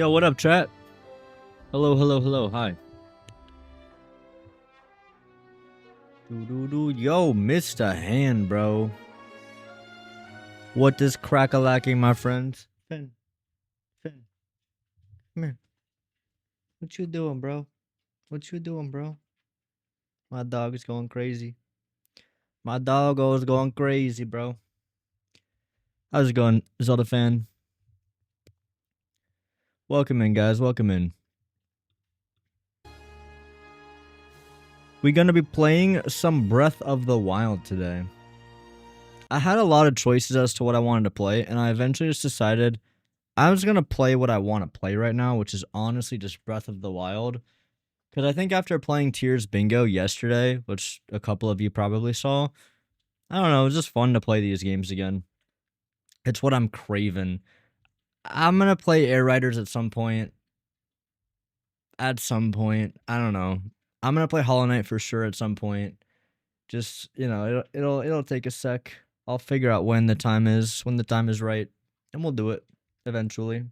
Yo, what up, chat? Hello, hello, hello, hi. Yo, missed a hand, bro. What is crack-a-lacking, my friends? Finn, come here. What you doing, bro? What you doing, bro? My dog is going crazy. My doggo is going crazy, bro. How's it going, Zelda fan? Welcome in, guys. Welcome in. We're gonna be playing some Breath of the Wild today. I had a lot of choices as to what I wanted to play, and I eventually just decided I was gonna play what I want to play right now, which is honestly just Breath of the Wild. Because I think after playing Tears Bingo yesterday, which a couple of you probably saw, I don't know, it was just fun to play these games again. It's what I'm craving. I'm gonna play Air Riders at some point. At some point, I don't know. I'm gonna play Hollow Knight for sure at some point. Just it'll take a sec. I'll figure out when the time is right, and we'll do it eventually.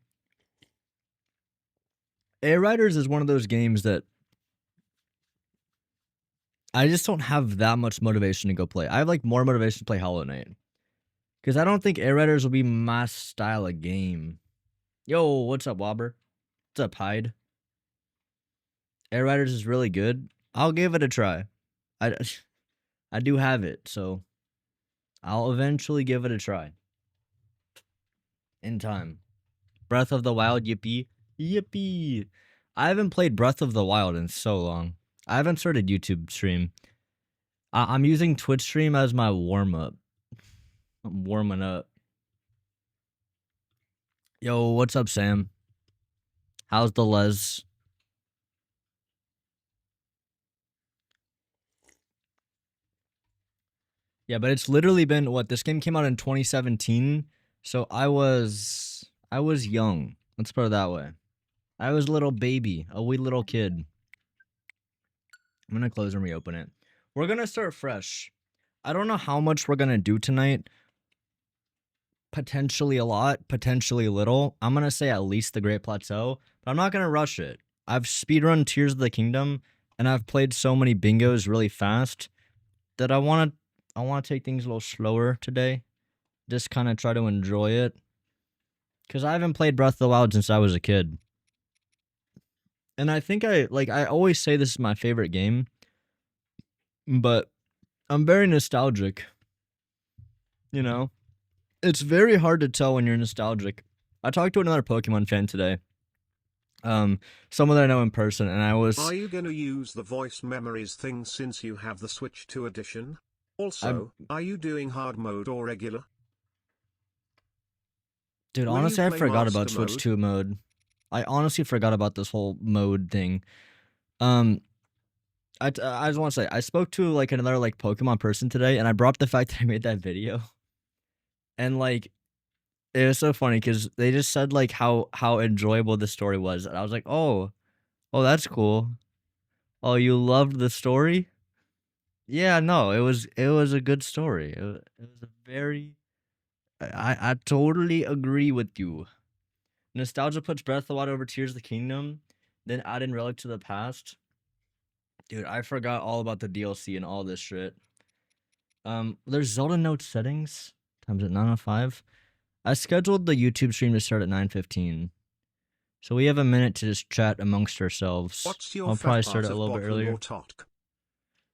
Air Riders is one of those games that I just don't have that much motivation to go play. I have like more motivation to play Hollow Knight. Because I don't think Air Riders will be my style of game. Yo, what's up, Wobber? What's up, Hyde? Air Riders is really good. I'll give it a try. I do have it, so I'll eventually give it a try. In time. Breath of the Wild, yippee. Yippee. I haven't played Breath of the Wild in so long. I haven't started YouTube stream. I'm using Twitch stream as my warm-up. I'm warming up. Yo, what's up, Sam? How's the les? Yeah, but it's literally been what, this game came out in 2017, so I was young. Let's put it that way. I was a little baby, a wee little kid. I'm gonna close and reopen it. We're gonna start fresh. I don't know how much we're gonna do tonight. Potentially a lot, potentially little. I'm gonna say at least the Great Plateau, but I'm not gonna rush it. I've speedrun Tears of the Kingdom, and I've played so many bingos really fast that I wanna take things a little slower today. Just kind of try to enjoy it. Because I haven't played Breath of the Wild since I was a kid. And I think I always say this is my favorite game, but I'm very nostalgic. You know? It's very hard to tell when you're nostalgic. I talked to another Pokemon fan today. Someone that I know in person, and I was... Are you gonna use the voice memories thing since you have the Switch 2 edition? Also, are you doing hard mode or regular? Dude, Will honestly, I play forgot about Master Switch mode? 2 mode. I honestly forgot about this whole mode thing. I just want to say, I spoke to like another like Pokemon person today, and I brought up the fact that I made that video, and like it was so funny because they just said like how enjoyable the story was, and I was like, oh, that's cool. Oh, you loved the story? Yeah, no, it was a good story. It was a very I totally agree with you. Nostalgia puts Breath of the Wild over Tears of the Kingdom, then add in Relic to the Past. Dude, I forgot all about the DLC and all this shit. There's Zelda Note settings. Time's at 9:05. I scheduled the YouTube stream to start at 9:15. So we have a minute to just chat amongst ourselves. What's your I'll probably favorite start part it a of little bit Bottle earlier. or Totk?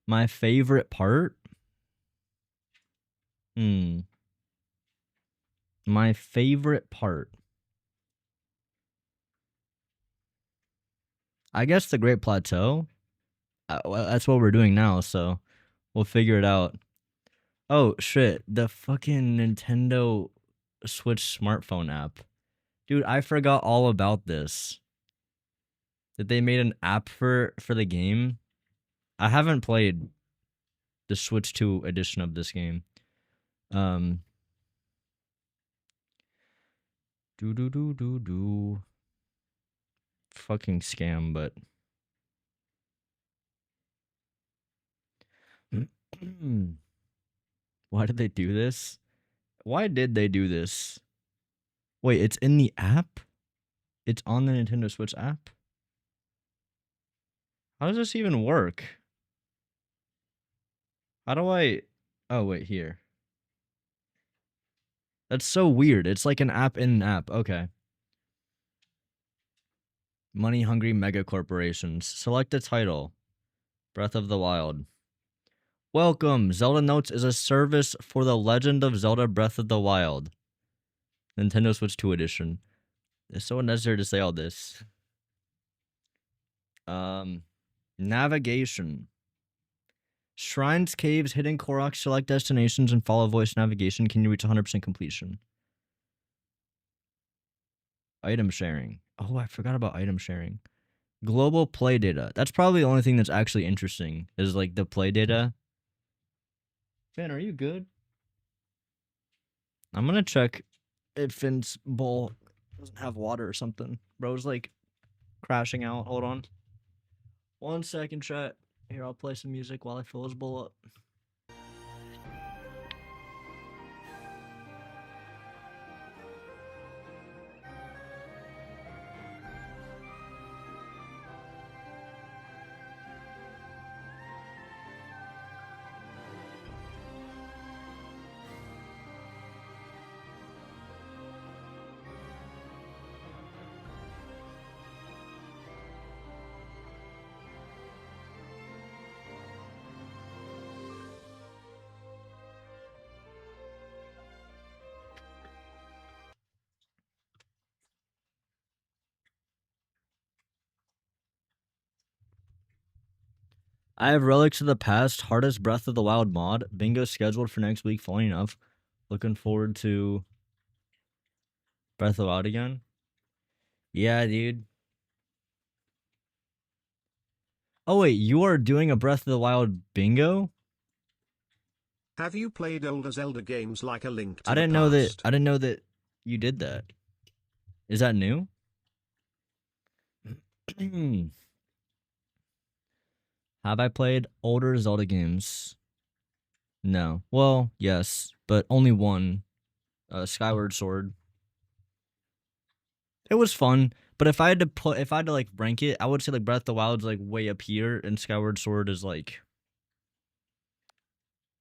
My favorite part? My favorite part. I guess the Great Plateau. Well, that's what we're doing now, so we'll figure it out. Oh, shit. The fucking Nintendo Switch smartphone app. Dude, I forgot all about this. That they made an app for the game. I haven't played the Switch 2 edition of this game. Fucking scam, but why did they do this? Why did they do this? Wait, it's in the app? It's on the Nintendo Switch app? How does this even work? How do I... Oh, wait, here. That's so weird. It's like an app in an app. Okay. Money-hungry mega corporations. Select a title. Breath of the Wild. Welcome! Zelda Notes is a service for The Legend of Zelda Breath of the Wild. Nintendo Switch 2 edition. It's so unnecessary to say all this. Navigation. Shrines, caves, hidden Koroks, select destinations, and follow voice navigation. Can you reach 100% completion? Item sharing. Oh, I forgot about item sharing. Global play data. That's probably the only thing that's actually interesting, is like the play data. Finn, are you good? I'm gonna check if Finn's bowl doesn't have water or something. Bro's like crashing out. Hold on. 1 second, chat. Here, I'll play some music while I fill his bowl up. I have Relics of the Past, hardest Breath of the Wild mod. Bingo scheduled for next week, funny enough. Looking forward to Breath of the Wild again. Yeah, dude. Oh, wait, you are doing a Breath of the Wild bingo? Have you played older Zelda games like A Link to I the didn't know that. Past? I didn't know that you did that. Is that new? Have I played older Zelda games? No. Well, yes, but only one. Skyward Sword. It was fun, but if I had to like rank it, I would say like Breath of the Wild's like way up here, and Skyward Sword is like,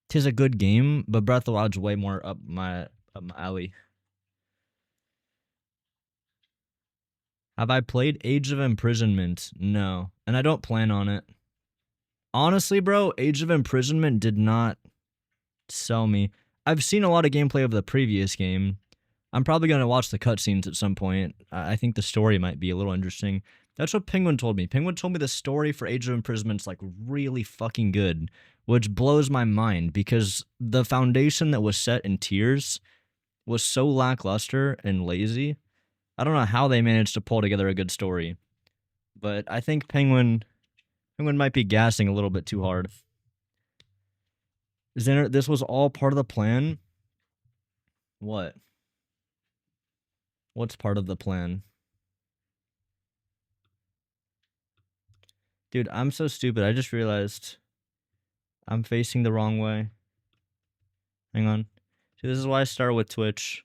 'tis a good game, but Breath of the Wild's way more up my alley. Have I played Age of Imprisonment? No, and I don't plan on it. Honestly, bro, Age of Imprisonment did not sell me. I've seen a lot of gameplay of the previous game. I'm probably going to watch the cutscenes at some point. I think the story might be a little interesting. That's what Penguin told me. Penguin told me the story for Age of Imprisonment's like really fucking good, which blows my mind because the foundation that was set in Tears was so lackluster and lazy. I don't know how they managed to pull together a good story, but I think Penguin might be gassing a little bit too hard. Xander, this was all part of the plan? What? What's part of the plan? Dude, I'm so stupid. I just realized I'm facing the wrong way. Hang on. See, this is why I start with Twitch.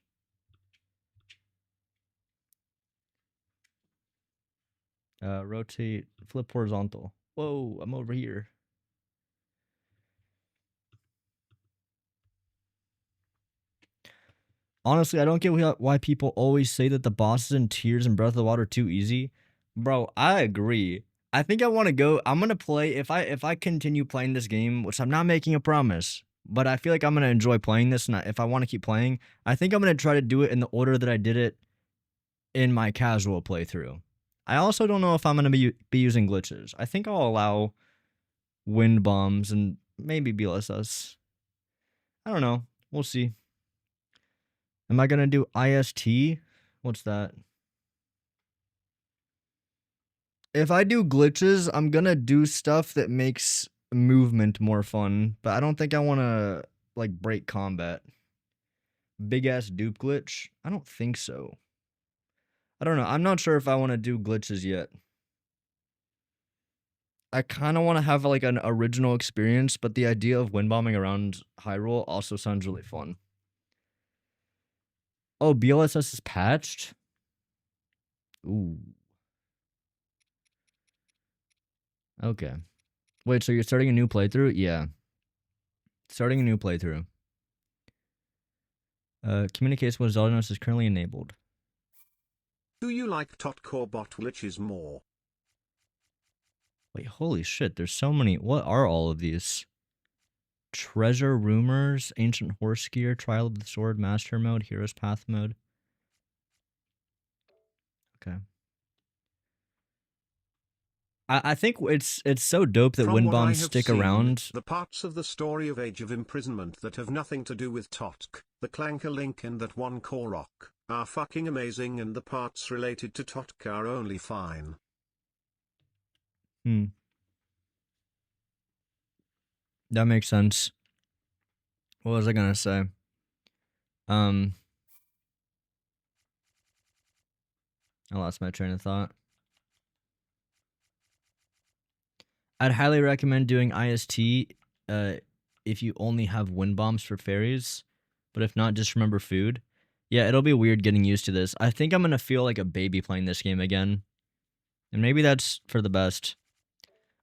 Rotate, flip horizontal. Whoa, I'm over here. Honestly, I don't get why people always say that the bosses in Tears and Breath of the Wild are too easy. Bro, I agree. I think I want to go. I'm gonna play if I continue playing this game, which I'm not making a promise, but I feel like I'm gonna enjoy playing this. And if I want to keep playing, I think I'm gonna try to do it in the order that I did it in my casual playthrough. I also don't know if I'm gonna be using glitches. I think I'll allow wind bombs and maybe BLSS. I don't know. We'll see. Am I gonna do IST? What's that? If I do glitches, I'm gonna do stuff that makes movement more fun, but I don't think I want to like break combat. Big ass dupe glitch? I don't think so. I don't know. I'm not sure if I want to do glitches yet. I kind of want to have like an original experience, but the idea of wind bombing around Hyrule also sounds really fun. Oh, BLSS is patched? Ooh. Okay. Wait, so you're starting a new playthrough? Yeah. Starting a new playthrough. Communication with Xeldanos is currently enabled. Do you like Totcore bot glitches more? Wait, holy shit, there's so many. What are all of these? Treasure Rumors, Ancient Horse Gear, Trial of the Sword, Master Mode, Hero's Path Mode. Okay. I think it's so dope that From wind what I bombs have stick seen, around. the parts of the story of Age of Imprisonment that have nothing to do with Totk, the Clanker Link and that one Korok, are fucking amazing, and the parts related to Totk are only fine. That makes sense. What was I gonna say? I lost my train of thought. I'd highly recommend doing IST if you only have wind bombs for fairies, but if not, just remember food. Yeah, it'll be weird getting used to this. I think I'm gonna feel like a baby playing this game again, and maybe that's for the best.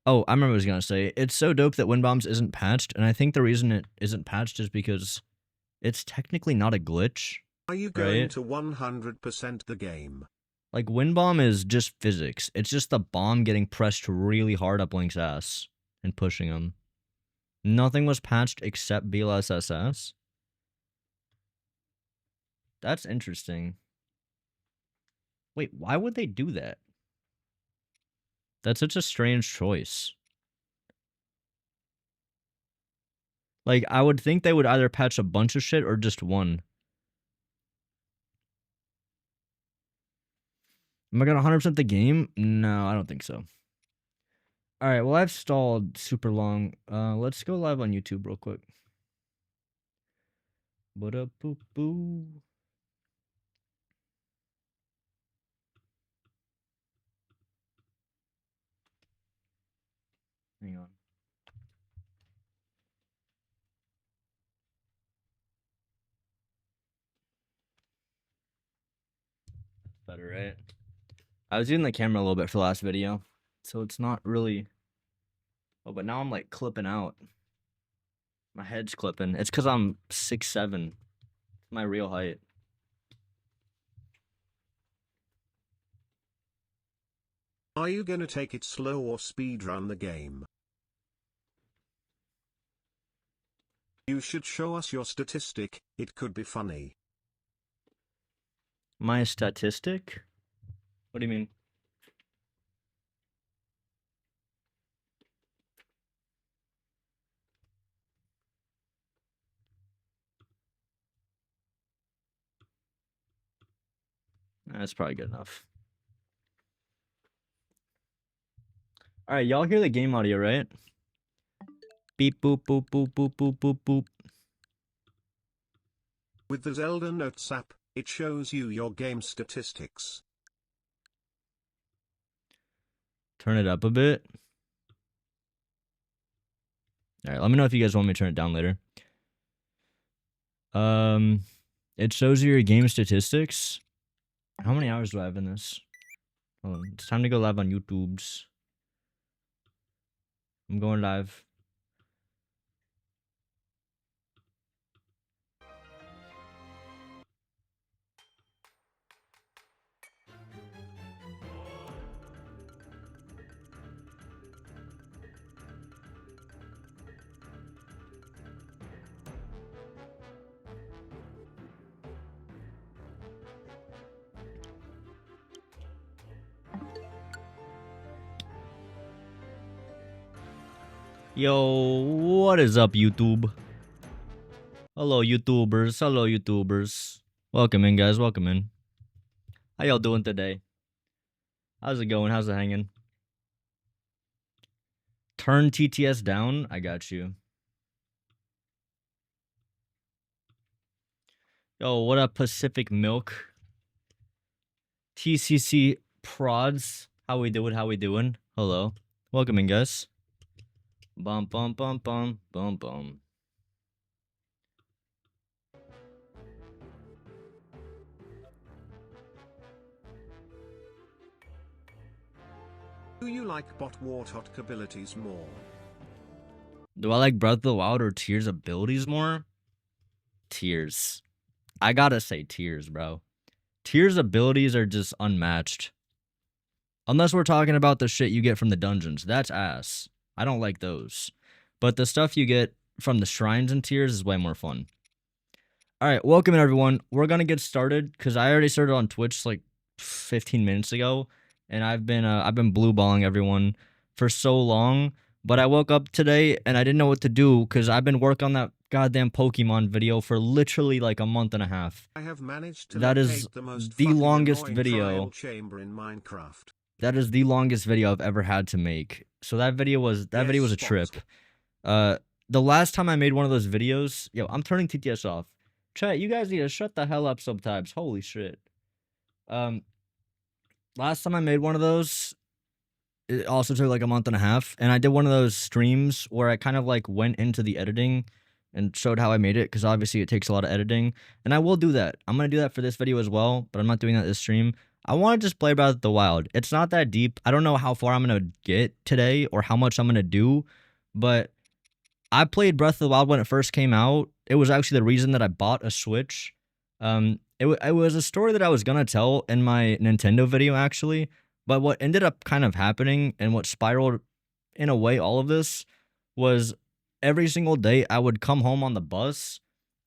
Oh, I remember what I was gonna say. It's so dope that wind bombs isn't patched, and I think the reason it isn't patched is because it's technically not a glitch, Are you going right? to 100% the game? Like, wind bomb is just physics. It's just the bomb getting pressed really hard up Link's ass and pushing him. Nothing was patched except BLSSS. That's interesting. Wait, why would they do that? That's such a strange choice. Like, I would think they would either patch a bunch of shit or just one. Am I gonna 100% the game? No, I don't think so. Alright, well, I've stalled super long. Let's go live on YouTube real quick. Ba-da-boo-boo. Hang on. Better, right? I was using the camera a little bit for the last video, so it's not really... Oh, but now I'm, like, clipping out. My head's clipping. It's because I'm 6'7". My real height. Are you gonna take it slow or speedrun the game? You should show us your statistic, it could be funny. My statistic? What do you mean? That's probably good enough. Alright, y'all hear the game audio, right? Beep boop boop boop boop boop boop boop. With the Zelda Notes app, it shows you your game statistics. Turn it up a bit. Alright, let me know if you guys want me to turn it down later. It shows you your game statistics. How many hours do I have in this? Hold on. It's time to go live on YouTube's. I'm going live. Yo, what is up, YouTube? Hello, YouTubers. Hello, YouTubers. Welcome in, guys. Welcome in. How y'all doing today? How's it going? How's it hanging? Turn TTS down. I got you. Yo, what up, Pacific Milk? TCC Prods. How we doing? How we doing? Hello. Welcome in, guys. Bum, bum, bum, bum, bum, bum. Do you like Bot Warthog abilities more? Do I like Breath of the Wild or Tears abilities more? Tears. I gotta say Tears, bro. Tears abilities are just unmatched. Unless we're talking about the shit you get from the dungeons. That's ass. I don't like those. But the stuff you get from the shrines and Tears is way more fun. Alright, welcome in everyone. We're gonna get started because I already started on Twitch like 15 minutes ago. And I've been blue balling everyone for so long. But I woke up today and I didn't know what to do because I've been working on that goddamn Pokemon video for literally like a month and a half. I have managed to That is locate the most the fucking longest annoying video. trial chamber in Minecraft. That is the longest video I've ever had to make. So that video was a trip. The last time I made one of those videos, yo, I'm turning TTS off. Chat, you guys need to shut the hell up sometimes. Holy shit. Last time I made one of those, it also took like a month and a half, and I did one of those streams where I kind of like went into the editing and showed how I made it, because obviously it takes a lot of editing, and I will do that. I'm gonna do that for this video as well, but I'm not doing that this stream. I want to just play Breath of the Wild. It's not that deep. I don't know how far I'm gonna get today or how much I'm gonna do, but I played Breath of the Wild when it first came out. It was actually the reason that I bought a Switch. It was a story that I was gonna tell in my Nintendo video actually, but what ended up kind of happening and what spiraled in a way all of this was every single day I would come home on the bus,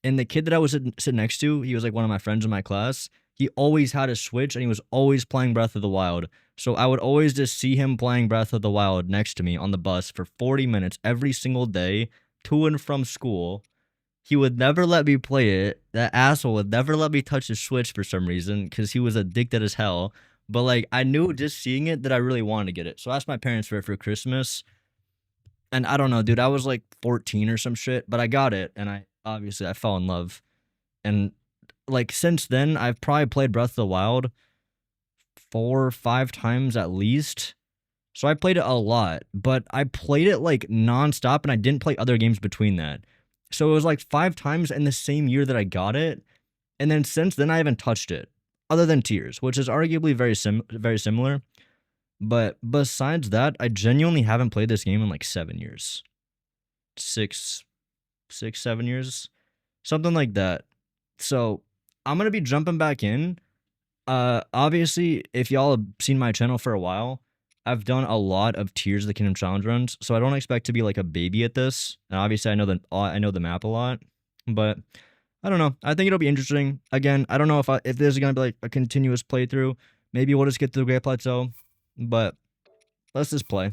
and the kid that I was sitting next to, he was like one of my friends in my class. He always had a Switch and he was always playing Breath of the Wild. So I would always just see him playing Breath of the Wild next to me on the bus for 40 minutes every single day to and from school. He would never let me play it. That asshole would never let me touch his Switch for some reason because he was addicted as hell. But like I knew just seeing it that I really wanted to get it. So I asked my parents for it for Christmas. And I don't know, dude, I was like 14 or some shit, but I got it, and I fell in love. And like since then, I've probably played Breath of the Wild 4 or 5 times at least. So I played it a lot, but I played it like nonstop, and I didn't play other games between that. So it was like 5 times in the same year that I got it, and then since then I haven't touched it, other than Tears, which is arguably very similar. But besides that, I genuinely haven't played this game in like 7 years, 7 years, something like that. So I'm gonna be jumping back in. Obviously, if y'all have seen my channel for a while, I've done a lot of Tears of the Kingdom challenge runs, so I don't expect to be like a baby at this. And obviously, I know the map a lot, but I don't know. I think it'll be interesting. Again, I don't know if this is gonna be like a continuous playthrough. Maybe we'll just get through the Great Plateau, but let's just play.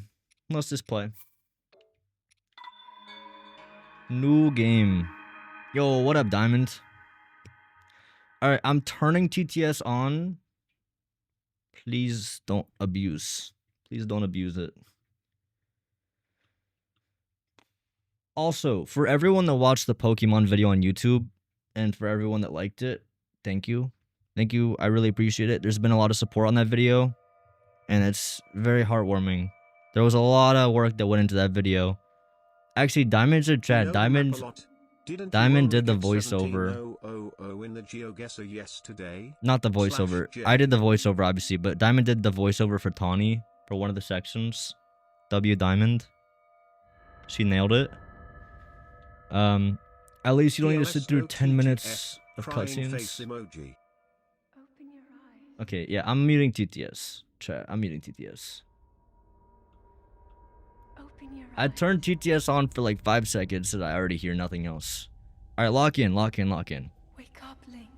New game. Yo, what up, Diamond? Alright, I'm turning TTS on. Please don't abuse. Please don't abuse it. Also, for everyone that watched the Pokemon video on YouTube, and for everyone that liked it, thank you. Thank you, I really appreciate it. There's been a lot of support on that video, and it's very heartwarming. There was a lot of work that went into that video. Actually, Diamond's in chat. Diamond did the voiceover. In the GeoGuessr yesterday? Not the voiceover. I did the voiceover, obviously, but Diamond did the voiceover for Tawny for one of the sections. W Diamond. She nailed it. At least you don't need to sit through 10 minutes of cutscenes. Okay, yeah, I'm muting TTS. Chat, I'm muting TTS. I turned TTS on for like 5 seconds so that I already hear nothing else. Alright, lock in. Wake up, Link.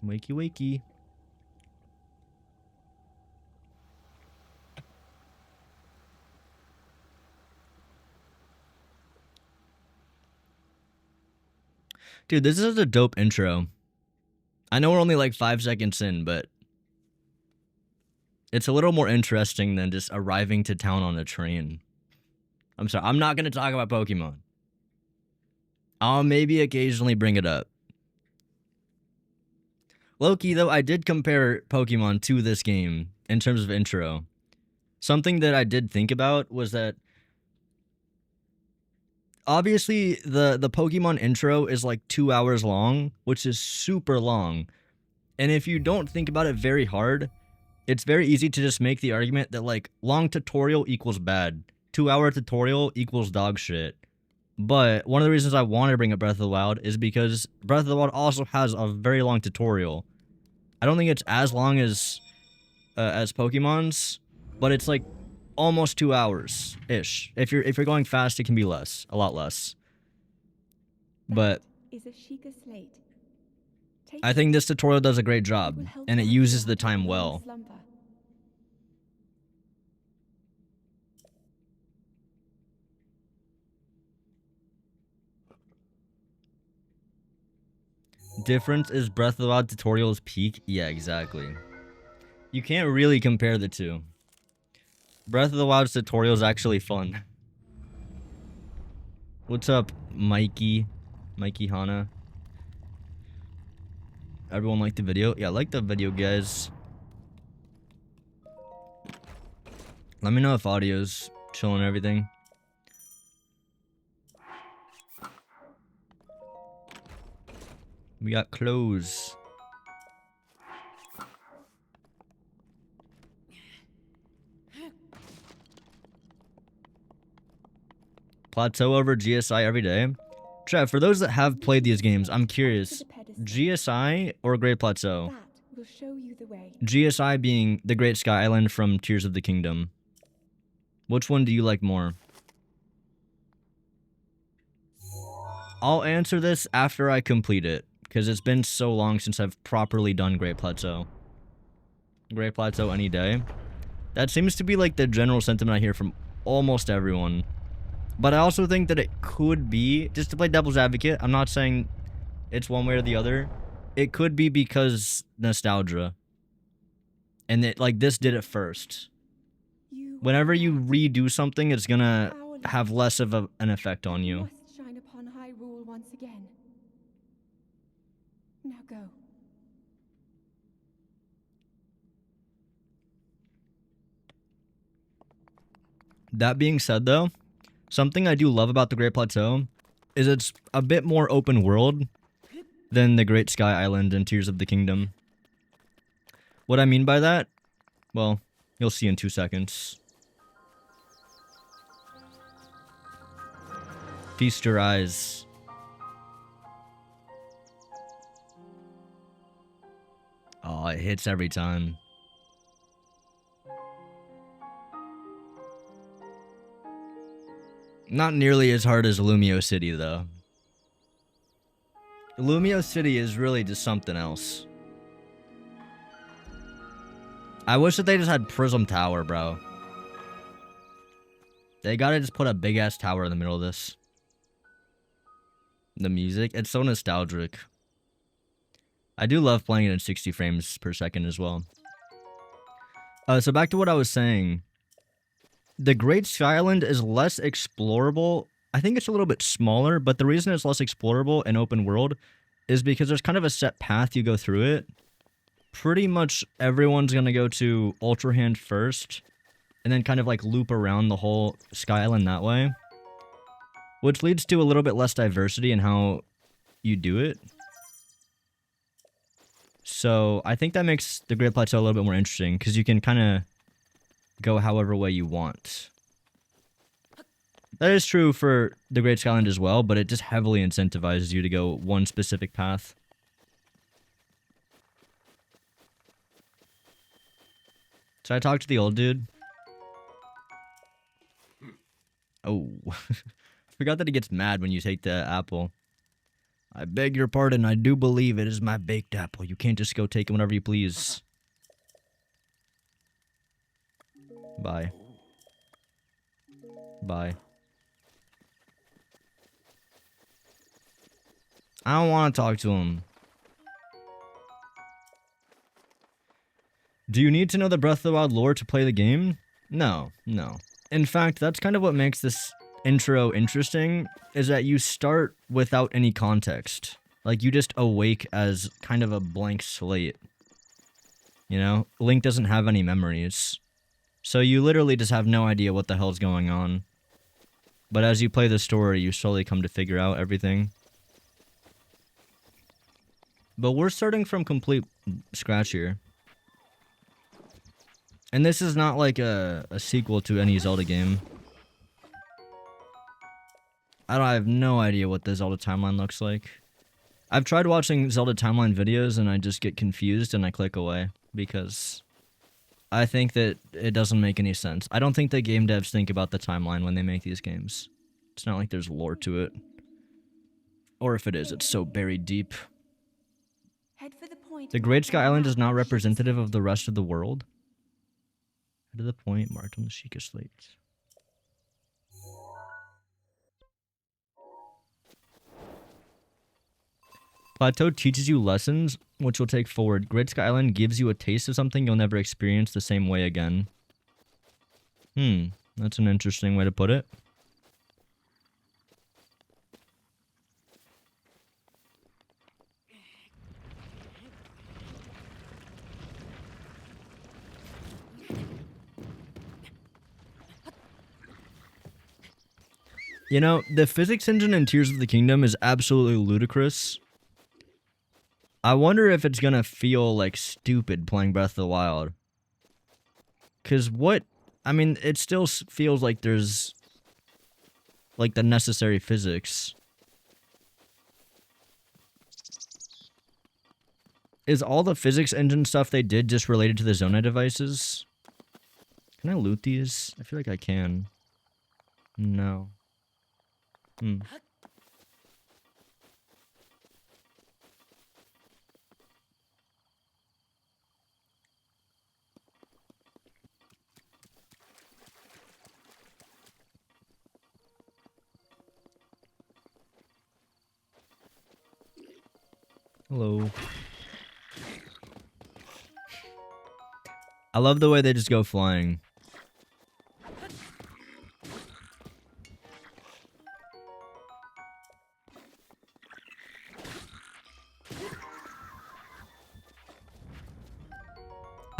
Wakey. Dude, this is a dope intro. I know we're only like 5 seconds in, but it's a little more interesting than just arriving to town on a train. I'm sorry, I'm not going to talk about Pokemon. I'll maybe occasionally bring it up. Low-key, though, I did compare Pokemon to this game in terms of intro. Something that I did think about was that obviously the Pokemon intro is like 2 hours long, which is super long. And if you don't think about it very hard, it's very easy to just make the argument that like long tutorial equals bad. 2-hour tutorial equals dog shit. But one of the reasons I want to bring up Breath of the Wild is because Breath of the Wild also has a very long tutorial. I don't think it's as long as Pokemon's, but it's like almost 2 hours ish. If you're going fast, it can be less, a lot less. But is a Sheikah slate. Take I think this tutorial does a great job, and it uses the time well. slumber. Difference is Breath of the Wild tutorial's peak? Yeah, exactly. You can't really compare the two. Breath of the Wild's tutorial is actually fun. What's up, Mikey? Mikey Hana. Everyone like the video? Yeah, like the video, guys. Let me know if audio's chill and everything. We got clothes. Plateau over GSI every day. Trev, for those that have played these games, I'm curious. GSI or Great Plateau? That will show you the way. GSI being the Great Sky Island from Tears of the Kingdom. Which one do you like more? I'll answer this after I complete it, because it's been so long since I've properly done Great Plateau. Great Plateau any day. That seems to be like the general sentiment I hear from almost everyone. But I also think that it could be, just to play devil's advocate, I'm not saying it's one way or the other. It could be because nostalgia. And it, like, this did it first. Whenever you redo something, it's gonna have less of an effect on you. Must shine upon Hyrule once again. Now go. That being said, though, something I do love about the Great Plateau is it's a bit more open world than the Great Sky Island and Tears of the Kingdom. What I mean by that? Well, you'll see in 2 seconds. Feast your eyes. Oh, it hits every time. Not nearly as hard as Lumio City, though. Lumio City is really just something else. I wish that they just had Prism Tower, bro. They gotta just put a big-ass tower in the middle of this. The music, it's so nostalgic. I do love playing it in 60 frames per second as well. So back to what I was saying. The Great Sky Island is less explorable. I think it's a little bit smaller, but the reason it's less explorable and open world is because there's kind of a set path you go through it. Pretty much everyone's gonna go to Ultra Hand first, and then kind of like loop around the whole Sky Island that way. Which leads to a little bit less diversity in how you do it. So I think that makes the Great Plateau a little bit more interesting, because you can kind of go however way you want. That is true for the Great Sky Island as well, but it just heavily incentivizes you to go one specific path. Should I talk to the old dude? Oh. Forgot that he gets mad when you take the apple. I beg your pardon, I do believe it is my baked apple. You can't just go take it whenever you please. Bye. Bye. I don't want to talk to him. Do you need to know the Breath of the Wild lore to play the game? No, no. In fact, that's kind of what makes this intro interesting, is that you start without any context. Like, you just awake as kind of a blank slate. You know? Link doesn't have any memories. So you literally just have no idea what the hell's going on. But as you play the story, you slowly come to figure out everything. But we're starting from complete scratch here. And this is not like a sequel to any Zelda game. I have no idea what the Zelda timeline looks like. I've tried watching Zelda timeline videos and I just get confused and I click away because I think that it doesn't make any sense. I don't think the game devs think about the timeline when they make these games. It's not like there's lore to it. Or if it is, it's so buried deep. Head for the point. The Great Sky marked on Island the is map not on Sheikah representative Slate. of the rest of the world. Head to the point marked on the Sheikah Slate. Plateau teaches you lessons, which you'll take forward. Great Sky Island gives you a taste of something you'll never experience the same way again. That's an interesting way to put it. You know, the physics engine in Tears of the Kingdom is absolutely ludicrous. I wonder if it's gonna feel like stupid playing Breath of the Wild. Cause what? I mean, it still feels like there's like the necessary physics. Is all the physics engine stuff they did just related to the Zonai devices? Can I loot these? I feel like I can. No. Hello. I love the way they just go flying.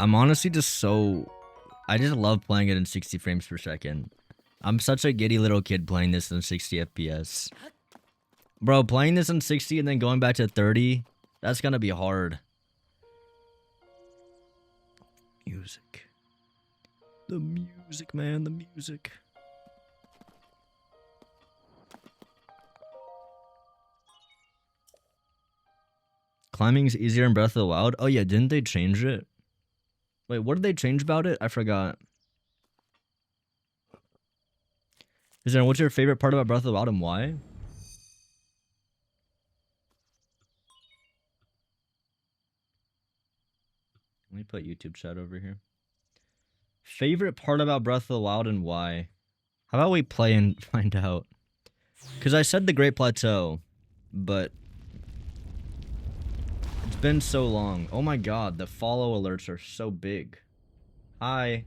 I'm honestly just so... I just love playing it in 60 frames per second. I'm such a giddy little kid playing this in 60 FPS. Bro, playing this in 60 and then going back to 30, that's gonna be hard. Music. The music, man, the music. Climbing's easier in Breath of the Wild? Oh yeah, didn't they change it? Wait, what did they change about it? I forgot. What's your favorite part about Breath of the Wild and why? Let me put YouTube chat over here. Favorite part about Breath of the Wild and why? How about we play and find out? Because I said the Great Plateau, but it's been so long. Oh my god, the follow alerts are so big. Hi.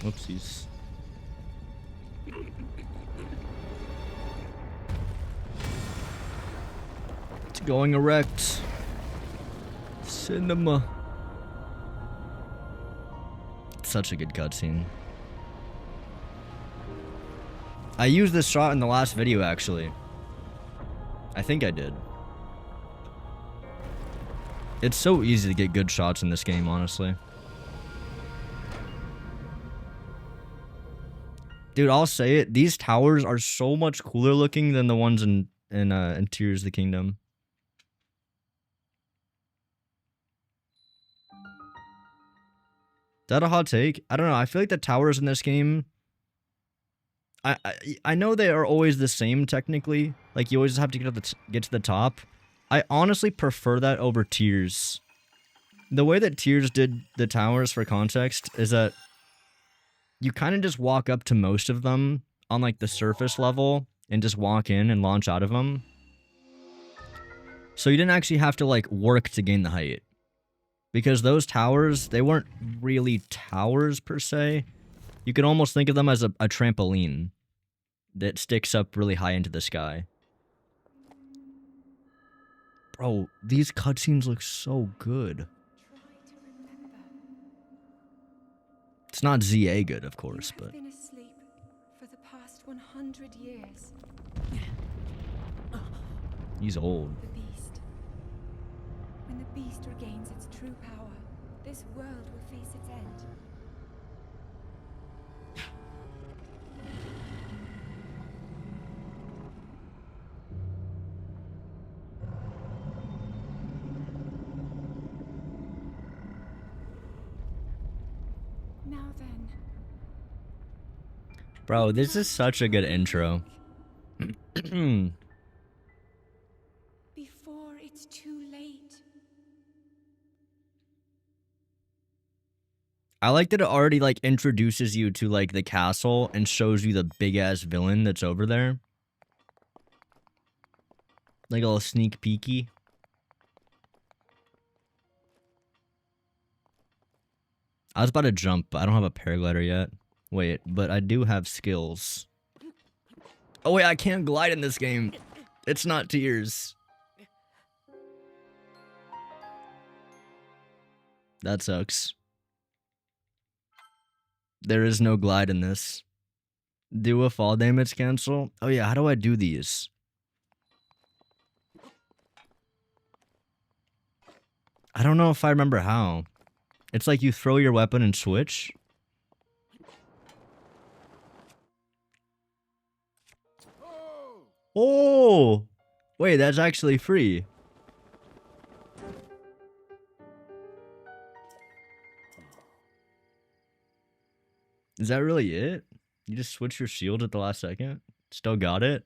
Whoopsies. It's going erect. Cinema. Such a good cutscene. I used this shot in the last video, actually. I think I did. It's so easy to get good shots in this game, honestly. Dude, I'll say it. These towers are so much cooler looking than the ones in Tears of the Kingdom. Is that a hot take? I don't know. I feel like the towers in this game... I know they are always the same, technically. Like, you always have to get to the top. I honestly prefer that over Tears. The way that Tears did the towers, for context, is that you kind of just walk up to most of them on, like, the surface level and just walk in and launch out of them. So you didn't actually have to, like, work to gain the height. Because those towers, they weren't really towers, per se. You could almost think of them as a trampoline that sticks up really high into the sky. Bro, these cutscenes look so good. Try to remember. It's not ZA good, of course, You have but... been asleep for the past 100 100 years. He's old. The beast. When the beast regains its true power, this world will face its end. Now then. Bro, this is such a good intro. Before it's too late. I like that it already like introduces you to like the castle and shows you the big ass villain that's over there. Like a little sneak peeky. I was about to jump, but I don't have a paraglider yet. Wait, but I do have skills. Oh wait, I can't glide in this game. It's not Tears. That sucks. There is no glide in this. Do a fall damage cancel? Oh yeah, how do I do these? I don't know if I remember how. It's like you throw your weapon and switch. Oh! Wait, that's actually free. Is that really it? You just switch your shield at the last second? Still got it?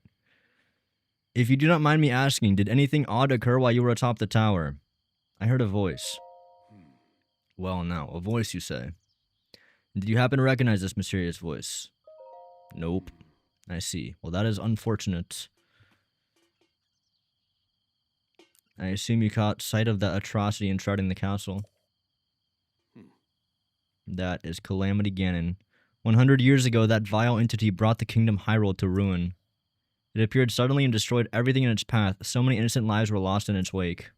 If you do not mind me asking, did anything odd occur while you were atop the tower? I heard a voice. Well, now, a voice, you say. Did you happen to recognize this mysterious voice? Nope. I see. Well, that is unfortunate. I assume you caught sight of that atrocity enshrouding the castle. That is Calamity Ganon. 100 years ago, that vile entity brought the kingdom Hyrule to ruin. It appeared suddenly and destroyed everything in its path. So many innocent lives were lost in its wake.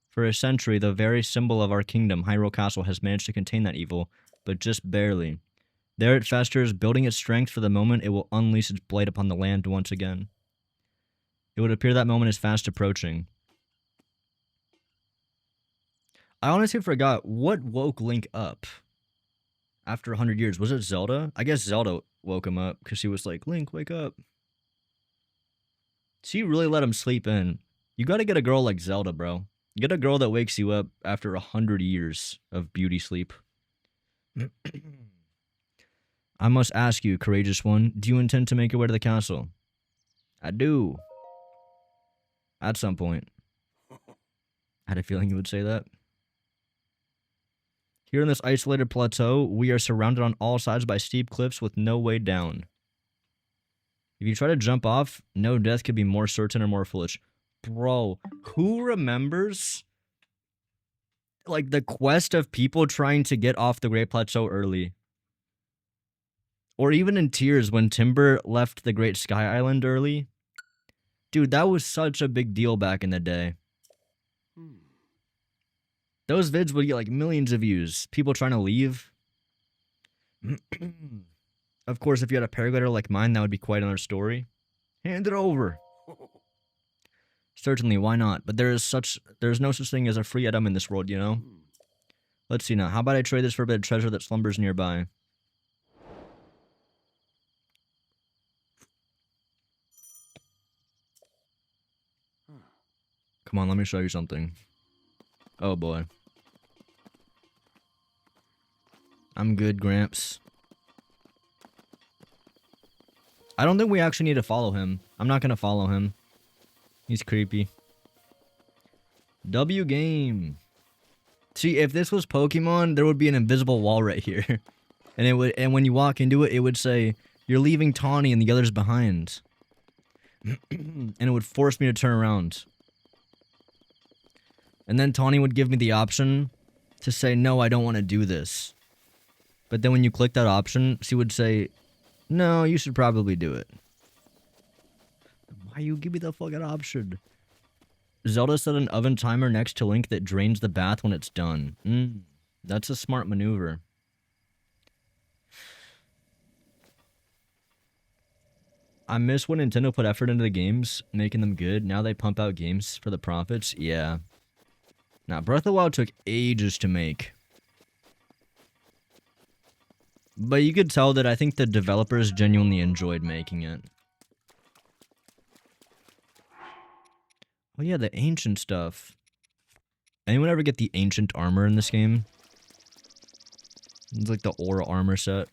For a century, the very symbol of our kingdom, Hyrule Castle, has managed to contain that evil, but just barely. There it festers, building its strength for the moment it will unleash its blade upon the land once again. It would appear that moment is fast approaching. I honestly forgot what woke Link up after 100 years. Was it Zelda? I guess Zelda woke him up because she was like, Link, wake up. She really let him sleep in. You gotta get a girl like Zelda, bro. Get a girl that wakes you up after 100 years of beauty sleep. I must ask you, courageous one, do you intend to make your way to the castle? I do. At some point. I had a feeling you would say that. Here in this isolated plateau, we are surrounded on all sides by steep cliffs with no way down. If you try to jump off, no death could be more certain or more foolish. Bro, who remembers like the quest of people trying to get off the Great Plateau early? Or even in Tears when Timber left the Great Sky Island early? Dude, that was such a big deal back in the day. Those vids would get like millions of views. People trying to leave. Of course, if you had a paraglider like mine, that would be quite another story. Hand it over. Certainly, why not? But there's no such thing as a free item in this world, you know? Let's see now. How about I trade this for a bit of treasure that slumbers nearby? Come on, let me show you something. Oh boy. I'm good, Gramps. I don't think we actually need to follow him. I'm not gonna follow him. He's creepy. W game. See, if this was Pokemon, there would be an invisible wall right here. And when you walk into it, it would say, you're leaving Tawny and the others behind. And it would force me to turn around. And then Tawny would give me the option to say, no, I don't want to do this. But then when you click that option, she would say, no, you should probably do it. Why you give me the fucking option? Zelda set an oven timer next to Link that drains the bath when it's done. That's a smart maneuver. I miss when Nintendo put effort into the games, making them good. Now they pump out games for the profits. Yeah. Now, Breath of the Wild took ages to make. But you could tell that I think the developers genuinely enjoyed making it. Oh yeah, the ancient stuff. Anyone ever get the ancient armor in this game? It's like the aura armor set.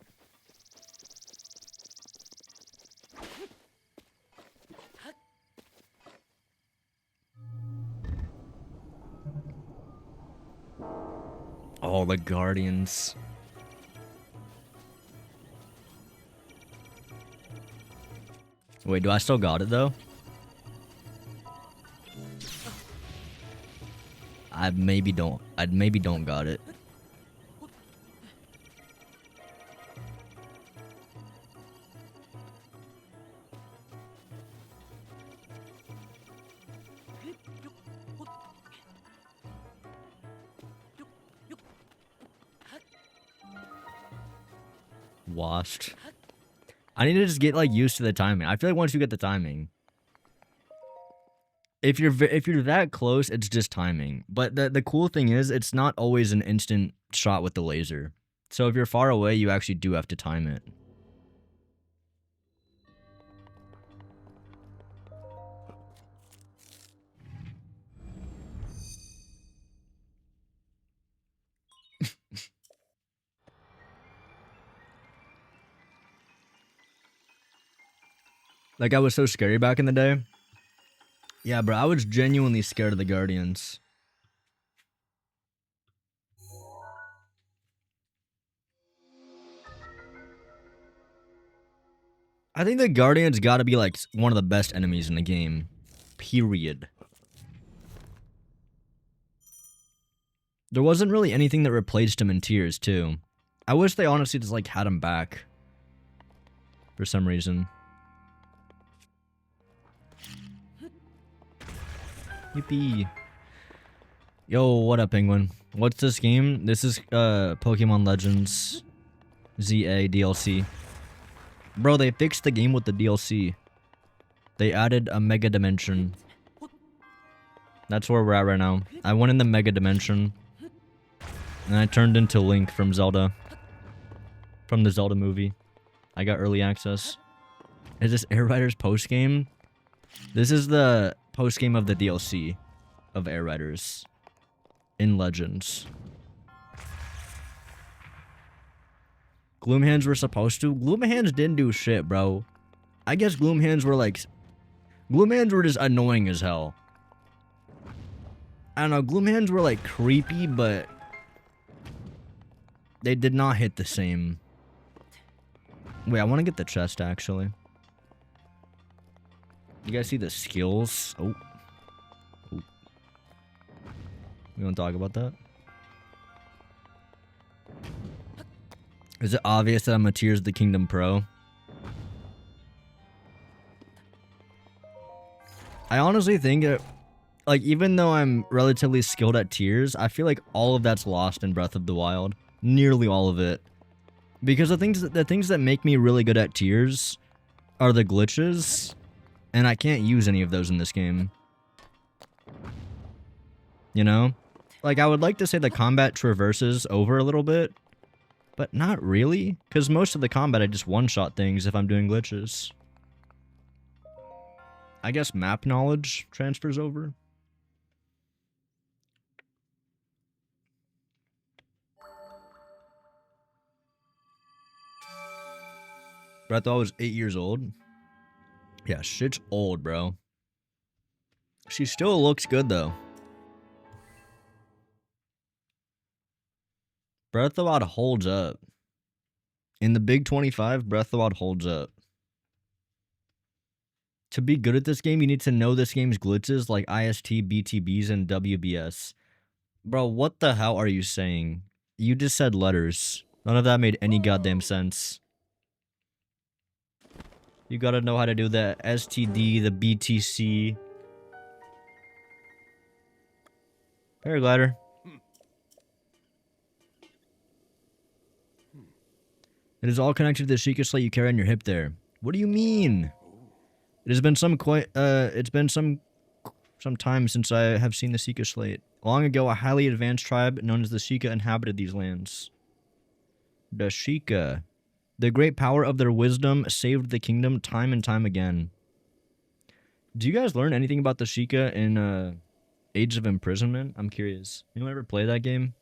Oh, the Guardians. Wait, do I still got it though? I maybe don't got it. Washed. I need to just get like used to the timing. I feel like once you get the timing, if you're that close, it's just timing. But the cool thing is, it's not always an instant shot with the laser. So if you're far away, you actually do have to time it. Like, I was so scary back in the day. Yeah, bro, I was genuinely scared of the Guardians. I think the Guardians gotta be, like, one of the best enemies in the game. Period. There wasn't really anything that replaced him in Tears, too. I wish they honestly just, like, had him back. For some reason. Yippee. Yo, what up, Penguin? What's this game? This is Pokemon Legends ZA DLC. Bro, they fixed the game with the DLC. They added a Mega Dimension. That's where we're at right now. I went in the Mega Dimension. And I turned into Link from Zelda. From the Zelda movie. I got early access. Is this Air Riders post-game? This is the post-game of the DLC of Air Riders in Legends. Gloomhands were supposed to. Gloomhands didn't do shit, bro. I guess Gloomhands were like... Gloomhands were just annoying as hell. I don't know, Gloomhands were like creepy, but... they did not hit the same. Wait, I want to get the chest, actually. You guys see the skills? Oh. Oh. We don't talk about that? Is it obvious that I'm a Tears of the Kingdom pro? I honestly think that, like, even though I'm relatively skilled at Tears, I feel like all of that's lost in Breath of the Wild. Nearly all of it. Because the things that make me really good at Tears are the glitches, and I can't use any of those in this game. You know? Like, I would like to say the combat traverses over a little bit, but not really, because most of the combat I just one-shot things if I'm doing glitches. I guess map knowledge transfers over. But I thought I was 8 years old. Yeah, shit's old, bro. She still looks good, though. Breath of the Wild holds up. In the Big 25, Breath of the Wild holds up. To be good at this game, you need to know this game's glitches like IST, BTBs, and WBS. Bro, what the hell are you saying? You just said letters. None of that made any goddamn sense. You gotta know how to do the STD, the BTC. Paraglider. It is all connected to the Sheikah slate you carry on your hip there. What do you mean? It has been some time since I have seen the Sheikah slate. Long ago, a highly advanced tribe known as the Sheikah inhabited these lands. The Sheikah. The great power of their wisdom saved the kingdom time and time again. Do you guys learn anything about the Sheikah in Age of Imprisonment? I'm curious. Anyone ever play that game?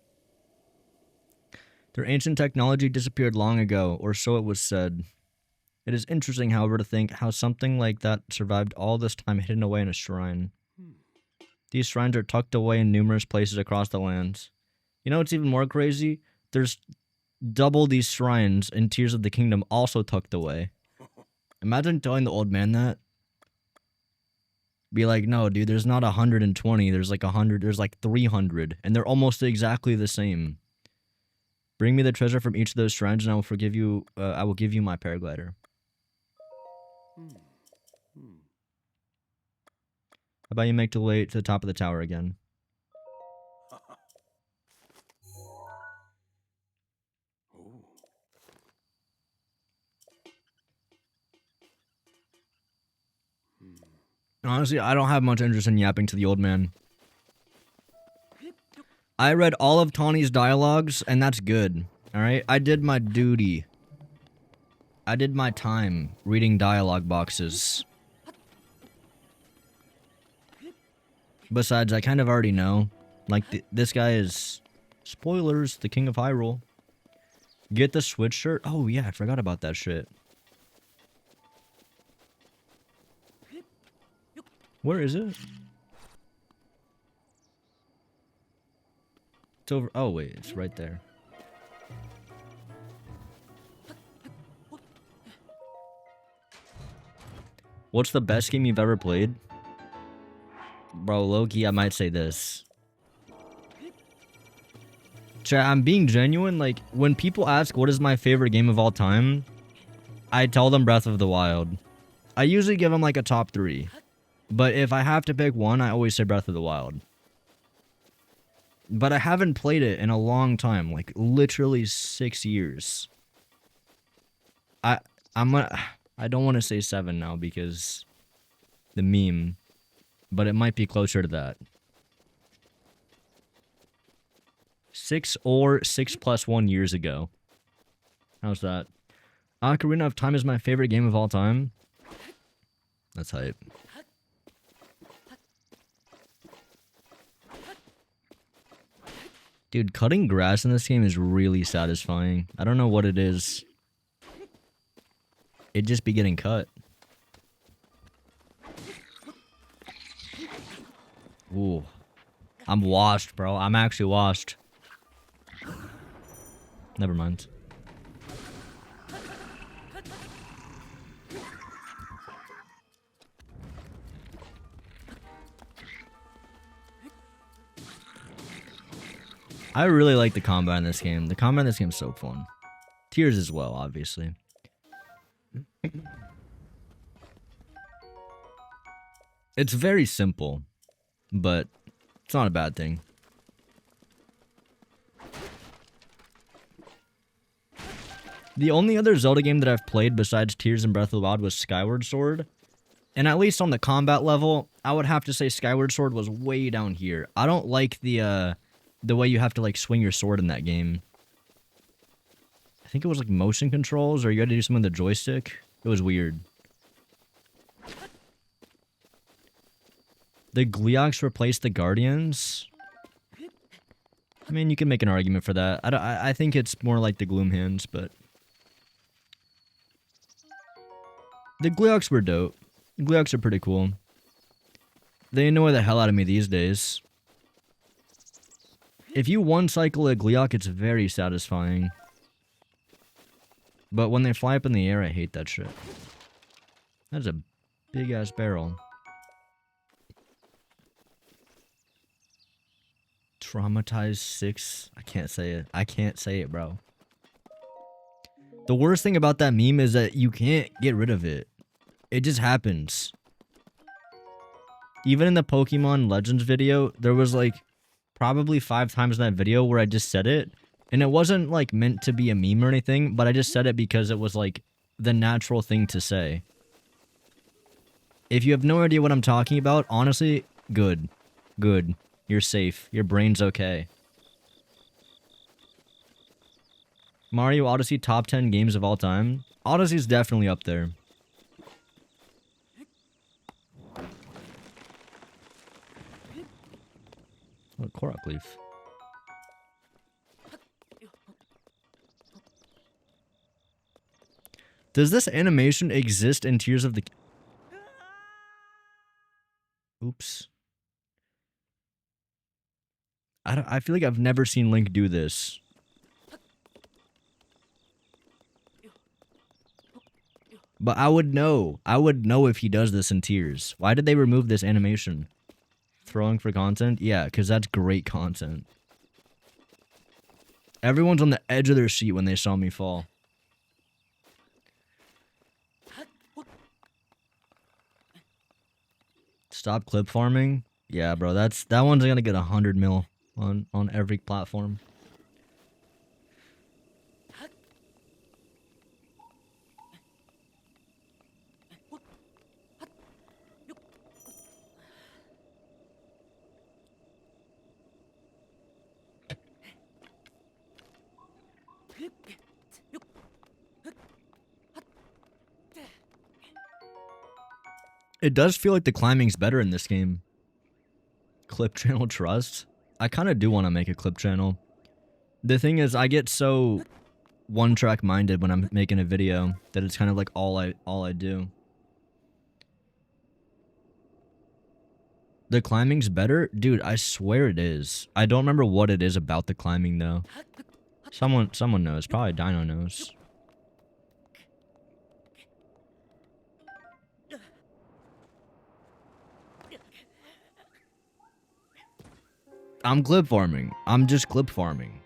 Their ancient technology disappeared long ago, or so it was said. It is interesting, however, to think how something like that survived all this time hidden away in a shrine. These shrines are tucked away in numerous places across the lands. You know what's even more crazy? There's double these shrines in Tears of the Kingdom also tucked away. Imagine telling the old man that. Be like, no, dude, there's not 120. There's like 100. There's like 300. And they're almost exactly the same. Bring me the treasure from each of those shrines and I will forgive you. I will give you my paraglider. How about you make the way to the top of the tower again? Honestly, I don't have much interest in yapping to the old man. I read all of Tawny's dialogues, and that's good. Alright? I did my duty. I did my time reading dialogue boxes. Besides, I kind of already know. Like, this guy is... Spoilers, the King of Hyrule. Get the Switch shirt? Oh, yeah, I forgot about that shit. Where is it? It's over... Oh, wait, it's right there. What's the best game you've ever played? Bro, low-key, I might say this. Chat, I'm being genuine. Like, when people ask what is my favorite game of all time, I tell them Breath of the Wild. I usually give them like a top 3. But if I have to pick one, I always say Breath of the Wild. But I haven't played it in a long time, like literally 6 years. I don't want to say 7 now because the meme, but it might be closer to that. 6 or 6 plus 1 years ago. How's that? Ocarina of Time is my favorite game of all time. That's hype. Dude, cutting grass in this game is really satisfying. I don't know what it is. It'd just be getting cut. Ooh. I'm washed, bro. I'm actually washed. Never mind. I really like the combat in this game. The combat in this game is so fun. Tears as well, obviously. It's very simple, but it's not a bad thing. The only other Zelda game that I've played besides Tears and Breath of the Wild was Skyward Sword. And at least on the combat level, I would have to say Skyward Sword was way down here. I don't like the way you have to like swing your sword in that game. I think it was like motion controls or you had to do something with the joystick. It was weird. The Gleeoks replaced the Guardians. I mean, you can make an argument for that. I think it's more like the Gloomhands, but... The Gleeoks were dope. The Gleeoks are pretty cool. They annoy the hell out of me these days. If you one-cycle a Gleeok, it's very satisfying. But when they fly up in the air, I hate that shit. That's a big-ass barrel. Traumatized 6? I can't say it. I can't say it, bro. The worst thing about that meme is that you can't get rid of it. It just happens. Even in the Pokemon Legends video, there was like probably 5 times in that video where I just said it. And it wasn't like meant to be a meme or anything, but I just said it because it was like the natural thing to say. If you have no idea what I'm talking about, honestly, good. Good. You're safe. Your brain's okay. Mario Odyssey top 10 games of all time? Odyssey's definitely up there. Oh, Korok leaf. Does this animation exist in Tears of the... Oops. I feel like I've never seen Link do this. But I would know. I would know if he does this in Tears. Why did they remove this animation? Throwing for content? Yeah, because that's great content. Everyone's on the edge of their seat when they saw me fall. Stop clip farming? Yeah, bro, that one's gonna get 100 mil on every platform. It does feel like the climbing's better in this game. Clip channel trust? I kind of do want to make a clip channel. The thing is, I get so one-track minded when I'm making a video that it's kind of like all I do. The climbing's better? Dude, I swear it is. I don't remember what it is about the climbing though. Someone knows. Probably Dino knows. I'm clip farming. I'm just clip farming.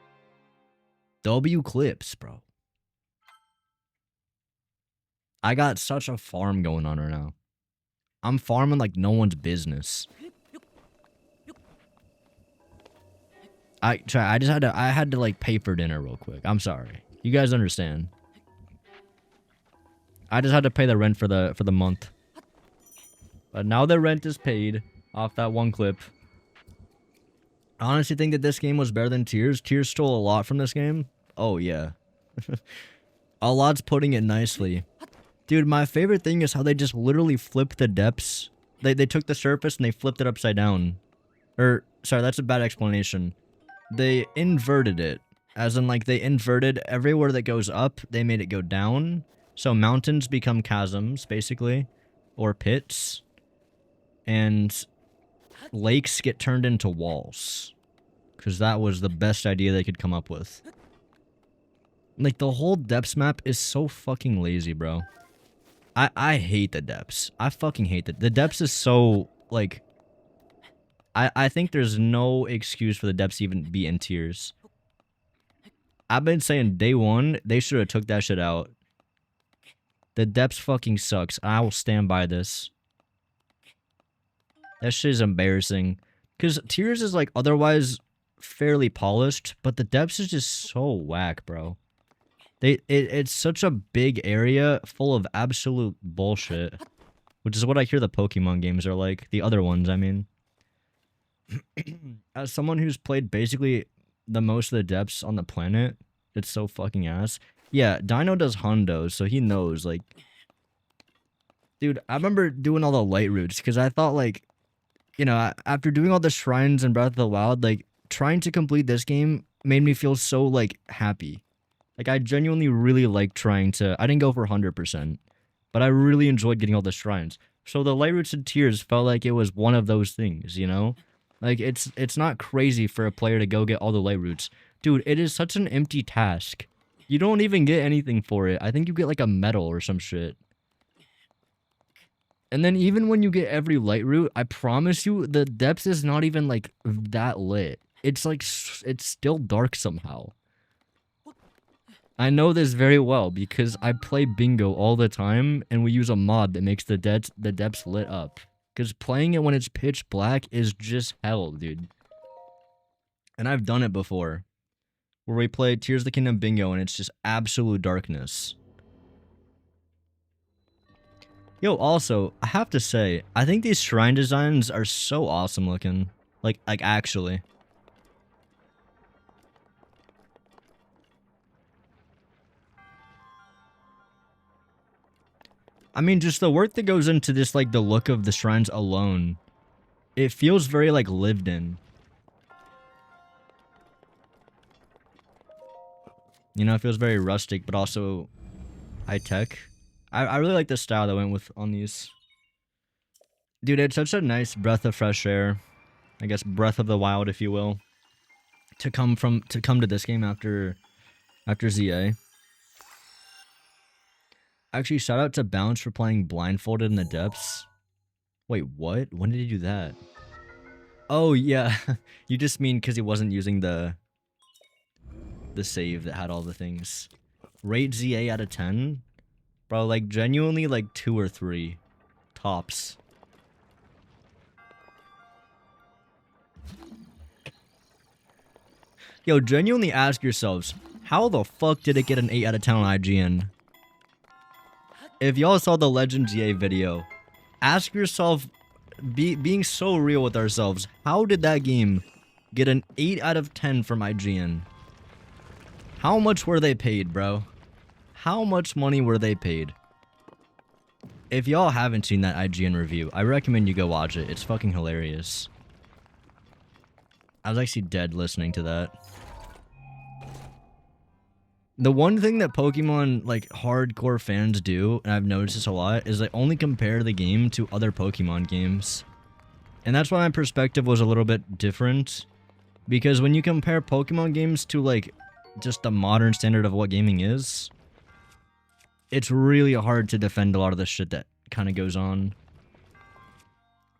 W clips, bro. I got such a farm going on right now. I'm farming like no one's business. I had to like pay for dinner real quick. I'm sorry. You guys understand. I just had to pay the rent for the month. But now the rent is paid off that one clip. I honestly think that this game was better than Tears. Tears stole a lot from this game. Oh, yeah. A lot's putting it nicely. Dude, my favorite thing is how they just literally flipped the depths. They took the surface and they flipped it upside down. Or, sorry, that's a bad explanation. They inverted it. As in, like, they inverted everywhere that goes up, they made it go down. So mountains become chasms, basically. Or pits. And lakes get turned into walls. Because that was the best idea they could come up with. Like, the whole depths map is so fucking lazy, bro. I hate the depths. I fucking hate the depths is so, like... I think there's no excuse for the depths to even be in Tears. I've been saying day one, they should have took that shit out. The depths fucking sucks. I will stand by this. That shit is embarrassing. Because Tears is, like, otherwise fairly polished, but the depths is just so whack, bro. It's such a big area full of absolute bullshit. Which is what I hear the Pokemon games are like. The other ones, I mean. As someone who's played basically the most of the depths on the planet, it's so fucking ass. Yeah, Dino does Hondos, so he knows, like... Dude, I remember doing all the light routes, because I thought, like... You know, after doing all the shrines in Breath of the Wild, like, trying to complete this game made me feel so, like, happy. Like, I genuinely really liked trying to... I didn't go for 100%, but I really enjoyed getting all the shrines. So the light routes and Tears felt like it was one of those things, you know? Like, it's not crazy for a player to go get all the light routes. Dude, it is such an empty task. You don't even get anything for it. I think you get, like, a medal or some shit. And then even when you get every light route, I promise you, the depths is not even, like, that lit. It's, like, it's still dark somehow. I know this very well, because I play bingo all the time, and we use a mod that makes the depths lit up. Because playing it when it's pitch black is just hell, dude. And I've done it before. Where we play Tears of the Kingdom bingo, and it's just absolute darkness. Yo, also, I have to say, I think these shrine designs are so awesome looking. Like actually. I mean, just the work that goes into this, like, the look of the shrines alone. It feels very, like, lived in. You know, it feels very rustic, but also high-tech. I really like the style that went with on these. Dude, it's such a nice breath of fresh air. I guess breath of the wild, if you will. To come to this game after ZA. Actually, shout out to Bounce for playing Blindfolded in the Depths. Wait, what? When did he do that? Oh, yeah. You just mean because he wasn't using the save that had all the things. Rate ZA out of 10? Bro, like, genuinely, like, 2 or 3. Tops. Yo, genuinely ask yourselves, how the fuck did it get an 8 out of 10 on IGN? If y'all saw the Legend ZA video, ask yourself, being so real with ourselves, how did that game get an 8 out of 10 from IGN? How much were they paid, bro? How much money were they paid? If y'all haven't seen that IGN review, I recommend you go watch it. It's fucking hilarious. I was actually dead listening to that. The one thing that Pokemon, like, hardcore fans do, and I've noticed this a lot, is they only compare the game to other Pokemon games. And that's why my perspective was a little bit different. Because when you compare Pokemon games to, like, just the modern standard of what gaming is, it's really hard to defend a lot of the shit that kind of goes on.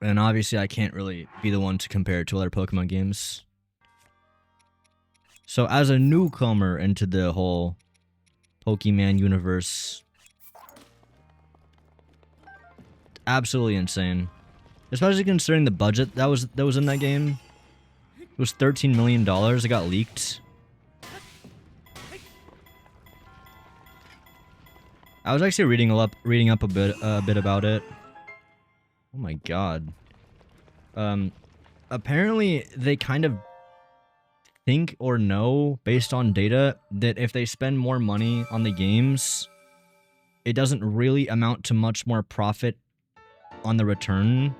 And obviously I can't really be the one to compare it to other Pokemon games. So as a newcomer into the whole Pokemon universe, absolutely insane. Especially considering the budget that was in that game. It was $13 million. It got leaked. I was actually reading up a bit about it. Oh my god. Apparently they kind of think or know based on data that if they spend more money on the games, it doesn't really amount to much more profit on the return.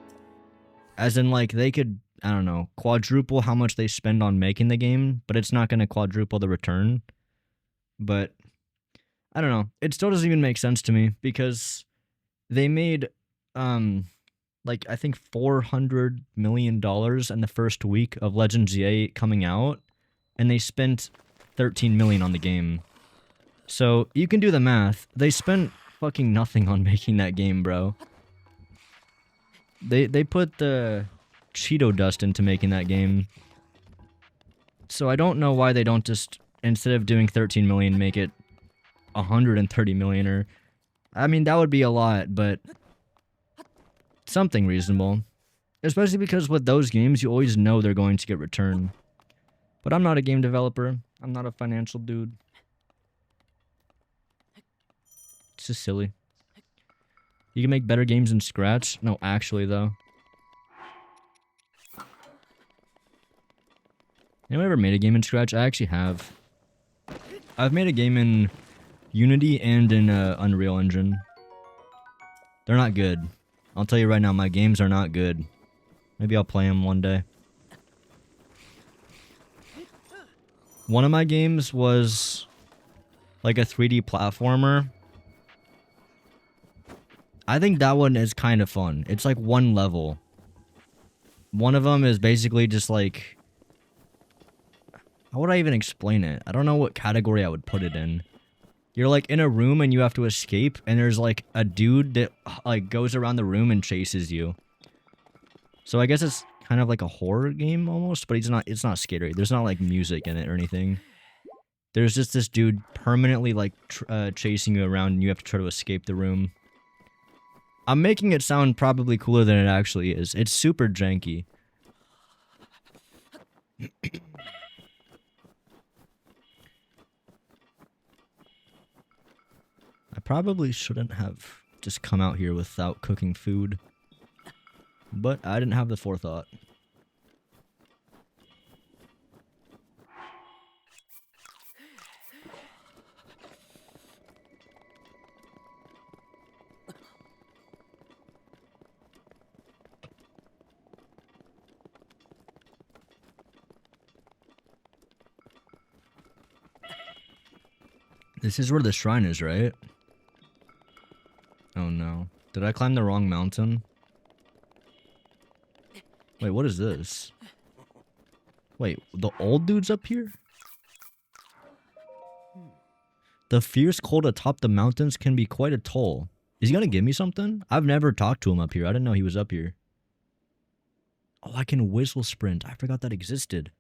As in, like, they could, I don't know, quadruple how much they spend on making the game, but it's not going to quadruple the return. But I don't know. It still doesn't even make sense to me because they made like, I think $400 million in the first week of Legend ZA coming out, and they spent $13 million on the game. So you can do the math. They spent fucking nothing on making that game, bro. They put the Cheeto dust into making that game. So I don't know why they don't just, instead of doing 13 million, make it 130 million, or I mean that would be a lot, but something reasonable. Especially because with those games, you always know they're going to get returned. But I'm not a game developer. I'm not a financial dude. It's just silly. You can make better games in Scratch? No, actually, though. Anyone ever made a game in Scratch? I actually have. I've made a game in Unity and in Unreal Engine. They're not good. I'll tell you right now, my games are not good. Maybe I'll play them one day. One of my games was like a 3D platformer. I think that one is kind of fun. It's like one level. One of them is basically just like... How would I even explain it? I don't know what category I would put it in. You're like in a room and you have to escape, and there's like a dude that like goes around the room and chases you. So I guess it's kind of like a horror game almost, but it's not scary. There's not like music in it or anything. There's just this dude permanently like chasing you around, and you have to try to escape the room. I'm making it sound probably cooler than it actually is. It's super janky. I probably shouldn't have just come out here without cooking food. But I didn't have the forethought. This is where the shrine is, right? Oh no. Did I climb the wrong mountain? Wait, what is this? Wait, the old dude's up here? The fierce cold atop the mountains can be quite a toll. Is he gonna give me something? I've never talked to him up here. I didn't know he was up here. Oh, I can whistle sprint. I forgot that existed.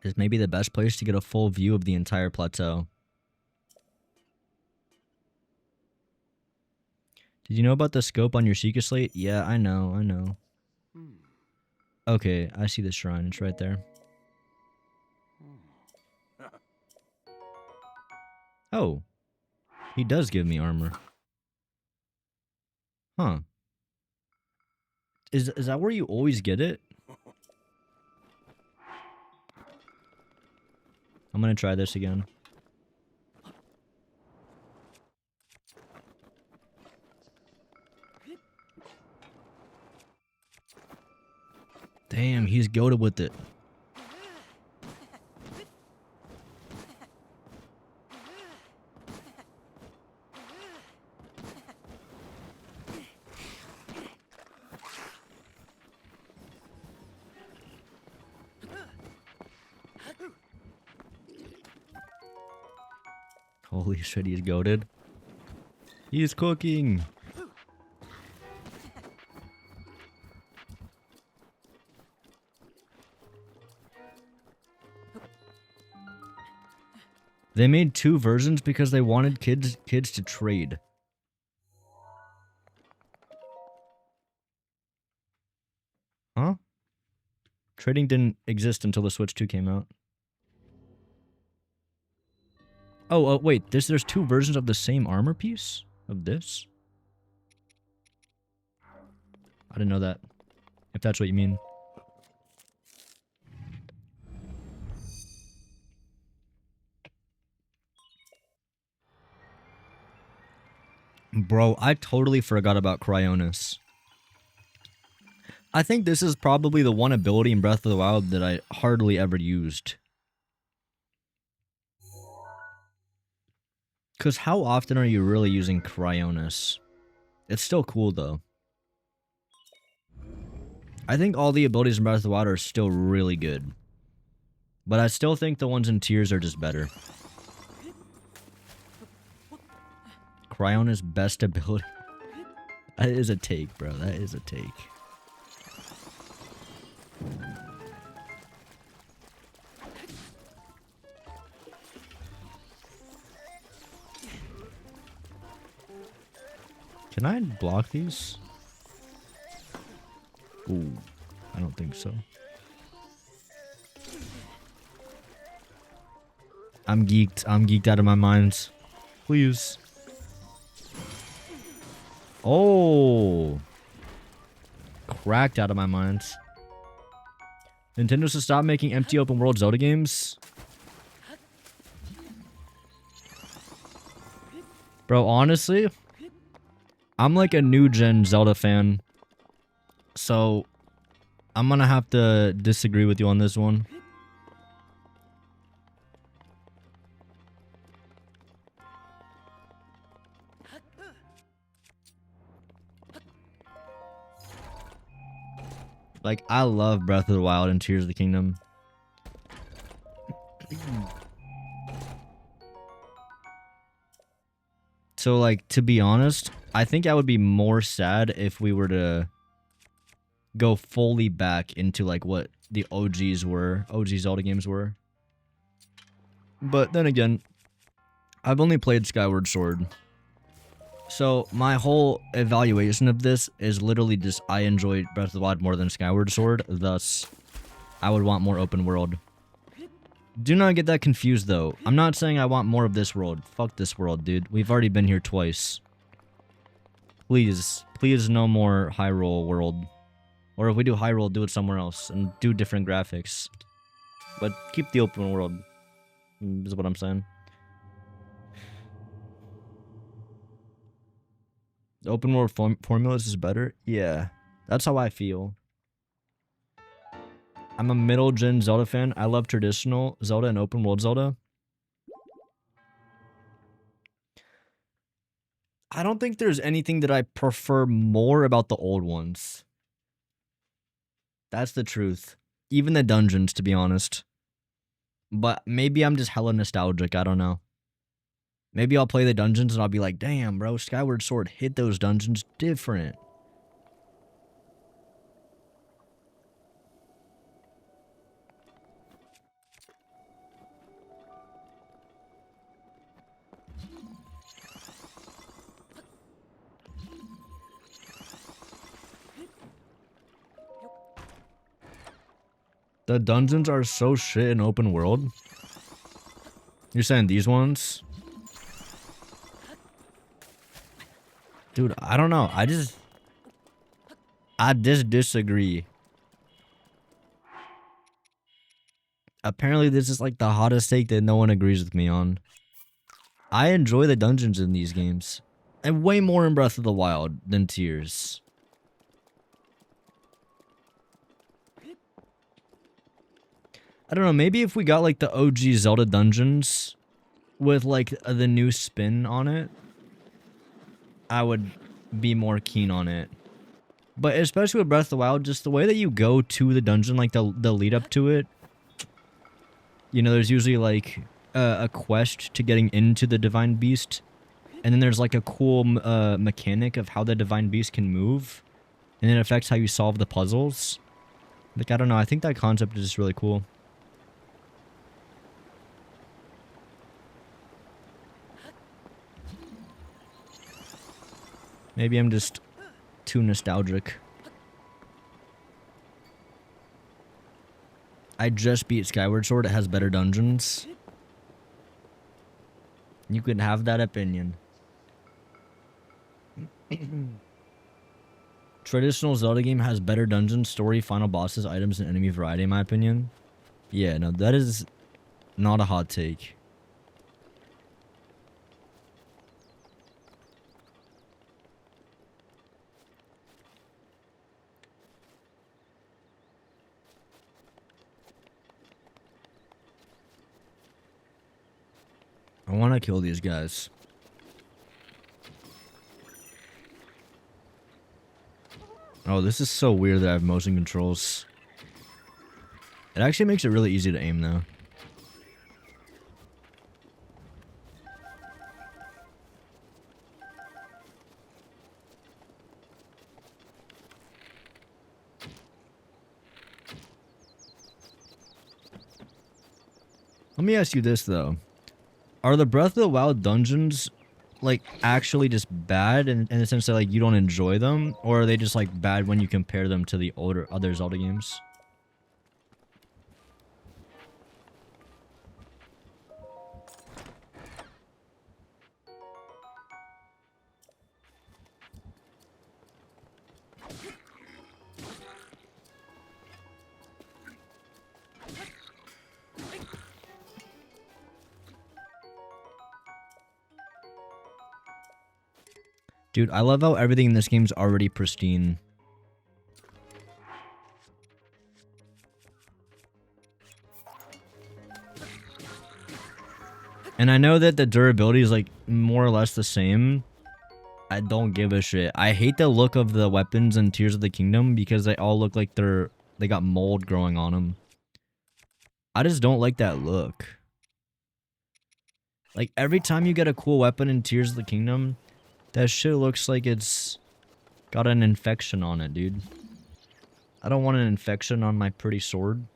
Is maybe the best place to get a full view of the entire plateau. Did you know about the scope on your Sheikah slate? Yeah, I know. Okay, I see the shrine. It's right there. Oh. He does give me armor. Huh. Is that where you always get it? I'm gonna try this again. Damn, he's goated with it. Holy shit, he's goated. He's cooking. They made 2 versions because they wanted kids to trade. Huh? Trading didn't exist until the Switch 2 came out. Oh, wait, there's 2 versions of the same armor piece? Of this? I didn't know that. If that's what you mean. Bro, I totally forgot about Cryonis. I think this is probably the one ability in Breath of the Wild that I hardly ever used. Because how often are you really using Cryonis? It's still cool, though. I think all the abilities in Breath of the Wild are still really good. But I still think the ones in Tears are just better. Cryonis' best ability. That is a take, bro. That is a take. Can I block these? Ooh, I don't think so. I'm geeked. I'm geeked out of my mind. Please. Oh. Cracked out of my mind. Nintendo should stop making empty open world Zelda games. Bro, honestly, I'm like a new gen Zelda fan. So, I'm gonna have to disagree with you on this one. Like, I love Breath of the Wild and Tears of the Kingdom. So, like, to be honest, I think I would be more sad if we were to go fully back into, like, what the OGs were. OG Zelda games were. But then again, I've only played Skyward Sword. So, my whole evaluation of this is literally just I enjoy Breath of the Wild more than Skyward Sword, thus, I would want more open world. Do not get that confused, though. I'm not saying I want more of this world. Fuck this world, dude. We've already been here twice. Please. Please no more Hyrule world. Or if we do Hyrule, do it somewhere else. And do different graphics. But keep the open world. Is what I'm saying. The open world formulas is better? Yeah. That's how I feel. I'm a middle-gen Zelda fan. I love traditional Zelda and open world Zelda. I don't think there's anything that I prefer more about the old ones. That's the truth. Even the dungeons, to be honest. But maybe I'm just hella nostalgic. I don't know. Maybe I'll play the dungeons and I'll be like, damn, bro, Skyward Sword hit those dungeons different. The dungeons are so shit in open world. You're saying these ones? Dude, I don't know. I just disagree. Apparently this is like the hottest take that no one agrees with me on. I enjoy the dungeons in these games. And way more in Breath of the Wild than Tears. I don't know, maybe if we got like the OG Zelda dungeons with like the new spin on it, I would be more keen on it. But especially with Breath of the Wild, just the way that you go to the dungeon, like the lead up to it. You know, there's usually like a quest to getting into the Divine Beast. And then there's like a cool mechanic of how the Divine Beast can move. And it affects how you solve the puzzles. Like, I don't know, I think that concept is just really cool. Maybe I'm just too nostalgic. I just beat Skyward Sword. It has better dungeons. You can have that opinion. Traditional Zelda game has better dungeons, story, final bosses, items, and enemy variety, in my opinion. Yeah, no, that is not a hot take. I want to kill these guys. Oh, this is so weird that I have motion controls. It actually makes it really easy to aim, though. Let me ask you this, though. Are the Breath of the Wild dungeons, like, actually just bad in the sense that, like, you don't enjoy them? Or are they just, like, bad when you compare them to the other Zelda games? Dude, I love how everything in this game's already pristine. And I know that the durability is like more or less the same. I don't give a shit. I hate the look of the weapons in Tears of the Kingdom because they all look like they got mold growing on them. I just don't like that look. Like every time you get a cool weapon in Tears of the Kingdom, that shit looks like it's got an infection on it, dude. I don't want an infection on my pretty sword.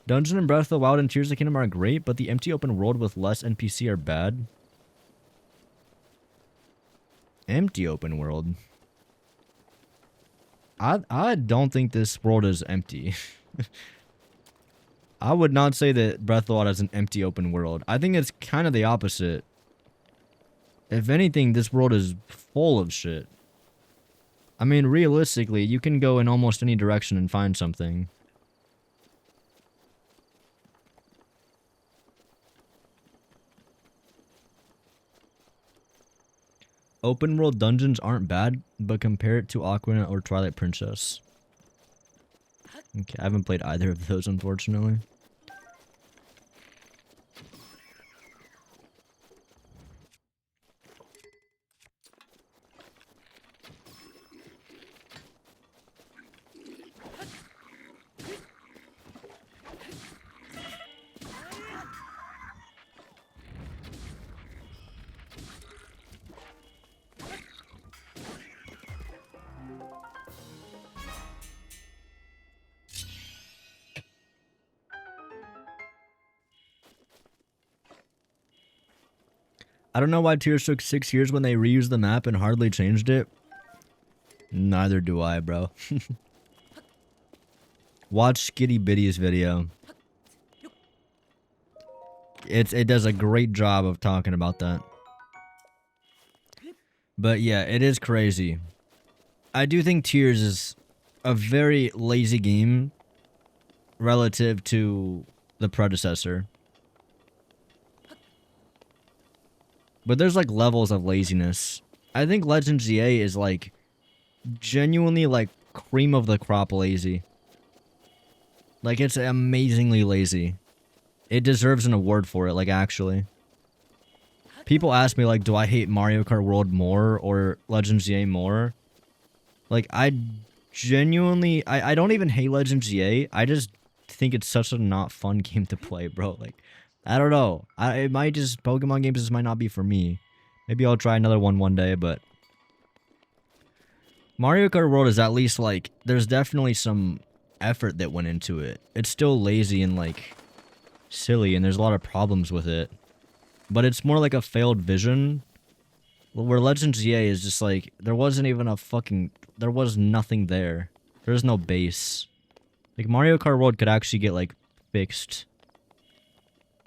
Dungeon and Breath of the Wild and Tears of the Kingdom are great, but the empty open world with less NPC are bad. Empty open world? I don't think this world is empty. I would not say that Breath of the Wild is an empty open world. I think it's kind of the opposite. If anything, this world is full of shit. I mean, realistically, you can go in almost any direction and find something. Open world dungeons aren't bad, but compare it to Ocarina or Twilight Princess. Okay, I haven't played either of those, unfortunately. I don't know why Tears took 6 years when they reused the map and hardly changed it. Neither do I, bro. Watch Skitty Bitty's video. It does a great job of talking about that. But yeah, it is crazy. I do think Tears is a very lazy game relative to the predecessor. But there's like levels of laziness. I think Legend ZA is like genuinely like cream of the crop lazy. Like it's amazingly lazy. It deserves an award for it, like actually. People ask me like, do I hate Mario Kart World more or Legend ZA more? Like I genuinely, I don't even hate Legend ZA. I just think it's such a not fun game to play, bro. Like I don't know. It might just, Pokemon games just might not be for me. Maybe I'll try another one day, but Mario Kart World is at least like, there's definitely some effort that went into it. It's still lazy and like silly, and there's a lot of problems with it. But it's more like a failed vision, where Legend ZA is just like, there wasn't even a fucking, there was nothing there. There's no base. Like Mario Kart World could actually get like fixed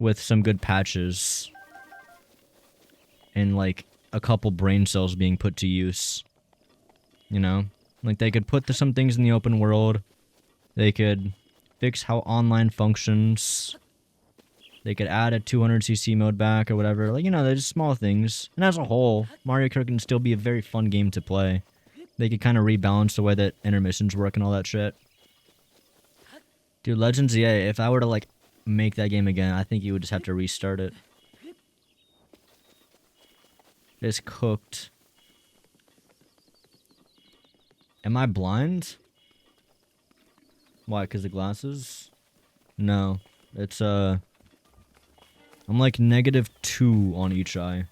with some good patches and like a couple brain cells being put to use. You know, like they could put some things in the open world. They could fix how online functions. They could add a 200cc mode back or whatever. Like, you know, they're just small things. And as a whole, Mario Kart can still be a very fun game to play. They could kind of rebalance the way that intermissions work and all that shit. Dude, Legend ZA, if I were to like make that game again, I think you would just have to restart it. It's cooked. Am I blind? Why? Because the glasses? No. It's, I'm like -2 on each eye.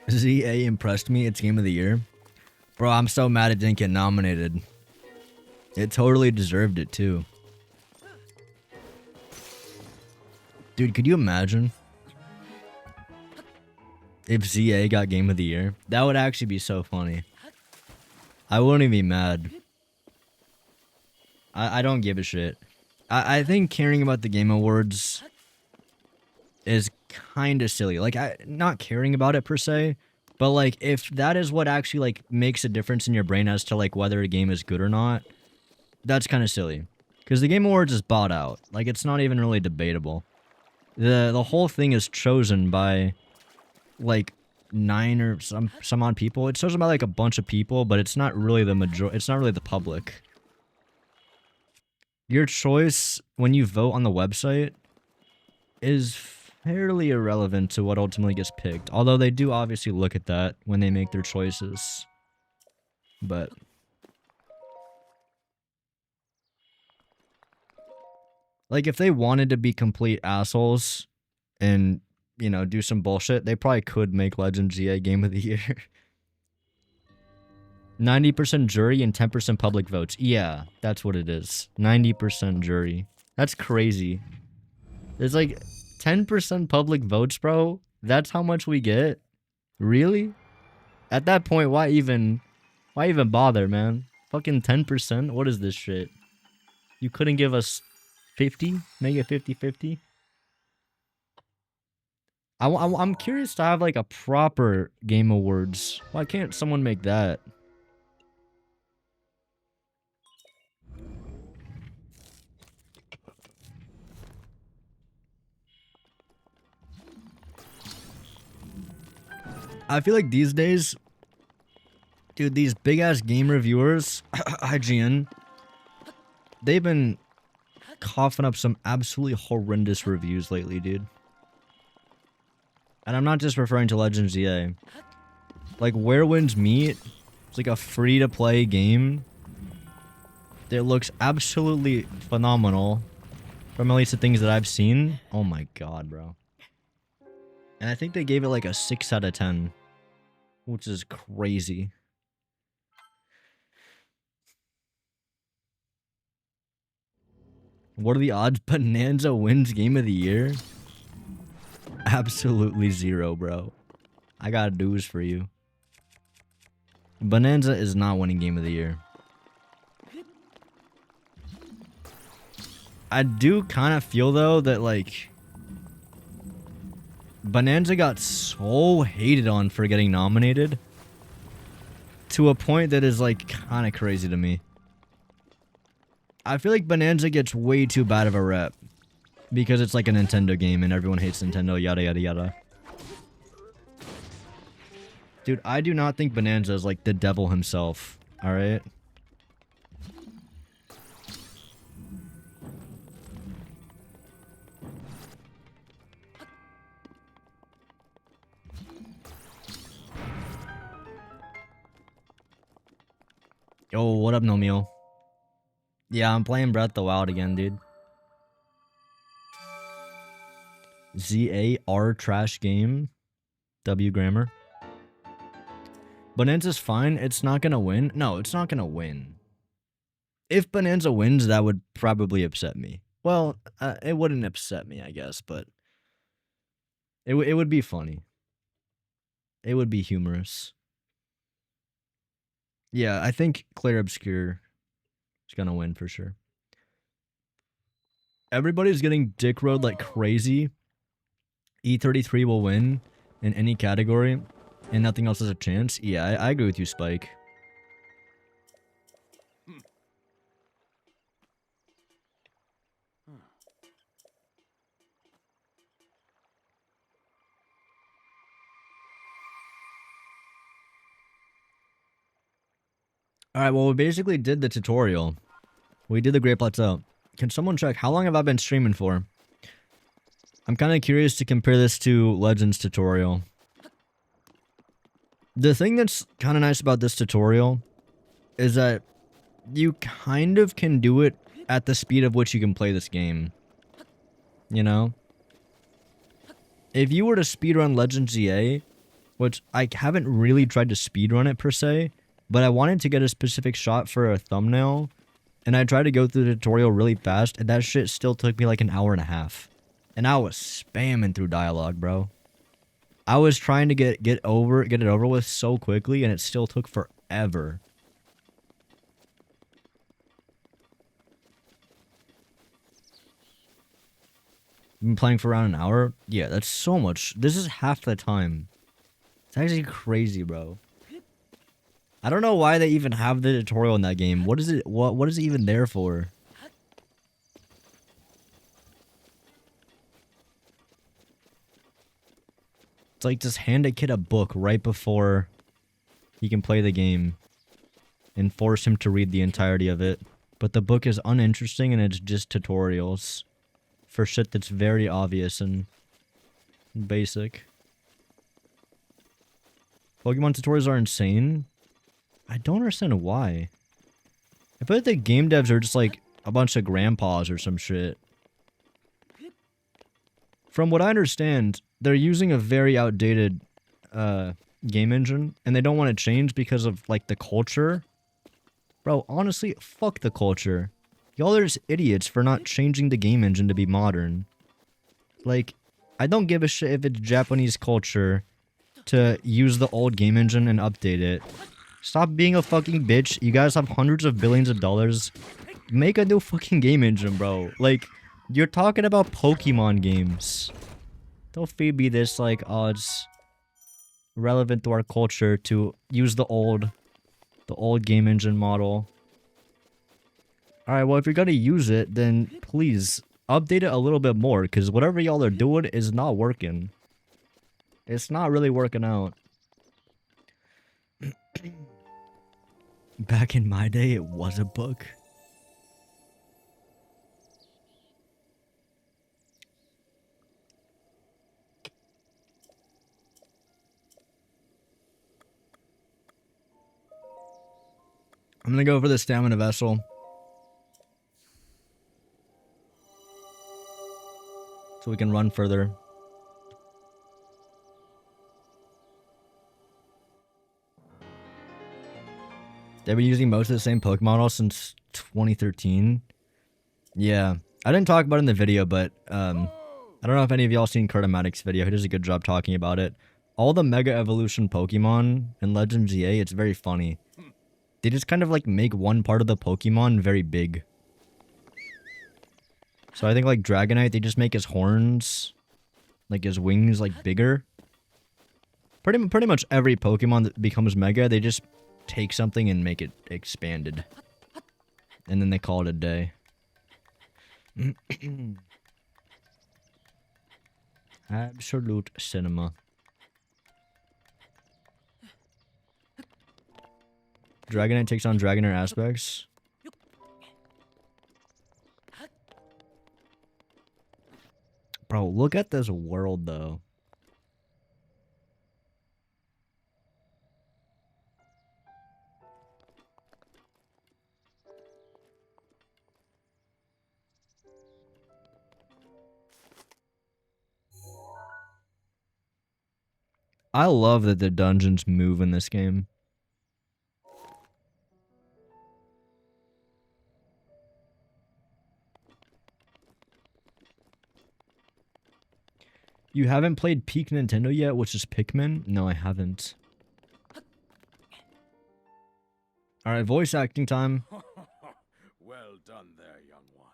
ZA impressed me. It's game of the year. Bro, I'm so mad it didn't get nominated. It totally deserved it too. Dude, could you imagine if ZA got game of the year? That would actually be so funny. I wouldn't even be mad. I don't give a shit. I think caring about the Game Awards is kind of silly. Like, not caring about it per se, but like if that is what actually like makes a difference in your brain as to like whether a game is good or not, that's kind of silly. Because the Game Awards is bought out. Like, it's not even really debatable. The whole thing is chosen by like 9 or some odd people. It's chosen by like a bunch of people, but it's not really the it's not really the public. Your choice when you vote on the website is fairly irrelevant to what ultimately gets picked. Although they do obviously look at that when they make their choices. But like, if they wanted to be complete assholes and, you know, do some bullshit, they probably could make Legend ZA Game of the Year. 90% jury and 10% public votes. Yeah, that's what it is. 90% jury. That's crazy. There's like 10% public votes, bro? That's how much we get? Really? At that point, why even bother, man? Fucking 10%? What is this shit? You couldn't give us 50? Make it 50-50? I'm curious to have like a proper Game Awards. Why can't someone make that? I feel like these days, dude, these big ass game reviewers, IGN, they've been coughing up some absolutely horrendous reviews lately, dude. And I'm not just referring to Legends EA. Like, Where Winds Meet, it's like a free-to-play game that looks absolutely phenomenal from at least the things that I've seen. Oh my god, bro. And I think they gave it like a 6 out of 10, which is crazy. What are the odds Bonanza wins Game of the Year? Absolutely zero, bro. I got news for you. Bonanza is not winning Game of the Year. I do kind of feel, though, that, like, Bonanza got so hated on for getting nominated to a point that is, like, kind of crazy to me. I feel like Bonanza gets way too bad of a rep because it's like a Nintendo game and everyone hates Nintendo, yada yada yada. Dude, I do not think Bonanza is like the devil himself, alright? Yo, what up, Nomio? Yeah, I'm playing Breath of the Wild again, dude. ZAR trash game. W grammar. Bonanza's fine. It's not gonna win. No, it's not gonna win. If Bonanza wins, that would probably upset me. Well, it wouldn't upset me, I guess, but it would be funny. It would be humorous. Yeah, I think Clair Obscure is gonna win for sure. Everybody's getting dick road like crazy. E33 will win in any category, and nothing else has a chance. Yeah, I agree with you, Spike. Alright, well, we basically did the tutorial. We did the Great Plateau. Can someone check, how long have I been streaming for? I'm kind of curious to compare this to Legends tutorial. The thing that's kind of nice about this tutorial is that you kind of can do it at the speed of which you can play this game. You know? If you were to speedrun Legends EA, which I haven't really tried to speedrun it per se, but I wanted to get a specific shot for a thumbnail, and I tried to go through the tutorial really fast, and that shit still took me like an hour and a half. And I was spamming through dialogue, bro. I was trying to get it over with so quickly, and it still took forever. Been playing for around an hour? Yeah, that's so much. This is half the time. It's actually crazy, bro. I don't know why they even have the tutorial in that game. What is it? What is it even there for? It's like just hand a kid a book right before he can play the game and force him to read the entirety of it. But the book is uninteresting and it's just tutorials for shit that's very obvious and basic. Pokemon tutorials are insane. I don't understand why. I feel like the game devs are just like a bunch of grandpas or some shit. From what I understand, they're using a very outdated game engine, and they don't want to change because of like the culture. Bro, honestly, fuck the culture. Y'all are just idiots for not changing the game engine to be modern. Like, I don't give a shit if it's Japanese culture to use the old game engine and update it. Stop being a fucking bitch. You guys have hundreds of billions of dollars. Make a new fucking game engine, bro. Like, you're talking about Pokemon games. Don't feed me this, like, oh, it's relevant to our culture to use the old game engine model. Alright, well, if you're gonna use it, then please update it a little bit more, because whatever y'all are doing is not working. It's not really working out. Back in my day, it was a book. I'm gonna go for the stamina vessel. So we can run further. They've been using most of the same Pokemon model since 2013. Yeah. I didn't talk about it in the video, but I don't know if any of y'all seen Kurtomatic's video. He does a good job talking about it. All the Mega Evolution Pokemon in Legends EA, it's very funny. They just kind of like make one part of the Pokemon very big. So I think like Dragonite, they just make his horns, like his wings, like bigger. Pretty much every Pokemon that becomes Mega, they just take something and make it expanded. And then they call it a day. Absolute cinema. Dragonite takes on Dragonair aspects. Bro, look at this world though. I love that the dungeons move in this game. You haven't played Peak Nintendo yet, which is Pikmin? No, I haven't. Alright, voice acting time. Well done there, young one.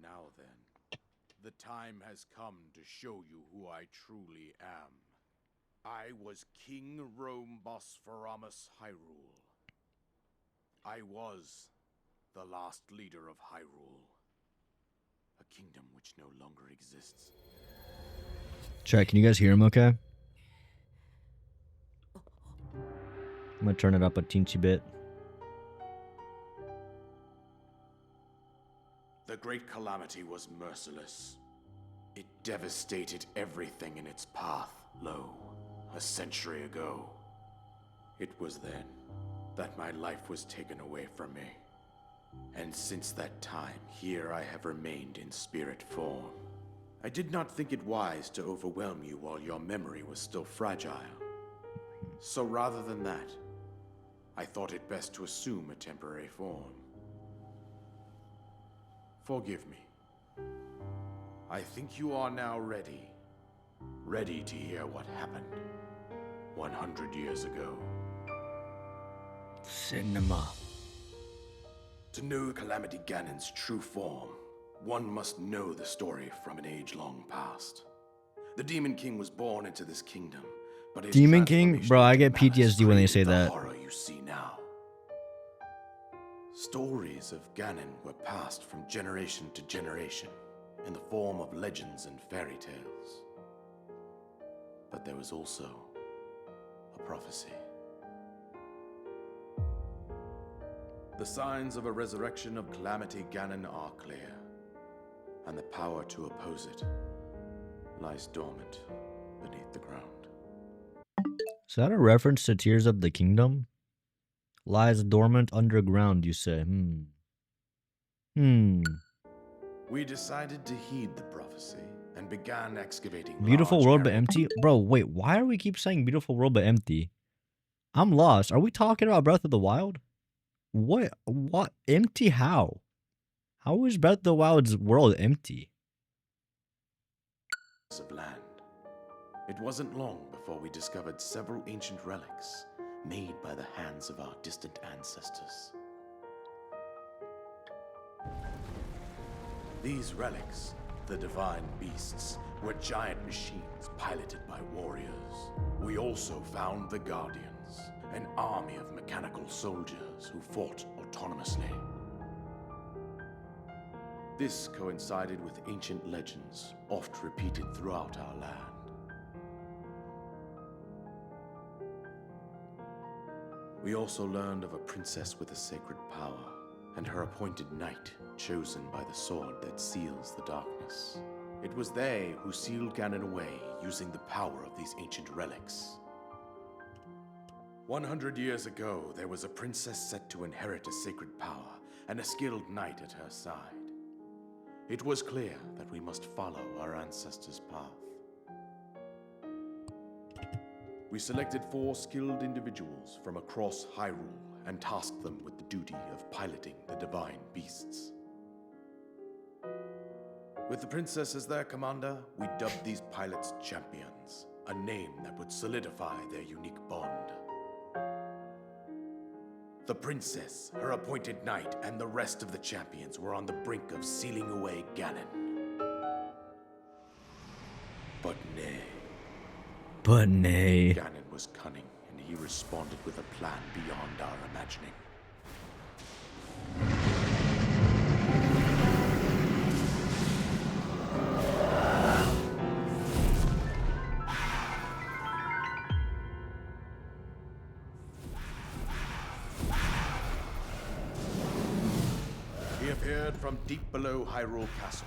Now then, the time has come to show you who I truly am. I was King Rome Bosphoramus Hyrule. I was the last leader of Hyrule, a kingdom which no longer exists. Check, can you guys hear him okay? I'm gonna turn it up a teensy bit. The Great Calamity was merciless. It devastated everything in its path, lo, a century ago. It was then that my life was taken away from me. And since that time, here I have remained in spirit form. I did not think it wise to overwhelm you while your memory was still fragile. So rather than that, I thought it best to assume a temporary form. Forgive me. I think you are now ready. Ready to hear what happened 100 years ago. Cinema. To know Calamity Ganon's true form, one must know the story from an age-long past. The Demon King was born into this kingdom, but his Demon King? transformation Bro, I into get malice PTSD when they created say the that. horror you see now. Stories of Ganon were passed from generation to generation in the form of legends and fairy tales. But there was also a prophecy. The signs of a resurrection of Calamity Ganon are clear, and the power to oppose it lies dormant beneath the ground. Is that a reference to Tears of the Kingdom? Lies dormant underground, you say. We decided to heed the prophecy and began excavating Beautiful large world but areas. empty? Bro, wait, why are we keep saying beautiful world but empty? I'm lost. Are we talking about Breath of the Wild? What? Empty how? How is Breath of the Wild's world empty? of land. It wasn't long before we discovered several ancient relics made by the hands of our distant ancestors. These relics, the divine beasts, were giant machines piloted by warriors. We also found the Guardians, an army of mechanical soldiers who fought autonomously. This coincided with ancient legends, oft repeated throughout our land. We also learned of a princess with a sacred power, and her appointed knight, chosen by the sword that seals the darkness. It was they who sealed Ganon away using the power of these ancient relics. 100 years ago, there was a princess set to inherit a sacred power and a skilled knight at her side. It was clear that we must follow our ancestors' path. We selected 4 skilled individuals from across Hyrule and tasked them with the duty of piloting the divine beasts. With the princess as their commander, we dubbed these pilots champions, a name that would solidify their unique bond. The princess, her appointed knight, and the rest of the champions were on the brink of sealing away Ganon. But nay. Ganon was cunning, and he responded with a plan beyond our imagining. He appeared from deep below Hyrule Castle,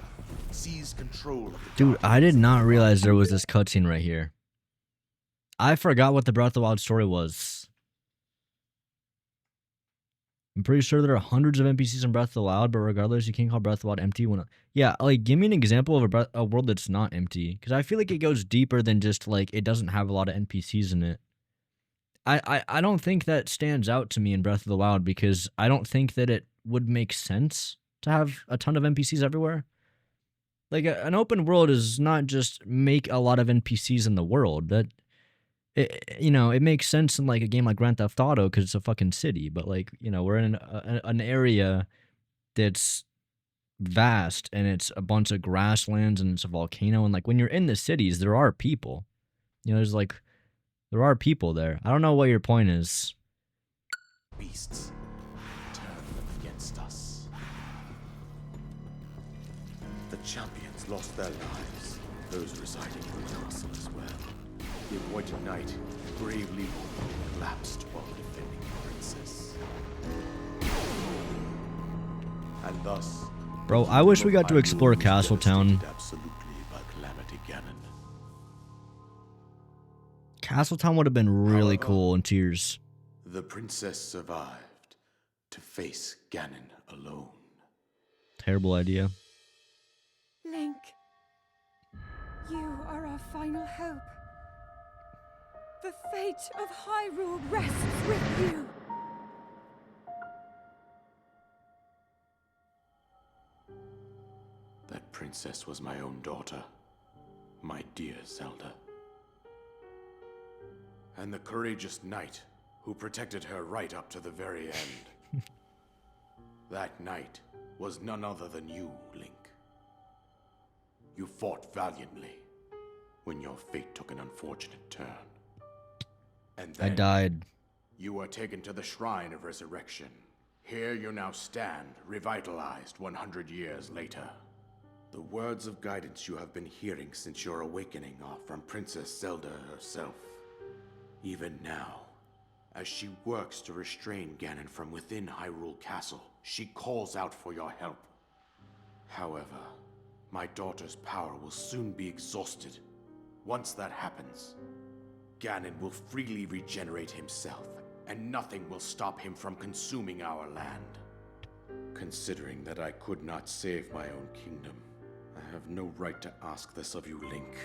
seized control of the Dude, I did Guardians, not realize there was this cutscene right here. I forgot what the Breath of the Wild story was. I'm pretty sure there are hundreds of NPCs in Breath of the Wild, but regardless, you can't call Breath of the Wild empty when... Yeah, like, give me an example of a world that's not empty. Because I feel like it goes deeper than just, like, it doesn't have a lot of NPCs in it. I don't think that stands out to me in Breath of the Wild, because I don't think that it would make sense to have a ton of NPCs everywhere. Like, an open world is not just make a lot of NPCs in the world. That... It makes sense in like a game like Grand Theft Auto because it's a fucking city, but like, we're in an area that's vast and it's a bunch of grasslands and it's a volcano, and like when you're in the cities, there are people. There are people there. I don't know what your point is. beasts turn them against us. The champions lost their lives, those residing in the castle as well. The appointed knight bravely collapsed while defending the princess. And thus, Bro, I wish we got to explore Castletown. absolutely by Calamity Ganon. Castletown would have been really However, cool in Tears. The princess survived to face Ganon alone. Terrible idea. Link, you are our final hope. The fate of Hyrule rests with you. That princess was my own daughter, my dear Zelda. And the courageous knight who protected her right up to the very end. That knight was none other than you, Link. You fought valiantly when your fate took an unfortunate turn. And I then died. you were taken to the Shrine of Resurrection. Here you now stand, revitalized 100 years later. The words of guidance you have been hearing since your awakening are from Princess Zelda herself. Even now, as she works to restrain Ganon from within Hyrule Castle, she calls out for your help. However, my daughter's power will soon be exhausted. Once that happens, Ganon will freely regenerate himself, and nothing will stop him from consuming our land. Considering that I could not save my own kingdom, I have no right to ask this of you, Link.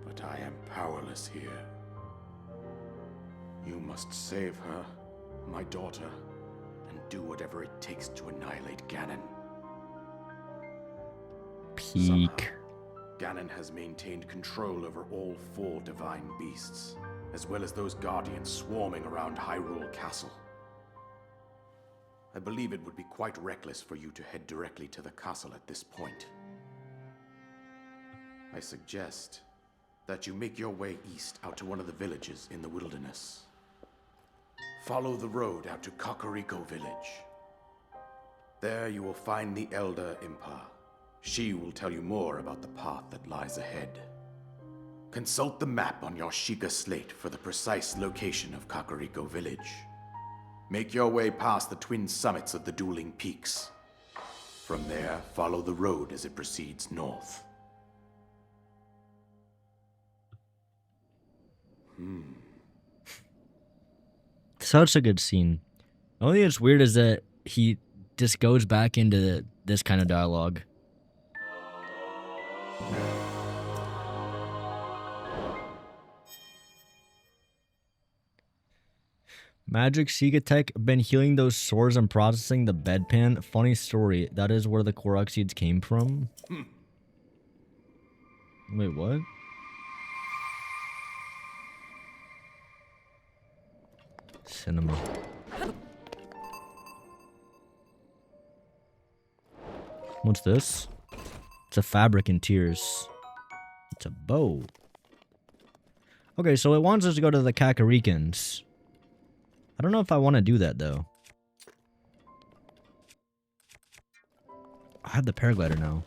But I am powerless here. You must save her, my daughter, and do whatever it takes to annihilate Ganon. Eek. Ganon has maintained control over all 4 divine beasts, as well as those guardians swarming around Hyrule Castle. I believe it would be quite reckless for you to head directly to the castle at this point. I suggest that you make your way east out to one of the villages in the wilderness. Follow the road out to Kakariko Village. There you will find the Elder Impa. She will tell you more about the path that lies ahead. Consult the map on your Sheikah slate for the precise location of Kakariko Village. Make your way past the twin summits of the dueling peaks. From there, follow the road as it proceeds north. Such a good scene. The only thing that's weird is that he just goes back into this kind of dialogue. Magic Sheikah Tech been healing those sores and processing the bedpan. Funny story. That is where the Korok seeds came from. Wait, what? Cinema. What's this? It's a fabric in tears. It's a bow. Okay, so it wants us to go to the Kakarikans. I don't know if I want to do that, though. I have the paraglider now.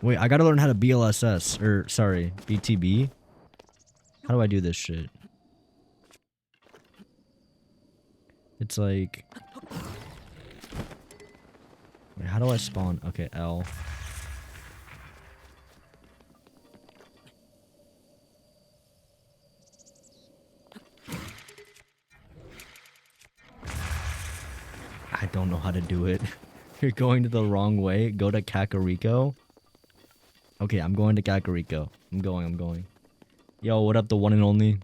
Wait, I gotta learn how to BLSS. Or, sorry, BTB? How do I do this shit? It's like... Wait, how do I spawn? Okay, L. I don't know how to do it. You're going to the wrong way. Go to Kakariko. Okay, I'm going to Kakariko. I'm going. Yo, what up, the one and only?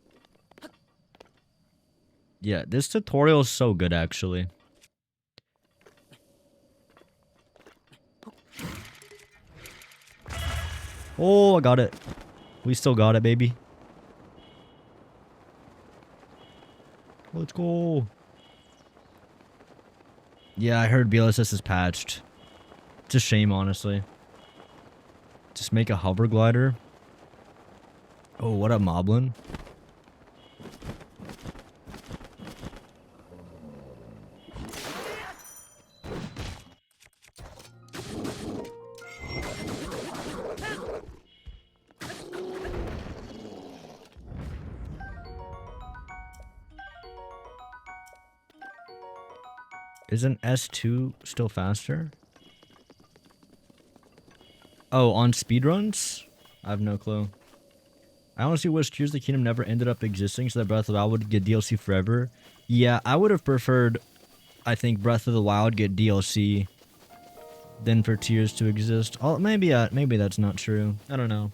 Yeah, this tutorial is so good, actually. Oh, I got it. We still got it, baby. Let's go. Yeah, I heard BLSS is patched. It's a shame, honestly. Just make a hover glider. Oh, what up, Moblin? Isn't S2 still faster? Oh, on speedruns? I have no clue. I honestly wish Tears of the Kingdom never ended up existing so that Breath of the Wild would get DLC forever. Yeah, I would have preferred, I think, Breath of the Wild get DLC than for Tears to exist. Oh, maybe that's not true. I don't know.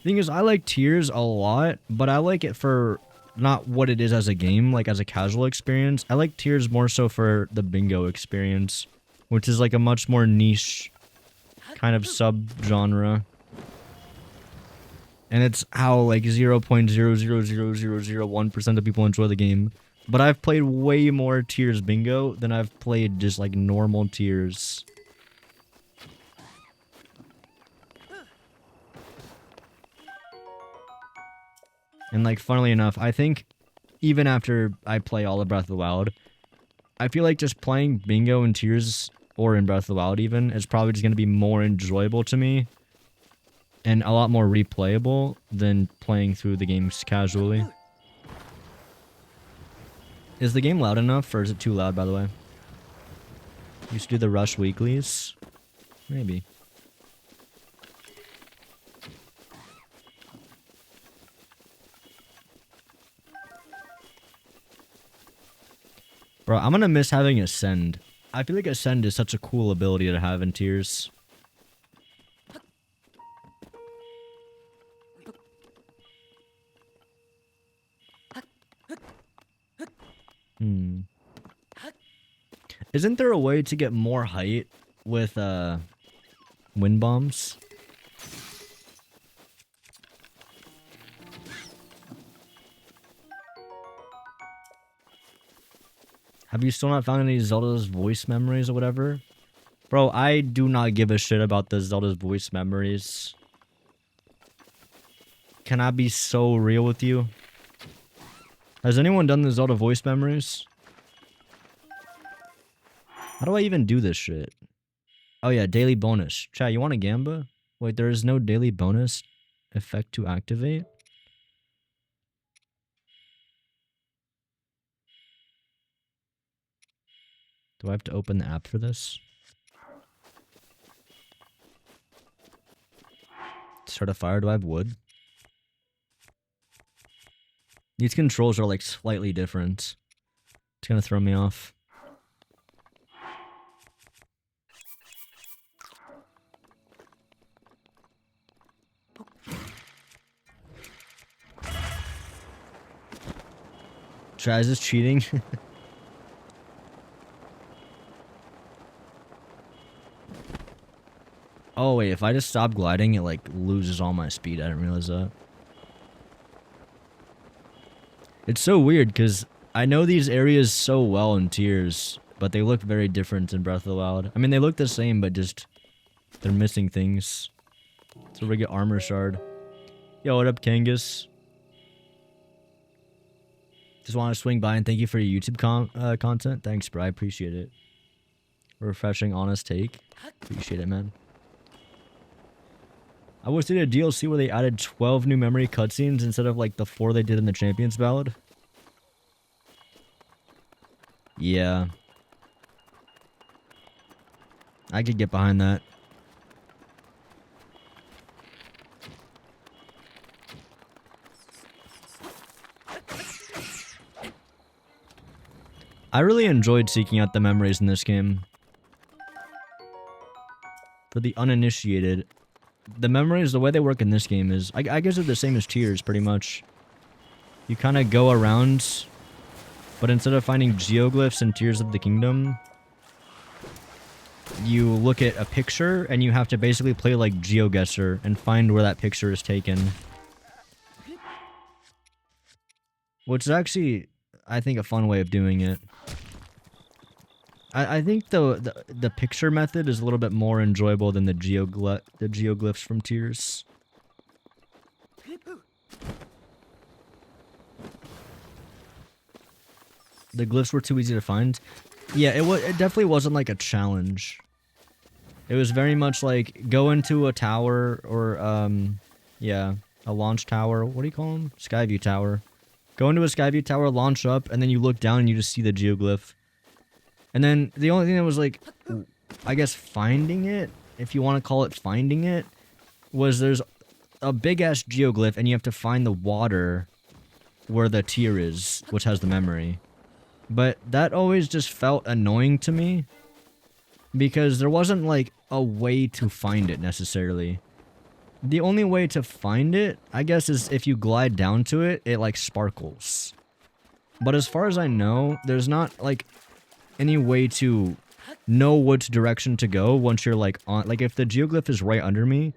Thing is, I like Tears a lot, but I like it for not what it is as a game, like as a casual experience. I like Tears more so for the bingo experience, which is like a much more niche kind of sub-genre. And it's how like 0.0000001% of people enjoy the game. But I've played way more Tears bingo than I've played just like normal Tears. And like, funnily enough, I think even after I play all of Breath of the Wild, I feel like just playing bingo and Tears, or in Breath of the Wild even, is probably just going to be more enjoyable to me. And a lot more replayable than playing through the games casually. Is the game loud enough, or is it too loud, by the way? Used to do the Rush weeklies? Maybe. Bro, I'm gonna miss having Ascend. I feel like Ascend is such a cool ability to have in Tears. Isn't there a way to get more height with wind bombs? Have you still not found any Zelda's voice memories or whatever? Bro, I do not give a shit about the Zelda's voice memories. Can I be so real with you? Has anyone done the Zelda voice memories? How do I even do this shit? Oh yeah, daily bonus. Chat, you want a Gamba? Wait, there is no daily bonus effect to activate? Do I have to open the app for this? Start a fire, do I have wood? These controls are like slightly different. It's gonna throw me off. Try, is this cheating? Oh wait, if I just stop gliding, it like loses all my speed. I didn't realize that. It's so weird because I know these areas so well in Tears, but they look very different in Breath of the Wild. I mean, they look the same, but just they're missing things. So we get armor shard. Yo, what up, Kangas? Just want to swing by and thank you for your YouTube content. Thanks, bro. I appreciate it. Refreshing, honest take. Appreciate it, man. I wish they did a DLC where they added 12 new memory cutscenes instead of like the 4 they did in the Champions Ballad. Yeah. I could get behind that. I really enjoyed seeking out the memories in this game. For the uninitiated, the memories, the way they work in this game is, I guess they're the same as Tears, pretty much. You kind of go around, but instead of finding geoglyphs in Tears of the Kingdom, you look at a picture, and you have to basically play like GeoGuessr and find where that picture is taken. Which is actually, I think, a fun way of doing it. I think the picture method is a little bit more enjoyable than the geoglyphs from Tears. The glyphs were too easy to find. Yeah, it definitely wasn't like a challenge. It was very much like go into a tower or yeah, a launch tower. What do you call them? Skyview tower. Go into a Skyview tower, launch up, and then you look down and you just see the geoglyph. And then the only thing that was like, I guess finding it, if you want to call it finding it, was there's a big ass geoglyph and you have to find the water where the tier is, which has the memory. But that always just felt annoying to me because there wasn't like a way to find it necessarily. The only way to find it, I guess, is if you glide down to it, it like sparkles. But as far as I know, there's not like any way to know which direction to go once you're like on, like if the geoglyph is right under me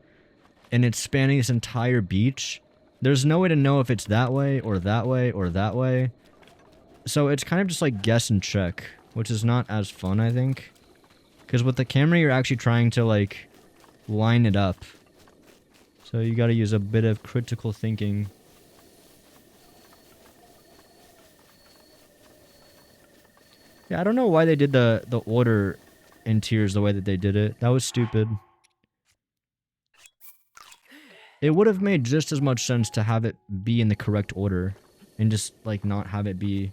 and it's spanning this entire beach, there's no way to know if it's that way or that way or that way. So it's kind of just like guess and check, which is not as fun, I think. Because with the camera, you're actually trying to like line it up. So you gotta use a bit of critical thinking. Yeah, I don't know why they did the order in Tears the way that they did it. That was stupid. It would have made just as much sense to have it be in the correct order. And just, like, not have it be...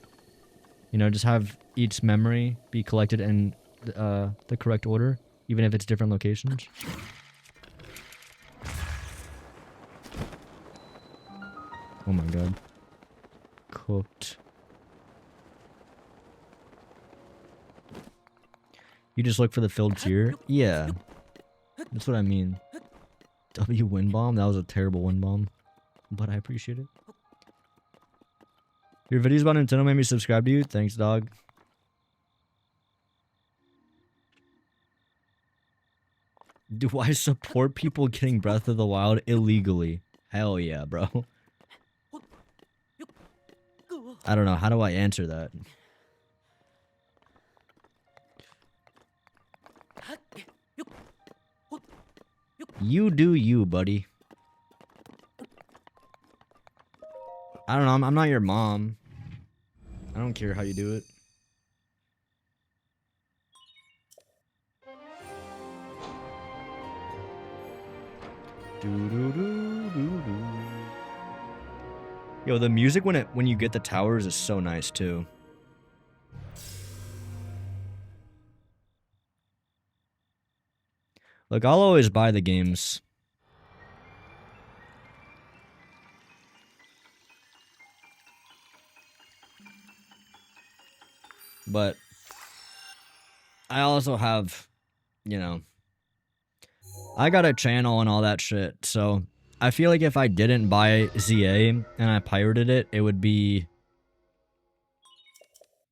You know, just have each memory be collected in the correct order. Even if it's different locations. Oh my god. Cooked. You just look for the filled tier? Yeah. That's what I mean. W wind bomb? That was a terrible wind bomb. But I appreciate it. Your videos about Nintendo made me subscribe to you. Thanks, dog. Do I support people getting Breath of the Wild illegally? Hell yeah, bro. I don't know. How do I answer that? You do you, buddy. I don't know, I'm not your mom. I don't care how you do it. Yo, the music when you get the towers is so nice too. Look, I'll always buy the games. But I also have, you know, I got a channel and all that shit, so I feel like if I didn't buy ZA and I pirated it, it would be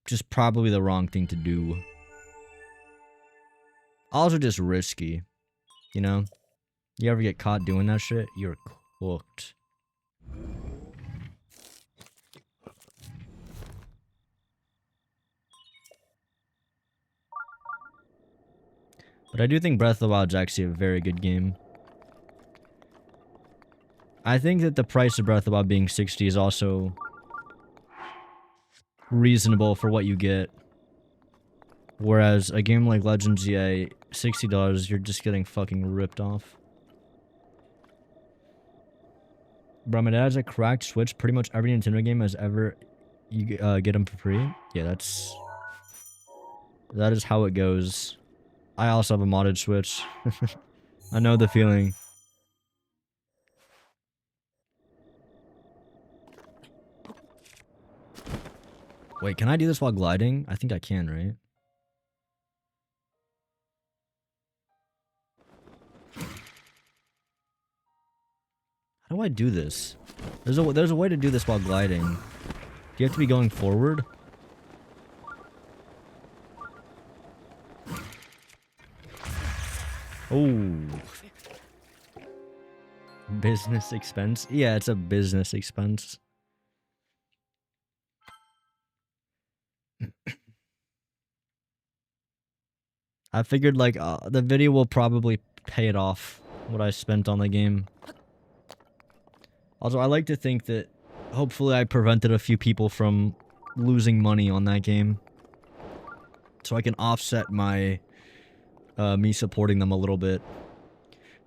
just probably the wrong thing to do. Also just risky, you know? You ever get caught doing that shit, you're cooked. But I do think Breath of the Wild is actually a very good game. I think that the price of Breath of the Wild being 60 is also reasonable for what you get. Whereas a game like Legend ZA, $60, you're just getting fucking ripped off. Bro, my dad has a cracked Switch. Pretty much every Nintendo game has ever... You get them for free. Yeah, that is how it goes. I also have a modded Switch. I know the feeling. Wait, can I do this while gliding? I think I can, right? How do I do this? There's a way to do this while gliding. Do you have to be going forward? Oh. Business expense? Yeah, it's a business expense. I figured like the video will probably pay it off, what I spent on the game. Also, I like to think that hopefully I prevented a few people from losing money on that game. So I can offset my me supporting them a little bit.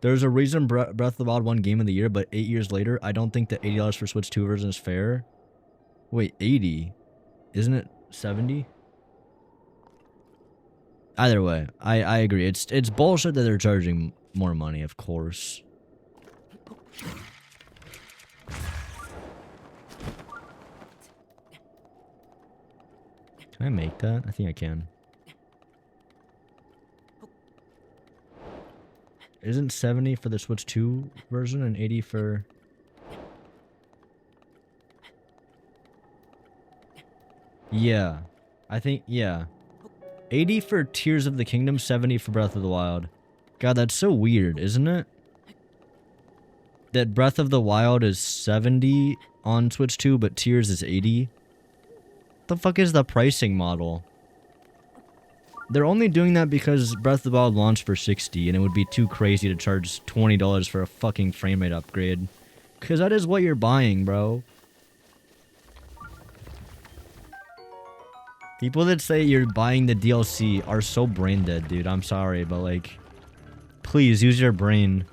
There's a reason Breath of the Wild won Game of the Year, but 8 years later, I don't think the $80 for Switch 2 version is fair. Wait, 80? Isn't it 70? Either way, I agree. It's bullshit that they're charging more money, of course. Can I make that? I think I can. Isn't 70 for the Switch 2 version and 80 for... Yeah. I think, yeah. 80 for Tears of the Kingdom, 70 for Breath of the Wild. God, that's so weird, isn't it? That Breath of the Wild is 70 on Switch 2, but Tears is 80? What the fuck is the pricing model? They're only doing that because Breath of the Wild launched for 60, and it would be too crazy to charge $20 for a fucking frame rate upgrade. Because that is what you're buying, bro. People that say you're buying the DLC are so brain dead, dude. I'm sorry, but like... Please, use your brain.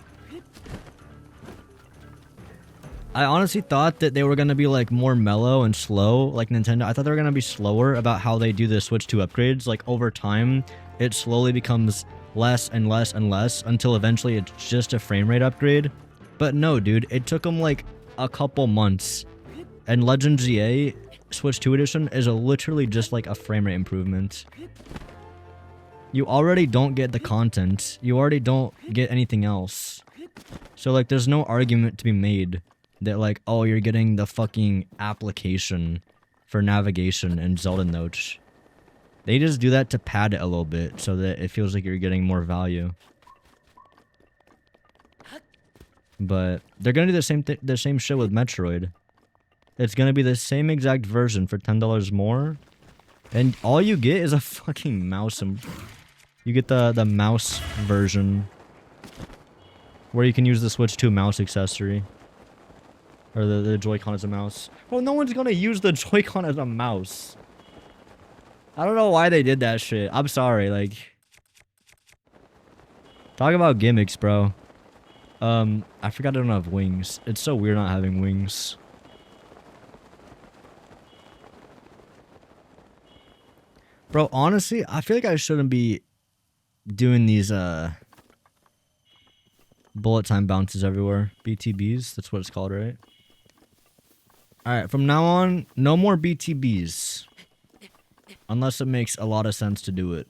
I honestly thought that they were gonna be like more mellow and slow, like Nintendo. I thought they were gonna be slower about how they do the Switch 2 upgrades. Like over time, it slowly becomes less and less and less until eventually it's just a frame rate upgrade. But no, dude, it took them like a couple months. And Legend ZA Switch 2 edition is literally just like a frame rate improvement. You already don't get the content. You already don't get anything else. So like there's no argument to be made that like, oh, you're getting the fucking application for navigation and Zelda Notes. They just do that to pad it a little bit so that it feels like you're getting more value. But they're gonna do the same shit with Metroid. It's gonna be the same exact version for $10 more, and all you get is a fucking mouse. You get the mouse version. where you can use the Switch 2 mouse accessory. Or the Joy-Con as a mouse. Well, no one's gonna use the Joy-Con as a mouse. I don't know why they did that shit. I'm sorry, like... Talk about gimmicks, bro. I forgot I don't have wings. It's so weird not having wings. Bro, honestly, I feel like I shouldn't be doing these, bullet time bounces everywhere. BTBs, that's what it's called, right? Alright, from now on, no more BTBs. Unless it makes a lot of sense to do it.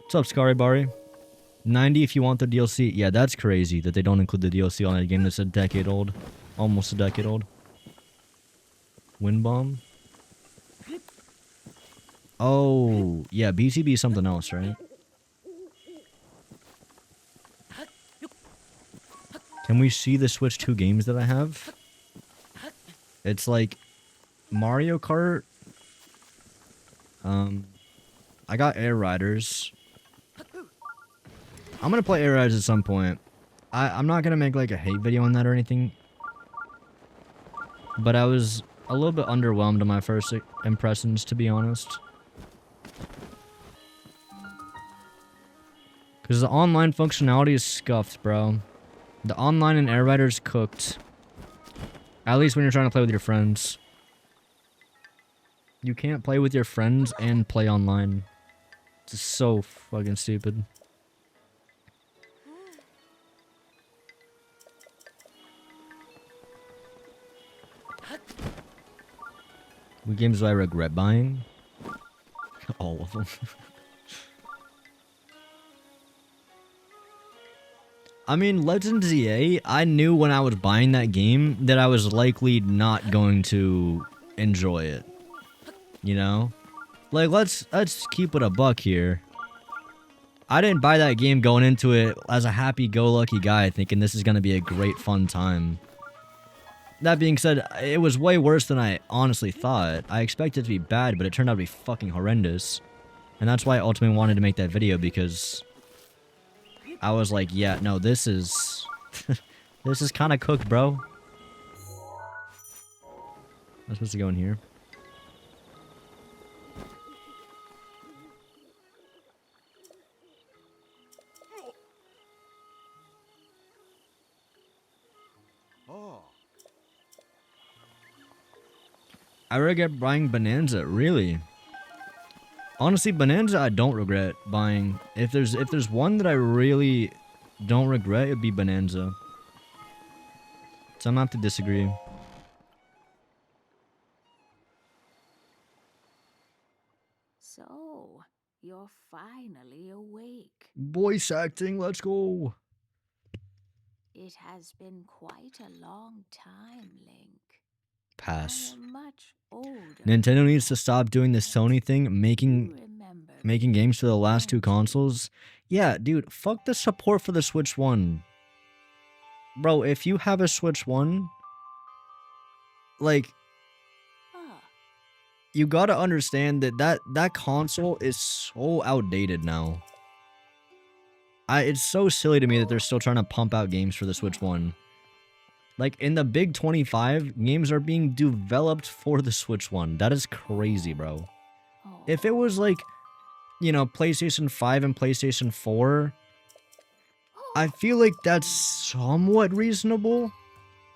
What's up, Scary Bari? 90 if you want the DLC. Yeah, that's crazy that they don't include the DLC on a game that's a decade old. Almost a decade old. Wind Bomb? Oh, yeah, BTB is something else, right? Can we see the Switch 2 games that I have? It's like Mario Kart. I got Air Riders. I'm gonna play Air Riders at some point. I'm not gonna make like a hate video on that or anything. But I was a little bit underwhelmed on my first impressions, to be honest. Because the online functionality is scuffed, bro. The online in Air Riders cooked. At least when you're trying to play with your friends. You can't play with your friends and play online. It's so fucking stupid. What games do I regret buying? All of them. I mean, Legends ZA, I knew when I was buying that game that I was likely not going to enjoy it. You know? Like, let's keep it a buck here. I didn't buy that game going into it as a happy-go-lucky guy thinking this is going to be a great fun time. That being said, it was way worse than I honestly thought. I expected it to be bad, but it turned out to be fucking horrendous. And that's why I ultimately wanted to make that video, because I was like, yeah, no, this is... this is kind of cooked, bro. I'm supposed to go in here. I regret buying Bonanza, really? Honestly, Bonanza I don't regret buying. If there's one that I really don't regret, it'd be Bonanza. So I'm gonna have to disagree. So, you're finally awake. Voice acting, let's go. It has been quite a long time, Link. Pass. I am much older. Nintendo needs to stop doing this Sony thing, You making remember games for the last two consoles. Yeah, dude, fuck the support for the Switch 1. Bro, if you have a Switch 1, like, Ah, you gotta understand that console is so outdated now. It's so silly to me that they're still trying to pump out games for the Switch 1. Like, in the Big 25, games are being developed for the Switch 1. That is crazy, bro. oh. If it was like, you know, PlayStation 5 and PlayStation 4, I feel like that's somewhat reasonable.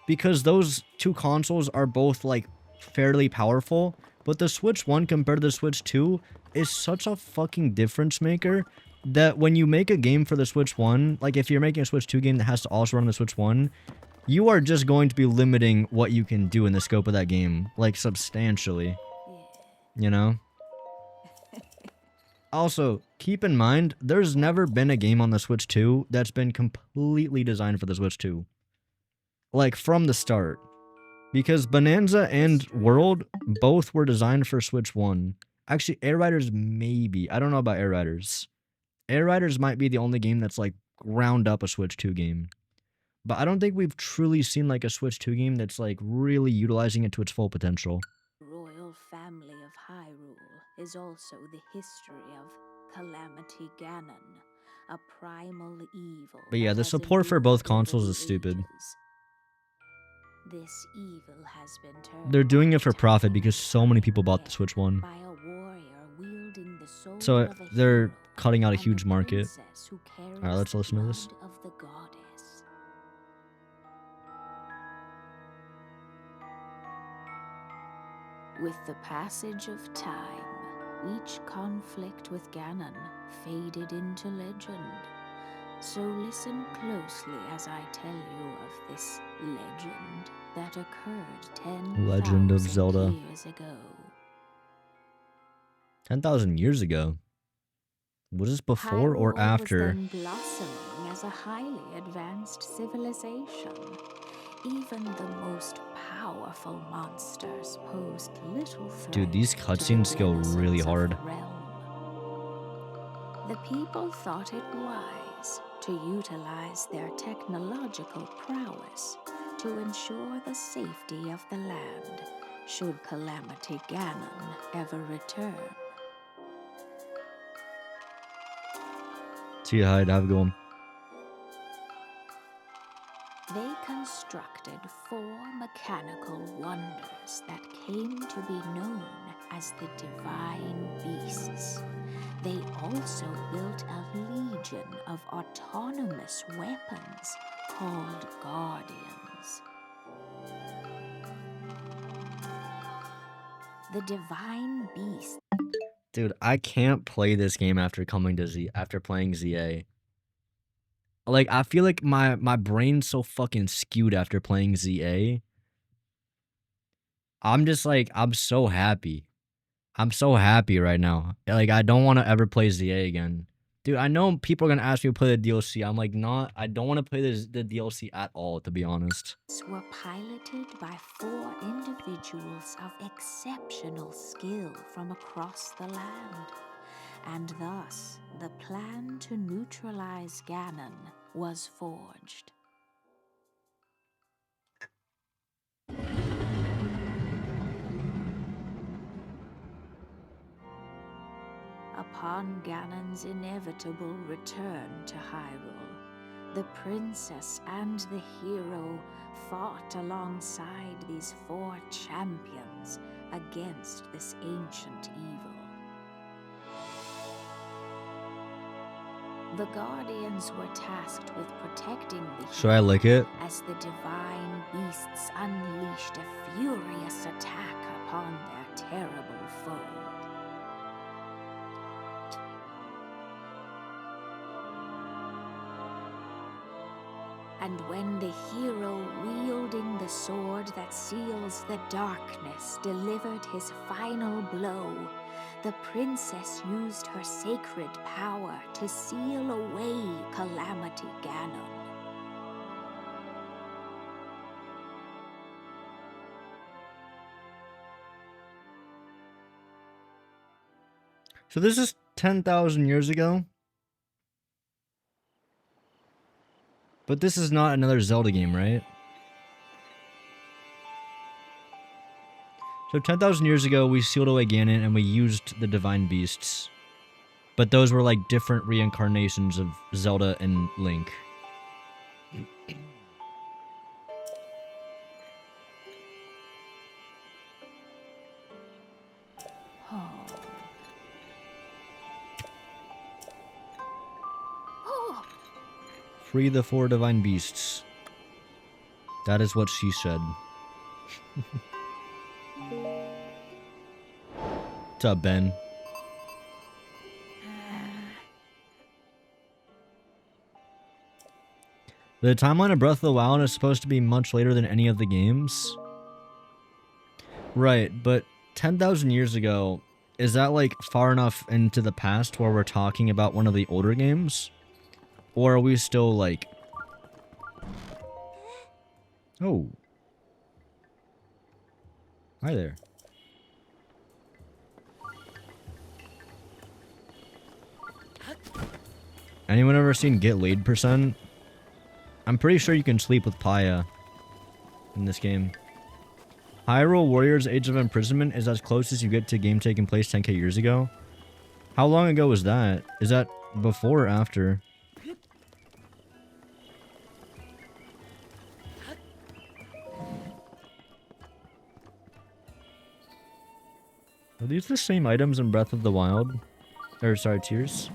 Because those two consoles are both, like, fairly powerful. But the Switch 1 compared to the Switch 2 is such a fucking difference maker that when you make a game for the Switch 1, like if you're making a Switch 2 game that has to also run on the Switch 1, you are just going to be limiting what you can do in the scope of that game, like, substantially. You know? Also, keep in mind, there's never been a game on the Switch 2 that's been completely designed for the Switch 2. Like, from the start. Because Bonanza and World both were designed for Switch 1. Actually, Air Riders maybe. I don't know about Air Riders. Air Riders might be the only game that's, like, ground up a Switch 2 game. But I don't think we've truly seen, like, a Switch 2 game that's, like, really utilizing it to its full potential. Royal family of Hyrule is also the history of Calamity Ganon, a primal evil. But yeah, that the has support for endured both over consoles the is stupid. ages. This evil has been turned They're doing back it for to profit life because so many people bought the again Switch One. by a warrior wielding the soul So of a they're hero cutting out a and huge the market. princess who carries Alright, let's the listen to this. blood of the goddess. With the passage of time, each conflict with Ganon faded into legend. So listen closely as I tell you of this legend that occurred 10,000 Legend of Zelda. years ago. 10,000 years ago. Was this before or Hyrule after? was then blossoming as a highly advanced civilization. Even the most powerful monsters posed little threat. Dude, these to the cutscenes go really denizens of hard. the realm. The people thought it wise to utilize their technological prowess to ensure the safety of the land should Calamity Ganon ever return. See you, Hyde. Have a good one. They constructed 4 mechanical wonders that came to be known as the Divine Beasts. They also built a legion of autonomous weapons called Guardians. The Divine Beasts. Dude, I can't play this game after playing ZA. Like, I feel like my brain's so fucking skewed after playing ZA. I'm just like, I'm so happy. I'm so happy right now. Like, I don't want to ever play ZA again. Dude, I know people are going to ask me to play the DLC. I'm like, I don't want to play the DLC at all, to be honest. Were piloted by 4 individuals of exceptional skill from across the land. And thus, the plan to neutralize Ganon was forged. Upon Ganon's inevitable return to Hyrule, the princess and the hero fought alongside these 4 champions against this ancient evil. The Guardians were tasked with protecting the Should I lick it? as the divine beasts unleashed a furious attack upon their terrible foe. And when the hero wielding the sword that seals the darkness delivered his final blow, the princess used her sacred power to seal away Calamity Ganon. So this is 10,000 years ago? But this is not another Zelda game, right? So 10,000 years ago, we sealed away Ganon and we used the Divine Beasts. But those were like different reincarnations of Zelda and Link. Free the 4 Divine Beasts. That is what she said. What's up, Ben? The timeline of Breath of the Wild is supposed to be much later than any of the games. Right, but 10,000 years ago, is that like far enough into the past where we're talking about one of the older games? Or are we still like... Oh. Hi there. Anyone ever seen Get Laid %? I'm pretty sure you can sleep with Paya in this game. Hyrule Warriors Age of Imprisonment is as close as you get to a game taking place 10k years ago. How long ago was that? Is that before or after? Are these the same items in Breath of the Wild? Or sorry, Tears?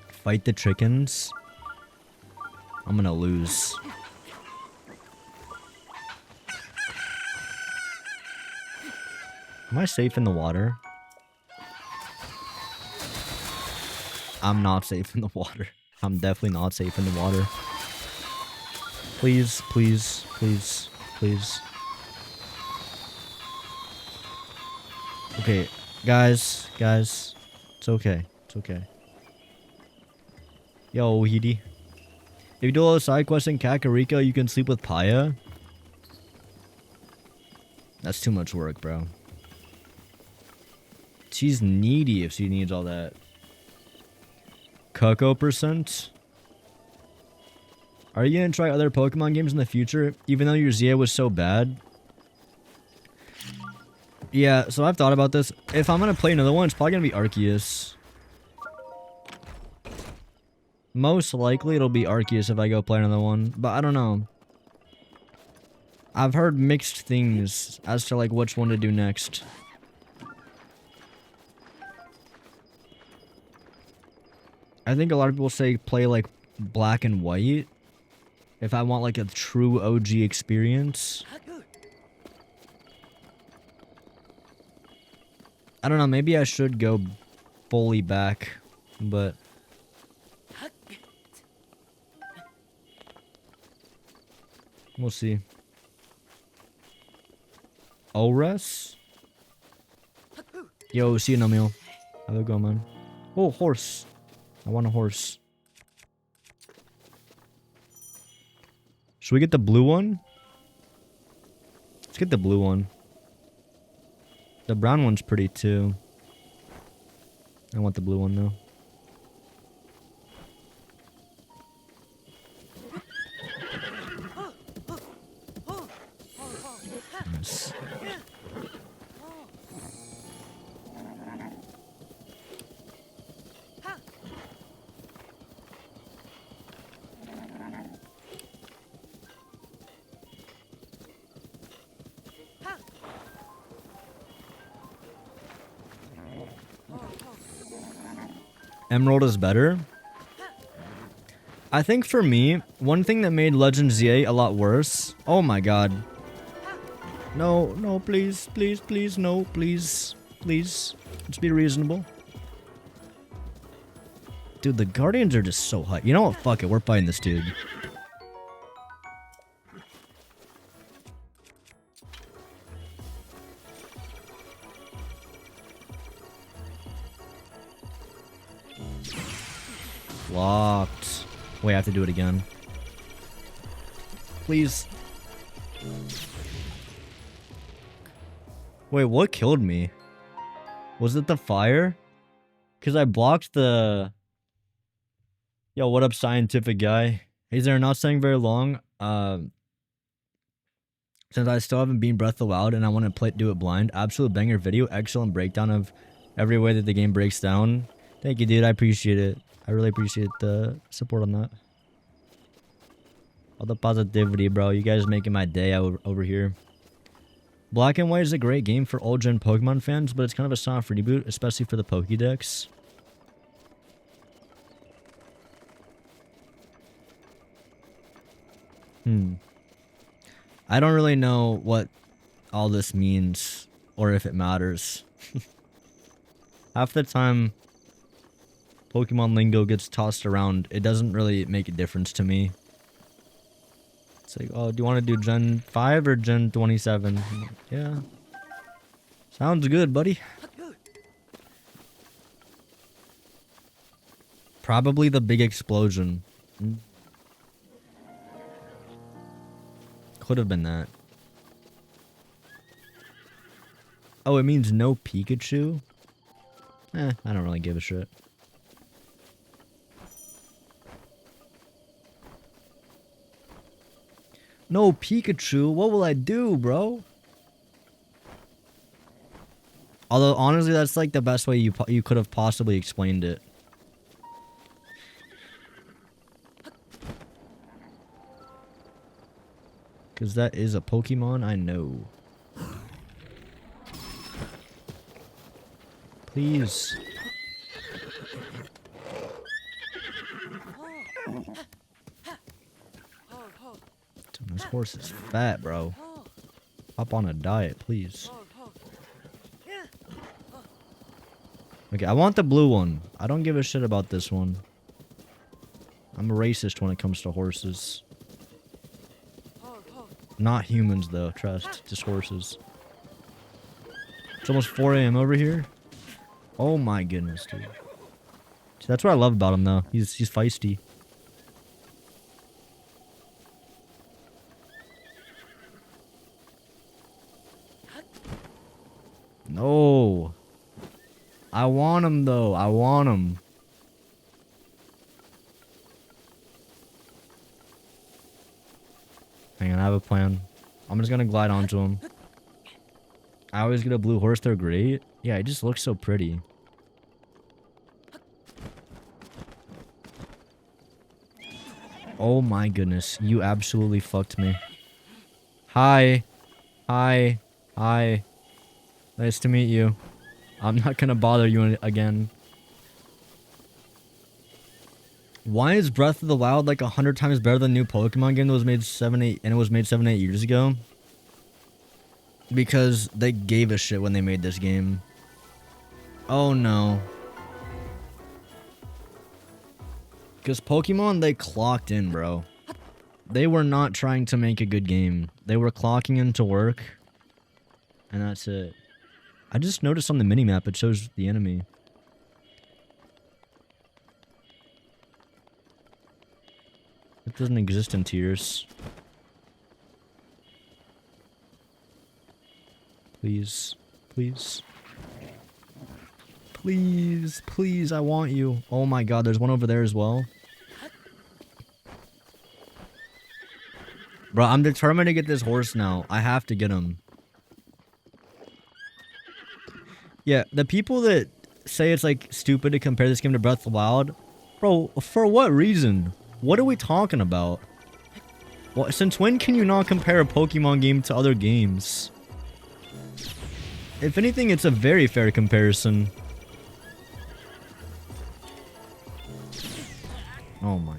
Fight the chickens. I'm gonna lose. Am I safe in the water? I'm not safe in the water. I'm definitely not safe in the water. Please, please, please, please. Okay, guys, it's okay, it's okay. Yo, Heedy. If you do all the side quests in Kakariko, you can sleep with Paya. That's too much work, bro. She's needy if she needs all that. Coco %. Are you gonna try other Pokemon games in the future, even though your Zia was so bad? Yeah, so I've thought about this. If I'm gonna play another one, it's probably gonna be Arceus. Most likely it'll be Arceus if I go play another one, but I don't know. I've heard mixed things as to like which one to do next. I think a lot of people say play like Black and White if I want like a true OG experience. I don't know, maybe I should go fully back, but we'll see. Ores? Yo, see you, Namil. How's it going, man? Oh, horse. I want a horse. Should we get the blue one? Let's get the blue one. The brown one's pretty too. I want the blue one though. Nice. Emerald is better. I think for me, one thing that made Legend ZA a lot worse. Oh my god. No, no, please, please, please, no, please, please. Let's be reasonable. Dude, the Guardians are just so high. You know what? Fuck it, we're fighting this dude. Locked. Wait, I have to do it again. Please. Wait, what killed me? Was it the fire? Because I blocked the... Yo, what up, scientific guy? Hey there, not saying very long. Since I still haven't beaten Breath of the Wild and I want to do it blind. Absolute banger video. Excellent breakdown of every way that the game breaks down. Thank you, dude. I appreciate it. I really appreciate the support on that. All the positivity, bro. You guys making my day over here. Black and White is a great game for old gen Pokemon fans, but it's kind of a soft reboot, especially for the Pokédex. I don't really know what all this means or if it matters. Half the time Pokemon lingo gets tossed around, it doesn't really make a difference to me. It's like, oh, do you want to do Gen 5 or Gen 27? I'm like, yeah. Sounds good, buddy. Probably the big explosion. Could have been that. Oh, it means no Pikachu? I don't really give a shit. No Pikachu? What will I do, bro? Although, honestly, that's like the best way you could have possibly explained it. Because that is a Pokemon I know. Please. Dude, this horse is fat, bro. Hop on a diet, please. Okay, I want the blue one. I don't give a shit about this one. I'm a racist when it comes to horses. Not humans, though. Trust. Just horses. It's almost 4 a.m. over here. Oh my goodness, dude. See, that's what I love about him, though. He's feisty. No. I want him, though. I want him. Hang on, I have a plan. I'm just gonna glide onto him. I always get a blue horse. They're great. Yeah, it just looks so pretty. Oh my goodness. You absolutely fucked me. Hi. Hi. Hi. Nice to meet you. I'm not gonna bother you again. Why is Breath of the Wild like 100 times better than the new Pokemon game that was made 7-8 years ago? Because they gave a shit when they made this game. Oh no. Because Pokemon, they clocked in, bro. They were not trying to make a good game. They were clocking in to work. And that's it. I just noticed on the minimap it shows the enemy. It doesn't exist in tiers. Please. Please. Please. Please, I want you. Oh my god, there's one over there as well. Bro, I'm determined to get this horse now. I have to get him. Yeah, the people that say it's like stupid to compare this game to Breath of the Wild, bro, for what reason? What are we talking about? Well, since when can you not compare a Pokemon game to other games? If anything, it's a very fair comparison. Oh my.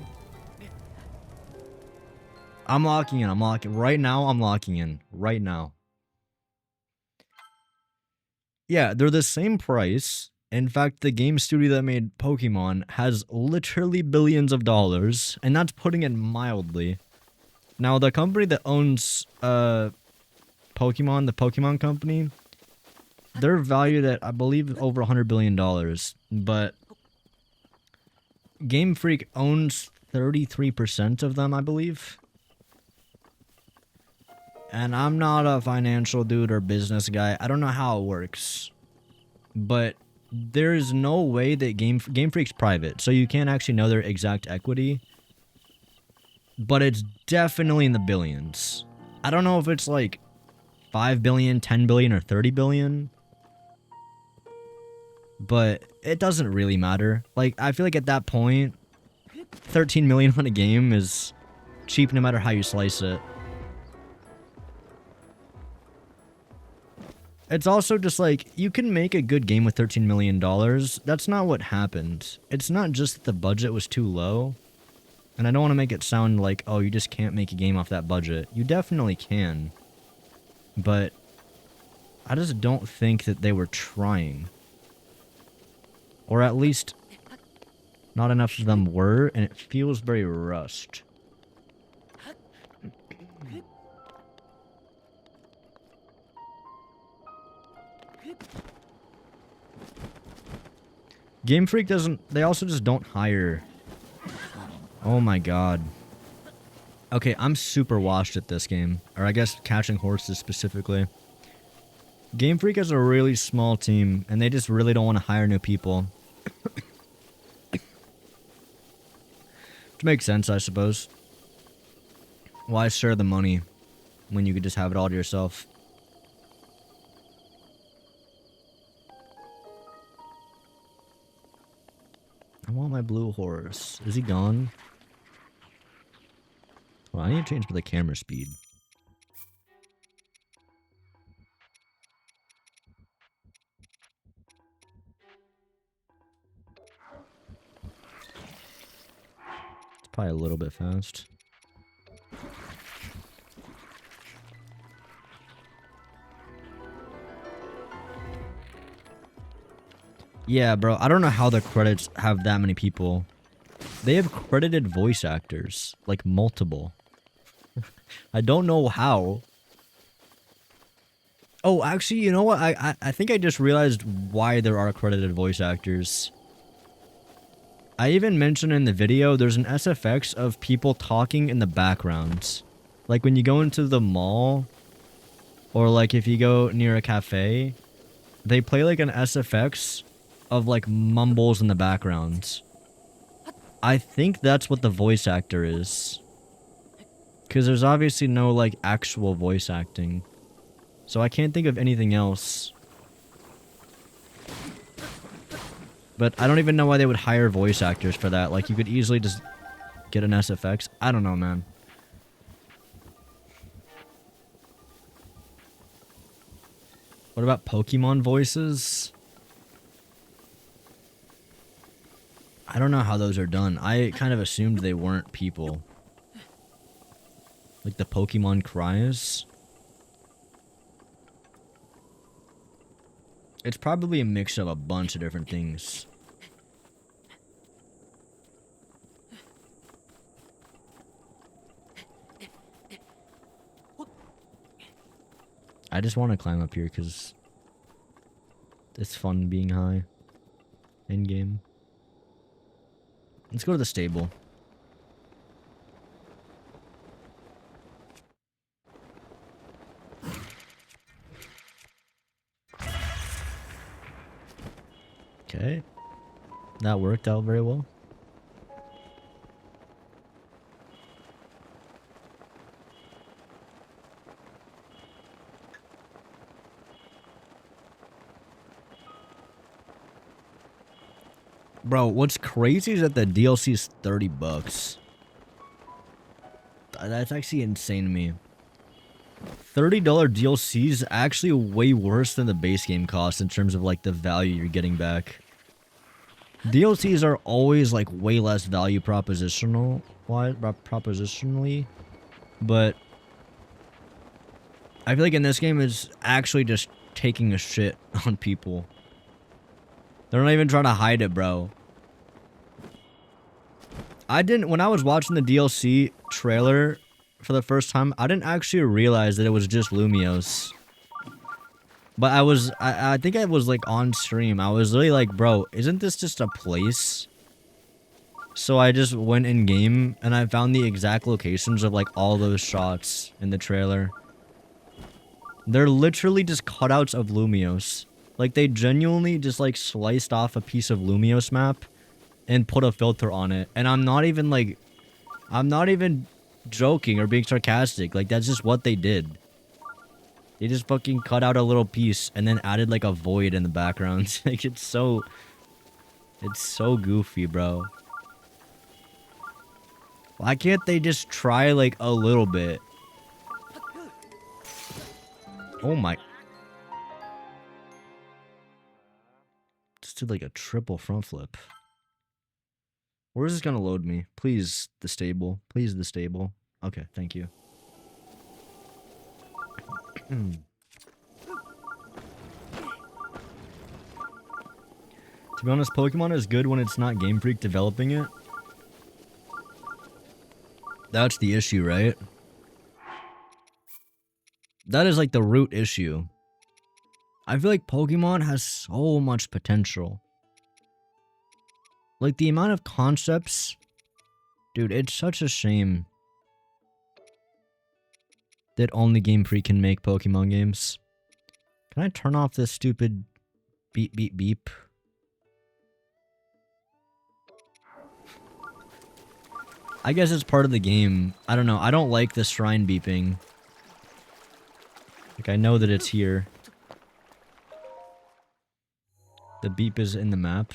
I'm locking in. I'm locking. Right now, I'm locking in. Right now. Yeah, they're the same price. In fact, the game studio that made Pokemon has literally billions of dollars, and that's putting it mildly. Now, the company that owns Pokemon, the Pokemon Company, they're valued at, I believe, over $100 billion. But Game Freak owns 33% of them, I believe. And I'm not a financial dude or business guy. I don't know how it works. But there's no way that Game Freak's private, so you can't actually know their exact equity. But it's definitely in the billions. I don't know if it's like 5 billion, 10 billion, or 30 billion. But it doesn't really matter. Like, I feel like at that point, 13 million on a game is cheap no matter how you slice it. It's also just like, you can make a good game with $13 million. That's not what happened. It's not just that the budget was too low. And I don't want to make it sound like, oh, you just can't make a game off that budget. You definitely can. But I just don't think that they were trying. Or at least, not enough of them were, and it feels very rushed. Game Freak doesn't... They also just don't hire... Oh my god. Okay, I'm super washed at this game. Or I guess catching horses specifically. Game Freak has a really small team, and they just really don't want to hire new people. Which makes sense, I suppose. Why share the money when you could just have it all to yourself? I want my blue horse. Is he gone? Well, I need to change for the camera speed. Probably a little bit fast. Yeah, bro. I don't know how the credits have that many people. They have credited voice actors. Like, multiple. I don't know how. Oh, actually, you know what? I think I just realized why there are credited voice actors. I even mentioned in the video, there's an SFX of people talking in the background. Like, when you go into the mall, or like if you go near a cafe, they play like an SFX of like mumbles in the background. I think that's what the voice actor is. Because there's obviously no like actual voice acting. So I can't think of anything else. But I don't even know why they would hire voice actors for that. Like, you could easily just get an SFX. I don't know, man. What about Pokemon voices? I don't know how those are done. I kind of assumed they weren't people. Like the Pokemon cries. It's probably a mix of a bunch of different things. I just want to climb up here because it's fun being high in game. Let's go to the stable. Okay. That worked out very well. Bro, what's crazy is that the DLC is $30. That's actually insane to me. $30 DLC is actually way worse than the base game cost in terms of like the value you're getting back. DLCs are always like way less value propositionally, but I feel like in this game it's actually just taking a shit on people. They're not even trying to hide it, bro. When I was watching the DLC trailer for the first time, I didn't actually realize that it was just Lumiose. But I think I was like on stream. I was really like, bro, isn't this just a place? So I just went in game and I found the exact locations of like all those shots in the trailer. They're literally just cutouts of Lumiose. Like, they genuinely just like sliced off a piece of Lumiose map and put a filter on it. And I'm not even joking or being sarcastic. Like, that's just what they did. They just fucking cut out a little piece and then added like a void in the background. Like, it's so goofy, bro. Why can't they just try like a little bit? Oh my. Just did like a triple front flip. Where is this gonna load me? Please, the stable. Please, the stable. Okay, thank you. To be honest, Pokemon is good when it's not Game Freak developing it. That's the issue, right? That is like the root issue. I feel like Pokemon has so much potential. Like, the amount of concepts... Dude, it's such a shame that only Game Freak can make Pokemon games. Can I turn off this stupid beep beep beep? I guess it's part of the game. I don't know. I don't like the shrine beeping. Like, I know that it's here. The beep is in the map.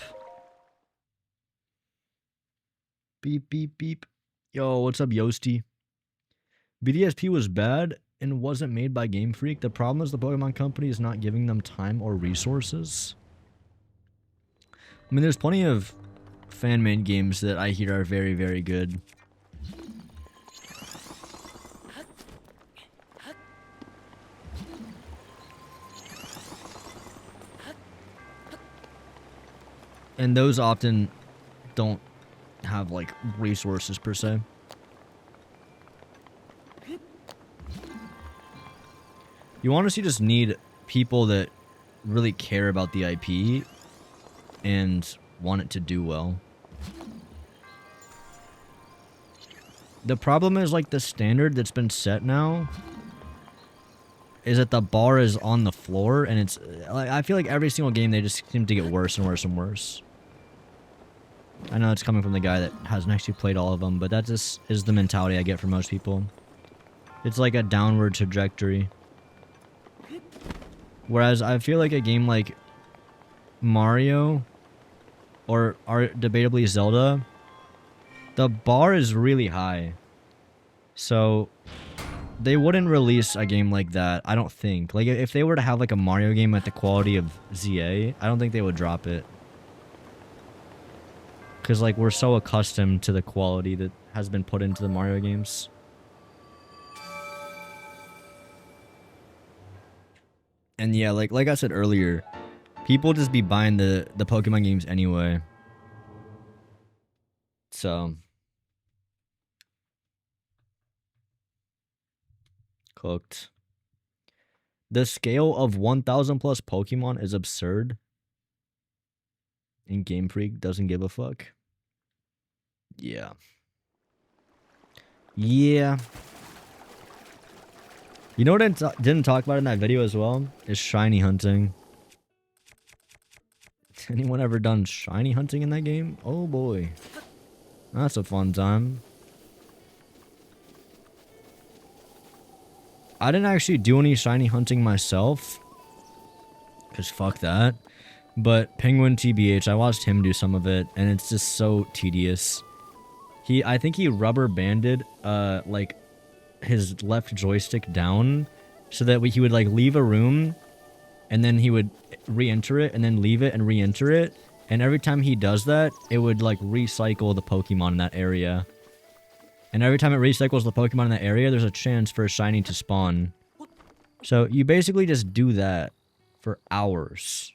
Beep, beep, beep. Yo, what's up, Yosti? BDSP was bad and wasn't made by Game Freak. The problem is the Pokemon Company is not giving them time or resources. I mean, there's plenty of fan-made games that I hear are very, very good. And those often don't have like resources per se. You honestly just need people that really care about the IP and want it to do well. The problem is like the standard that's been set now is that the bar is on the floor, and it's like I feel like every single game they just seem to get worse and worse and worse. I know it's coming from the guy that hasn't actually played all of them, but that just is the mentality I get from most people. It's like a downward trajectory. Whereas I feel like a game like Mario or debatably Zelda, the bar is really high. So they wouldn't release a game like that, I don't think. Like if they were to have like a Mario game at the quality of ZA, I don't think they would drop it. Cause like we're so accustomed to the quality that has been put into the Mario games. And yeah, like I said earlier, people just be buying the Pokemon games anyway. So cooked. The scale of 1,000 plus Pokemon is absurd. And Game Freak doesn't give a fuck. Yeah. Yeah. You know what I didn't talk about in that video as well? Is shiny hunting. Anyone ever done shiny hunting in that game? Oh boy. That's a fun time. I didn't actually do any shiny hunting myself. Because fuck that. But Penguin TBH, I watched him do some of it, and it's just so tedious. I think he rubber banded, like, his left joystick down, so that he would, like, leave a room, and then he would re-enter it, and then leave it and re-enter it. And every time he does that, it would, like, recycle the Pokemon in that area. And every time it recycles the Pokemon in that area, there's a chance for a shiny to spawn. So you basically just do that for hours.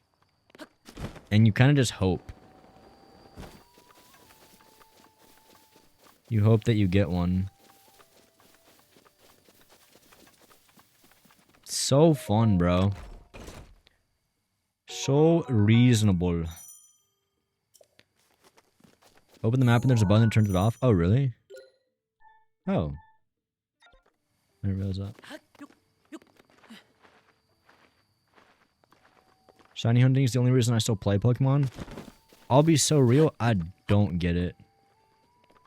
And you kind of just hope. You hope that you get one. So fun, bro. So reasonable. Open the map and there's a button that turns it off. Oh, really? Oh. I didn't realize that. Shiny hunting is the only reason I still play Pokemon. I'll be so real, I don't get it.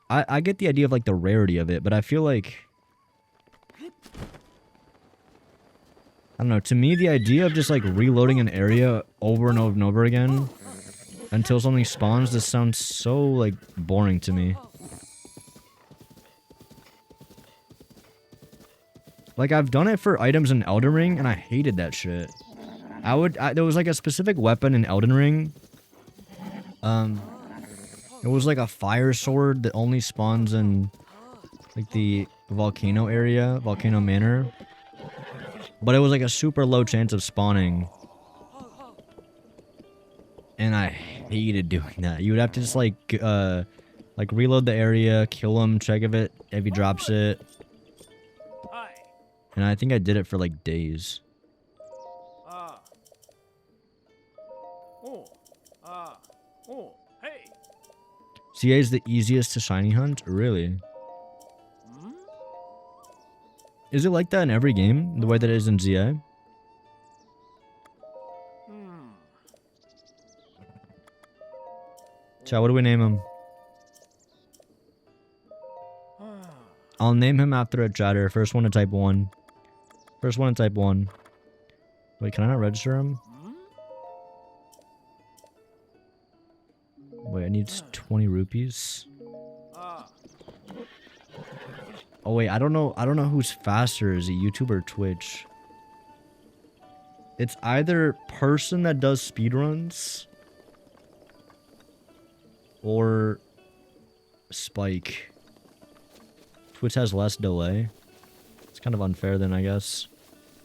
I get the idea of like the rarity of it, but I feel like... I don't know, to me the idea of just like reloading an area over and over and over again until something spawns just sounds so like boring to me. Like I've done it for items in Elden Ring and I hated that shit. There was like a specific weapon in Elden Ring. It was like a fire sword that only spawns in like the volcano area, Volcano Manor. But it was like a super low chance of spawning. And I hated doing that. You would have to just like reload the area, kill him, check if he drops it. And I think I did it for like days. CA is the easiest to shiny hunt? Really? Is it like that in every game? The way that it is in ZA? Chat, what do we name him? I'll name him after a chatter. First one to type 1. First one to type 1. Wait, can I not register him? Wait, I need 20 rupees. Oh wait, I don't know who's faster. Is it YouTube or Twitch? It's either person that does speedruns or Spike. Twitch has less delay. It's kind of unfair then, I guess.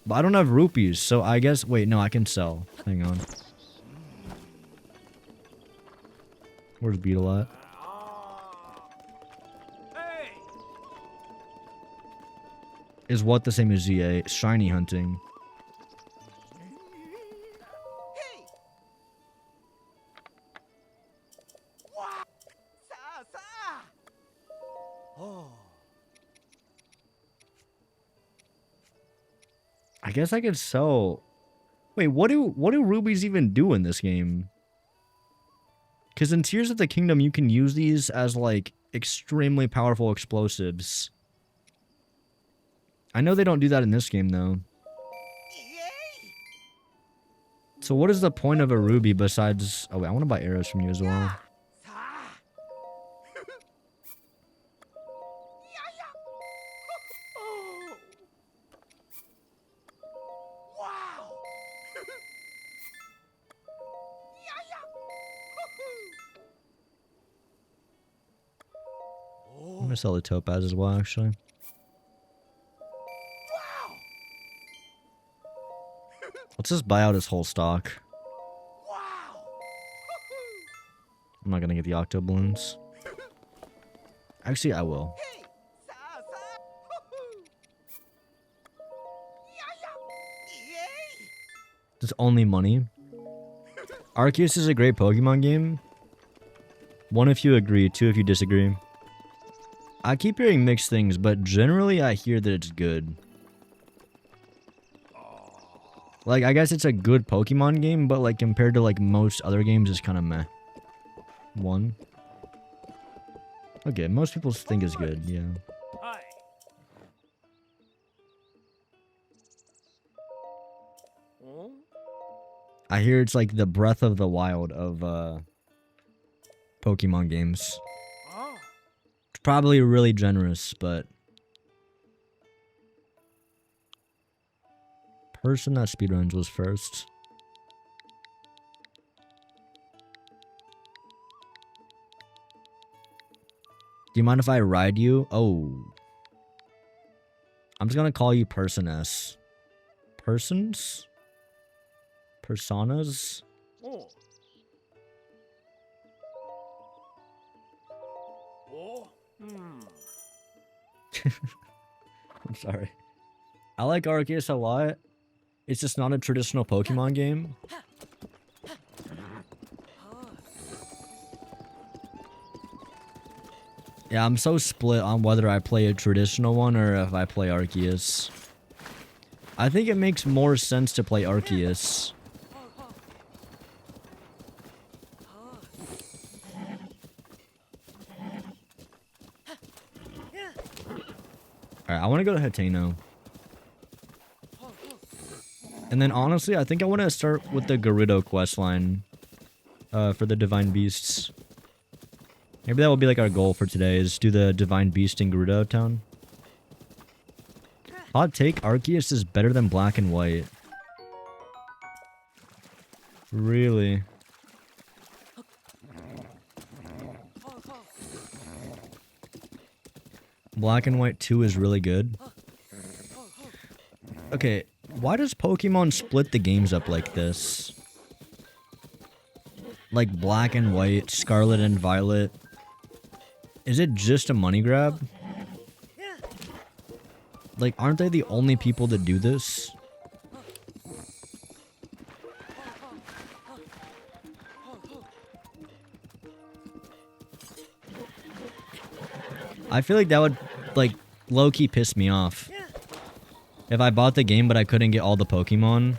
But I don't have rupees, so I guess... Wait, no, I can sell. Hang on. Where's Beetle at? Is what the same as ZA? Shiny hunting. I guess I could sell. Wait, what do rubies even do in this game? Because in Tears of the Kingdom, you can use these as like extremely powerful explosives. I know they don't do that in this game though. So what is the point of a ruby besides? Oh wait, I want to buy arrows from you as well. I'm gonna sell the topaz as well, actually. Let's just buy out his whole stock. I'm not gonna get the octo balloons. Actually, I will. It's only money. Arceus is a great Pokemon game. 1 if you agree, 2 if you disagree. I keep hearing mixed things, but generally I hear that it's good. Like, I guess it's a good Pokemon game, but like compared to like most other games, it's kind of meh. 1. Okay, most people think it's good, yeah. I hear it's like the Breath of the Wild of Pokemon games. It's probably really generous, but person that speedruns was first. Do you mind if I ride you? Oh. I'm just gonna call you Person S. Persons? Personas? I'm sorry. I like Arceus a lot. It's just not a traditional Pokemon game. Yeah, I'm so split on whether I play a traditional one or if I play Arceus. I think it makes more sense to play Arceus. Alright, I want to go to Hateno. And then honestly, I think I want to start with the Gerudo questline for the Divine Beasts. Maybe that will be like our goal for today, is do the Divine Beast in Gerudo Town. Hot take, Arceus is better than Black and White. Really? Black and White 2 is really good. Okay, why does Pokemon split the games up like this? Like Black and White, Scarlet and Violet. Is it just a money grab? Like, aren't they the only people that do this? I feel like that would, like, low-key piss me off. If I bought the game but I couldn't get all the Pokemon.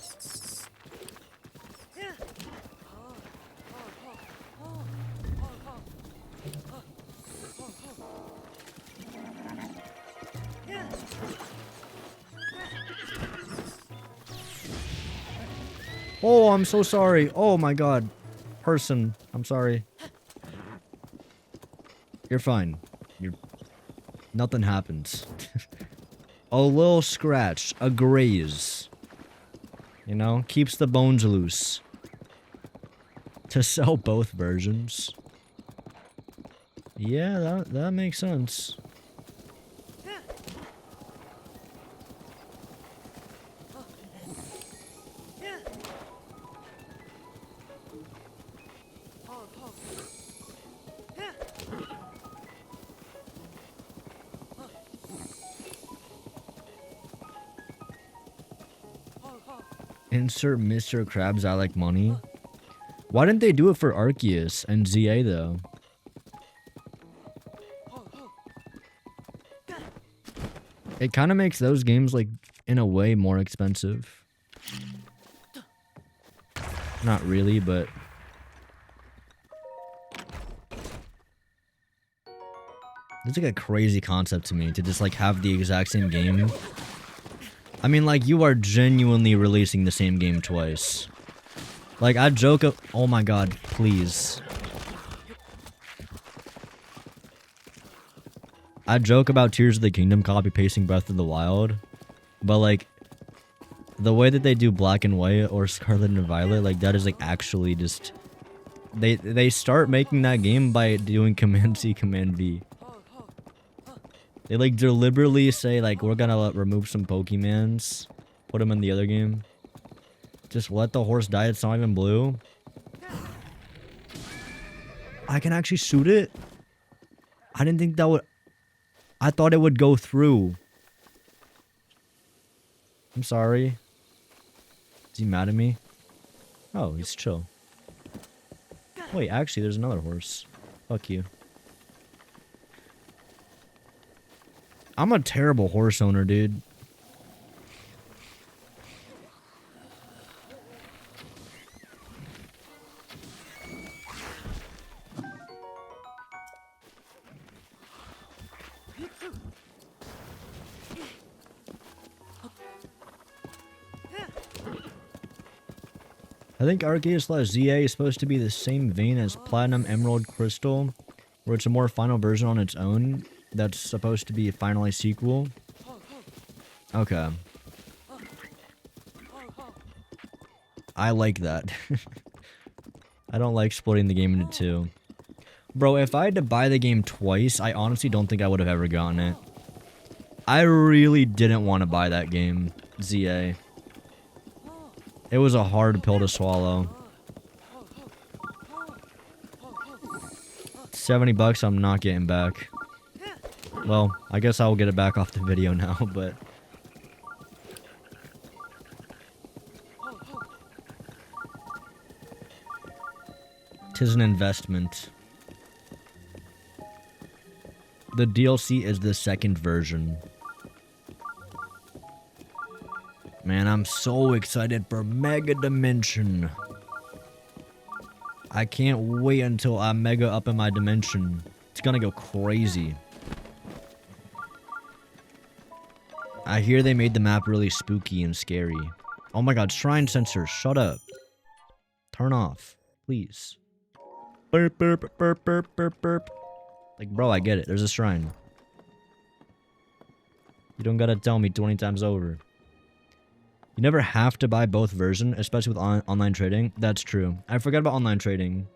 Oh, I'm so sorry. Oh my god. Person, I'm sorry. You're fine. Nothing happens. A little scratch. A graze. You know? Keeps the bones loose. To sell both versions. Yeah, that makes sense. Insert Mr. Krabs, I like money. Why didn't they do it for Arceus and ZA though? It kind of makes those games like in a way more expensive. Not really, but it's like a crazy concept to me to just like have the exact same game. I mean, like, you are genuinely releasing the same game twice. Like, I joke of— oh my god, please. I joke about Tears of the Kingdom copy-pasting Breath of the Wild, but like, the way that they do Black and White or Scarlet and Violet, like, that is like actually just— They start making that game by doing Command C, Command V. They like deliberately say like, we're gonna remove some Pokemons, put them in the other game. Just let the horse die, it's not even blue. I can actually shoot it? I didn't think that would— I thought it would go through. I'm sorry. Is he mad at me? Oh, he's chill. Wait, actually, there's another horse. Fuck you. I'm a terrible horse owner, dude. I think Arceus/ZA is supposed to be the same vein as Platinum Emerald Crystal, where it's a more final version on its own that's supposed to be a finally sequel. Okay. I like that. I don't like splitting the game into two. Bro, if I had to buy the game twice, I honestly don't think I would have ever gotten it. I really didn't want to buy that game, ZA. It was a hard pill to swallow. $70 I'm not getting back. Well, I guess I will get it back off the video now, but... tis an investment. The DLC is the second version. Man, I'm so excited for Mega Dimension. I can't wait until I'm mega up in my dimension. It's gonna go crazy. I hear they made the map really spooky and scary. Oh my god, shrine sensor, shut up. Turn off, please. Burp, burp, burp, burp, burp, burp. Like, bro, I get it. There's a shrine. You don't gotta tell me 20 times over. You never have to buy both versions, especially with online trading. That's true. I forgot about online trading.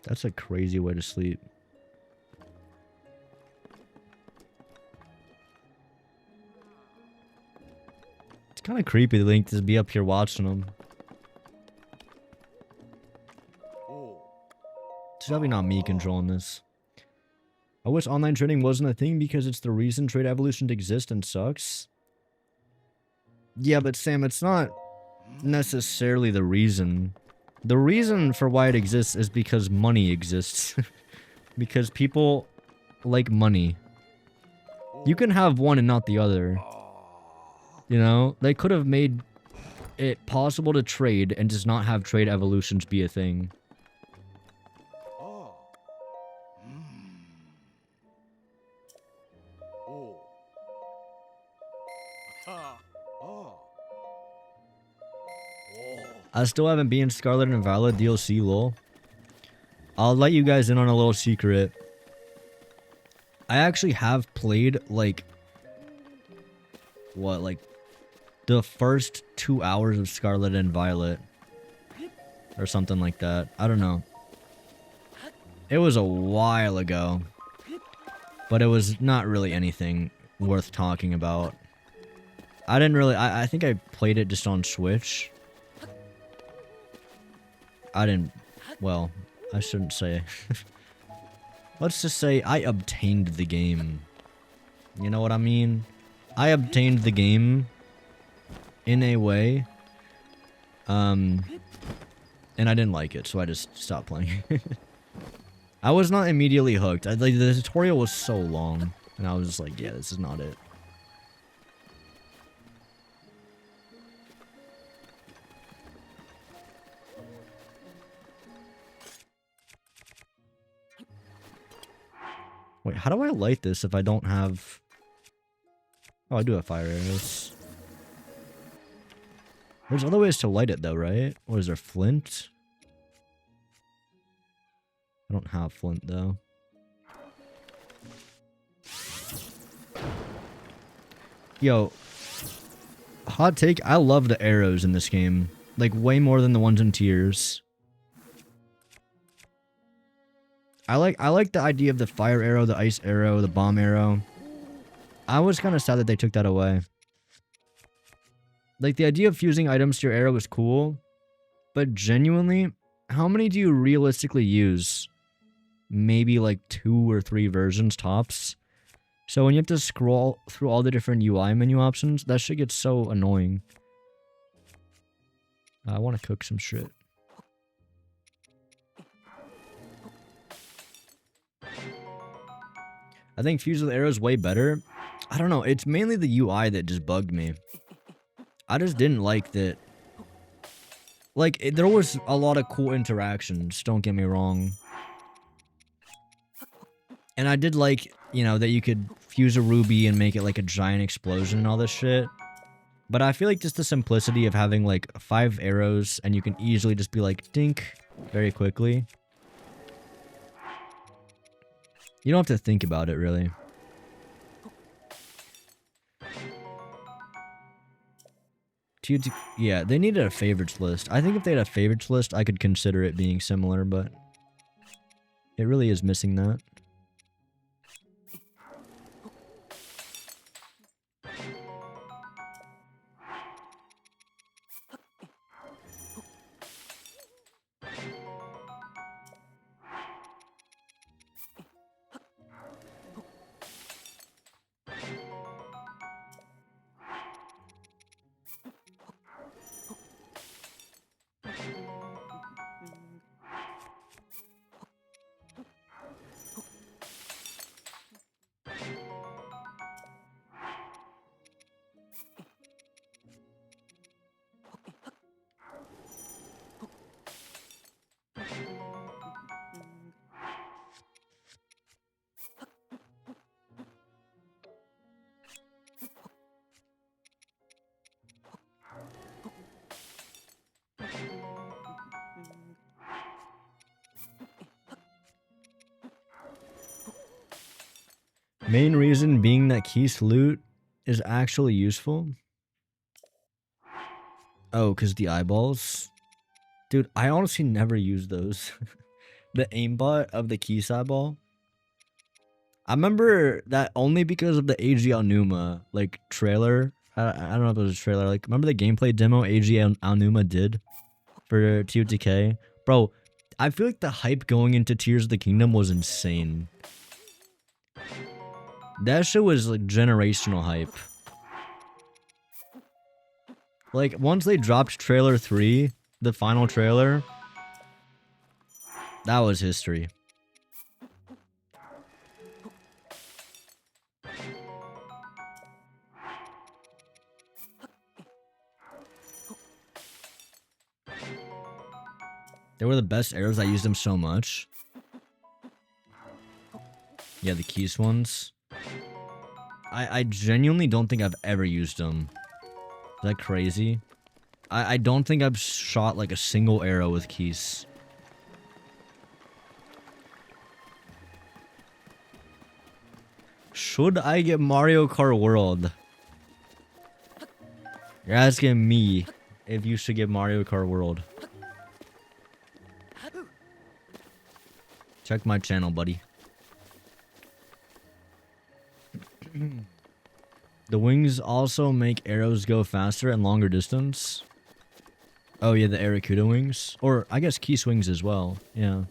That's a crazy way to sleep. It's kind of creepy, Link, to be up here watching them. It's probably not me controlling this. I wish online trading wasn't a thing because it's the reason trade evolution exists and sucks. Yeah, but Sam, it's not necessarily the reason. The reason for why it exists is because money exists. Because people like money. You can have one and not the other. You know? They could have made it possible to trade and just not have trade evolutions be a thing. I still haven't been Scarlet and Violet DLC, lol. I'll let you guys in on a little secret. I actually have played, like... what, like... the first 2 hours of Scarlet and Violet. Or something like that. I don't know. It was a while ago. But it was not really anything worth talking about. I didn't really... I think I played it just on Switch. I didn't... well, I shouldn't say. Let's just say I obtained the game. You know what I mean? I obtained the game in a way, and I didn't like it, so I just stopped playing. I was not immediately hooked. Like, the tutorial was so long, and I was just like, yeah, this is not it. Wait, how do I light this if I don't have... Oh, I do have fire arrows. There's other ways to light it though, right? Or is there flint? I don't have flint though. Yo, hot take, I love the arrows in this game. Like, way more than the ones in Tears. I like the idea of the fire arrow, the ice arrow, the bomb arrow. I was kind of sad that they took that away. Like, the idea of fusing items to your arrow is cool, but genuinely, how many do you realistically use? Maybe like 2 or 3 versions tops. So when you have to scroll through all the different UI menu options, that shit gets so annoying. I want to cook some shit. I think Fuse with Arrow is way better. I don't know, it's mainly the UI that just bugged me. I just didn't like that. Like, there was a lot of cool interactions, don't get me wrong. And I did like, you know, that you could fuse a ruby and make it like a giant explosion and all this shit. But I feel like just the simplicity of having like 5 arrows and you can easily just be like, dink, very quickly. You don't have to think about it, really. Yeah, they needed a favorites list. I think if they had a favorites list, I could consider it being similar, but it really is missing that. Main reason being that Keith's loot is actually useful. Oh, because the eyeballs? Dude, I honestly never use those. The aimbot of the Keith's eyeball. I remember that only because of the AG Aonuma, like, trailer. I don't know if it was a trailer. Like, remember the gameplay demo AG Aonuma did for TOTK? Bro, I feel like the hype going into Tears of the Kingdom was insane. That shit was like generational hype. Like, once they dropped trailer 3, the final trailer, that was history. They were the best arrows. I used them so much. Yeah, the Keys ones. I genuinely don't think I've ever used them. Is that crazy? I don't think I've shot like a single arrow with Keys. Should I get Mario Kart World? You're asking me if you should get Mario Kart World. Check my channel, buddy. The wings also make arrows go faster and longer distance. Oh yeah, the Arrokuda wings. Or I guess Keys wings as well. Yeah.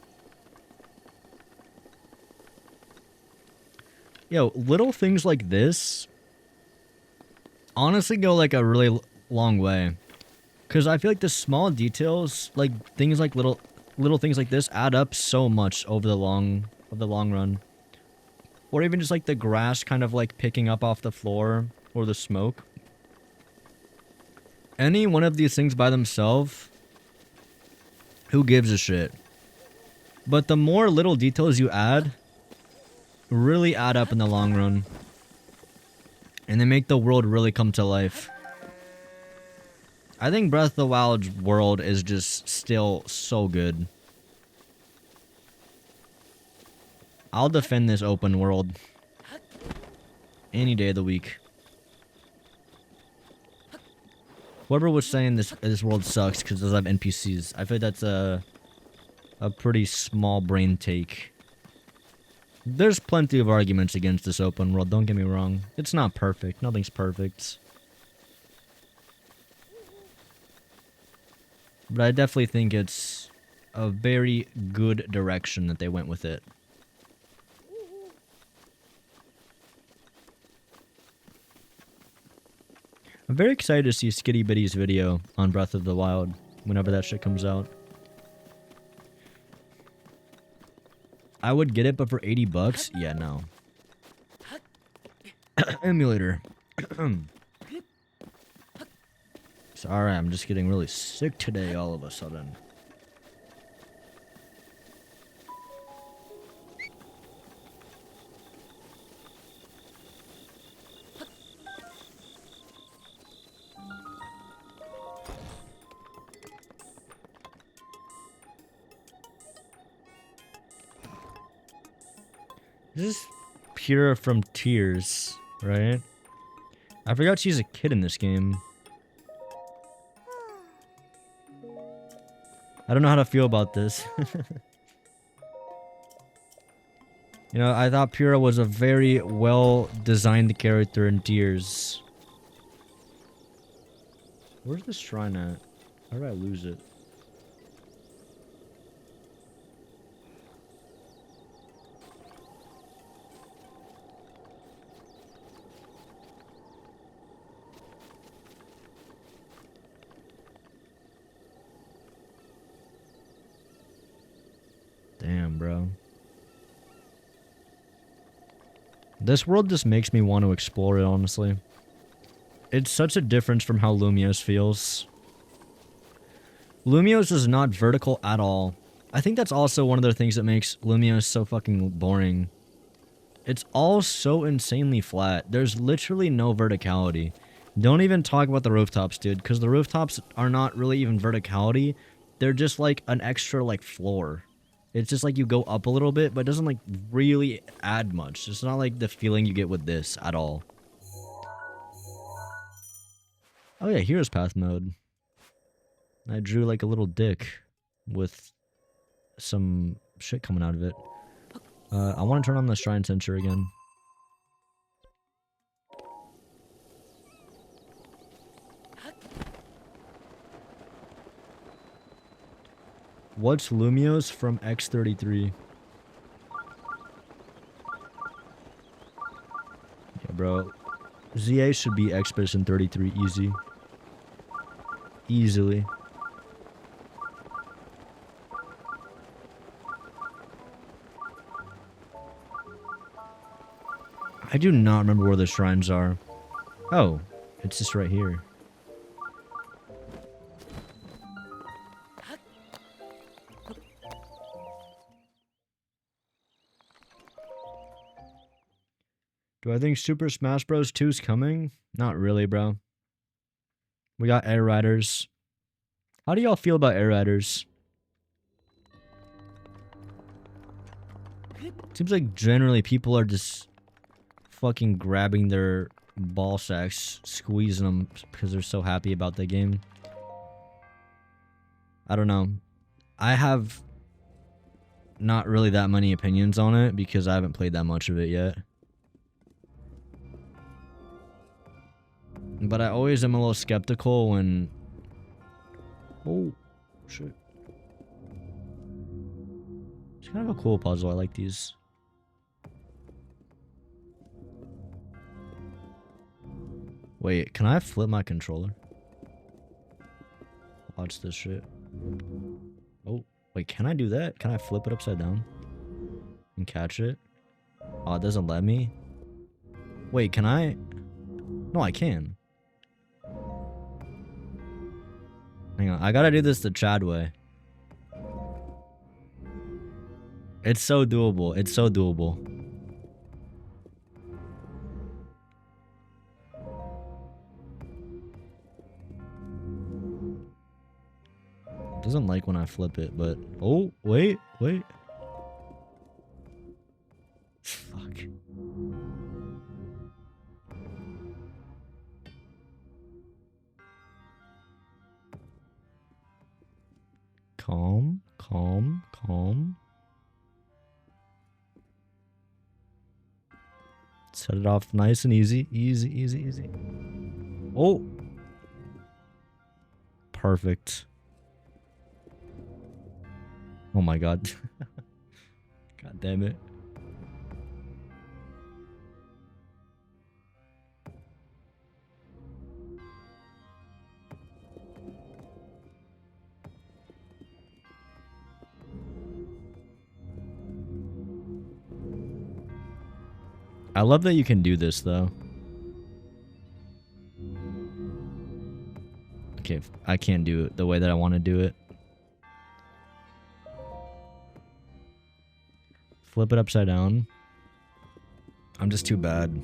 Yo, little things like this honestly go like a really long way. Cause I feel like the small details, like things like little things like this add up so much over the long run. Or even just like the grass kind of like picking up off the floor or the smoke. Any one of these things by themselves, who gives a shit? But the more little details you add, really add up in the long run. And they make the world really come to life. I think Breath of the Wild's world is just still so good. I'll defend this open world any day of the week. Whoever was saying this world sucks because it doesn't have NPCs, I feel that's a pretty small brain take. There's plenty of arguments against this open world, don't get me wrong. It's not perfect. Nothing's perfect. But I definitely think it's a very good direction that they went with it. I'm very excited to see Skitty Bitty's video on Breath of the Wild whenever that shit comes out. I would get it, but for 80 bucks? Yeah, no. Emulator. Sorry, I'm just getting really sick today all of a sudden. This is Pura from Tears, right? I forgot she's a kid in this game. I don't know how to feel about this. You know, I thought Pura was a very well-designed character in Tears. Where's the shrine at? How did I lose it? Damn, bro. This world just makes me want to explore it, honestly. It's such a difference from how Lumios feels. Lumios is not vertical at all. I think that's also one of the things that makes Lumios so fucking boring. It's all so insanely flat. There's literally no verticality. Don't even talk about the rooftops, dude, because the rooftops are not really even verticality. They're just like an extra, like, floor. It's just like you go up a little bit, but it doesn't like really add much. It's not like the feeling you get with this at all. Oh yeah, here's path mode. I drew like a little dick with some shit coming out of it. I want to turn on the shrine sensor again. What's Lumios from X33? Yeah, bro. ZA should be Expedition 33 easy. Easily. I do not remember where the shrines are. Oh, it's just right here. Do I think Super Smash Bros. 2 is coming? Not really, bro. We got Air Riders. How do y'all feel about Air Riders? Seems like generally people are just fucking grabbing their ball sacks, squeezing them because they're so happy about the game. I don't know. I have not really that many opinions on it because I haven't played that much of it yet. But I always am a little skeptical when... Oh, shit. It's kind of a cool puzzle. I like these. Wait, can I flip my controller? Watch this shit. Oh, wait, can I do that? Can I flip it upside down? And catch it? Oh, it doesn't let me? Wait, can I? No, I can. Hang on, I gotta do this the Chad way. It's so doable. It's so doable. It doesn't like when I flip it, but... Oh, wait. Fuck. Calm. Set it off nice and easy. Easy. Oh! Perfect. Oh my god. God damn it. I love that you can do this though. Okay, I can't do it the way that I want to do it. Flip it upside down. I'm just too bad.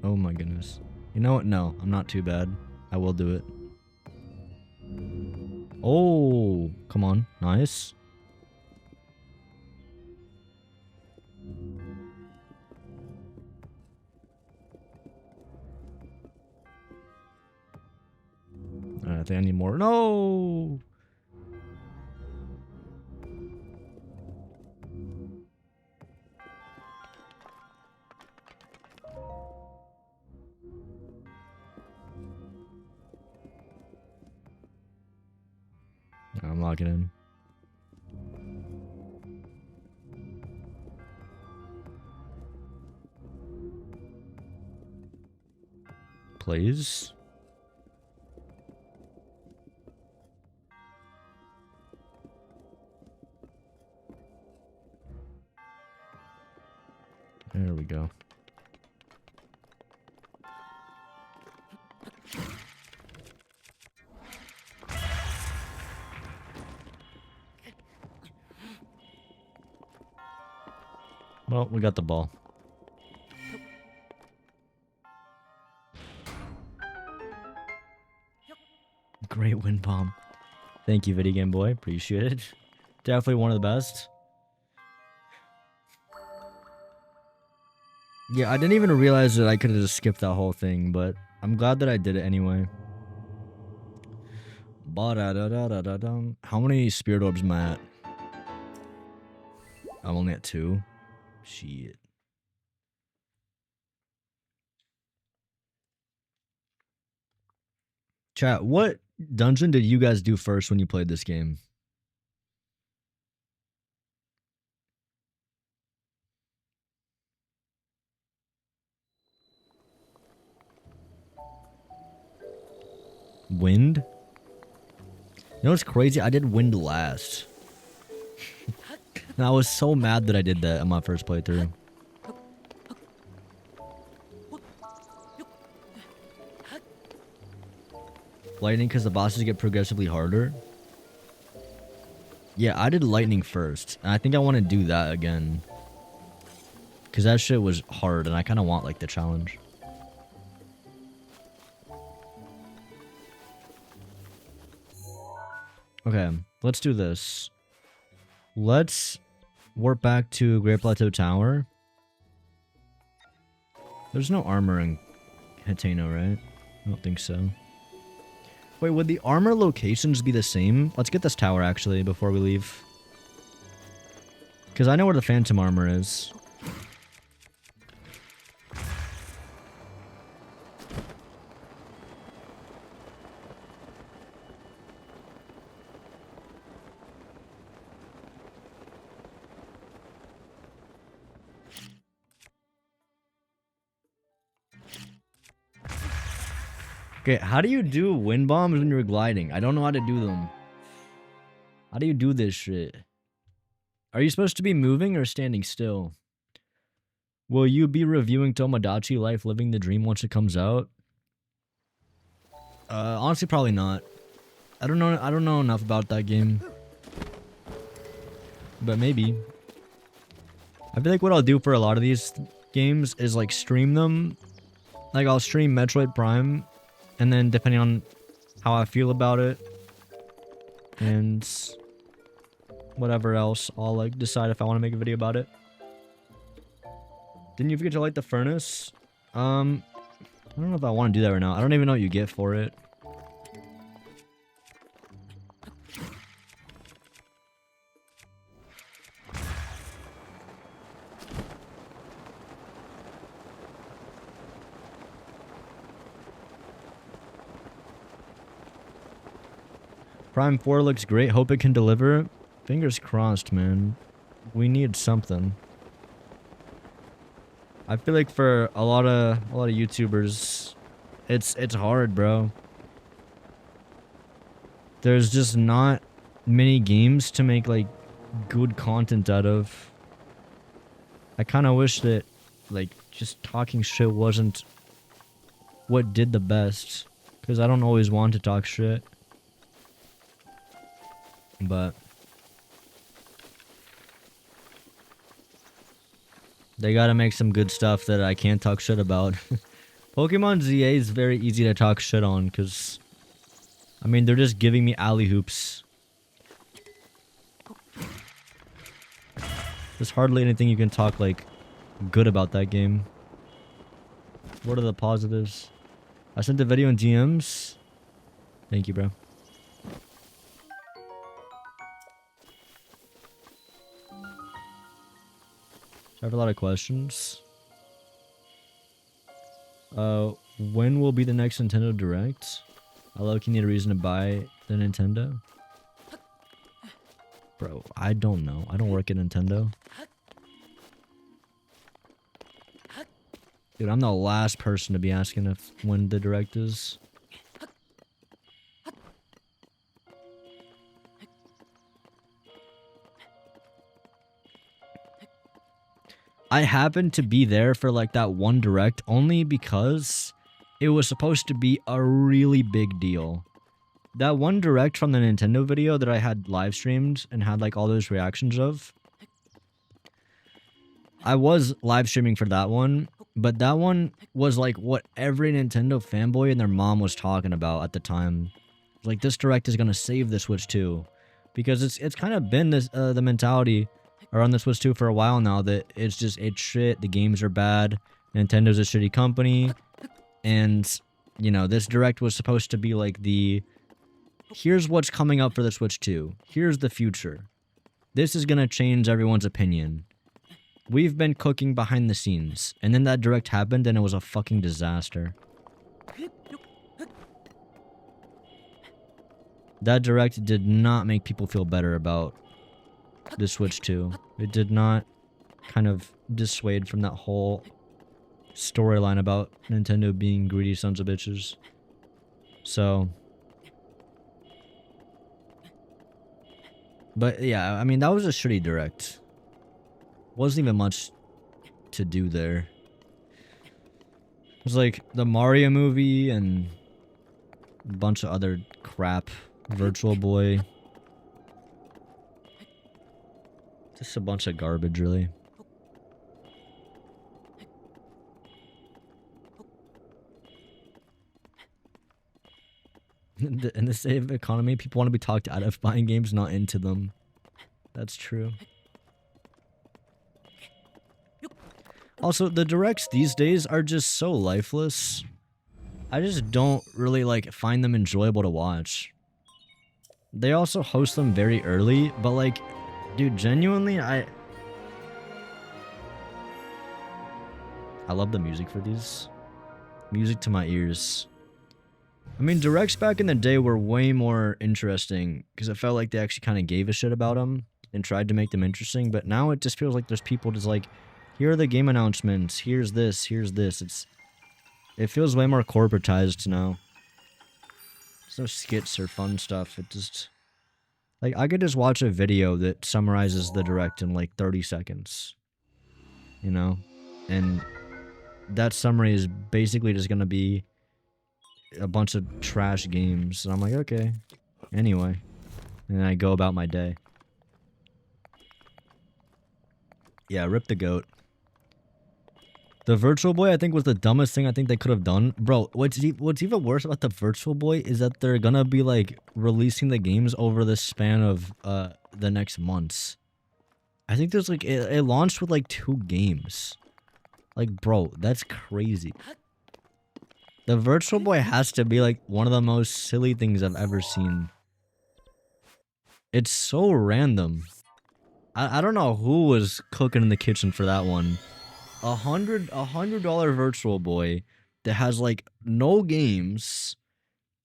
Oh my goodness. You know what? No, I'm not too bad. I will do it. Oh, come on. Nice. I think I need more. No! I'm locking in. Please. There we go. Well, we got the ball. Great wind bomb. Thank you, Video Game Boy. Appreciate it. Definitely one of the best. Yeah, I didn't even realize that I could have just skipped that whole thing, but I'm glad that I did it anyway. How many spirit orbs am I at? I'm only at 2. Shit. Chat, what dungeon did you guys do first when you played this game? Wind? You know what's crazy? I did wind last. And I was so mad that I did that on my first playthrough. Lightning because the bosses get progressively harder. Yeah, I did lightning first. And I think I want to do that again. Because that shit was hard and I kind of want like the challenge. Okay, let's do this. Let's warp back to Great Plateau Tower. There's no armor in Hateno, right? I don't think so. Wait, would the armor locations be the same? Let's get this tower, actually, before we leave. Because I know where the Phantom armor is. Okay, how do you do wind bombs when you're gliding? I don't know how to do them. How do you do this shit? Are you supposed to be moving or standing still? Will you be reviewing Tomodachi Life Living the Dream once it comes out? Honestly, probably not. I don't know enough about that game. But maybe. I feel like what I'll do for a lot of these games is like stream them. Like I'll stream Metroid Prime, and then depending on how I feel about it and whatever else, I'll like decide if I want to make a video about it. Didn't you forget to light the furnace? I don't know if I want to do that right now. I don't even know what you get for it. Prime 4 looks great. Hope it can deliver. Fingers crossed, man. We need something. I feel like for a lot of YouTubers, it's hard, bro. There's just not many games to make like good content out of. I kind of wish that like just talking shit wasn't what did the best, because I don't always want to talk shit. But they gotta make some good stuff that I can't talk shit about. Pokemon ZA is very easy to talk shit on, because I mean, they're just giving me alley hoops. There's hardly anything you can talk like good about that game. What are the positives? I sent the video in DMs. Thank you, bro. I have a lot of questions. When will be the next Nintendo Direct? I low-key need a reason to buy the Nintendo. Bro, I don't know. I don't work at Nintendo. Dude, I'm the last person to be asking if when the Direct is. I happened to be there for like that one Direct only because it was supposed to be a really big deal. That one Direct from the Nintendo video that I had live streamed and had like all those reactions of. I was live streaming for that one, but that one was like what every Nintendo fanboy and their mom was talking about at the time. Like, this Direct is gonna save the Switch 2, because it's kind of been this the mentality around the Switch 2 for a while now that it's shit, the games are bad, Nintendo's a shitty company, and you know, this Direct was supposed to be like the here's what's coming up for the Switch 2. Here's the future. This is gonna change everyone's opinion. We've been cooking behind the scenes, and then that Direct happened and it was a fucking disaster. That Direct did not make people feel better about the Switch 2. It did not kind of dissuade from that whole storyline about Nintendo being greedy sons of bitches. So, but yeah, I mean, that was a shitty Direct. Wasn't even much to do there. It was like the Mario movie and a bunch of other crap. Virtual Boy. Just a bunch of garbage, really. In the state of economy, people want to be talked out of buying games, not into them. That's true. Also, the Directs these days are just so lifeless. I just don't really like find them enjoyable to watch. They also host them very early, but like, dude, genuinely, I love the music for these. Music to my ears. I mean, Directs back in the day were way more interesting because it felt like they actually kind of gave a shit about them and tried to make them interesting, but now it just feels like there's people just like, here are the game announcements, here's this, here's this. It feels way more corporatized now. There's no skits or fun stuff. It just like I could just watch a video that summarizes the direct in like 30 seconds. You know? And that summary is basically just gonna be a bunch of trash games. And I'm like, okay. Anyway. And I go about my day. Yeah, rip the goat. The Virtual Boy, I think, was the dumbest thing I think they could have done. Bro, what's even worse about the Virtual Boy is that they're gonna be, like, releasing the games over the span of, the next months. I think there's, like, it launched with, like, 2 games. Like, bro, that's crazy. The Virtual Boy has to be, like, one of the most silly things I've ever seen. It's so random. I don't know who was cooking in the kitchen for that one. $100 Virtual Boy that has like no games,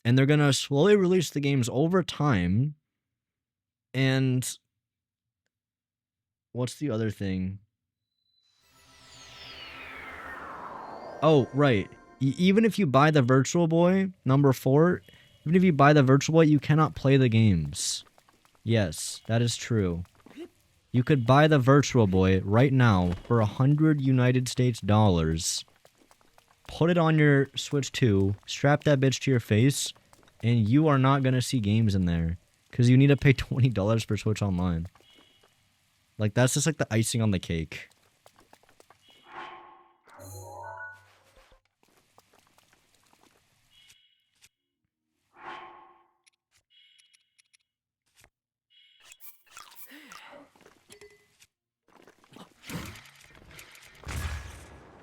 and they're gonna slowly release the games over time. And what's the other thing? Oh, right. Even if you buy the Virtual Boy, number 4, even if you buy the Virtual Boy, you cannot play the games. Yes, that is true. You could buy the Virtual Boy right now for $100 United States dollars. Put it on your Switch 2, strap that bitch to your face, and you are not gonna see games in there. Because you need to pay $20 for Switch Online. Like, that's just like the icing on the cake.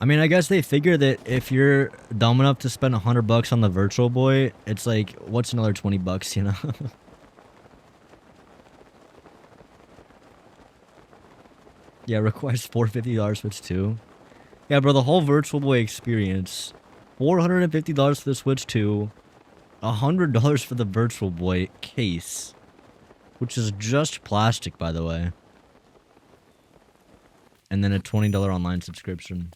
I mean, I guess they figure that if you're dumb enough to spend $100 on the Virtual Boy, it's like, what's another $20, you know? Yeah, requires $450 Switch 2. Yeah, bro, the whole Virtual Boy experience. $450 for the Switch 2. $100 for the Virtual Boy case. Which is just plastic, by the way. And then a $20 online subscription.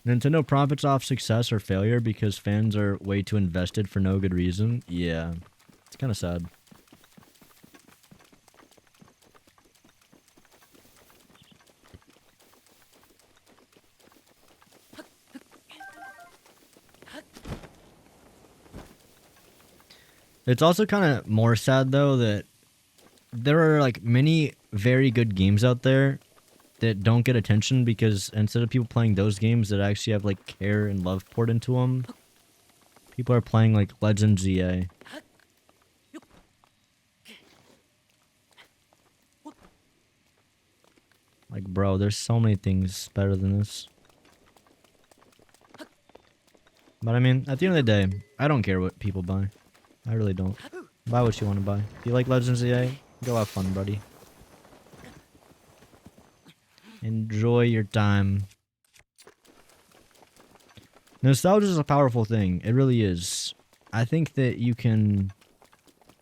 Nintendo profits off success or failure because fans are way too invested for no good reason. Yeah, it's kind of sad. It's also kind of more sad though that there are like many very good games out there that don't get attention because instead of people playing those games that actually have like care and love poured into them, people are playing like Legend ZA. Like, bro, there's so many things better than this. But I mean, at the end of the day, I don't care what people buy. I really don't. Buy what you want to buy. If you like Legend ZA, go have fun, buddy. Enjoy your time. Nostalgia is a powerful thing. It really is. I think that you can...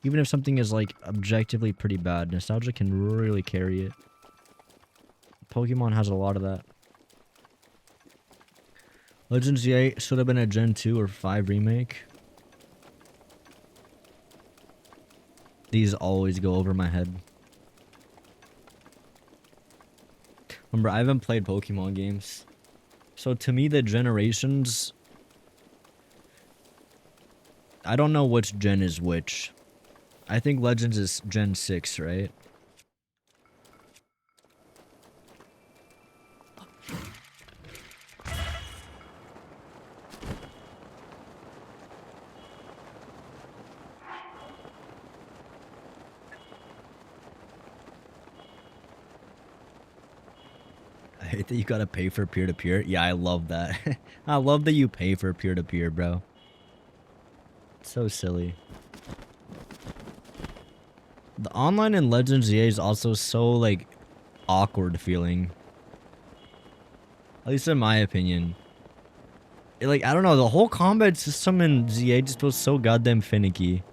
Even if something is, like, objectively pretty bad, nostalgia can really carry it. Pokemon has a lot of that. Legends ZA should have been a Gen 2 or 5 remake. These always go over my head. Remember, I haven't played Pokemon games. So to me, the generations... I don't know which gen is which. I think Legends is Gen 6, right? I hate that you gotta pay for peer-to-peer. Yeah, I love that. I love that you pay for peer-to-peer, bro. It's so silly. The online in Legends ZA is also so, like, awkward feeling. At least in my opinion. Like, I don't know, the whole combat system in ZA just feels so goddamn finicky.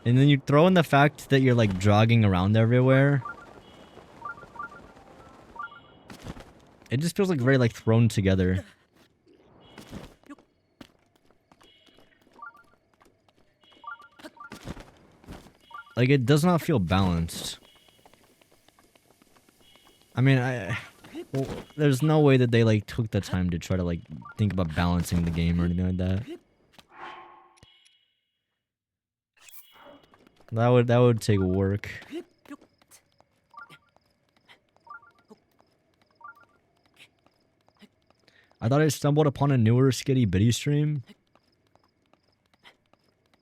And then you throw in the fact that you're, like, jogging around everywhere. It just feels like very like thrown together. like it does not feel balanced. I mean, well, there's no way that they like took the time to try to like think about balancing the game or anything like that. That would take work. I thought I stumbled upon a newer Skitty Bitty stream.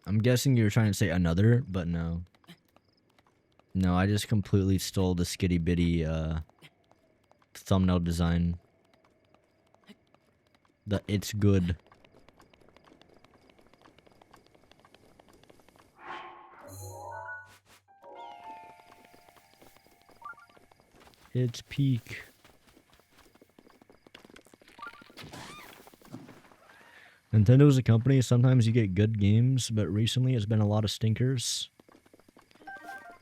I'm guessing you were trying to say another, but no. No, I just completely stole the Skitty Bitty thumbnail design. It's good. It's peak. Nintendo's a company, sometimes you get good games, but recently it's been a lot of stinkers.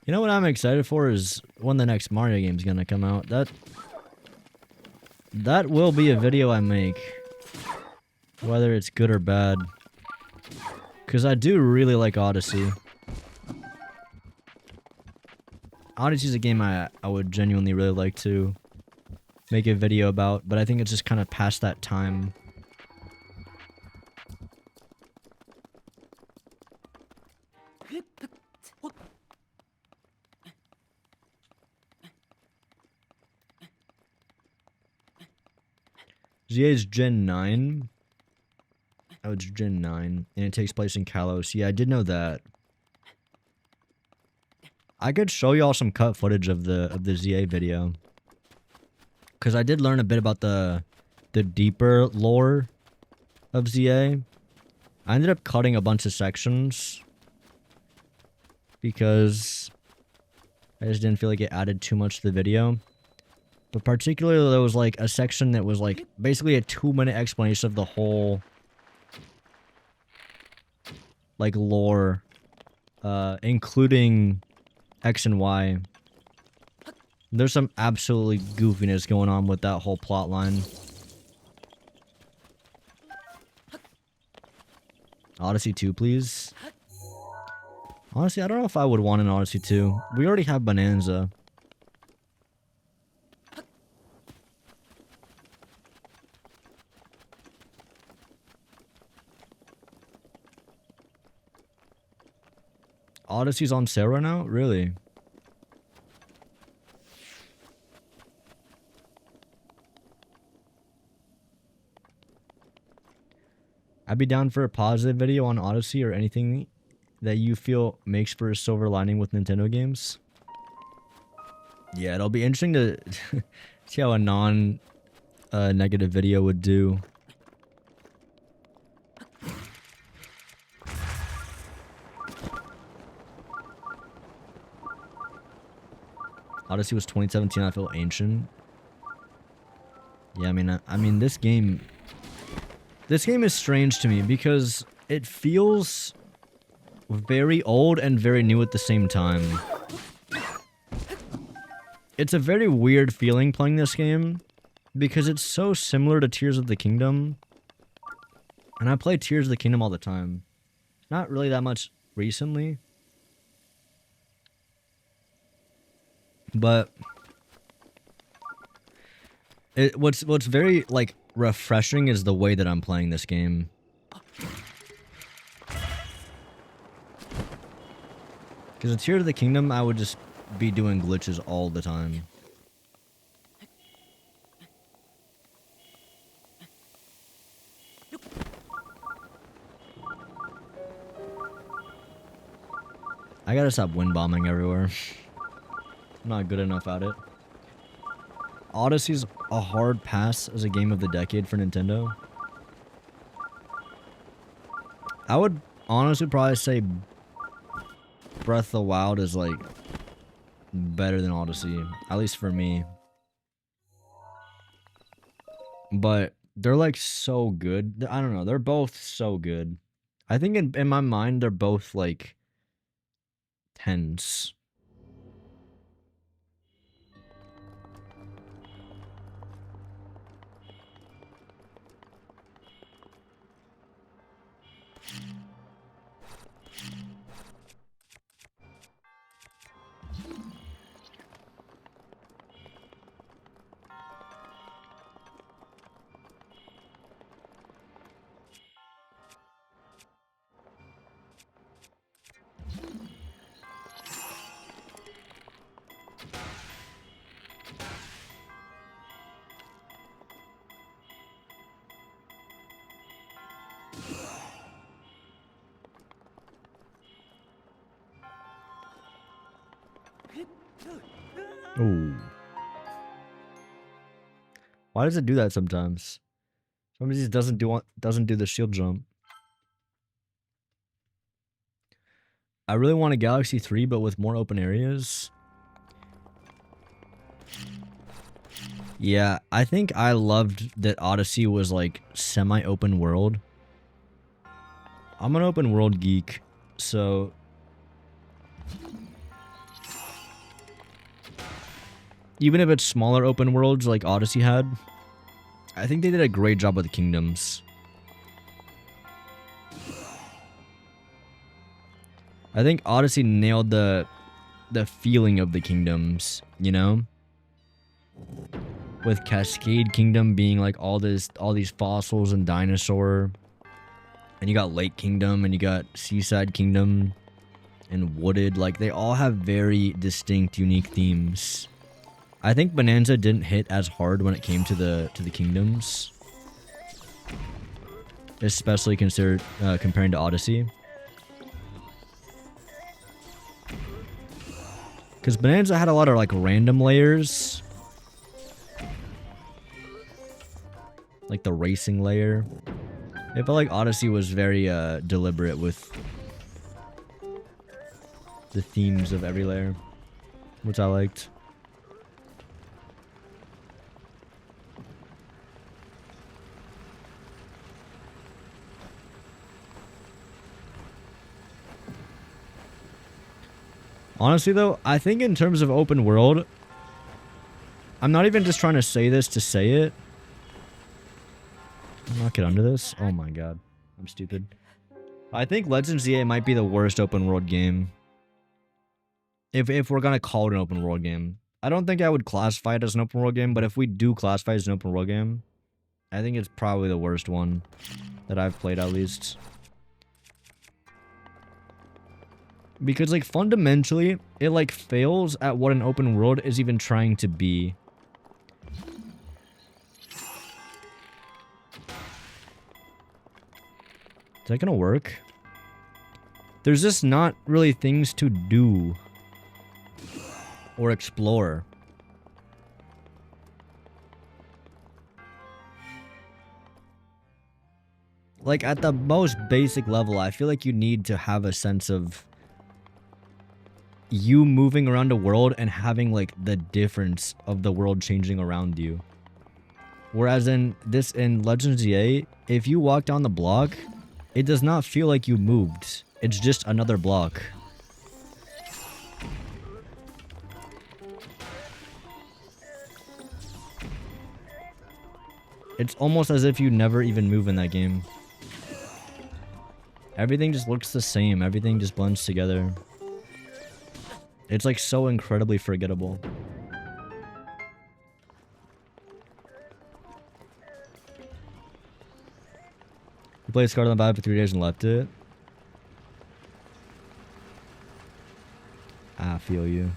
You know what I'm excited for is when the next Mario game's gonna come out. That will be a video I make. Whether it's good or bad. Because I do really like Odyssey. Odyssey's a game I would genuinely really like to make a video about, but I think it's just kind of past that time. ZA's Gen 9. Oh, it's Gen 9, and it takes place in Kalos. Yeah, I did know that. I could show y'all some cut footage of the ZA video. Because I did learn a bit about the deeper lore of ZA. I ended up cutting a bunch of sections. Because I just didn't feel like it added too much to the video. But particularly there was like a section that was like basically a 2-minute explanation of the whole like lore, including X and Y. There's some absolutely goofiness going on with that whole plot line. Odyssey 2, please. Honestly, I don't know if I would want an Odyssey 2. We already have Bonanza. Odyssey's on sale right now? Really? I'd be down for a positive video on Odyssey or anything that you feel makes for a silver lining with Nintendo games. Yeah, it'll be interesting to see how a non-negative video would do. Odyssey was 2017. I feel ancient. Yeah, I mean, this game is strange to me because it feels very old and very new at the same time. It's a very weird feeling playing this game because it's so similar to Tears of the Kingdom. And I play Tears of the Kingdom all the time. Not really that much recently. But what's very like refreshing is the way that I'm playing this game. Because in Tears of the Kingdom, I would just be doing glitches all the time. I gotta stop wind bombing everywhere. I'm not good enough at it. Odyssey's a hard pass as a game of the decade for Nintendo. I would honestly probably say Breath of the Wild is like better than Odyssey, at least for me. But they're like so good. I don't know, they're both so good. I think in my mind they're both like 10s. Oh. Why does it do that sometimes? Sometimes it doesn't do the shield jump. I really want a Galaxy 3, but with more open areas. Yeah, I think I loved that Odyssey was like semi-open world. I'm an open world geek, so even if it's smaller open worlds like Odyssey had, I think they did a great job with the kingdoms. I think Odyssey nailed the feeling of the kingdoms, you know? With Cascade Kingdom being like all these fossils and dinosaur. And you got Lake Kingdom and you got Seaside Kingdom and Wooded. Like they all have very distinct, unique themes. I think Bonanza didn't hit as hard when it came to the kingdoms. Especially comparing to Odyssey. Because Bonanza had a lot of like random layers. Like the racing layer. I felt like Odyssey was very deliberate with the themes of every layer. Which I liked. Honestly, though, I think in terms of open world, I'm not even just trying to say this to say it. I'll not get under this. Oh my god. I'm stupid. I think Legends ZA might be the worst open world game. If we're gonna call it an open world game. I don't think I would classify it as an open world game, but if we do classify it as an open world game, I think it's probably the worst one that I've played at least. Because, like, fundamentally, it, like, fails at what an open world is even trying to be. Is that gonna work? There's just not really things to do. Or explore. Like, at the most basic level, I feel like you need to have a sense of you moving around the world and having like the difference of the world changing around you. Whereas in Legends ZA, if you walk down the block, it does not feel like you moved. It's just another block. It's almost as if you never even move in that game. Everything just looks the same. Everything just blends together. It's like so incredibly forgettable. You played Scarlet and Violet for 3 days and left it. I feel you.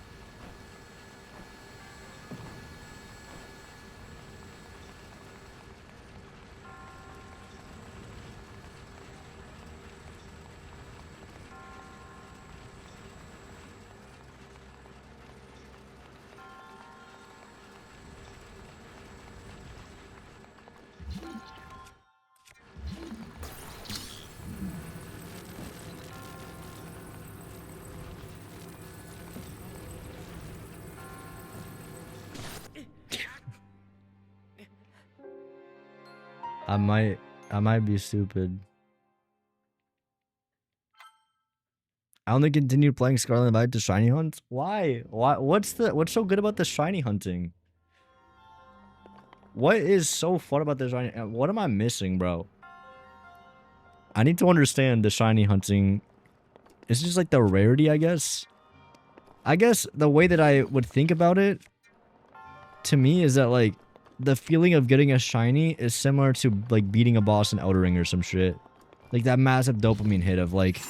I might be stupid. I only continued playing Scarlet and Violet to shiny hunt. Why? What's so good about the shiny hunting? What is so fun about the shiny? What am I missing, bro? I need to understand the shiny hunting. It's just like the rarity, I guess. I guess the way that I would think about it, to me, is that like the feeling of getting a shiny is similar to like beating a boss in Elden Ring or some shit. Like that massive dopamine hit of like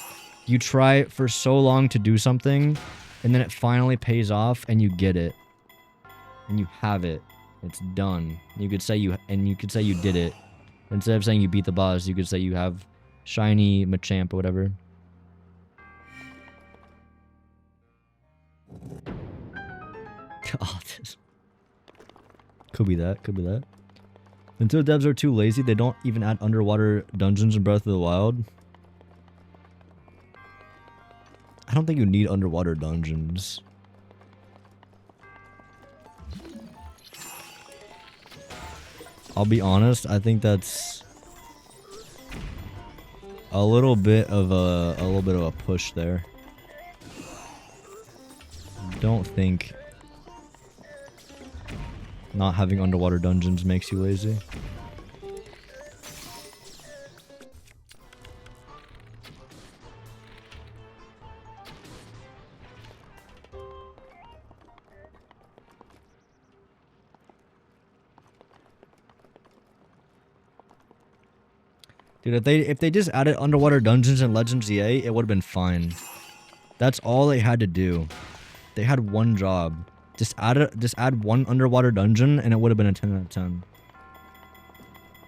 you try for so long to do something and then it finally pays off and you get it. And you have it. It's done. You could say you did it. Instead of saying you beat the boss, you could say you have shiny Machamp or whatever. Autism. Could be that. Could be that. Until devs are too lazy, they don't even add underwater dungeons in Breath of the Wild. I don't think you need underwater dungeons. I'll be honest, I think that's a little bit of a push there. Don't think not having underwater dungeons makes you lazy. Dude, if they just added underwater dungeons in Legends EA, it would have been fine. That's all they had to do. They had one job. Just add one underwater dungeon and it would have been a 10 out of 10.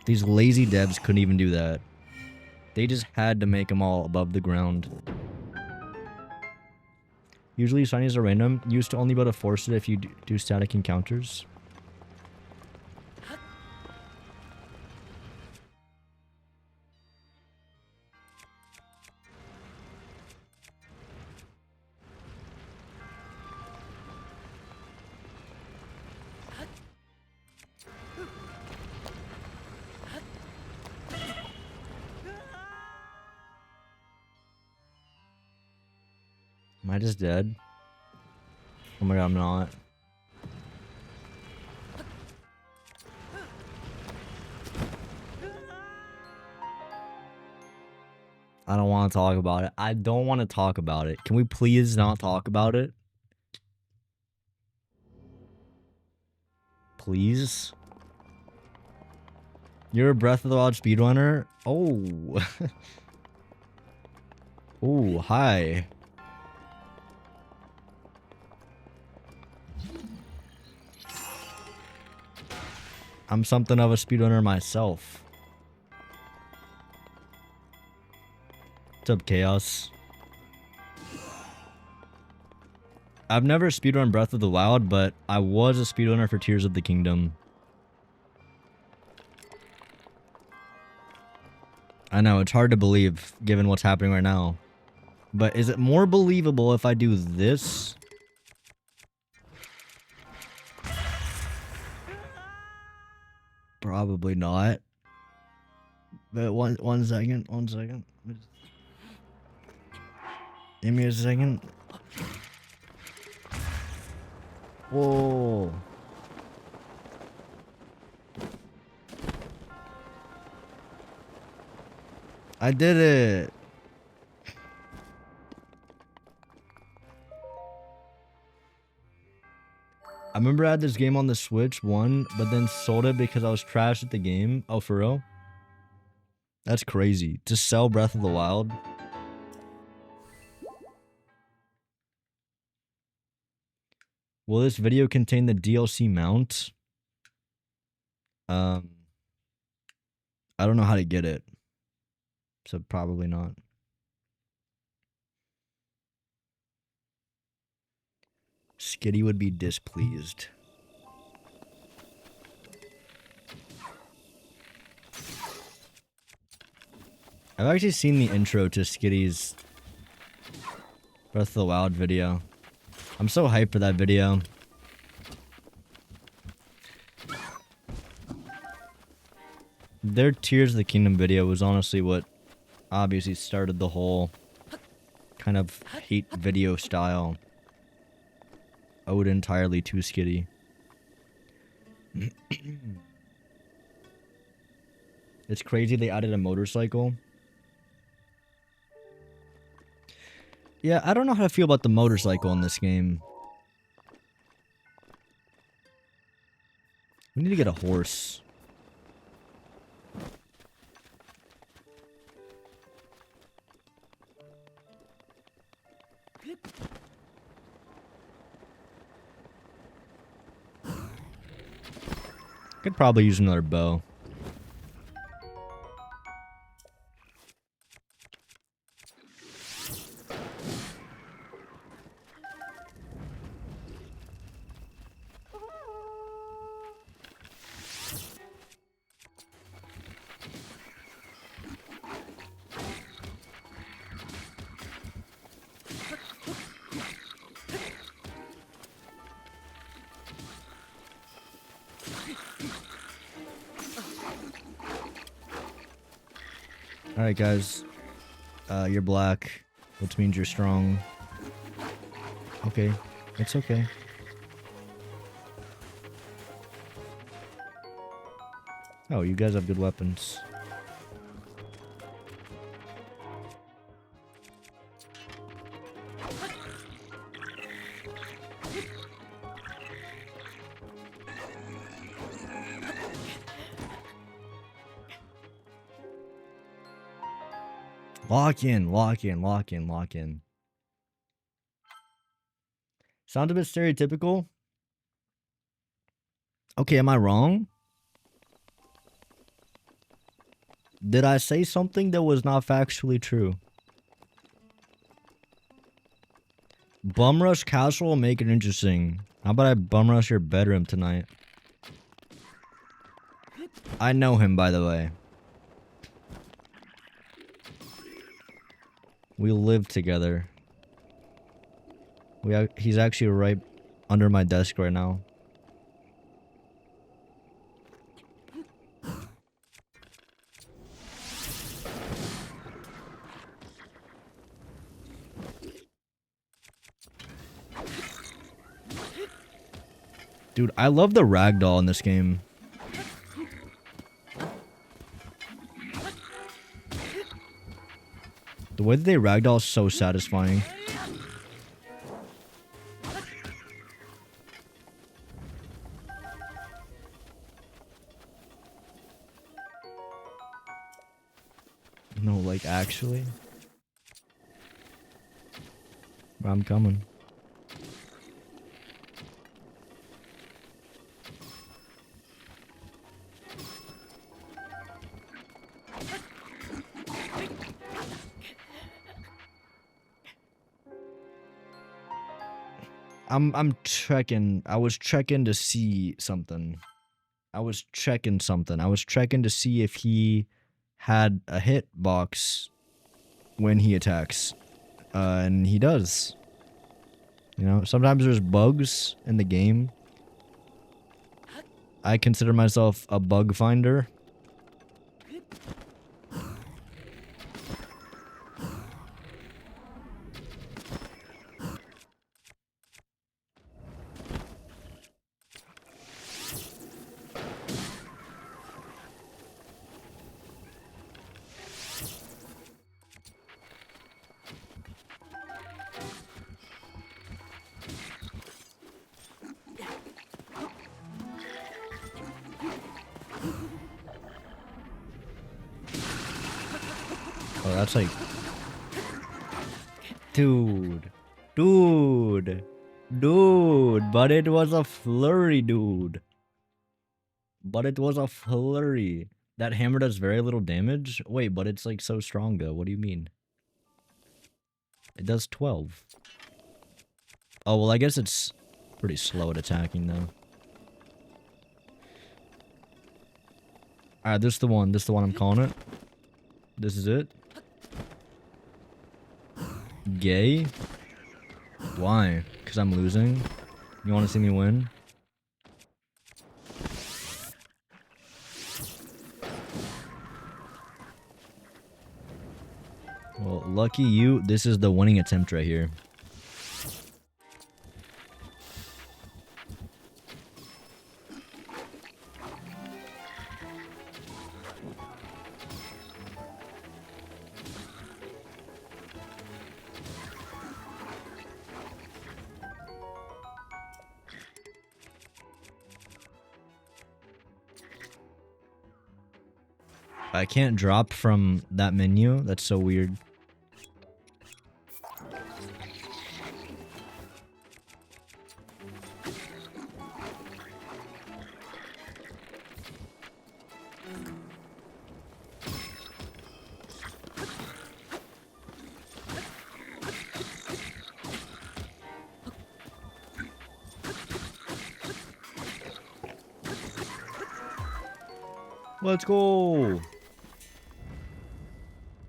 These lazy devs couldn't even do that. They just had to make them all above the ground. Usually shinies are random. You used to only be able to force it if you do static encounters. Am I just dead? Oh my god, I'm not. I don't want to talk about it. I don't want to talk about it. Can we please not talk about it? Please? You're a Breath of the Wild speedrunner? Oh. Oh, hi. I'm something of a speedrunner myself. What's up, Chaos? I've never speedrun Breath of the Wild, but I was a speedrunner for Tears of the Kingdom. I know, it's hard to believe, given what's happening right now. But is it more believable if I do this? Probably not. But one second. Give me a second. Whoa. I did it. I remember I had this game on the Switch, but then sold it because I was trash at the game. Oh, for real? That's crazy. To sell Breath of the Wild. Will this video contain the DLC mount? I don't know how to get it. So probably not. Skitty would be displeased. I've actually seen the intro to Skitty's Breath of the Wild video. I'm so hyped for that video. Their Tears of the Kingdom video was honestly what obviously started the whole kind of hate video style. Owed entirely to Skitty. It's crazy they added a motorcycle. Yeah, I don't know how to feel about the motorcycle in this game. We need to get a horse. Could probably use another bow. Alright, guys. You're black, which means you're strong. Okay. It's okay. Oh, you guys have good weapons. Lock in, lock in, lock in, lock in. Sounds a bit stereotypical. Okay, am I wrong? Did I say something that was not factually true? Bum rush castle will make it interesting. How about I bum rush your bedroom tonight? I know him, by the way. We live together. He's actually right under my desk right now. Dude, I love the ragdoll in this game. The way that they ragdoll is so satisfying. No, like actually. I'm coming. I'm checking. I was checking to see something. I was checking to see if he had a hitbox when he attacks. And he does. You know, sometimes there's bugs in the game. I consider myself a bug finder. Oh, that's like... Dude. But it was a flurry, dude. That hammer does very little damage? Wait, but it's like so strong though. What do you mean? It does 12. Oh, well, I guess it's pretty slow at attacking though. Alright, this is the one. I'm calling it. This is it. Gay? Why? Because I'm losing? You want to see me win? Well, lucky you, this is the winning attempt right here. I can't drop from that menu. That's so weird. Let's go!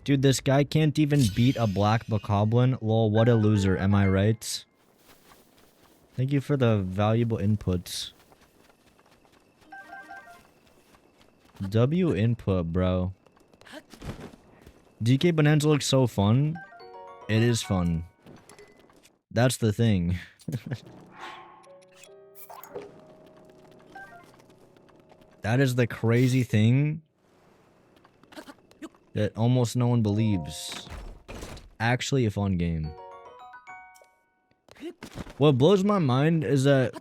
Dude, this guy can't even beat a black bokoblin. Lol, what a loser, am I right? Thank you for the valuable inputs. W input, bro. DK Bonanza looks so fun. It is fun. That's the thing. That is the crazy thing that almost no one believes. Actually a fun game. What blows my mind is that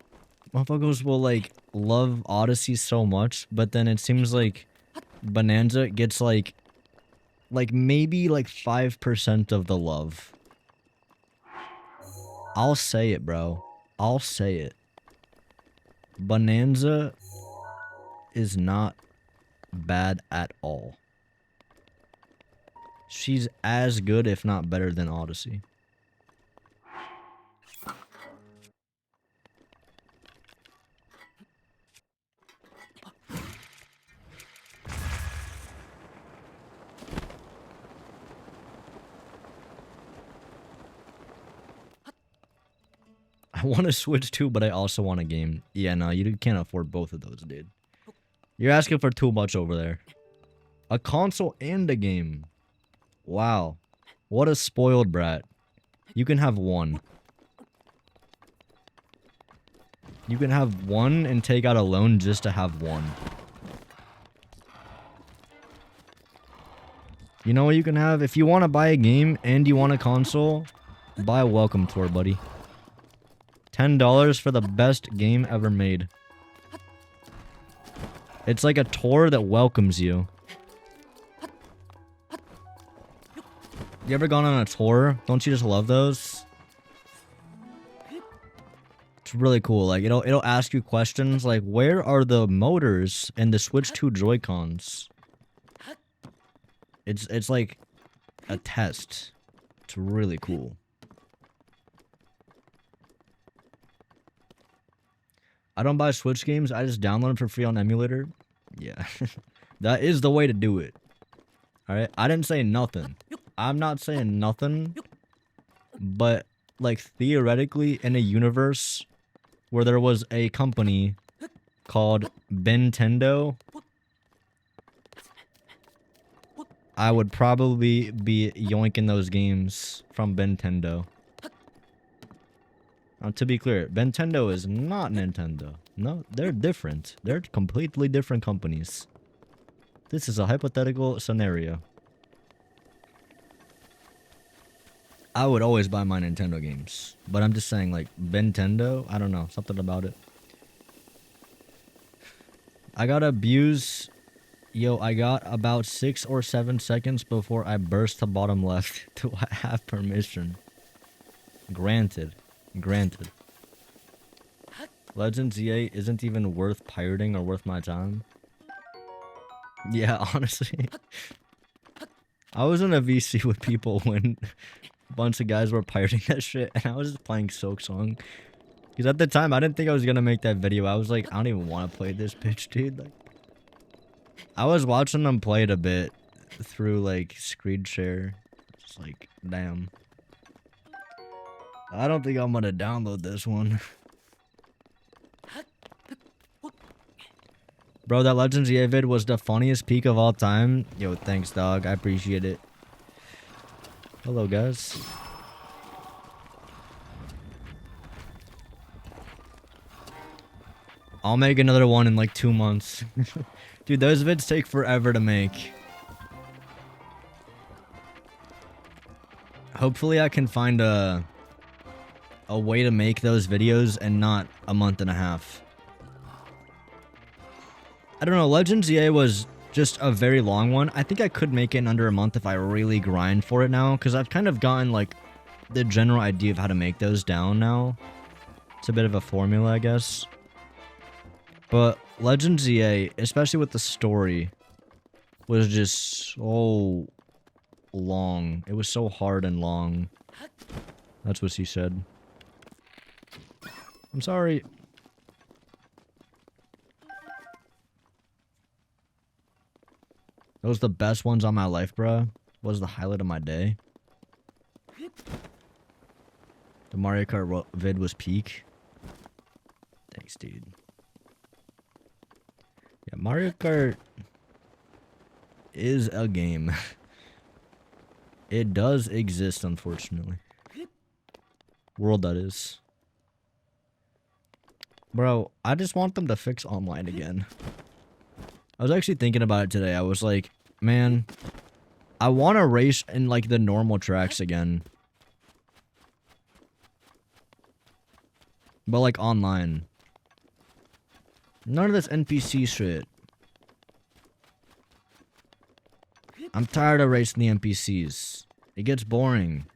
motherfuckers will like love Odyssey so much, but then it seems like Bonanza gets like maybe like 5% of the love. I'll say it, bro. I'll say it. Bonanza is not bad at all. She's as good, if not better, than Odyssey. I want to Switch too, but I also want a game. Yeah, no, you can't afford both of those, dude. You're asking for too much over there. A console and a game. Wow. What a spoiled brat. You can have one. You can have one and take out a loan just to have one. You know what you can have? If you want to buy a game and you want a console, buy a welcome tour, buddy. $10 for the best game ever made. It's like a tour that welcomes you. You ever gone on a tour? Don't you just love those? It's really cool. Like it'll ask you questions like, where are the motors and the Switch 2 Joy-Cons? It's like a test. It's really cool. I don't buy Switch games. I just download them for free on emulator. Yeah. That is the way to do it. Alright? I didn't say nothing. I'm not saying nothing. But, like, theoretically, in a universe where there was a company called Bentendo, I would probably be yoinking those games from Bentendo. Now, to be clear, Bentendo is not Nintendo. No, they're different. They're completely different companies. This is a hypothetical scenario. I would always buy my Nintendo games. But I'm just saying, like, Bentendo? I don't know. Something about it. I got abused. Yo, I got about 6 or 7 seconds before I burst to bottom left. Do I have permission? Granted. Granted. Legends EA isn't even worth pirating or worth my time. Yeah, honestly. I was in a VC with people when a bunch of guys were pirating that shit, and I was just playing Silksong. Because at the time, I didn't think I was gonna make that video. I was like, I don't even want to play this bitch, dude. Like, I was watching them play it a bit through, like, screen share. Just like, damn. I don't think I'm gonna download this one. Bro, that Legends EA vid was the funniest peak of all time. Yo, thanks, dog. I appreciate it. Hello, guys. I'll make another one in like 2 months. Dude, those vids take forever to make. Hopefully I can find a way to make those videos and not a month and a half. I don't know, Legends EA was just a very long one. I think I could make it in under a month if I really grind for it now, because I've kind of gotten like the general idea of how to make those down now. It's a bit of a formula, I guess. But Legends EA, especially with the story, was just so long. It was so hard and long. That's what she said. I'm sorry. Those the best ones on my life, bruh. Was the highlight of my day. The Mario Kart vid was peak. Thanks, dude. Yeah, Mario Kart is a game. It does exist, unfortunately. World, that is. Bro, I just want them to fix online again. I was actually thinking about it today. I was like, man, I want to race in like the normal tracks again. But like online. None of this NPC shit. I'm tired of racing the NPCs. It gets boring.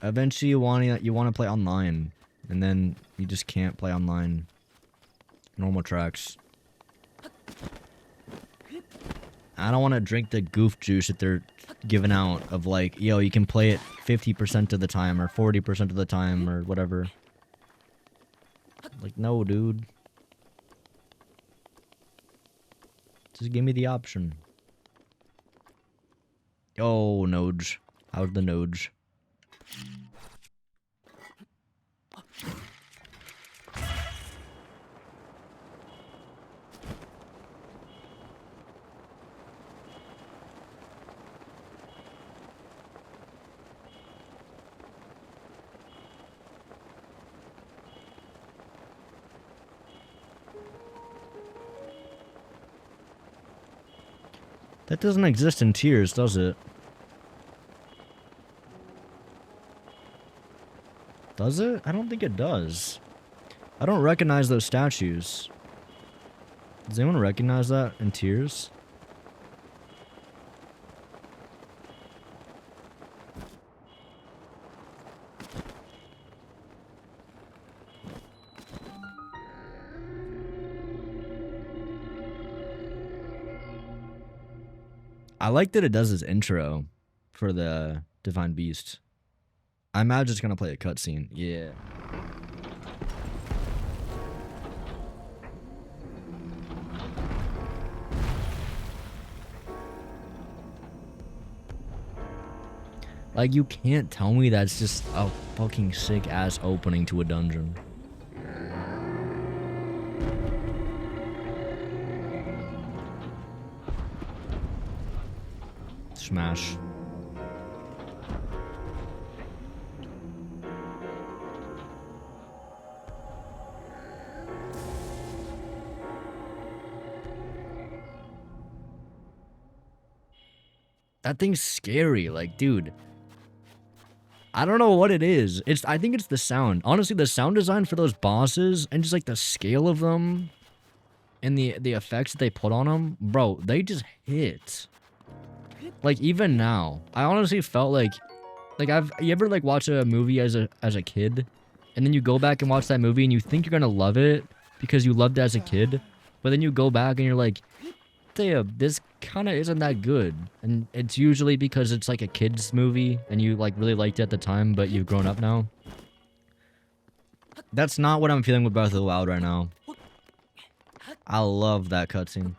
Eventually you want to play online, and then you just can't play online. Normal tracks. I don't want to drink the goof juice that they're giving out of like, yo, you can play it 50% of the time or 40% of the time or whatever. Like, no, dude. Just give me the option. Oh, Noj. How's the Noj? That doesn't exist in Tears, does it? Does it? I don't think it does. I don't recognize those statues. Does anyone recognize that in Tears? I like that it does this intro for the Divine Beast. I imagine it's gonna play a cutscene. Yeah. Like, you can't tell me that's just a fucking sick ass opening to a dungeon. Smash. That thing's scary, like, dude. I don't know what it is. I think it's the sound. Honestly, the sound design for those bosses and just like the scale of them and the effects that they put on them, bro, they just hit. Like, even now, I honestly felt like you ever like watch a movie as a kid, and then you go back and watch that movie and you think you're gonna love it because you loved it as a kid, but then you go back and you're like, damn, this kind of isn't that good. And it's usually because it's like a kid's movie and you like really liked it at the time, but you've grown up now. That's not what I'm feeling with Breath of the Wild right now. I love that cutscene.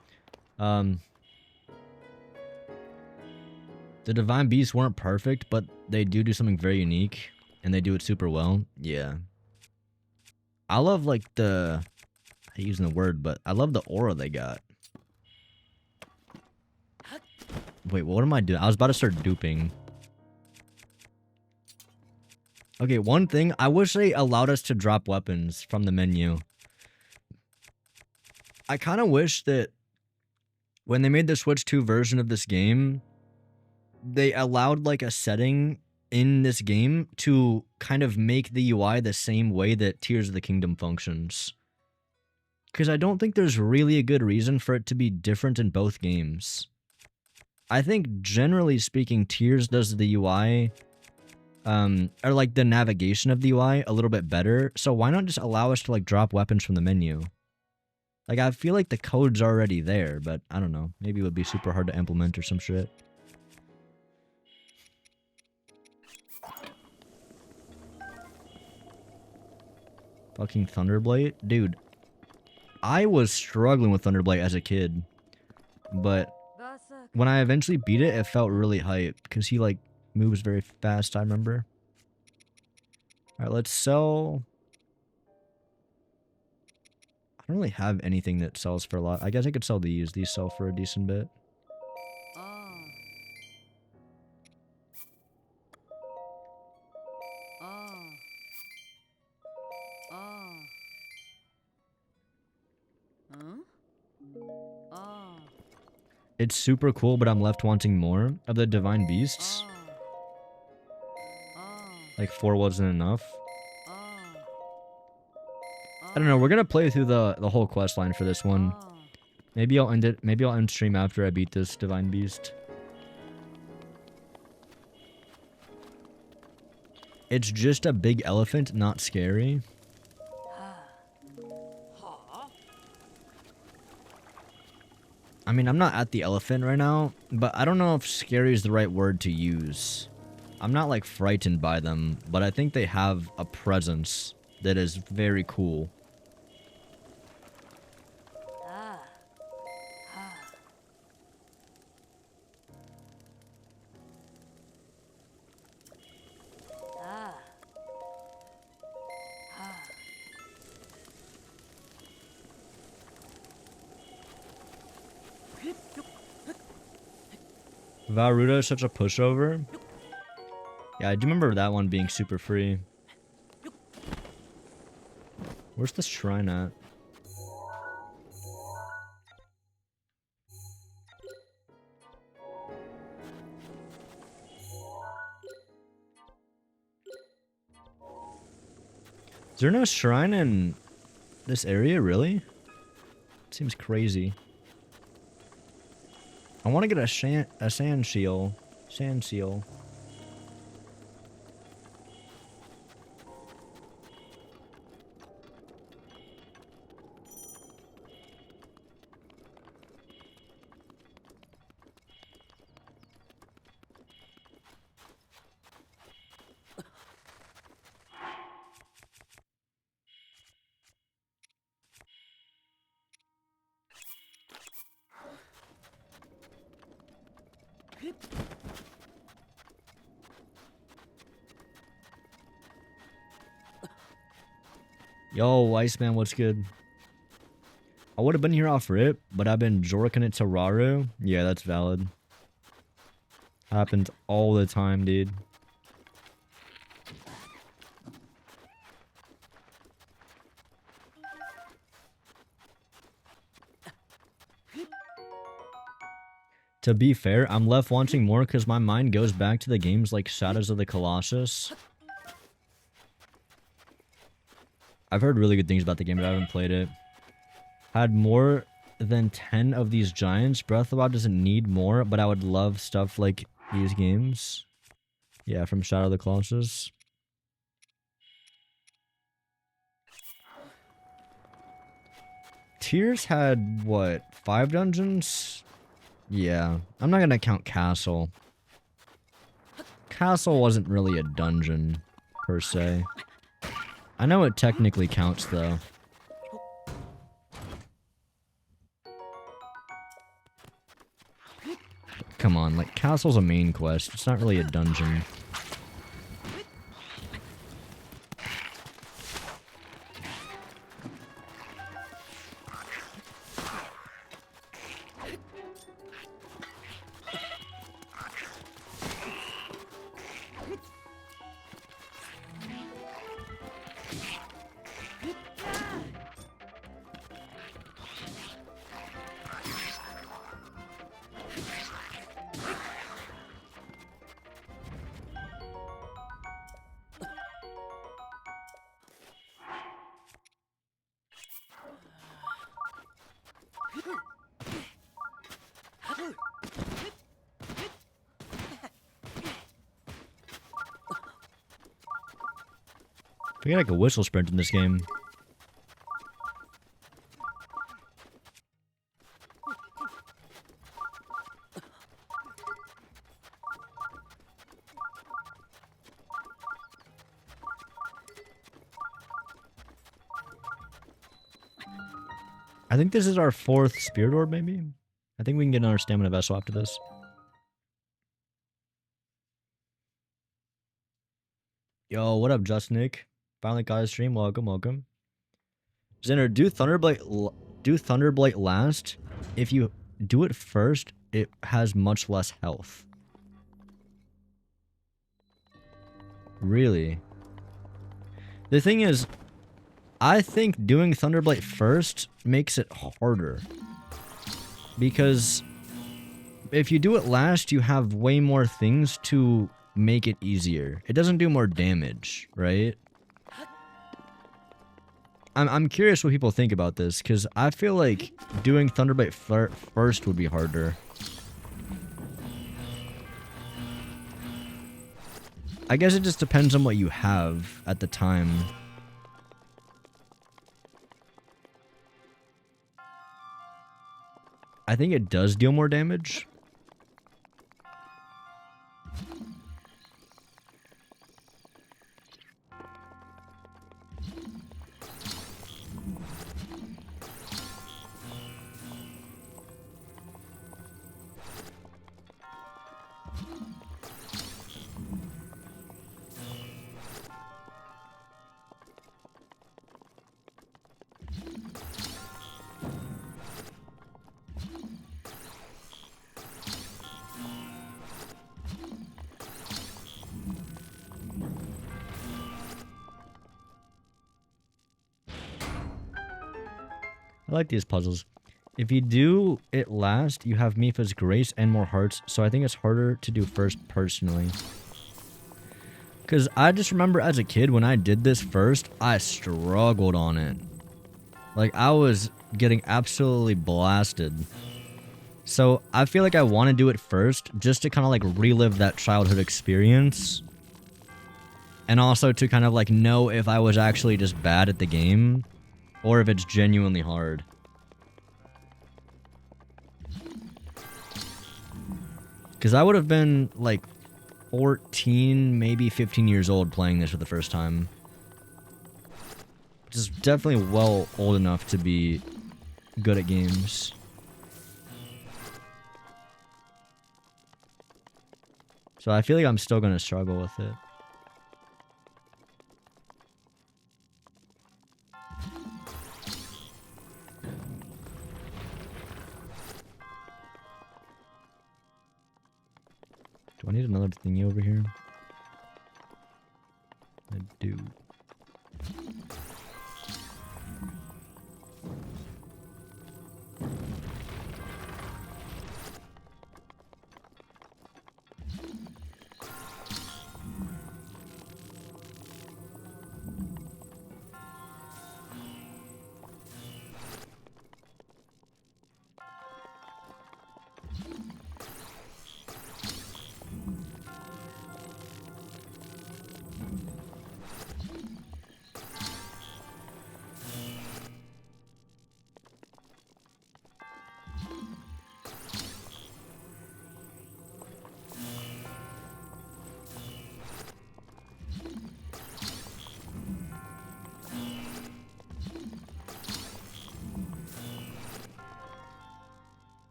The Divine Beasts weren't perfect, but they do something very unique, and they do it super well. Yeah. I love like I hate using the word, but I love the aura they got. Wait, what am I doing? I was about to start duping. Okay, one thing. I wish they allowed us to drop weapons from the menu. I kind of wish that when they made the Switch 2 version of this game, they allowed like a setting in this game to kind of make the UI the same way that Tears of the Kingdom functions. Because I don't think there's really a good reason for it to be different in both games. I think generally speaking, Tears does the UI, or like the navigation of the UI a little bit better. So why not just allow us to like drop weapons from the menu? Like, I feel like the code's already there, but I don't know. Maybe it would be super hard to implement or some shit. Fucking Thunderblight? Dude, I was struggling with Thunderblight as a kid, but when I eventually beat it, it felt really hype, because he, like, moves very fast, I remember. Alright, let's sell... I don't really have anything that sells for a lot. I guess I could sell these. These sell for a decent bit. It's super cool, but I'm left wanting more of the divine beasts. Like 4 wasn't enough. I don't know. We're gonna play through the whole quest line for this one. Maybe I'll end it. Maybe I'll end stream after I beat this divine beast. It's just a big elephant, not scary. I mean, I'm not at the elephant right now, but I don't know if scary is the right word to use. I'm not like frightened by them, but I think they have a presence that is very cool. Varuda is such a pushover. Yeah, I do remember that one being super free. Where's the shrine at? Is there no shrine in this area, really? Seems crazy. I want to get a sand seal. Sand seal. Yo, Iceman, what's good? I would have been here off rip, but I've been jorking it to Raru. Yeah, that's valid. Happens all the time, dude. To be fair, I'm left wanting more because my mind goes back to the games like Shadows of the Colossus. I've heard really good things about the game, but I haven't played it. Had more than 10 of these giants. Breath of the Wild doesn't need more, but I would love stuff like these games. Yeah, from Shadow of the Colossus. Tears had, what, 5 dungeons? Yeah, I'm not gonna count Castle. Castle wasn't really a dungeon, per se. I know it technically counts, though. Come on, like, Castle's a main quest. It's not really a dungeon. I get like a whistle sprint in this game. I think this is our 4th Spirit Orb, maybe? I think we can get another Stamina Vessel after this. Yo, what up, Just Nick? Finally got a stream. Welcome, welcome. Xander, do Thunderblight last. If you do it first, it has much less health. Really? The thing is, I think doing Thunderblight first makes it harder. Because if you do it last, you have way more things to make it easier. It doesn't do more damage, right? I'm curious what people think about this, because I feel like doing Thunderbite first would be harder. I guess it just depends on what you have at the time. I think it does deal more damage. I like these puzzles. If you do it last, you have Mipha's Grace and more hearts, so I think it's harder to do first personally. Because I just remember as a kid, when I did this first, I struggled on it. Like, I was getting absolutely blasted. So, I feel like I want to do it first, just to kind of like relive that childhood experience. And also to kind of like know if I was actually just bad at the game, or if it's genuinely hard. Because I would have been like 14, maybe 15 years old playing this for the first time. Which is definitely well old enough to be good at games. So I feel like I'm still going to struggle with it. Do I need another thingy over here? I do.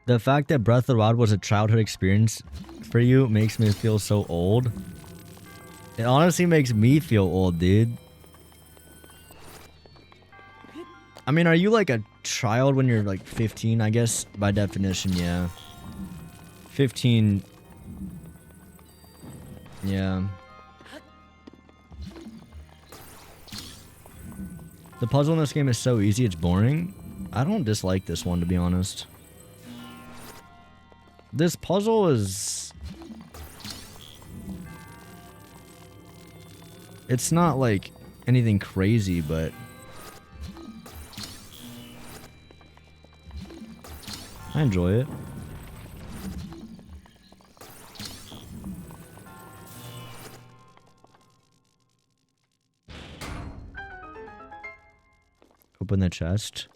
The fact that Breath of the Wild was a childhood experience for you makes me feel so old. It honestly makes me feel old, dude. I mean, are you like a child when you're like 15? I guess by definition, yeah. 15. Yeah. The puzzle in this game is so easy, it's boring. I don't dislike this one, to be honest. This puzzle is... It's not like anything crazy, but... I enjoy it. Open the chest.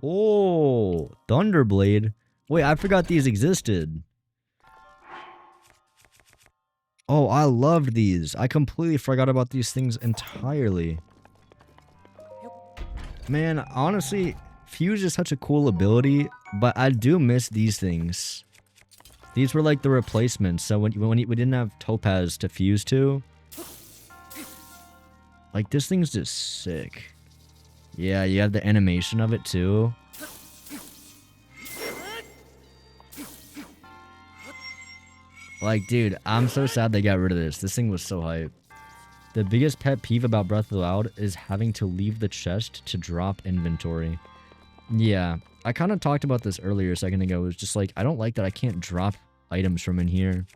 Oh, Thunderblade. Wait, I forgot these existed. Oh, I loved these. I completely forgot about these things entirely. Man, honestly, Fuse is such a cool ability, but I do miss these things. These were like the replacements, so when we didn't have Topaz to fuse to... Like, this thing's just sick. Yeah, you have the animation of it too. Like, dude, I'm so sad they got rid of this. This thing was so hype. The biggest pet peeve about Breath of the Wild is having to leave the chest to drop inventory. Yeah, I kind of talked about this earlier a second ago. It was just like, I don't like that I can't drop items from in here.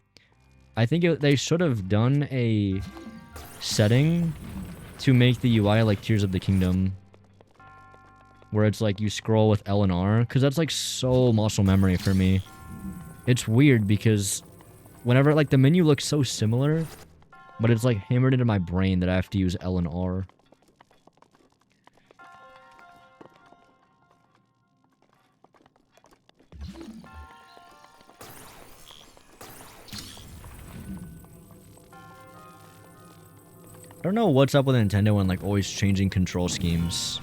I think they should have done a setting to make the UI like Tears of the Kingdom, where it's like you scroll with L and R, because that's like so muscle memory for me. It's weird because whenever like the menu looks so similar, but it's like hammered into my brain that I have to use L and R. I don't know what's up with Nintendo and like always changing control schemes.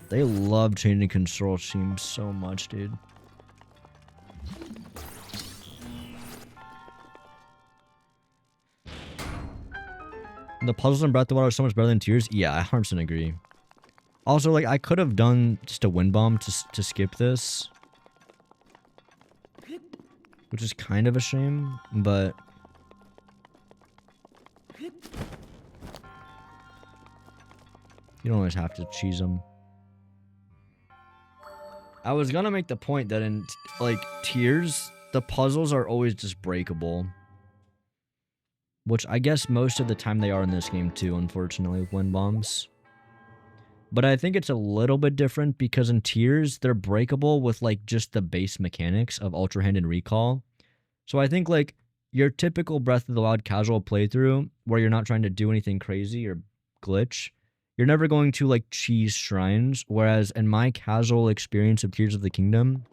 They love changing control schemes so much, dude. The puzzles in Breath of the Wild are so much better than Tears. Yeah, I 100% agree. Also, like, I could have done just a wind bomb to skip this, which is kind of a shame, but you don't always have to cheese them. I was gonna make the point that in, like, Tears, the puzzles are always just breakable. Which I guess most of the time they are in this game too, unfortunately, with wind bombs. But I think it's a little bit different because in Tears, they're breakable with, like, just the base mechanics of Ultra Hand and Recall. So I think, like, your typical Breath of the Wild casual playthrough, where you're not trying to do anything crazy or glitch, you're never going to, like, cheese shrines, whereas in my casual experience of Tears of the Kingdom,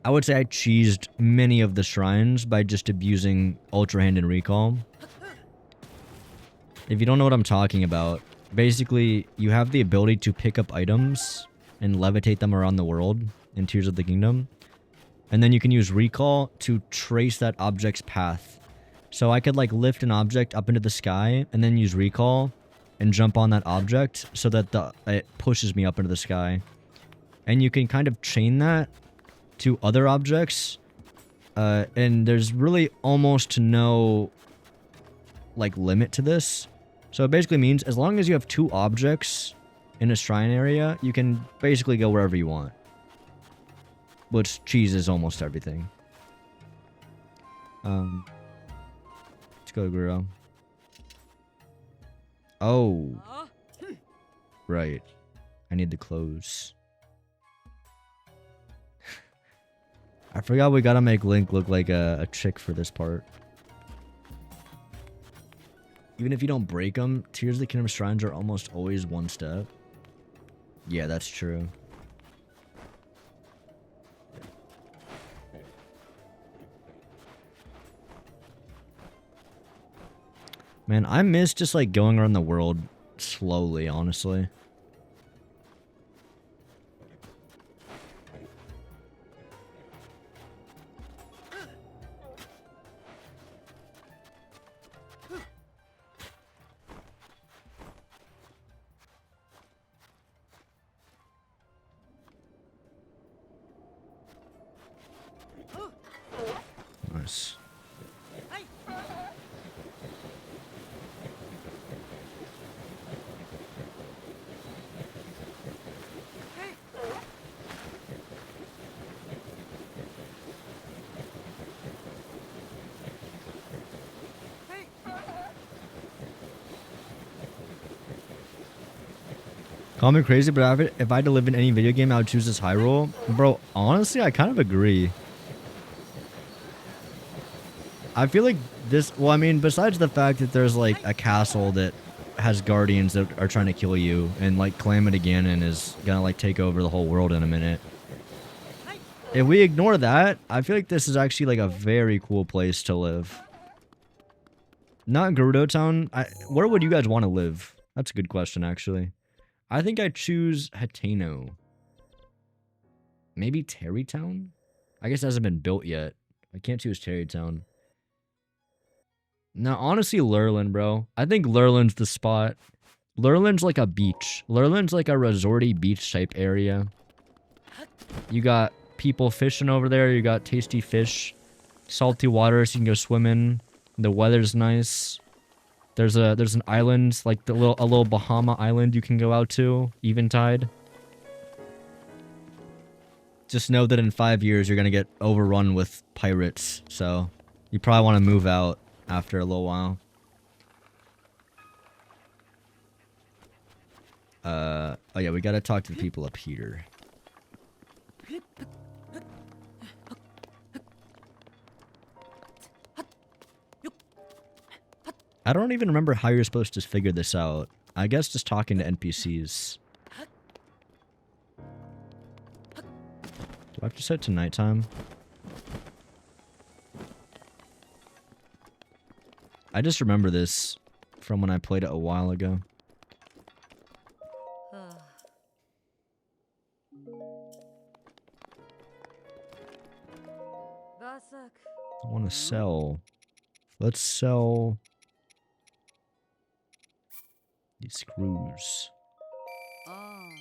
I would say I cheesed many of the shrines by just abusing Ultra Hand and Recall. If you don't know what I'm talking about, basically, you have the ability to pick up items and levitate them around the world in Tears of the Kingdom. And then you can use Recall to trace that object's path. So I could, like, lift an object up into the sky and then use Recall and jump on that object so that it pushes me up into the sky. And you can kind of chain that to other objects. And there's really almost no, like, limit to this. So it basically means as long as you have 2 objects in a shrine area, you can basically go wherever you want. Which cheeses almost everything. Let's go, Guro. Oh. Right. I need the clothes. I forgot we gotta make Link look like a chick for this part. Even if you don't break them, Tears of the Kingdom shrines are almost always one step. Yeah, that's true. Man, I miss just, like, going around the world slowly, honestly. Nice. Call me crazy, but if I had to live in any video game, I would choose this Hyrule. Bro, honestly, I kind of agree. I feel like this... Well, I mean, besides the fact that there's, like, a castle that has guardians that are trying to kill you, and, like, Calamity Ganon is gonna, like, take over the whole world in a minute. If we ignore that, I feel like this is actually, like, a very cool place to live. Not Gerudo Town. Where would you guys want to live? That's a good question, actually. I think I'd choose Hateno. Maybe Terrytown? I guess it hasn't been built yet. I can't choose Terrytown. No, honestly, Lurelin, bro. I think Lurlin's the spot. Lurlin's like a beach. Lurlin's like a resorty beach type area. You got people fishing over there. You got tasty fish. Salty water so you can go swimming. The weather's nice. There's an island, like a little Bahama island you can go out to, Eventide. Just know that in 5 years you're gonna get overrun with pirates, so you probably want to move out after a little while. Oh yeah, we gotta talk to the people up here. I don't even remember how you're supposed to figure this out. I guess just talking to NPCs. Do I have to set it to nighttime? I just remember this from when I played it a while ago. I want to sell. Let's sell these screws. I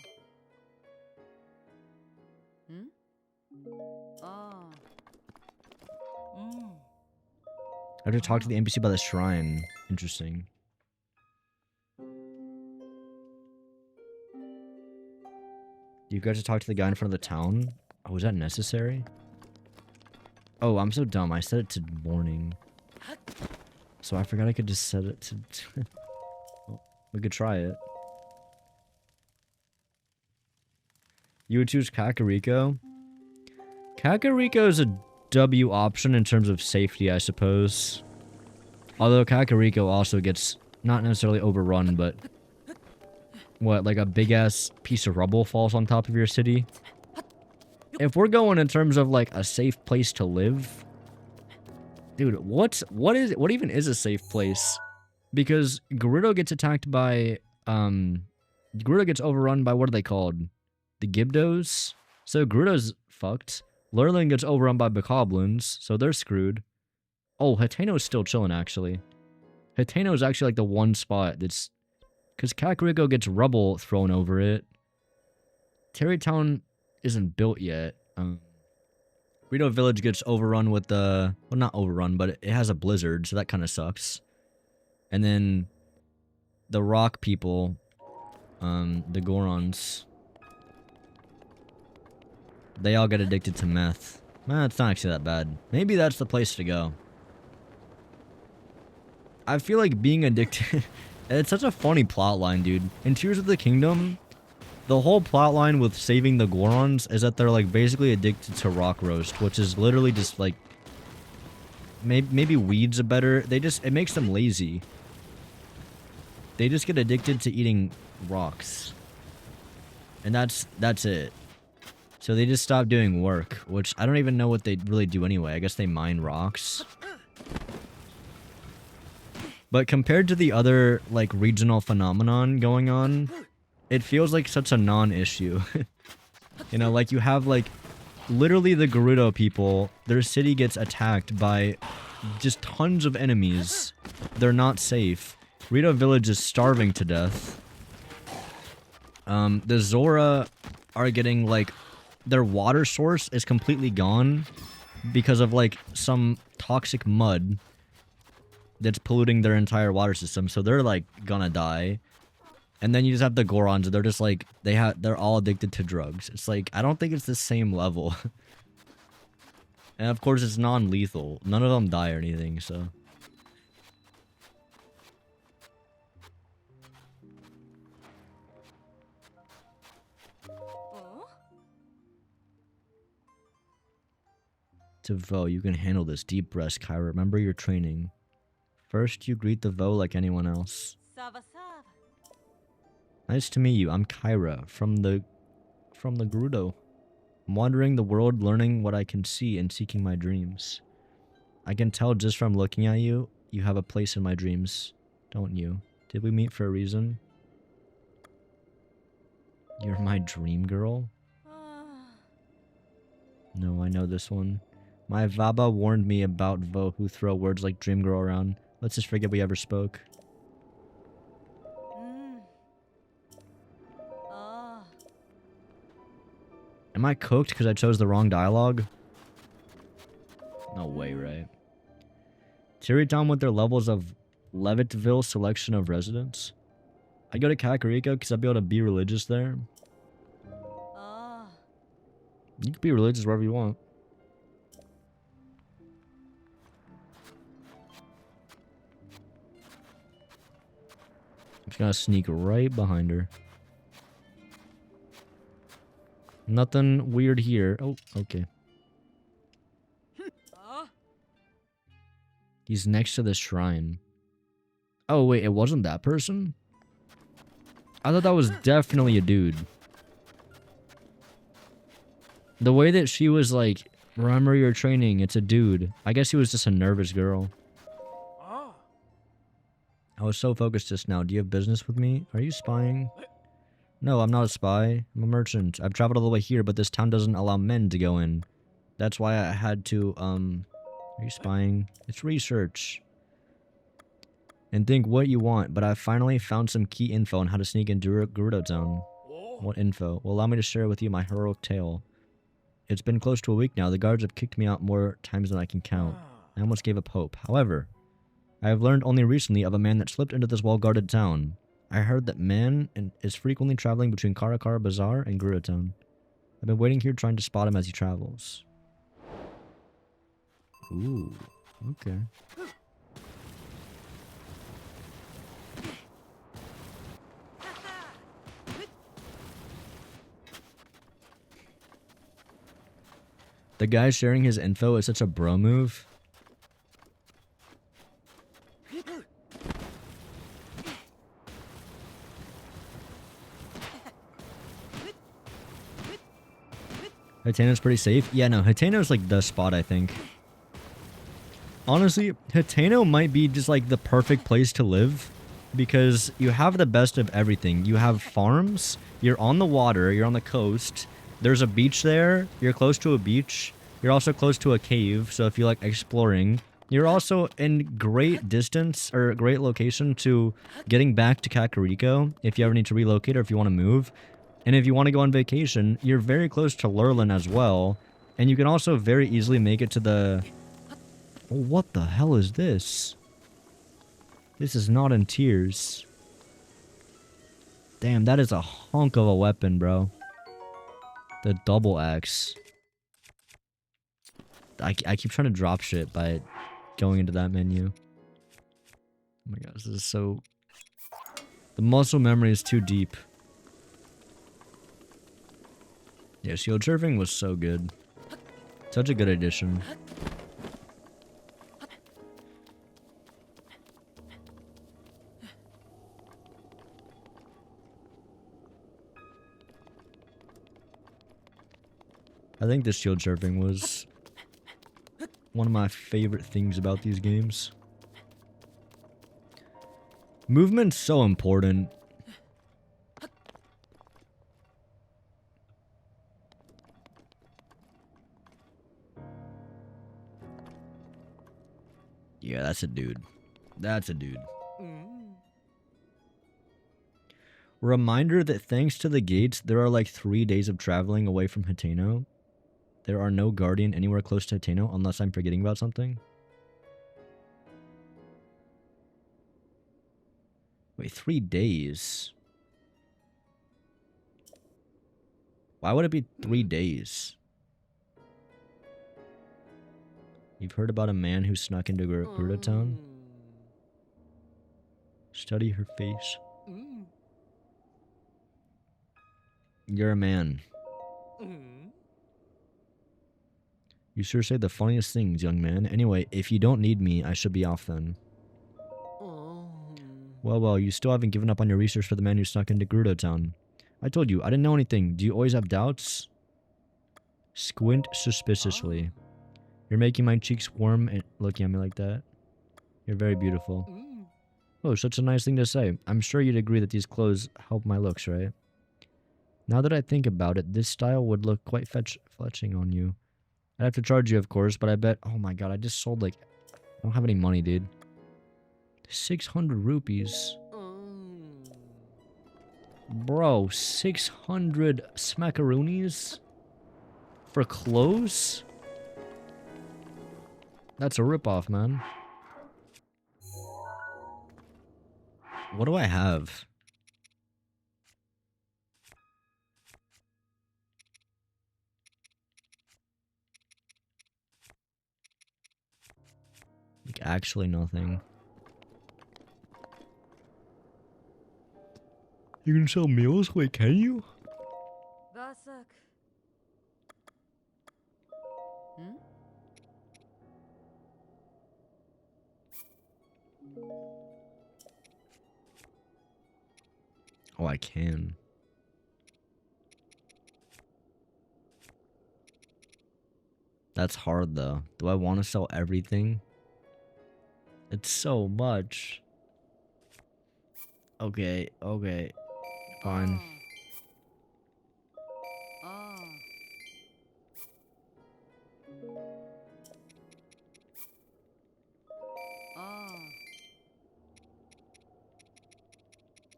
have to talk to the NPC about the shrine. Interesting. You guys to talk to the guy in front of the town? Oh, was that necessary? Oh, I'm so dumb. I set it to morning. So I forgot I could just set it to... Well, we could try it. You would choose Kakariko? Kakariko is a W option in terms of safety, I suppose. Although Kakariko also gets not necessarily overrun, but what, like a big ass piece of rubble falls on top of your city? If we're going in terms of like a safe place to live, dude, what even is a safe place? Because Gerudo gets attacked by Gerudo gets overrun by, what are they called? The Gibdos? So Gerudo's fucked. Lurling gets overrun by Bokoblins, so they're screwed. Oh, Hateno's still chilling, actually. Hateno's actually, like, the one spot that's... Because Kakariko gets rubble thrown over it. Terrytown isn't built yet. Rito Village gets overrun with the... Well, not overrun, but it has a blizzard, so that kind of sucks. And then... The rock people... the Gorons... They all get addicted to meth. It's not actually that bad. Maybe that's the place to go. I feel like being addicted... It's such a funny plotline, dude. In Tears of the Kingdom, the whole plotline with saving the Gorons is that they're, like, basically addicted to rock roast, which is literally just, like... Maybe weeds are better. It makes them lazy. They just get addicted to eating rocks. And that's it. So they just stop doing work, which I don't even know what they really do anyway. I guess they mine rocks. But compared to the other, like, regional phenomenon going on, it feels like such a non-issue. You know, like, you have, like, literally the Gerudo people, their city gets attacked by just tons of enemies. They're not safe. Rito Village is starving to death. The Zora are getting, like... Their water source is completely gone because of, like, some toxic mud that's polluting their entire water system. So they're, like, gonna die. And then you just have the Gorons. They're just, like, they're all addicted to drugs. It's like, I don't think it's the same level. And, of course, it's non-lethal. None of them die or anything, so... To Vo, you can handle this. Deep breath, Kyra. Remember your training. First, you greet the Vo like anyone else. Nice to meet you. I'm Kyra from the Gerudo. I'm wandering the world, learning what I can see and seeking my dreams. I can tell just from looking at you, you have a place in my dreams, don't you? Did we meet for a reason? You're my dream girl? No, I know this one. My Vaba warned me about Vo who throw words like dream girl around. Let's just forget we ever spoke. Am I cooked because I chose the wrong dialogue? No way, right? Tarrytown with their levels of Levitville selection of residents. I go to Kakariko because I'll be able to be religious there. You can be religious wherever you want. I'm just gonna sneak right behind her. Nothing weird here. Oh, okay. He's next to the shrine. Oh, wait, it wasn't that person? I thought that was definitely a dude. The way that she was like, remember your training, it's a dude. I guess he was just a nervous girl. I was so focused just now. Do you have business with me? Are you spying? No, I'm not a spy. I'm a merchant. I've traveled all the way here, but this town doesn't allow men to go in. That's why I had to, Are you spying? It's research. And think what you want, but I finally found some key info on how to sneak into Gerudo Town. What info? Well, allow me to share with you my heroic tale. It's been close to a week now. The guards have kicked me out more times than I can count. I almost gave up hope. However, I have learned only recently of a man that slipped into this well-guarded town. I heard that man is frequently traveling between Karakara Bazaar and Gerudo Town. I've been waiting here trying to spot him as he travels. Ooh, okay. The guy sharing his info is such a bro move. Hateno's pretty safe. Yeah, no, Hateno's like the spot, I think. Honestly, Hateno might be just like the perfect place to live because you have the best of everything. You have farms, you're on the water, you're on the coast, there's a beach there, you're close to a beach, you're also close to a cave, so if you like exploring, you're also in great distance or great location to getting back to Kakariko if you ever need to relocate or if you want to move. And if you want to go on vacation, you're very close to Lurlin as well, and you can also very easily make it to the... Oh, what the hell is this? This is not in tears. Damn, that is a hunk of a weapon, bro. The double axe. I keep trying to drop shit by going into that menu. Oh my god, this is so... The muscle memory is too deep. Yeah, shield surfing was so good. Such a good addition. I think the shield surfing was one of my favorite things about these games. Movement's so important. Yeah, that's a dude. That's a dude. Reminder that thanks to the gates, there are like 3 days of traveling away from Hateno. There are no guardian anywhere close to Hateno unless I'm forgetting about something. Wait, 3 days? Why would it be 3 days? You've heard about a man who snuck into Gerudo Town? Study her face. You're a man. You sure say the funniest things, young man. Anyway, if you don't need me, I should be off then. Well, you still haven't given up on your research for the man who snuck into Gerudo Town. I told you, I didn't know anything. Do you always have doubts? Squint suspiciously. You're making my cheeks warm and looking at me like that. You're very beautiful. Oh, such a nice thing to say. I'm sure you'd agree that these clothes help my looks, right? Now that I think about it, this style would look quite fetching on you. I'd have to charge you, of course, but I bet... Oh my god, I just sold like... I don't have any money, dude. 600 rupees. Bro, 600 smackaroonies? For clothes? That's a ripoff, man. What do I have? Like, actually nothing. You can sell meals? Wait, can you? Vasak. Hmm? Oh, I can. That's hard though. Do I want to sell everything? It's so much. Okay, okay. Fine. Ah. Ah.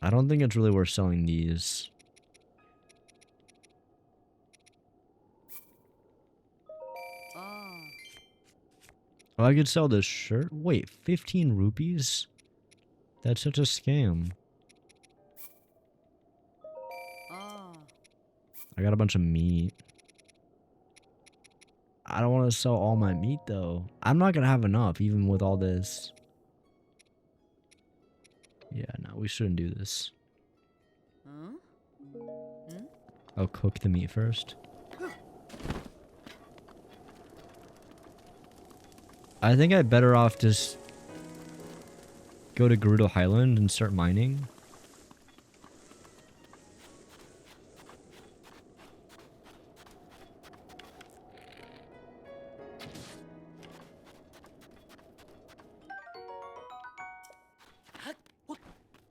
I don't think it's really worth selling these. Ah. Oh, I could sell this shirt. Wait, 15 rupees? That's such a scam. Ah. I got a bunch of meat. I don't want to sell all my meat though. I'm not gonna have enough even with all this. Yeah, no, we shouldn't do this. Huh? Hmm? I'll cook the meat first. I think I'd better off just go to Gerudo Highland and start mining.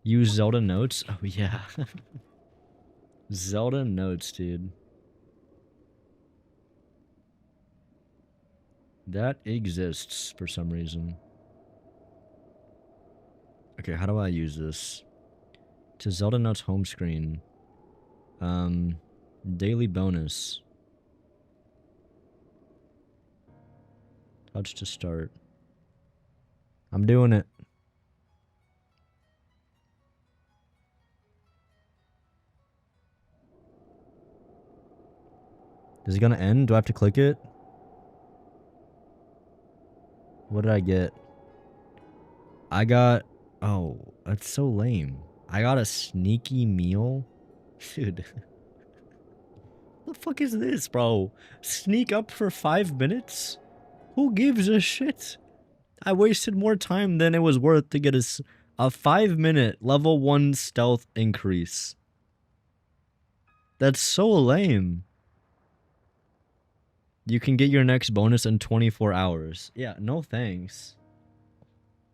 Use Zelda notes? Oh yeah. Zelda notes, dude. That exists for some reason. Okay, how do I use this? To Zelda Notes home screen. Daily bonus. Touch to start. I'm doing it. Is it gonna end? Do I have to click it? What did I get? I got... Oh, that's so lame. I got a sneaky meal? Dude. What the fuck is this, bro? Sneak up for 5 minutes? Who gives a shit? I wasted more time than it was worth to get a 5-minute level 1 stealth increase. That's so lame. You can get your next bonus in 24 hours. Yeah, no thanks.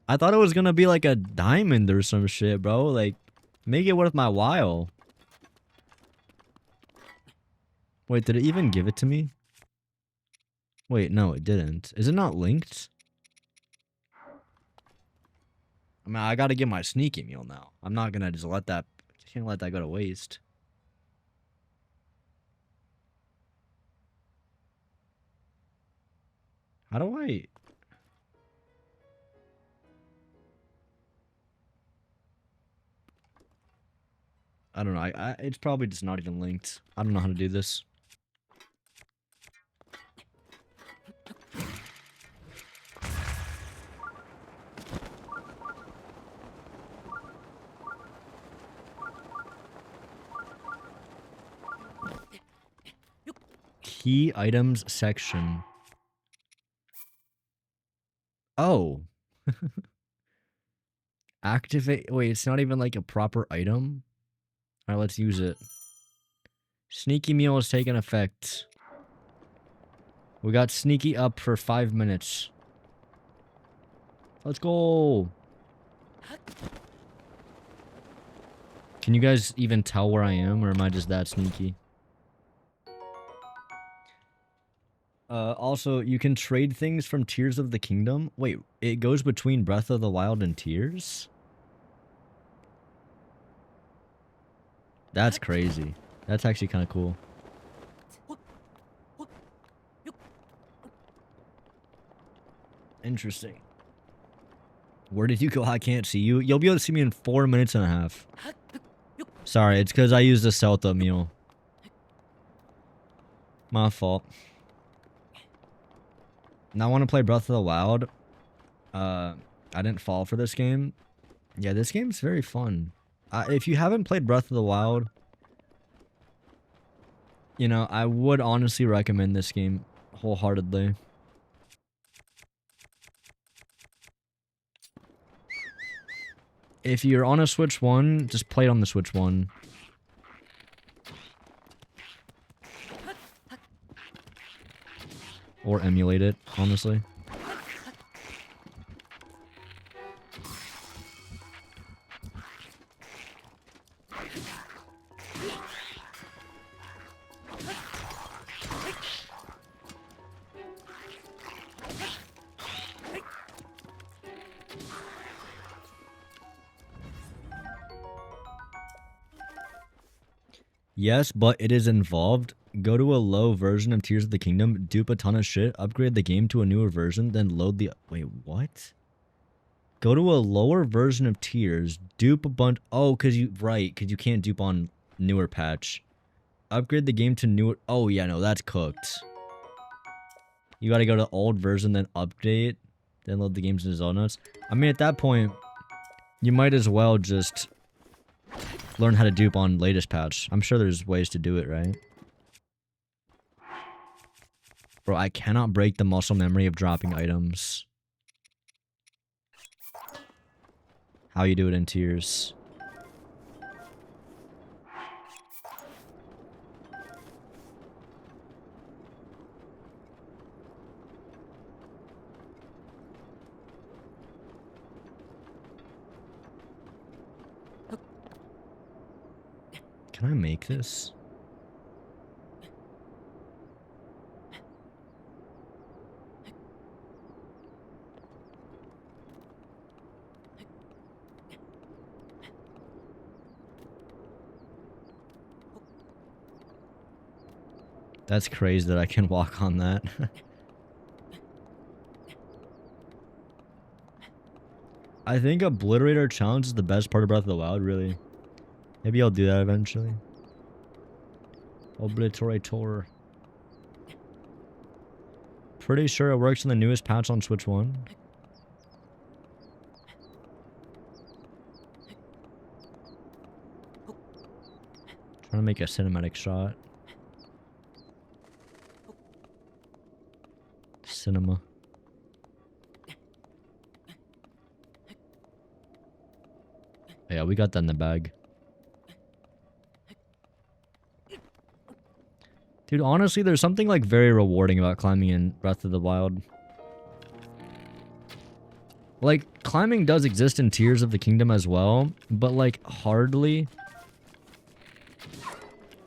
I thought it was gonna be like a diamond or some shit, bro. Like, make it worth my while. Wait, did it even give it to me? Wait, no, it didn't. Is it not linked? I mean, I gotta get my sneaky meal now. I'm not gonna just let that... Can't let that go to waste. How do I... I don't know. It's probably just not even linked. I don't know how to do this. Key items section. Oh. Activate. Wait, it's not even like a proper item? Alright, let's use it. Sneaky meal has taken effect. We got sneaky up for 5 minutes. Let's go. Can you guys even tell where I am, or am I just that sneaky? Also, you can trade things from Tears of the Kingdom. Wait, it goes between Breath of the Wild and Tears? That's crazy. That's actually kind of cool. Interesting. Where did you go? I can't see you. You'll be able to see me in 4 minutes and a half. Sorry, it's because I used the Celta mule. My fault. Now I want to play Breath of the Wild. I didn't fall for this game. Yeah, this game's very fun. If you haven't played Breath of the Wild, you know, I would honestly recommend this game wholeheartedly. If you're on a Switch 1, just play it on the Switch 1. Or emulate it, honestly. Yes, but it is involved. Go to a low version of Tears of the Kingdom, dupe a ton of shit, upgrade the game to a newer version, then load the... Wait, what? Go to a lower version of Tears, dupe a bunch... Oh, because you... Right, because you can't dupe on newer patch. Upgrade the game to newer... Oh, yeah, no, that's cooked. You gotta go to old version, then update, then load the games into Zelda. I mean, at that point, you might as well just learn how to dupe on latest patch. I'm sure there's ways to do it, right? Bro, I cannot break the muscle memory of dropping items. How you do it in Tears. Can I make this? That's crazy that I can walk on that. I think Obliterator Challenge is the best part of Breath of the Wild, really. Maybe I'll do that eventually. Obliterator. Pretty sure it works in the newest patch on Switch 1. Trying to make a cinematic shot. Cinema. Yeah, we got that in the bag. Dude, honestly, there's something like very rewarding about climbing in Breath of the Wild. Like, climbing does exist in Tears of the Kingdom as well, but like hardly.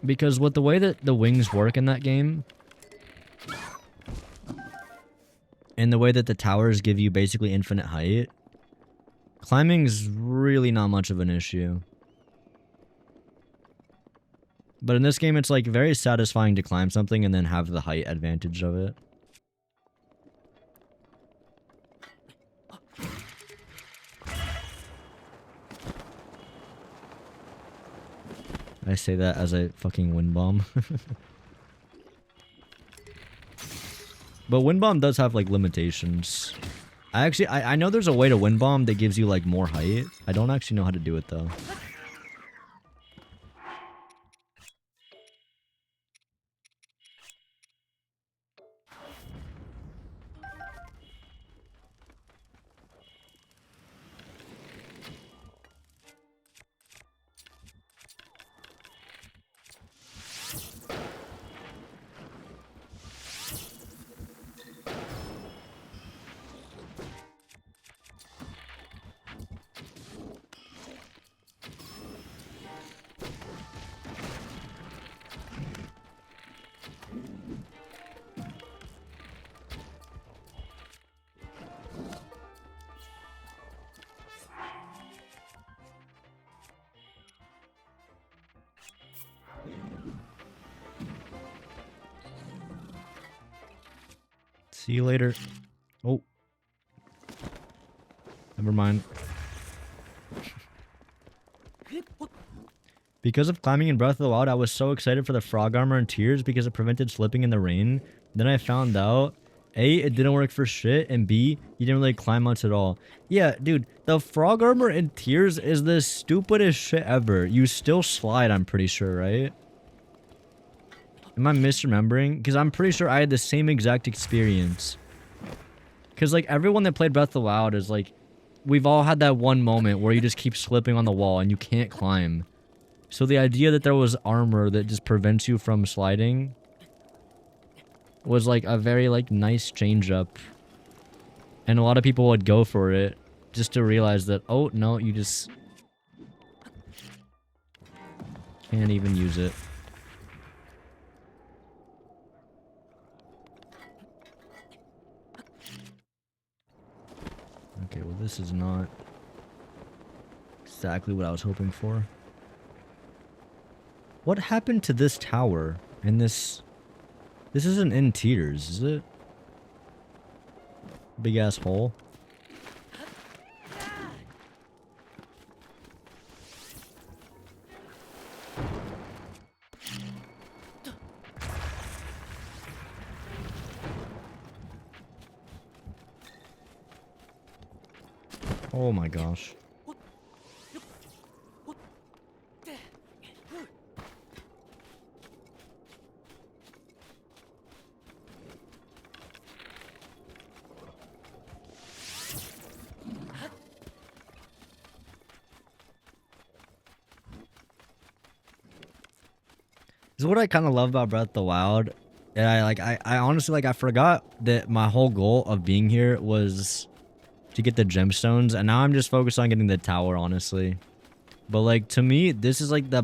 Because with the way that the wings work in that game, and the way that the towers give you basically infinite height, climbing's really not much of an issue. But in this game, it's like very satisfying to climb something and then have the height advantage of it. I say that as a fucking wind bomb. But wind bomb does have like limitations. I know there's a way to wind bomb that gives you like more height. I don't actually know how to do it though. See you later. Oh. Never mind. Because of climbing in Breath of the Wild, I was so excited for the frog armor and tears because it prevented slipping in the rain. Then I found out, A, it didn't work for shit, and B, you didn't really climb much at all. Yeah, dude, the frog armor and tears is the stupidest shit ever. You still slide, I'm pretty sure, right? Am I misremembering? Because I'm pretty sure I had the same exact experience. Because, like, everyone that played Breath of the Wild is, like, we've all had that one moment where you just keep slipping on the wall and you can't climb. So the idea that there was armor that just prevents you from sliding was, like, a very, like, nice change up. And a lot of people would go for it just to realize that, oh, no, you just can't even use it. Okay, well, this is not exactly what I was hoping for. What happened to this tower and this... This isn't in Tears, is it? Big ass hole. Oh my gosh. This is what I kind of love about Breath of the Wild. And I honestly, like, I forgot that my whole goal of being here was to get the gemstones, and now I'm just focused on getting the tower, honestly. But, like, to me, this is like the...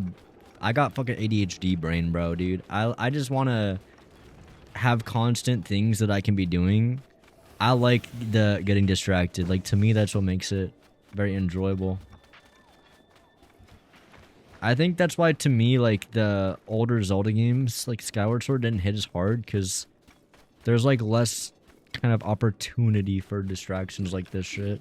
I got fucking ADHD brain, bro, dude. I just want to have constant things that I can be doing. I like the getting distracted. Like, to me, that's what makes it very enjoyable. I think that's why, to me, like, the older Zelda games, like Skyward Sword, didn't hit as hard, because there's, like, less kind of opportunity for distractions like this shit.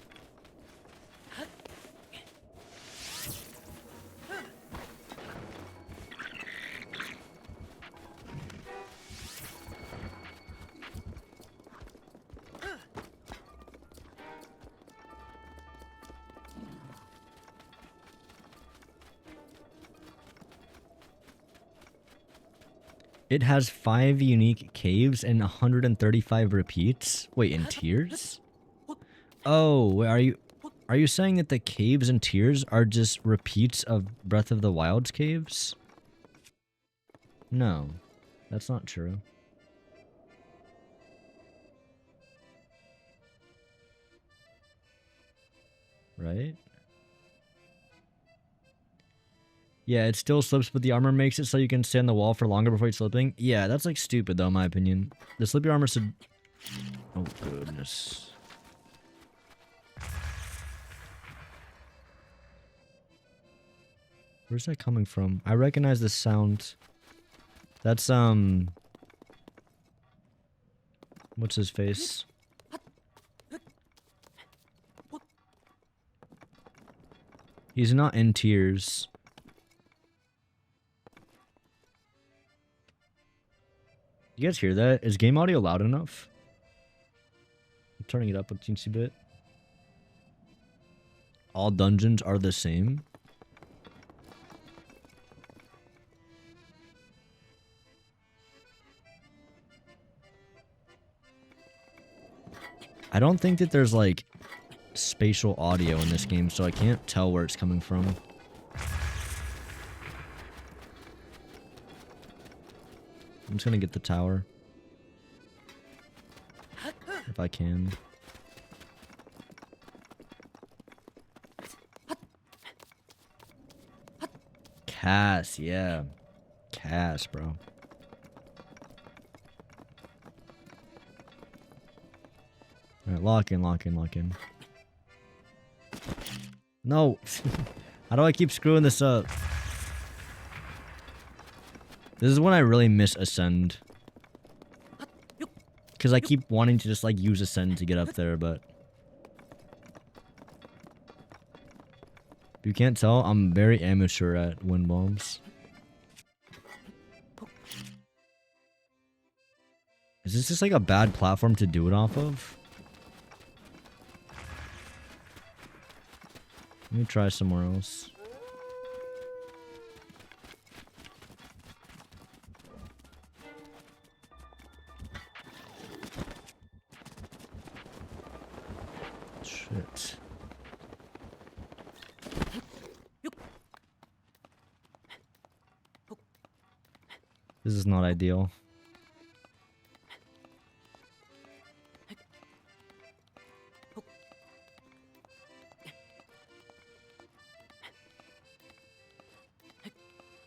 It has 5 unique caves and 135 repeats. Wait, in Tears? Oh, wait, are you saying that the caves in Tears are just repeats of Breath of the Wild's caves? No, that's not true. Right? Yeah, it still slips, but the armor makes it so you can stay on the wall for longer before you're slipping. Yeah, that's, like, stupid, though, in my opinion. The slippy armor should... Oh, goodness. Where's that coming from? I recognize this sound. That's, what's his face? He's not in Tears. You guys hear that? Is game audio loud enough? I'm turning it up a teensy bit. All dungeons are the same. I don't think that there's, like, spatial audio in this game, so I can't tell where it's coming from. I'm just gonna get the tower. If I can. Cass, yeah. Cass, bro. Alright, lock in, lock in, lock in. No! How do I keep screwing this up? This is when I really miss Ascend. Because I keep wanting to just, like, use Ascend to get up there, but... If you can't tell, I'm very amateur at wind bombs. Is this just like a bad platform to do it off of? Let me try somewhere else. Shit. This is not ideal.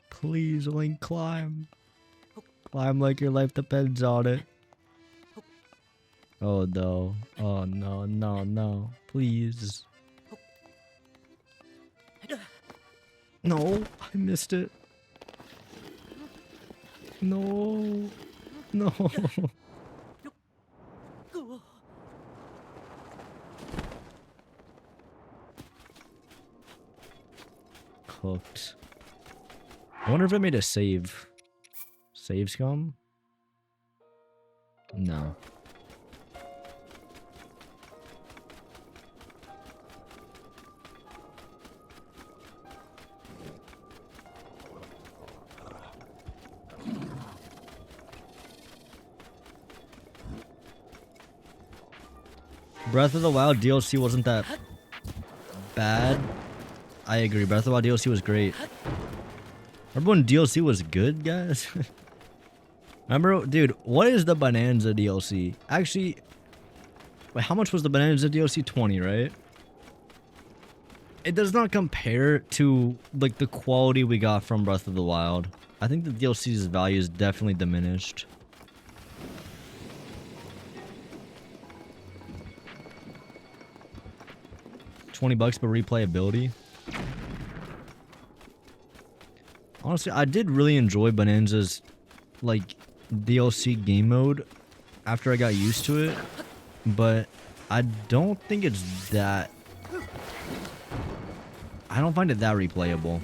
Please, Link, climb. Climb like your life depends on it. Oh no. Oh no, no, no. Please. No, I missed it. No. No. Cooked. I wonder if I made a save. Save scum? No. Breath of the Wild DLC wasn't that bad. I agree. Breath of the Wild DLC was great. Remember when DLC was good, guys? Remember, dude, what is the Bonanza DLC? Actually, wait, how much was the Bonanza DLC? 20, right? It does not compare to, like, the quality we got from Breath of the Wild. I think the DLC's value is definitely diminished. $20 for replayability. Honestly, I did really enjoy Bonanza's, like, DLC game mode after I got used to it, but I don't think it's that... I don't find it that replayable,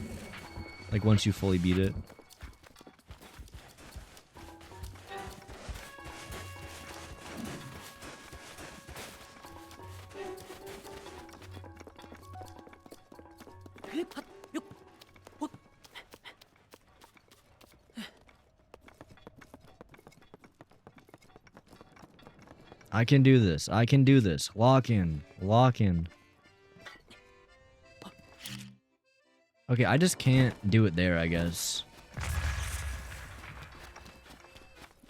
like, once you fully beat it. I can do this. I can do this. Lock in. Lock in. Okay, I just can't do it there, I guess.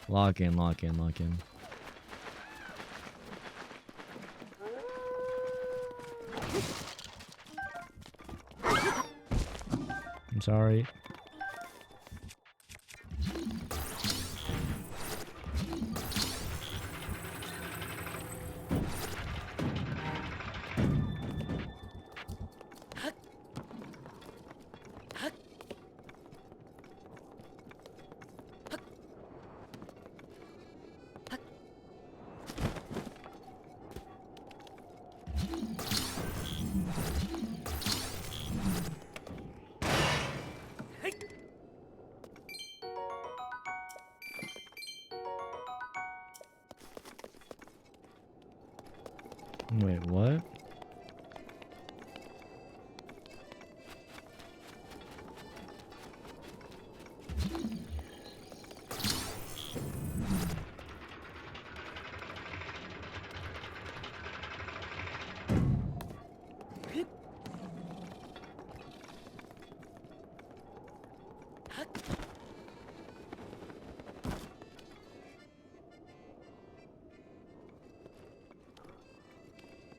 Lock in, lock in, lock in. I'm sorry. Wait, what?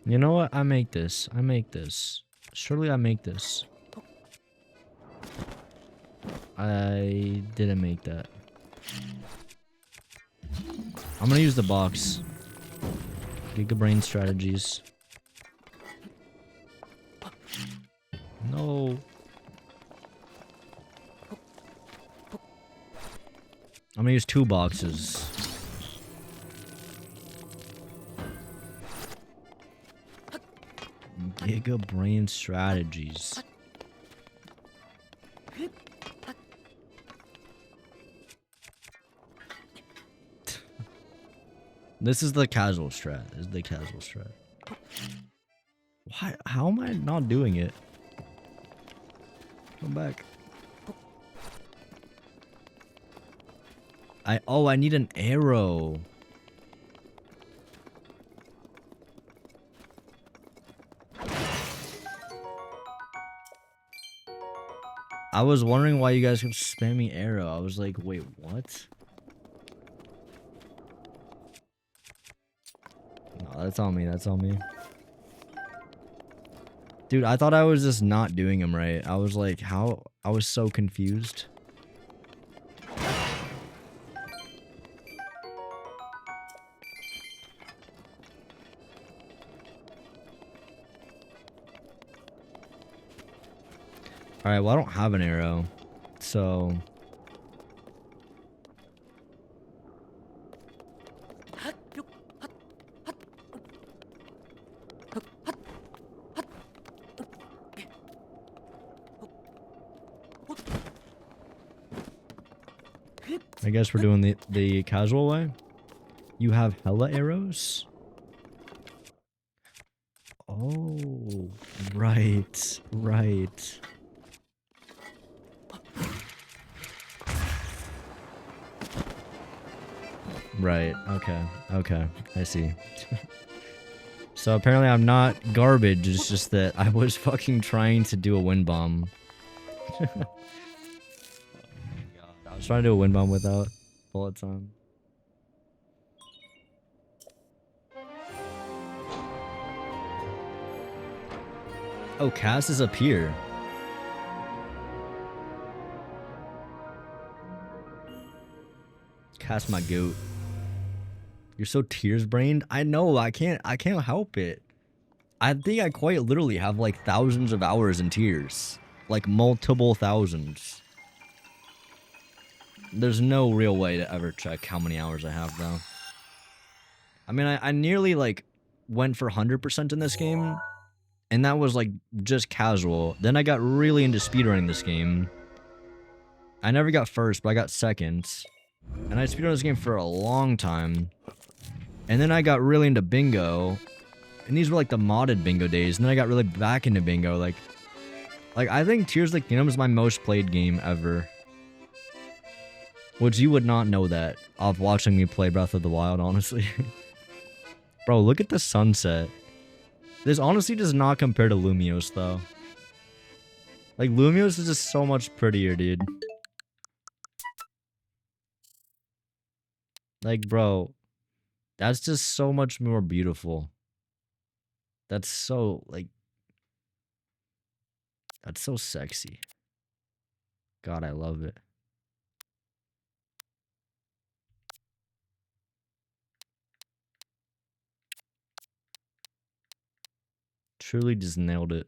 You know what? I make this. I make this. Surely I make this. I didn't make that. I'm gonna use the box. Gigabrain strategies. No. I'm gonna use 2 boxes. Gigabrain strategies. This is the casual strat. This is the casual strat. Why? How am I not doing it? Come back. I need an arrow. I was wondering why you guys kept spamming arrow. I was like, wait, what? No, that's on me. That's on me. Dude, I thought I was just not doing them right. I was like, how? I was so confused. Alright, well, I don't have an arrow. So... I guess we're doing the casual way. You have hella arrows? Oh, right, right. Right, okay, okay, I see. So apparently I'm not garbage, it's just that I was fucking trying to do a wind bomb. Oh my god, I was trying to do a wind bomb without bullets on. Oh, Cass is up here. Cass my goat. You're so tears brained. I know, I can't help it. I think I quite literally have like thousands of hours in tears. Like multiple thousands. There's no real way to ever check how many hours I have though. I mean, I nearly like went for 100% in this game. And that was like just casual. Then I got really into speedrunning this game. I never got first, but I got second. And I speedrun this game for a long time. And then I got really into bingo. And these were like the modded bingo days. And then I got really back into bingo. Like I think Tears of the Kingdom is my most played game ever. Which you would not know that off watching me play Breath of the Wild, honestly. Bro, look at the sunset. This honestly does not compare to Lumiose, though. Like, Lumiose is just so much prettier, dude. Like, bro, that's just so much more beautiful. That's so, like... That's so sexy. God, I love it. Truly just nailed it.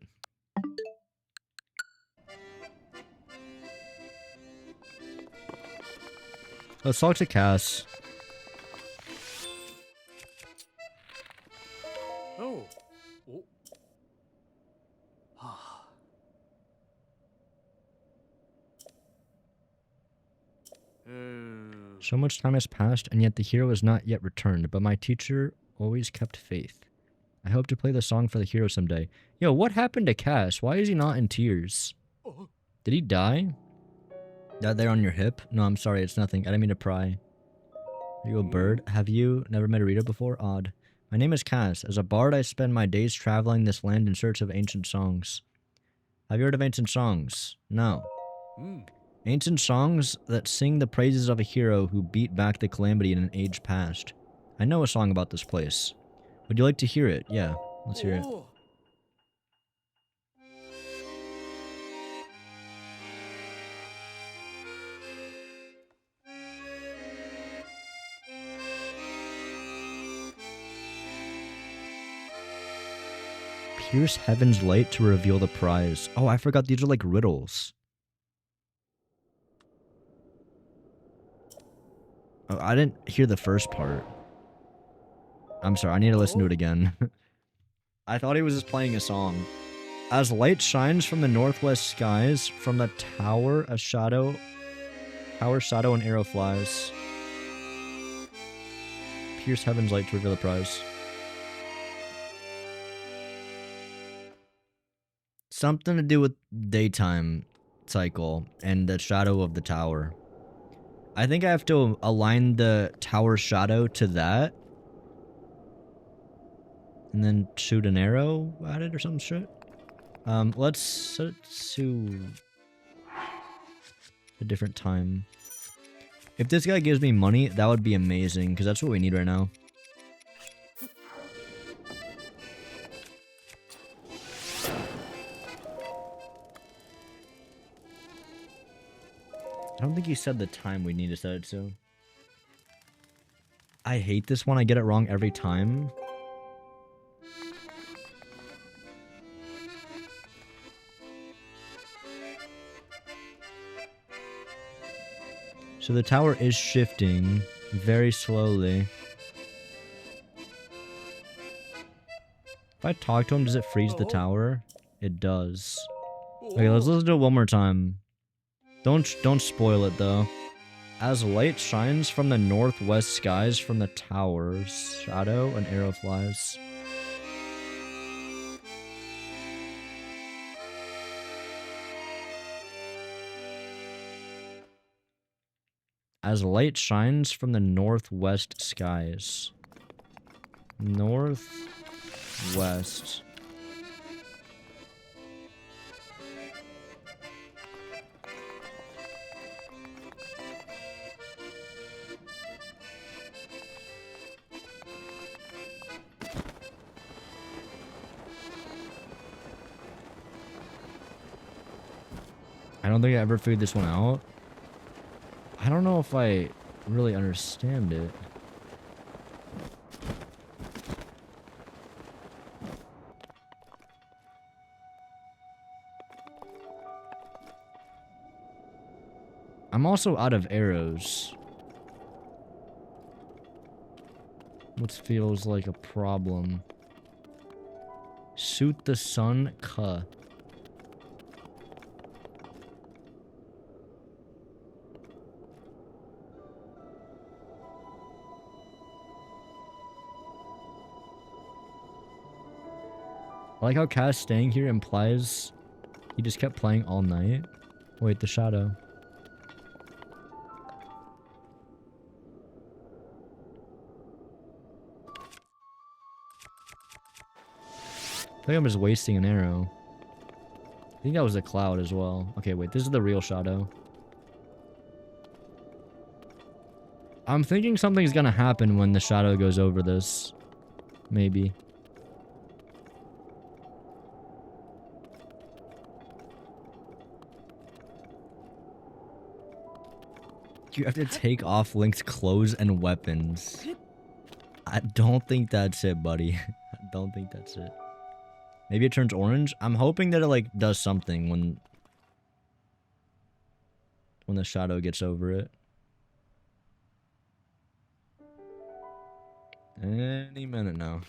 Let's talk to Cass. Oh. Oh. Ah. So much time has passed, and yet the hero has not yet returned, but my teacher always kept faith. I hope to play the song for the hero someday. Yo, what happened to Cass? Why is he not in tears? Did he die? That there on your hip? No, I'm sorry, it's nothing. I didn't mean to pry. Are you a bird? Have you never met a Rita before? Odd. My name is Cass. As a bard, I spend my days traveling this land in search of ancient songs. Have you heard of ancient songs? No. Ancient songs that sing the praises of a hero who beat back the calamity in an age past. I know a song about this place. Would you like to hear it? Yeah, let's hear it. Pierce heaven's light to reveal the prize. Oh, I forgot these are like riddles. Oh, I didn't hear the first part. I'm sorry, I need to listen to it again. I thought he was just playing a song. As light shines from the northwest skies, from the tower shadow and arrow flies. pierce heaven's light to reveal the prize. Something to do with daytime cycle and the shadow of the tower. I think I have to align the tower shadow to that. And then shoot an arrow at it or some shit. Let's set it to a different time. If this guy gives me money, that would be amazing, because that's what we need right now. I don't think he said the time we need to set it to. I hate this one. I get it wrong every time. So the tower is shifting very slowly. If I talk to him, does it freeze the tower? It does. Okay, let's listen to it one more time. Don't spoil it though. As light shines from the northwest skies from the tower's shadow, an arrow flies. As light shines from the northwest skies. Northwest. I don't think I ever figured this one out. I don't know if I really understand it. I'm also out of arrows. What feels like a problem. Suit the sun, Ka. I like how Kaz staying here implies he just kept playing all night. Wait, the shadow. I think I'm just wasting an arrow. I think that was a cloud as well. Okay, wait, this is the real shadow. I'm thinking something's gonna happen when the shadow goes over this. Maybe. You have to take off Link's clothes and weapons. I don't think that's it, buddy. I don't think that's it. Maybe it turns orange? I'm hoping that it, like, does something when the shadow gets over it. Any minute now.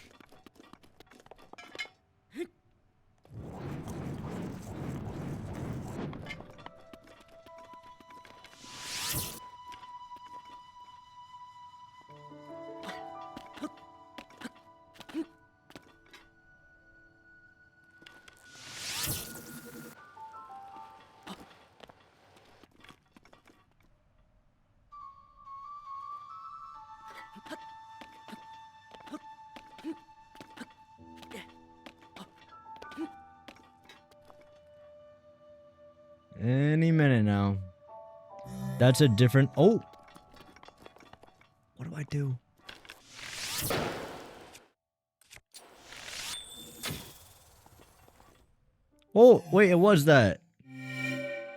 Any minute now. That's a different... Oh! What do I do? Oh, wait, it was that.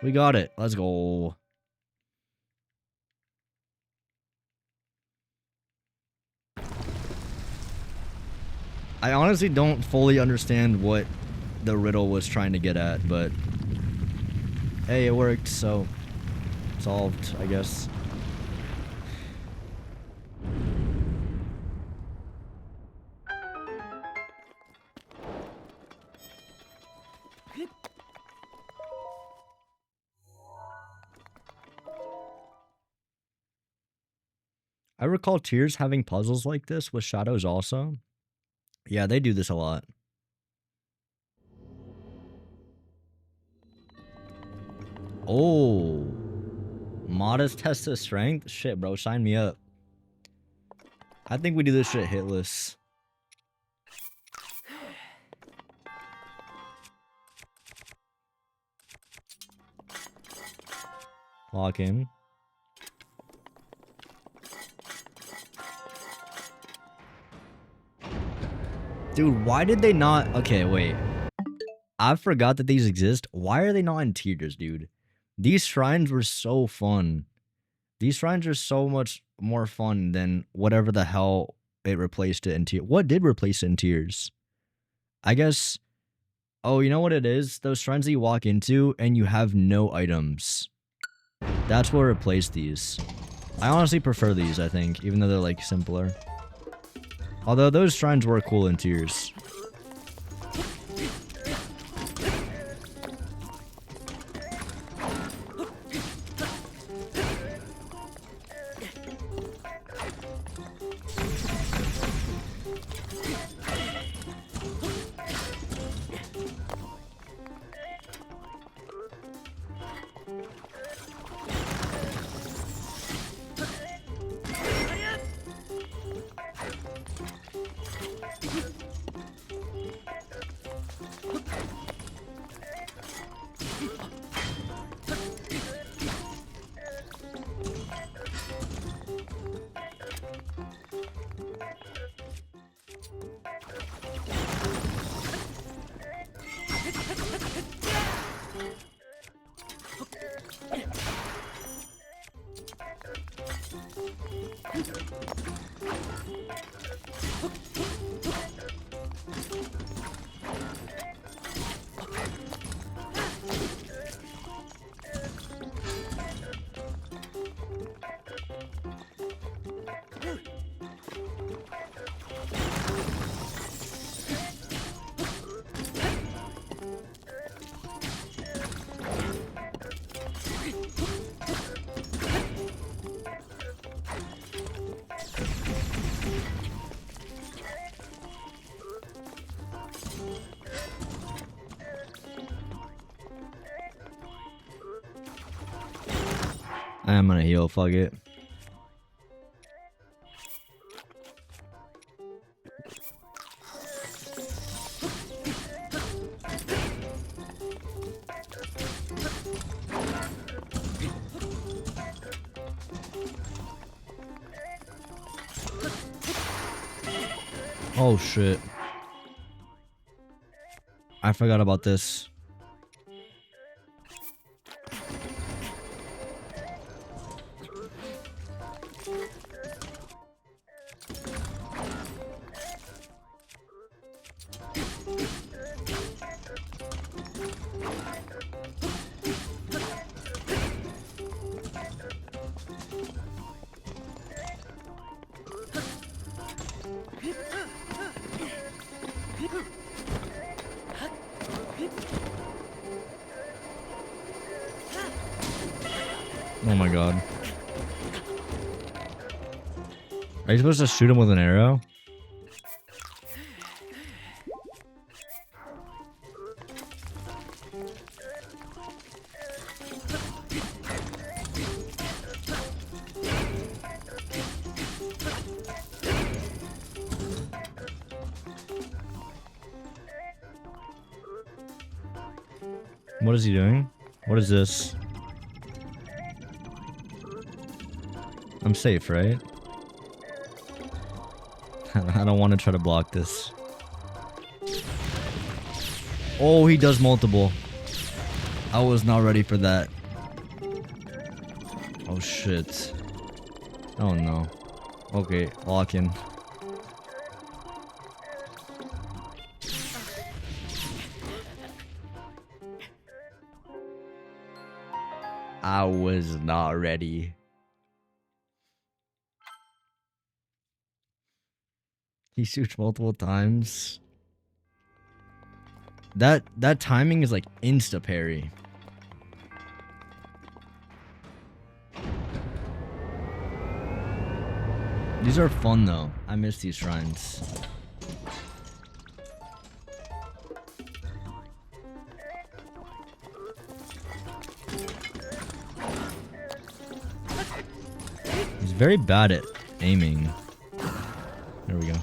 We got it. Let's go. I honestly don't fully understand what the riddle was trying to get at, but... Hey, it worked, so... Solved, I guess. I recall Tears having puzzles like this with shadows also. Yeah, they do this a lot. Oh. Modest test of strength? Shit, bro, sign me up. I think we do this shit hitless. Lock in. Dude, why did they not... Okay, wait. I forgot that these exist. Why are they not in tiers, dude? These shrines were so fun. These shrines are so much more fun than whatever the hell it replaced it in tiers. What did replace it in tiers? I guess... Oh, you know what it is? Those shrines that you walk into and you have no items. That's what replaced these. I honestly prefer these, I think, even though they're like simpler. Although those shrines were cool in tiers. I'm gonna heal, fuck it. Oh shit. I forgot about this. Oh my god. Are you supposed to shoot him with an arrow? What is he doing? What is this? I'm safe, right? I don't want to try to block this. Oh, he does multiple. I was not ready for that. Oh shit. Oh no. Okay, lock in. I was not ready. He shoots multiple times. That timing is like insta parry. These are fun though. I miss these shrines. He's very bad at aiming. There we go.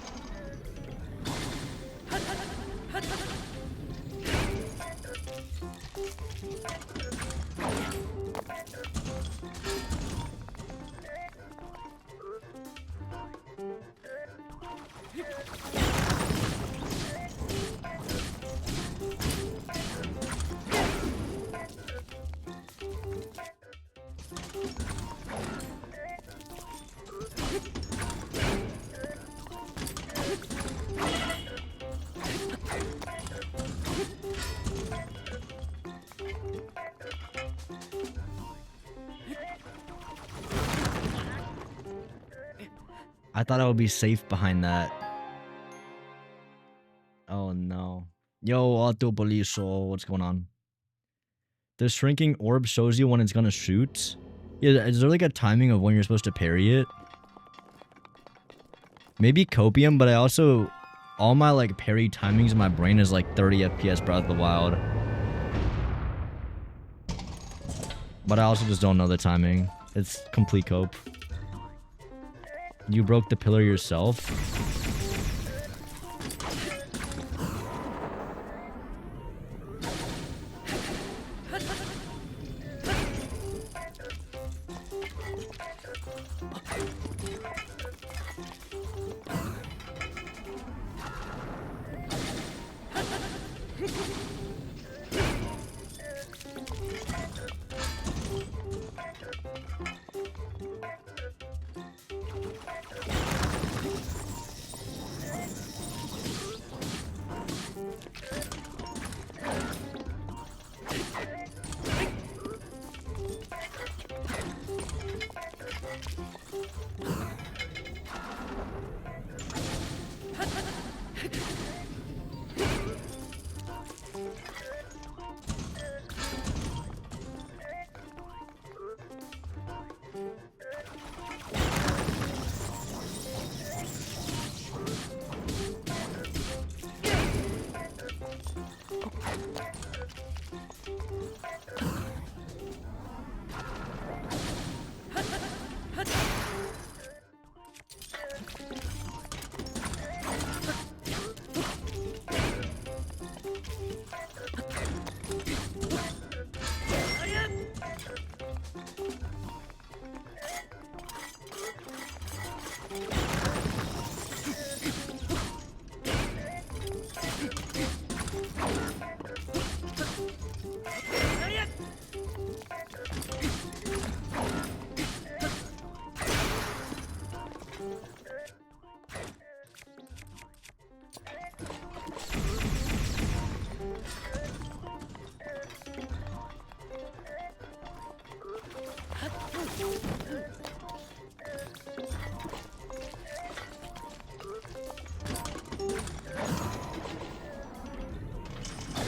I thought I would be safe behind that. Oh no. Yo, Auto Poliso, what's going on? The shrinking orb shows you when it's gonna shoot. Yeah, is there like a timing of when you're supposed to parry it? Maybe Copium, but I also... all my like parry timings in my brain is like 30 FPS Breath of the Wild. But I also just don't know the timing. It's complete cope. You broke the pillar yourself?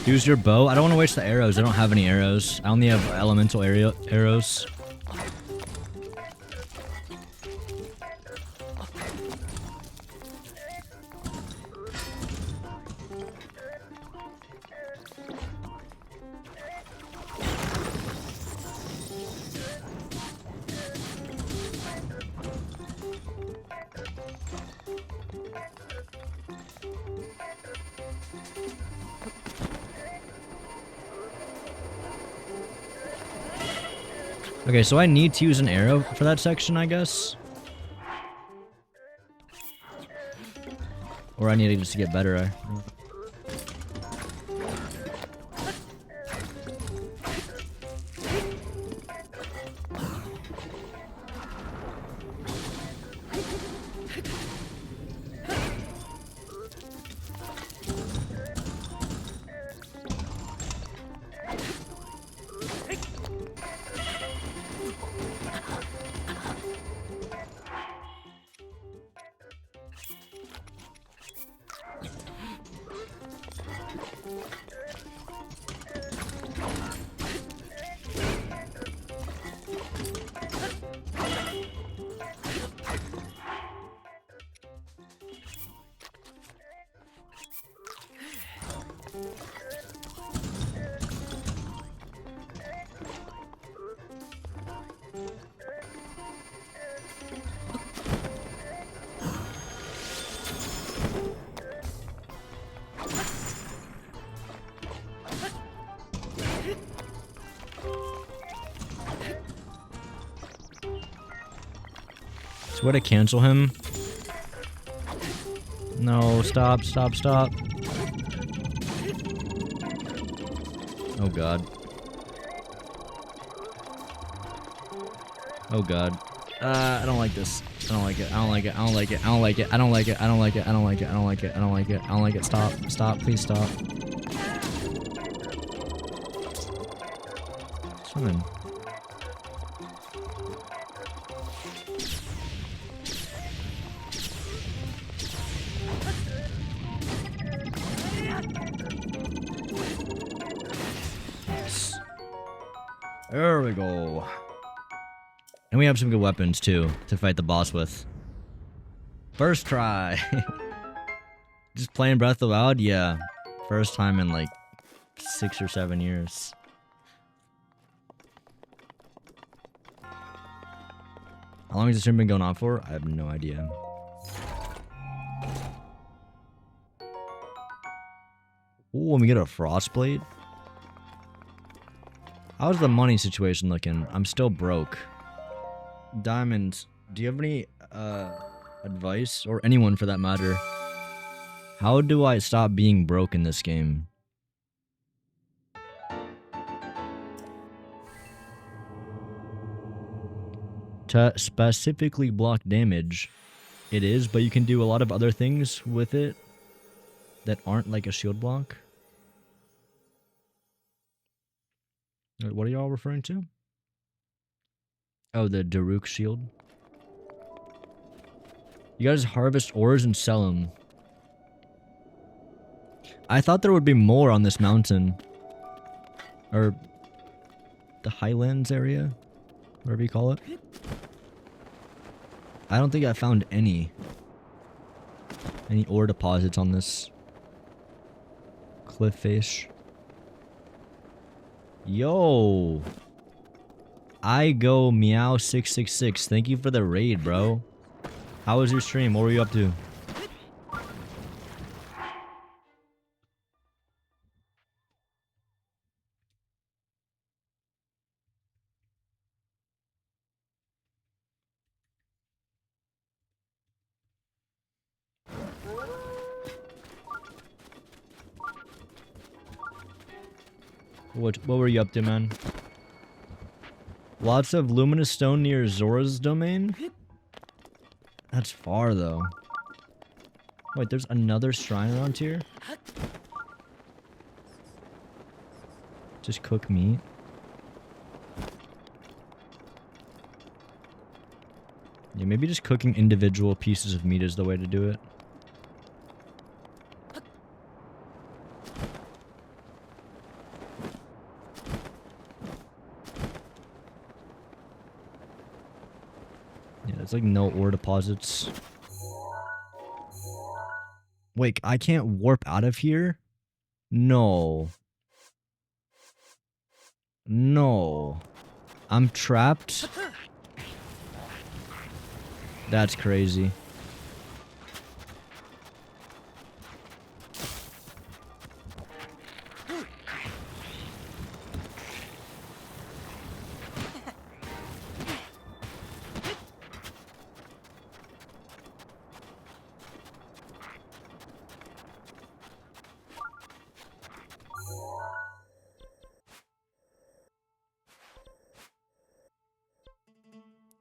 Use your bow? I don't want to waste the arrows. I don't have any arrows. I only have elemental arrows. Okay, so I need to use an arrow for that section, I guess. Or I need to just get better. So what to cancel him? No, stop, stop, stop. Oh god. Oh god. I don't like this. I don't like it. I don't like it. I don't like it. I don't like it. I don't like it. I don't like it. I don't like it. I don't like it. I don't like it. I don't like it. Stop. Stop. Please stop. It's fine. There we go. And we have some good weapons too to fight the boss with. First try. Just playing Breath of the Wild? Yeah. First time in like 6 or 7 years. How long has this stream been going on for? I have no idea. Ooh, and we get a Frostblade? How's the money situation looking? I'm still broke. Diamond, do you have any advice? Or anyone for that matter? How do I stop being broke in this game? To specifically block damage, it is, but you can do a lot of other things with it that aren't like a shield block. What are y'all referring to? Oh, the Daruk shield. You guys harvest ores and sell them. I thought there would be more on this mountain. Or the Highlands area, whatever you call it. I don't think I found any ore deposits on this cliff face. Yo, I go meow 666. Thank you for the raid, bro. How was your stream? What were you up to? What were you up to, man? Lots of luminous stone near Zora's domain? That's far, though. Wait, there's another shrine around here? Just cook meat? Yeah, maybe just cooking individual pieces of meat is the way to do it. It's like no ore deposits. Wait, I can't warp out of here? No. No. I'm trapped? That's crazy.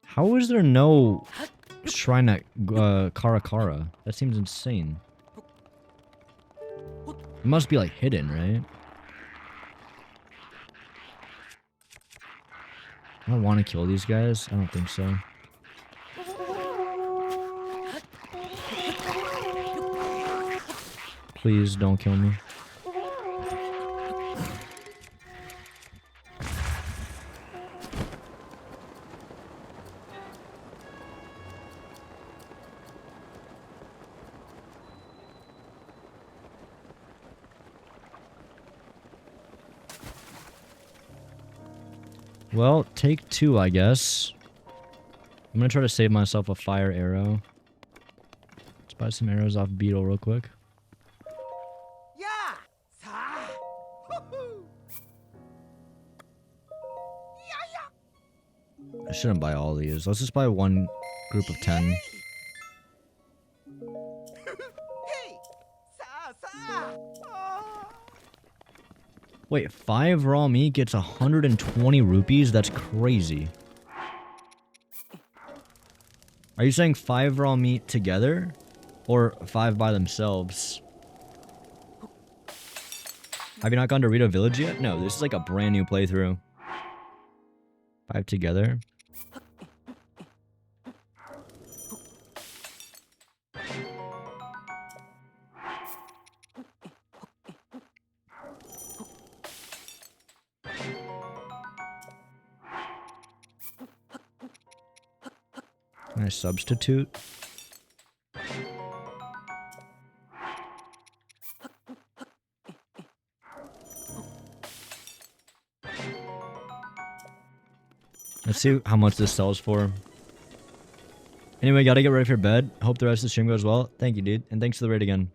How is there no shrine at Karakara? That seems insane. It must be like hidden, right? I don't want to kill these guys. I don't think so. Please don't kill me. Well, take 2, I guess. I'm gonna try to save myself a fire arrow. Let's buy some arrows off Beetle real quick. Yeah. Sa. Hoo-hoo. I shouldn't buy all these. Let's just buy one group of 10. Hey. Sa sa. Oh. Wait, 5 raw meat gets 120 rupees? That's crazy. Are you saying 5 raw meat together? Or 5 by themselves? Have you not gone to Rito Village yet? No, this is like a brand new playthrough. 5 together? Can I substitute? Let's see how much this sells for. Anyway, gotta get ready for bed. Hope the rest of the stream goes well. Thank you, dude. And thanks for the raid again.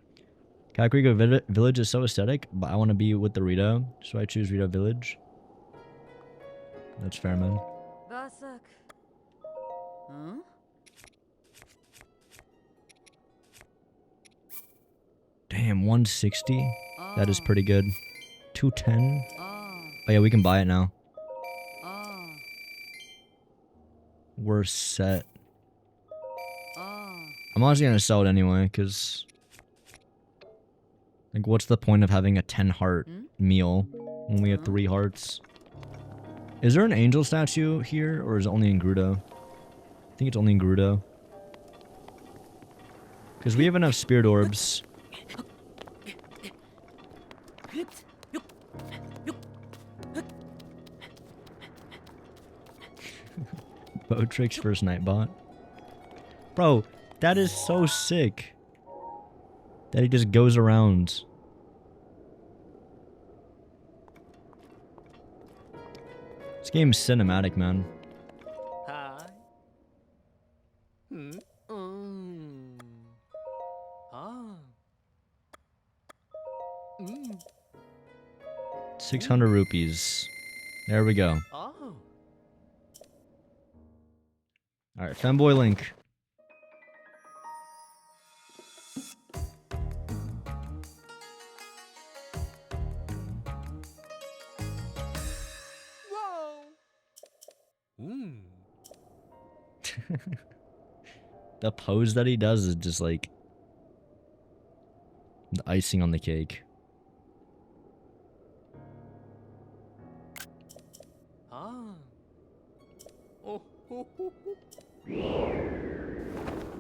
Kakariko Village is so aesthetic, but I want to be with the Rito, so I choose Rito Village. That's fair, man. Basak. Huh? Damn, 160? That is pretty good. 210? Ah. Oh yeah, we can buy it now. Ah. We're set. Ah. I'm honestly gonna sell it anyway, because... Like, what's the point of having a 10 heart meal when we have 3 hearts? Is there an angel statue here, or is it only in Gerudo? I think it's only in Gerudo. Because we have enough spirit orbs. Botrix first Nightbot. Bro, that is so sick. That he just goes around. This game's cinematic, man. Hi. Hmm. Ah. 600 rupees. There we go. Oh. Alright, Femboy Link. Whoa. The pose that he does is just like the icing on the cake. Ah. Oh. Ho, ho, ho.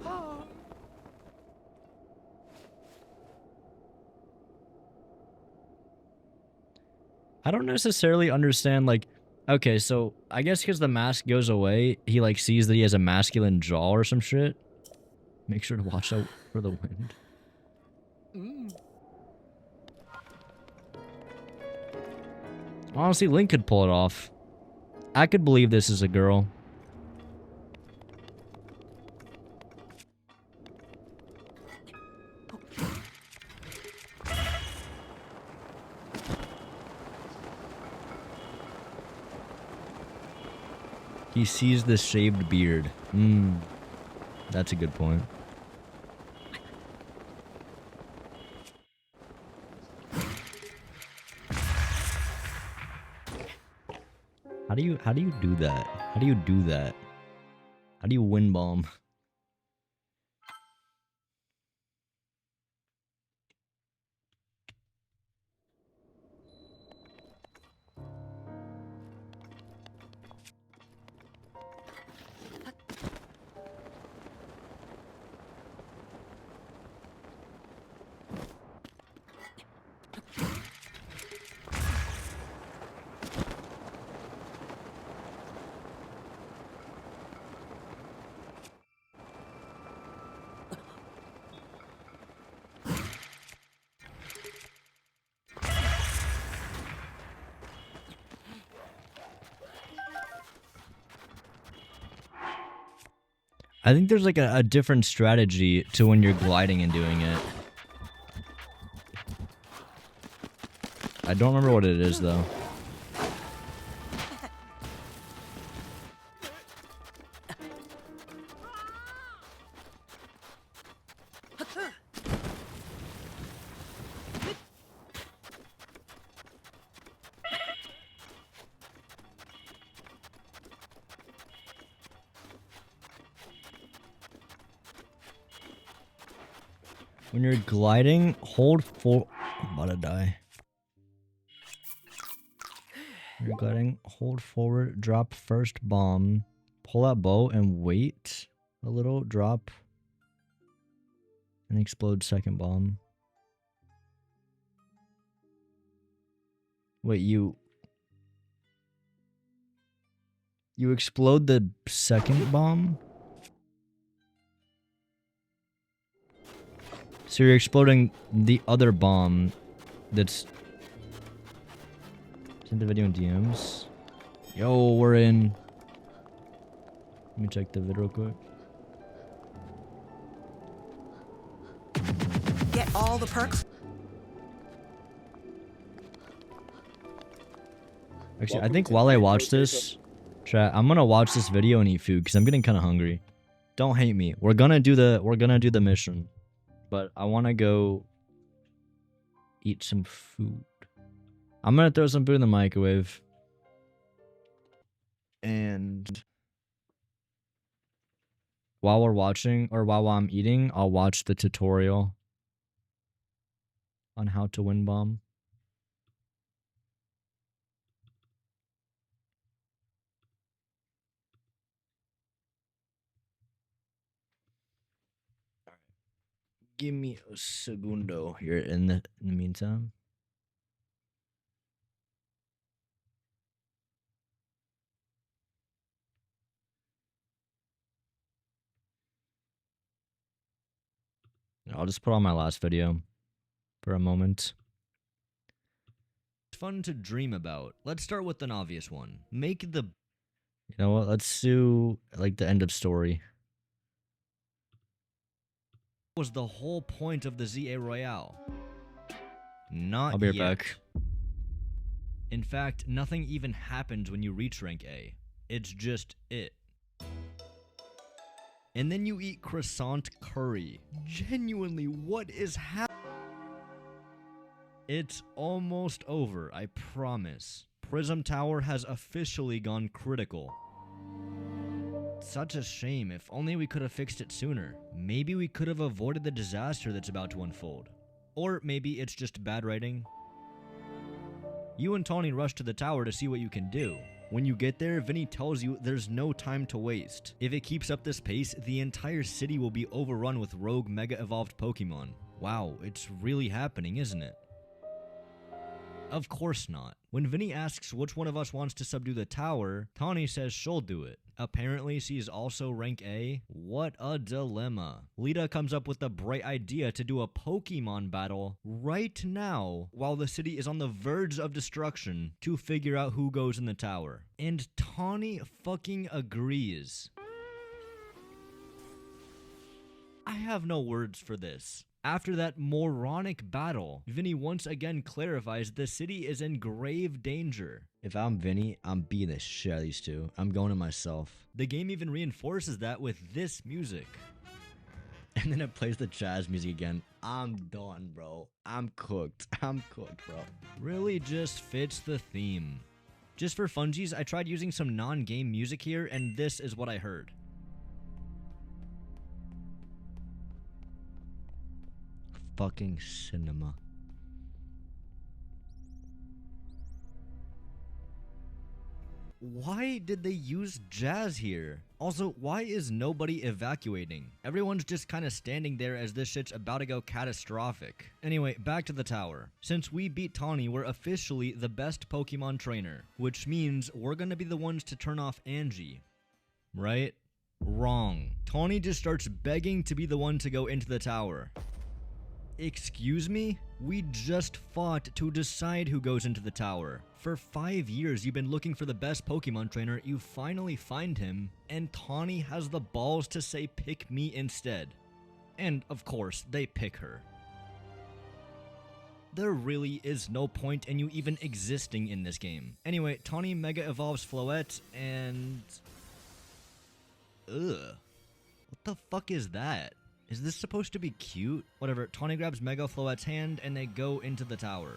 Ah. I don't necessarily understand, like, okay, so I guess because the mask goes away, he like sees that he has a masculine jaw or some shit. Make sure to watch out for the wind. Honestly, Link could pull it off. I could believe this is a girl. He sees the shaved beard. That's a good point. How do you do that? How do you do that? How do you wind bomb? I think there's like a different strategy to when you're gliding and doing it. I don't remember what it is though. When you're gliding, hold for. I'm about to die. When you're gliding, hold forward, drop first bomb, pull out bow, and wait a little, drop, and explode second bomb. Wait, you explode the second bomb? So you're exploding the other bomb that's... Send the video in DMs. Yo, we're in. Let me check the vid real quick. Get all the perks. Actually, I think while I watch this, chat, I'm gonna watch this video and eat food because I'm getting kind of hungry. Don't hate me. We're gonna do the mission, but I want to go eat some food. I'm gonna throw some food in the microwave, and while we're watching, or while I'm eating, I'll watch the tutorial on how to win bomb. Give me a segundo here in the meantime. I'll just put on my last video for a moment. It's fun to dream about. Let's start with an obvious one. Make the... You know what? Let's do like the end of story. Was the whole point of the ZA Royale? Not I'll be right yet. back. In fact, nothing even happens when you reach rank A. It's just it. And then you eat croissant curry. Genuinely, what is happening? It's almost over, I promise. Prism Tower has officially gone critical. Such a shame. If only we could have fixed it sooner. Maybe we could have avoided the disaster that's about to unfold. Or maybe it's just bad writing. You and Tawny rush to the tower to see what you can do. When you get there, Vinny tells you there's no time to waste. If it keeps up this pace, the entire city will be overrun with rogue Mega Evolved Pokemon. Wow, it's really happening, isn't it? Of course not. When Vinny asks which one of us wants to subdue the tower, Tawny says she'll do it. Apparently she's also rank A. What a dilemma. Lita comes up with the bright idea to do a Pokemon battle right now while the city is on the verge of destruction to figure out who goes in the tower. And Tawny fucking agrees. I have no words for this. After that moronic battle, Vinny once again clarifies the city is in grave danger. If I'm Vinny, I'm beating the shit out of these two. I'm going to myself. The game even reinforces that with this music. And then it plays the jazz music again. I'm done, bro. I'm cooked. I'm cooked, bro. Really just fits the theme. Just for funsies, I tried using some non-game music here, and this is what I heard. Fucking cinema. Why did they use jazz here? Also, why is nobody evacuating? Everyone's just kind of standing there as this shit's about to go catastrophic. Anyway, back to the tower. Since we beat Tawny, we're officially the best Pokemon trainer, which means we're gonna be the ones to turn off Angie. Right? Wrong. Tawny just starts begging to be the one to go into the tower. Excuse me? We just fought to decide who goes into the tower. For 5 years, you've been looking for the best Pokemon trainer, you finally find him, and Tawny has the balls to say pick me instead. And, of course, they pick her. There really is no point in you even existing in this game. Anyway, Tawny Mega Evolves Floette, and... Ugh. What the fuck is that? Is this supposed to be cute? Whatever, Tawny grabs Mega Floette's hand, and they go into the tower.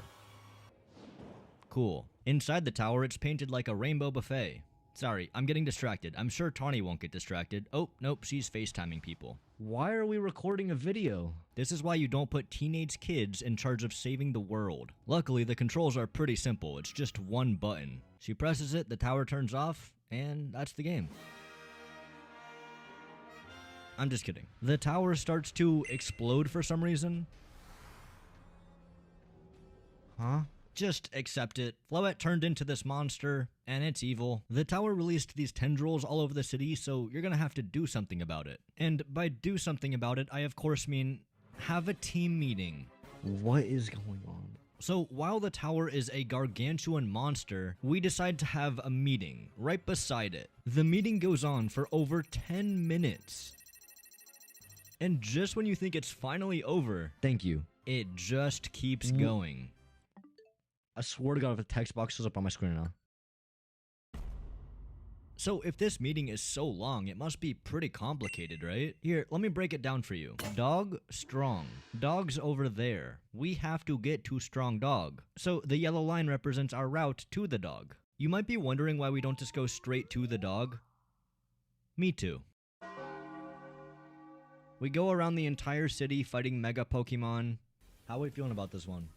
Cool. Inside the tower, it's painted like a rainbow buffet. Sorry, I'm getting distracted. I'm sure Tawny won't get distracted. Oh, nope, she's FaceTiming people. Why are we recording a video? This is why you don't put teenage kids in charge of saving the world. Luckily, the controls are pretty simple. It's just one button. She presses it, the tower turns off, and that's the game. I'm just kidding. The tower starts to explode for some reason. Huh? Just accept it. Floette turned into this monster, and it's evil. The tower released these tendrils all over the city, so you're gonna have to do something about it. And by do something about it, I of course mean have a team meeting. What is going on? So while the tower is a gargantuan monster, we decide to have a meeting right beside it. The meeting goes on for over 10 minutes. And just when you think it's finally over, thank you, it just keeps going. I swear to God if the text box shows up on my screen now. So if this meeting is so long, it must be pretty complicated, right? Here, let me break it down for you. Dog, strong. Dog's over there. We have to get to strong dog. So the yellow line represents our route to the dog. You might be wondering why we don't just go straight to the dog. Me too. We go around the entire city fighting Mega Pokemon. How are we feeling about this one?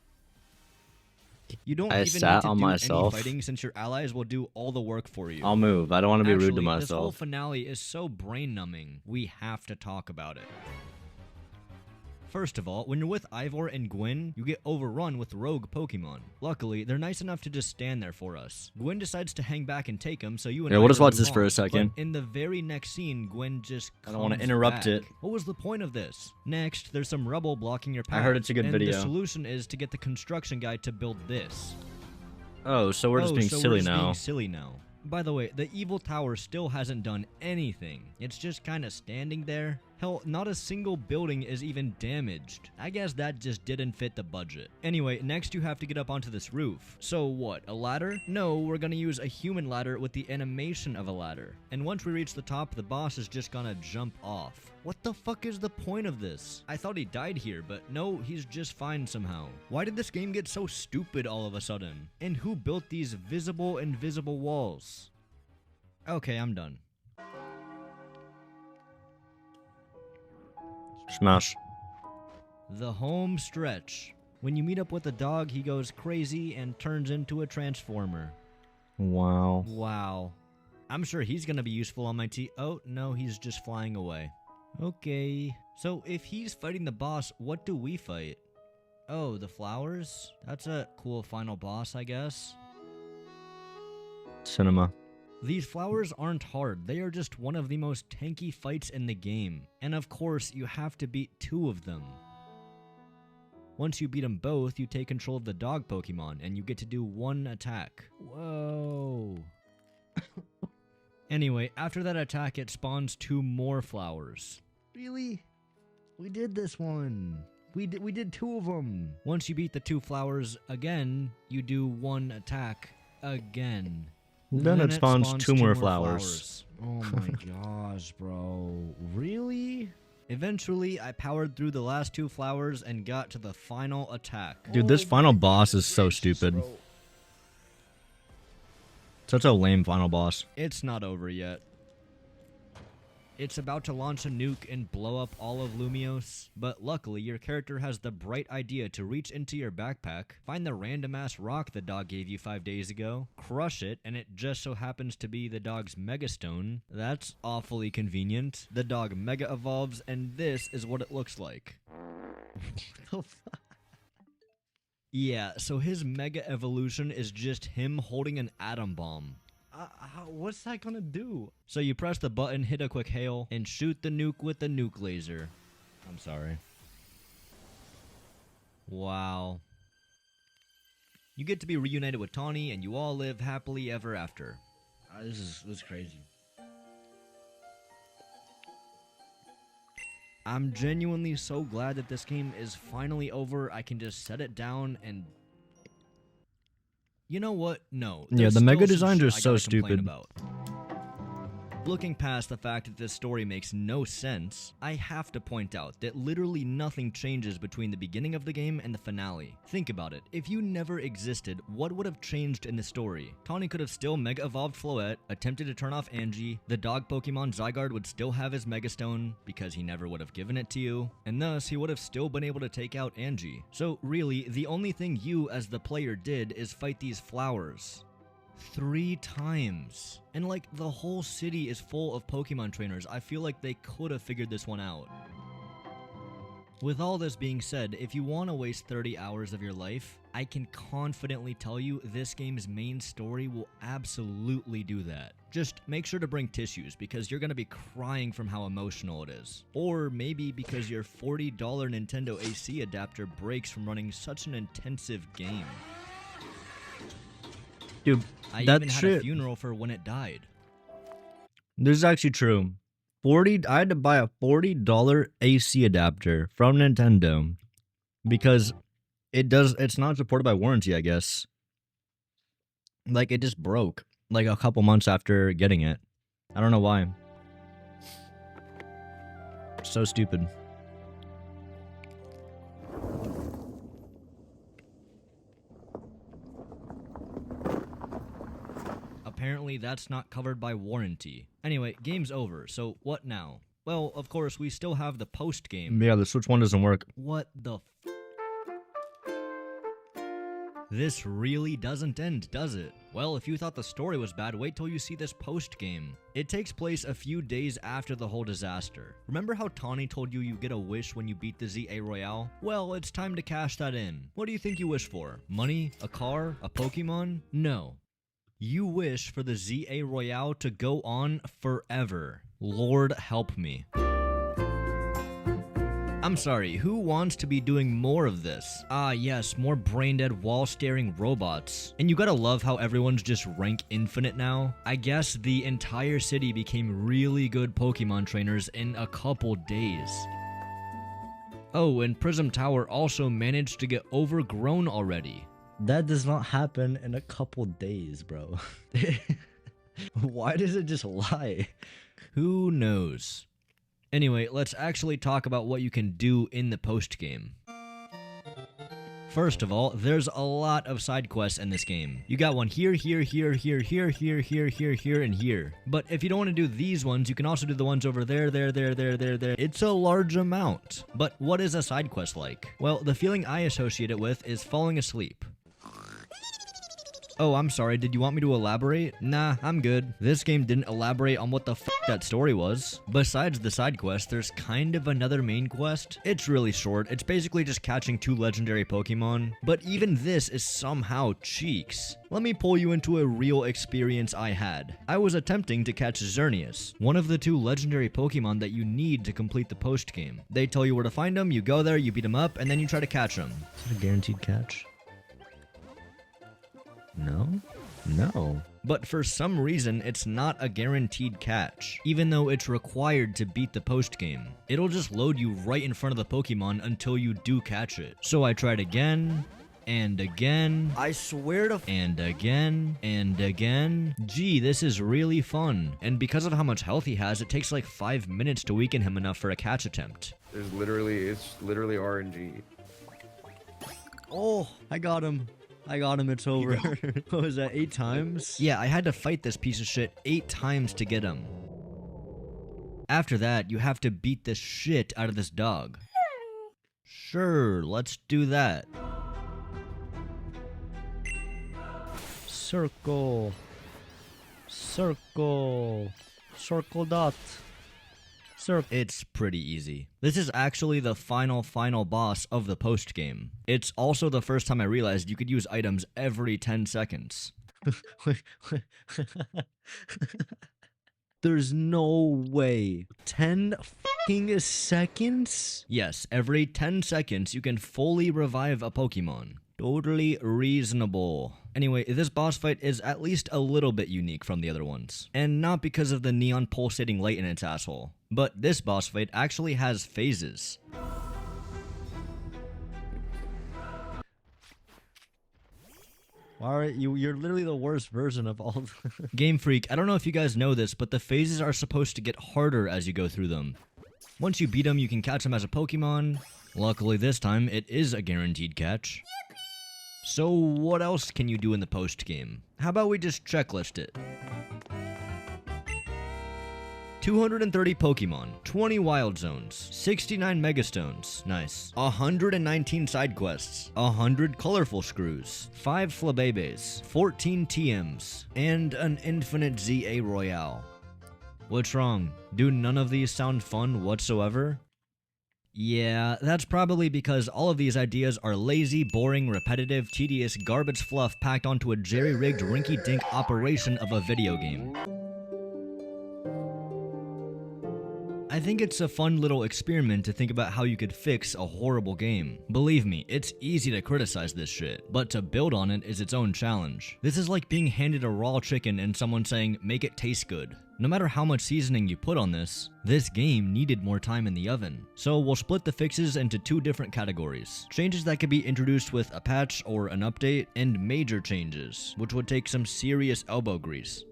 You don't even need to do any fighting since your allies will do all the work for you. I'll move. I don't want to be rude to This whole myself. finale is so brain-numbing. We have to talk about it. First of all, when you're with Ivor and Gwen, you get overrun with rogue Pokemon. Luckily, they're nice enough to just stand there for us. Gwen decides to hang back and take them, so you and Yeah, we'll just Ivor watch move this for a on. second. But in the very next scene, Gwen just I don't want to comes interrupt back. it. What was the point of this? Next, there's some rubble blocking your path. I heard it's a good and video. The solution is to get the construction guy to build this. Oh, so we're just being silly now. By the way, the evil tower still hasn't done anything. It's just kind of standing there. Hell, not a single building is even damaged. I guess that just didn't fit the budget. Anyway, next you have to get up onto this roof. So what, a ladder? No, we're gonna use a human ladder with the animation of a ladder. And once we reach the top, the boss is just gonna jump off. What the fuck is the point of this? I thought he died here, but no, he's just fine somehow. Why did this game get so stupid all of a sudden? And who built these visible, invisible walls? Okay, I'm done. Smash. The home stretch. When you meet up with the dog, he goes crazy and turns into a transformer. Wow. Wow. I'm sure he's gonna be useful on my team. Oh, no, he's just flying away. Okay. So if he's fighting the boss, what do we fight? Oh, the flowers? That's a cool final boss, I guess. Cinema. These flowers aren't hard, they are just one of the most tanky fights in the game. And of course, you have to beat 2 of them. Once you beat them both, you take control of the dog Pokemon, and you get to do 1 attack. Whoa. Anyway, after that attack, it spawns 2 more flowers. Really? We did this one. We did 2 of them. Once you beat the 2 flowers again, you do 1 attack again. Then it spawns 2 more flowers. Oh my gosh, bro. Really? Eventually, I powered through the last 2 flowers and got to the final attack. Dude, this final boss is so stupid. Such a lame final boss. It's not over yet. It's about to launch a nuke and blow up all of Lumios, but luckily your character has the bright idea to reach into your backpack, find the random ass rock the dog gave you 5 days ago, crush it, and it just so happens to be the dog's Megastone. That's awfully convenient. The dog Mega Evolves, and this is what it looks like. What the fuck? Yeah, so his Mega Evolution is just him holding an atom bomb. What's that gonna do? So you press the button, hit a quick hail, and shoot the nuke with the nuke laser. I'm sorry. Wow. You get to be reunited with Tawny, and you all live happily ever after. This is crazy. I'm genuinely so glad that this game is finally over. I can just set it down and... You know what? No. Yeah, there's the still mega some designs shit are I so gotta complain stupid. about. Looking past the fact that this story makes no sense, I have to point out that literally nothing changes between the beginning of the game and the finale. Think about it. If you never existed, what would have changed in the story? Tawny could have still Mega Evolved Floette, attempted to turn off Angie, the dog Pokemon Zygarde would still have his Mega Stone because he never would have given it to you, and thus he would have still been able to take out Angie. So really, the only thing you as the player did is fight these flowers. 3 times. And like the whole city is full of Pokemon trainers. I feel like they could have figured this one out. With all this being said, if you want to waste 30 hours of your life, I can confidently tell you this game's main story will absolutely do that. Just make sure to bring tissues because you're going to be crying from how emotional it is. Or maybe because your $40 Nintendo AC adapter breaks from running such an intensive game. Dude, I that even had shit. a funeral for when it died. This is actually true. I had to buy a $40 AC adapter from Nintendo because it's not supported by warranty, I guess. Like, it just broke like a couple months after getting it. I don't know why. So stupid. Apparently that's not covered by warranty. Anyway, game's over, so what now? Well, of course, we still have the post-game. Yeah, the Switch 1 doesn't work. What the f... This really doesn't end, does it? Well, if you thought the story was bad, wait till you see this post-game. It takes place a few days after the whole disaster. Remember how Tawny told you get a wish when you beat the ZA Royale? Well, it's time to cash that in. What do you think you wish for? Money? A car? A Pokemon? No. You wish for the ZA Royale to go on forever. Lord help me. I'm sorry, who wants to be doing more of this? Ah yes, more brain-dead wall-staring robots. And you gotta love how everyone's just rank infinite now. I guess the entire city became really good Pokemon trainers in a couple days. Oh, and Prism Tower also managed to get overgrown already. That does not happen in a couple days, bro. Why does it just lie? Who knows? Anyway, let's actually talk about what you can do in the post-game. First of all, there's a lot of side quests in this game. You got one here, here, here, here, here, here, here, here, here, and here. But if you don't want to do these ones, you can also do the ones over there, there, there, there, there, there. It's a large amount. But what is a side quest like? Well, the feeling I associate it with is falling asleep. Oh, I'm sorry, did you want me to elaborate? Nah, I'm good. This game didn't elaborate on what the f that story was. Besides the side quest, there's kind of another main quest. It's really short, it's basically just catching 2 legendary Pokemon. But even this is somehow cheeks. Let me pull you into a real experience I had. I was attempting to catch Xerneas, one of the 2 legendary Pokemon that you need to complete the post game. They tell you where to find them, you go there, you beat them up, and then you try to catch them. Is it a guaranteed catch? No? No. But for some reason, it's not a guaranteed catch, even though it's required to beat the post game. It'll just load you right in front of the Pokemon until you do catch it. So I tried again, and again, I swear to and again, and again. Gee, this is really fun. And because of how much health he has, it takes like 5 minutes to weaken him enough for a catch attempt. It's literally RNG. Oh, I got him. It's over. What was that, 8 times? Yeah, I had to fight this piece of shit 8 times to get him. After that, you have to beat the shit out of this dog. Sure, let's do that. Circle. Circle. Circle dot. It's pretty easy. This is actually the final boss of the post game. It's also the first time I realized you could use items every 10 seconds. There's no way. 10 fucking seconds? Yes, every 10 seconds you can fully revive a Pokemon. Totally reasonable. Anyway, this boss fight is at least a little bit unique from the other ones. And not because of the neon pulsating light in its asshole. But this boss fight actually has phases. Alright, you're literally the worst version of all. Game Freak, I don't know if you guys know this, but the phases are supposed to get harder as you go through them. Once you beat them, you can catch them as a Pokemon. Luckily this time, it is a guaranteed catch. So what else can you do in the post-game? How about we just checklist it? 230 Pokemon, 20 Wild Zones, 69 Megastones, nice, 119 side quests, 100 colorful screws, 5 Flabébés, 14 TMs, and an infinite ZA Royale. What's wrong? Do none of these sound fun whatsoever? Yeah, that's probably because all of these ideas are lazy, boring, repetitive, tedious, garbage fluff packed onto a jerry-rigged rinky-dink operation of a video game. I think it's a fun little experiment to think about how you could fix a horrible game. Believe me, it's easy to criticize this shit, but to build on it is its own challenge. This is like being handed a raw chicken and someone saying, make it taste good. No matter how much seasoning you put on this game needed more time in the oven. So we'll split the fixes into 2 different categories. Changes that could be introduced with a patch or an update, and major changes, which would take some serious elbow grease.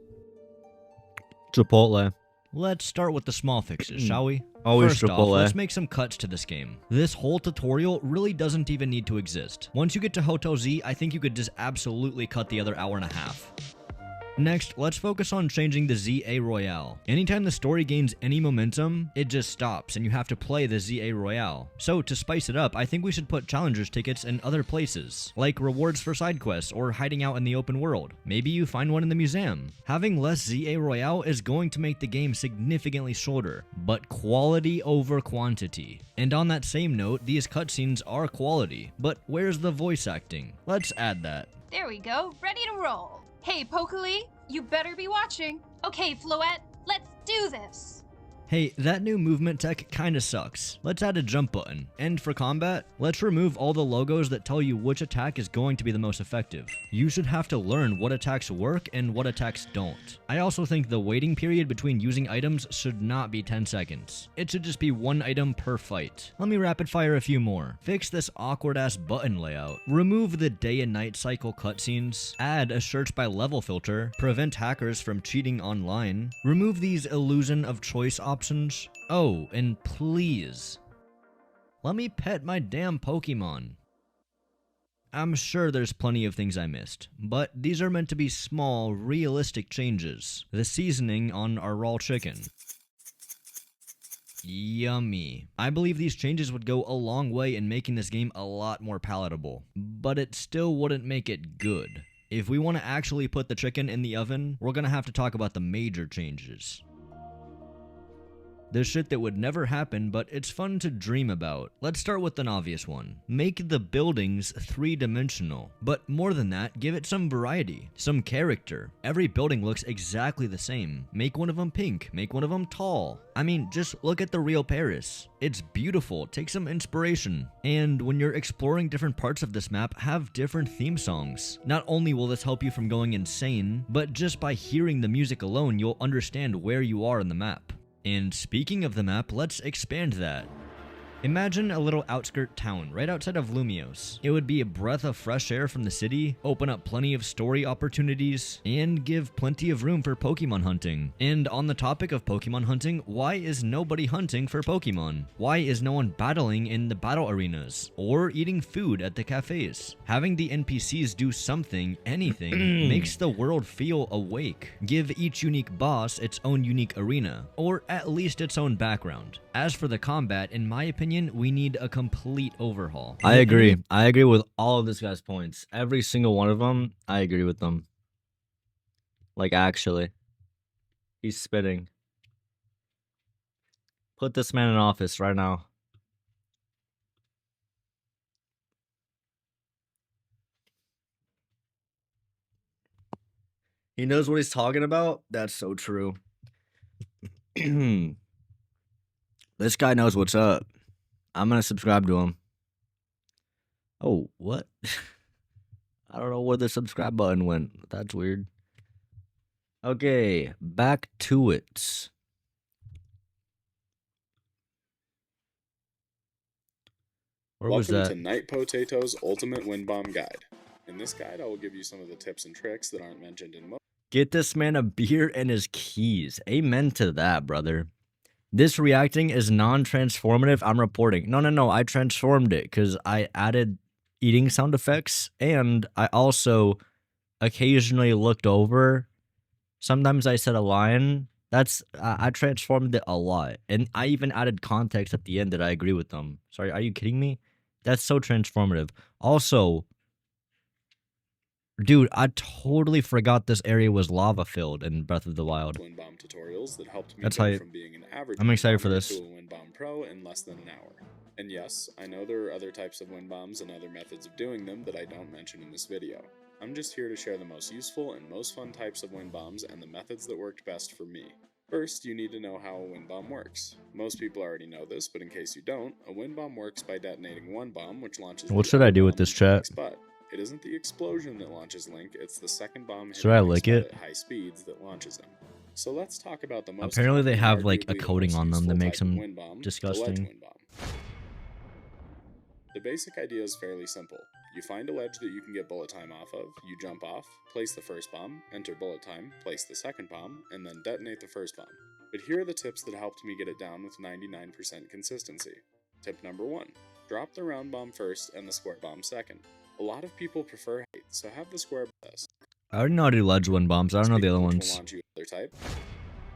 Chipotle. Let's start with the small fixes, shall we? Always First off, Chipotle. let's make some cuts to this game. This whole tutorial really doesn't even need to exist. Once you get to Hotel Z, I think you could just absolutely cut the other hour and a half. Next, let's focus on changing the ZA Royale. Anytime the story gains any momentum, it just stops and you have to play the ZA Royale. So to spice it up, I think we should put challengers tickets in other places, like rewards for side quests or hiding out in the open world. Maybe you find one in the museum. Having less ZA Royale is going to make the game significantly shorter, but quality over quantity. And on that same note, these cutscenes are quality, but where's the voice acting? Let's add that. There we go, ready to roll. Hey, Pokali, you better be watching. Okay, Floette, let's do this. Hey, that new movement tech kinda sucks. Let's add a jump button. And for combat, let's remove all the logos that tell you which attack is going to be the most effective. You should have to learn what attacks work and what attacks don't. I also think the waiting period between using items should not be 10 seconds. It should just be 1 item per fight. Let me rapid fire a few more. Fix this awkward ass button layout. Remove the day and night cycle cutscenes. Add a search by level filter. Prevent hackers from cheating online. Remove these illusion of choice options. Oh, and please, let me pet my damn Pokemon. I'm sure there's plenty of things I missed, but these are meant to be small, realistic changes. The seasoning on our raw chicken. Yummy. I believe these changes would go a long way in making this game a lot more palatable, but it still wouldn't make it good. If we want to actually put the chicken in the oven, we're gonna have to talk about the major changes. The shit that would never happen, but it's fun to dream about. Let's start with an obvious one. Make the buildings 3-dimensional. But more than that, give it some variety, some character. Every building looks exactly the same. Make one of them pink, make one of them tall. I mean, just look at the real Paris. It's beautiful, take some inspiration. And when you're exploring different parts of this map, have different theme songs. Not only will this help you from going insane, but just by hearing the music alone, you'll understand where you are in the map. And speaking of the map, let's expand that. Imagine a little outskirt town right outside of Lumiose. It would be a breath of fresh air from the city, open up plenty of story opportunities, and give plenty of room for Pokemon hunting. And on the topic of Pokemon hunting, why is nobody hunting for Pokemon? Why is no one battling in the battle arenas? Or eating food at the cafes? Having the NPCs do something, anything, makes the world feel awake. Give each unique boss its own unique arena, or at least its own background. As for the combat, in my opinion, we need a complete overhaul. I agree. I agree with all of this guy's points. Every single one of them, I agree with them. Like, actually. He's spitting. Put this man in office right now. He knows what he's talking about? That's so true. This guy knows what's up. I'm gonna subscribe to him. Oh, what? I don't know where the subscribe button went. That's weird. Okay, back to it. Where was Welcome that? to Night Potato's Ultimate Wind Bomb Guide. In this guide, I will give you some of the tips and tricks that aren't mentioned in most. Get this man a beer and his keys. Amen to that, brother. This reacting is non-transformative. I'm reporting. No. I transformed it because I added eating sound effects, and I also occasionally looked over. Sometimes I said a line. I transformed it a lot, and I even added context at the end that I agree with them. Sorry, are you kidding me? That's so transformative. Also, dude, I totally forgot this area was lava filled in Breath of the Wild. Wind Bomb tutorials that helped me That's go how from being an average I'm excited wind for bomber this. to a Wind Bomb Pro in less than an hour. And yes, I know there are other types of wind bombs and other methods of doing them that I don't mention in this video. I'm just here to share the most useful and most fun types of wind bombs and the methods that worked best for me. First, you need to know how a wind bomb works. Most people already know this, but in case you don't, a wind bomb works by detonating one bomb, which launches What the should I other do with bomb this into chat? Link's butt. It isn't the explosion that launches Link, it's the second bomb Should I hitting lick Link's butt it? at high speeds that launches him. So let's talk about the most Apparently they common and have like a arguably the coating most on them that useful makes type of them wind bomb, the ledge disgusting. wind bomb. The basic idea is fairly simple. You find a ledge that you can get bullet time off of, you jump off, place the first bomb, enter bullet time, place the second bomb, and then detonate the first bomb. But here are the tips that helped me get it down with 99% consistency. Tip number 1. Drop the round bomb first and the square bomb second. A lot of people prefer height, so have the square best. I already know how to do ledge wind bombs. I don't know the other Which will ones. launch you other type.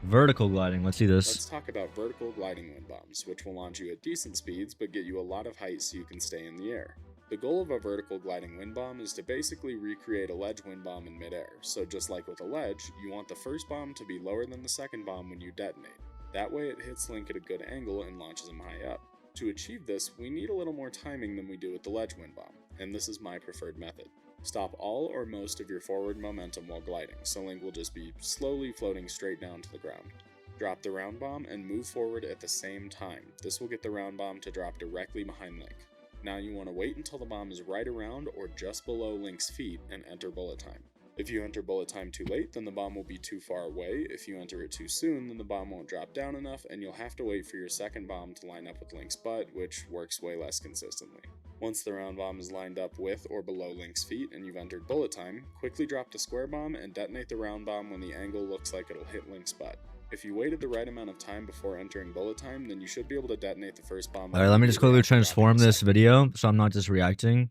Vertical gliding. Let's see this. Let's talk about vertical gliding wind bombs, which will launch you at decent speeds but get you a lot of height so you can stay in the air. The goal of a vertical gliding wind bomb is to basically recreate a ledge wind bomb in midair, so just like with a ledge, you want the first bomb to be lower than the second bomb when you detonate. That way it hits Link at a good angle and launches him high up. To achieve this, we need a little more timing than we do with the ledge wind bomb, and this is my preferred method. Stop all or most of your forward momentum while gliding, so Link will just be slowly floating straight down to the ground. Drop the round bomb and move forward at the same time. This will get the round bomb to drop directly behind Link. Now you want to wait until the bomb is right around or just below Link's feet and enter bullet time. If you enter bullet time too late, then the bomb will be too far away. If you enter it too soon, then the bomb won't drop down enough and you'll have to wait for your second bomb to line up with Link's butt, which works way less consistently. Once the round bomb is lined up with or below Link's feet and you've entered bullet time, quickly drop the square bomb and detonate the round bomb when the angle looks like it'll hit Link's butt. If you waited the right amount of time before entering bullet time, then you should be able to detonate the first bomb. Alright, let me just quickly immediately after transform dropping the this second. video so I'm not just reacting.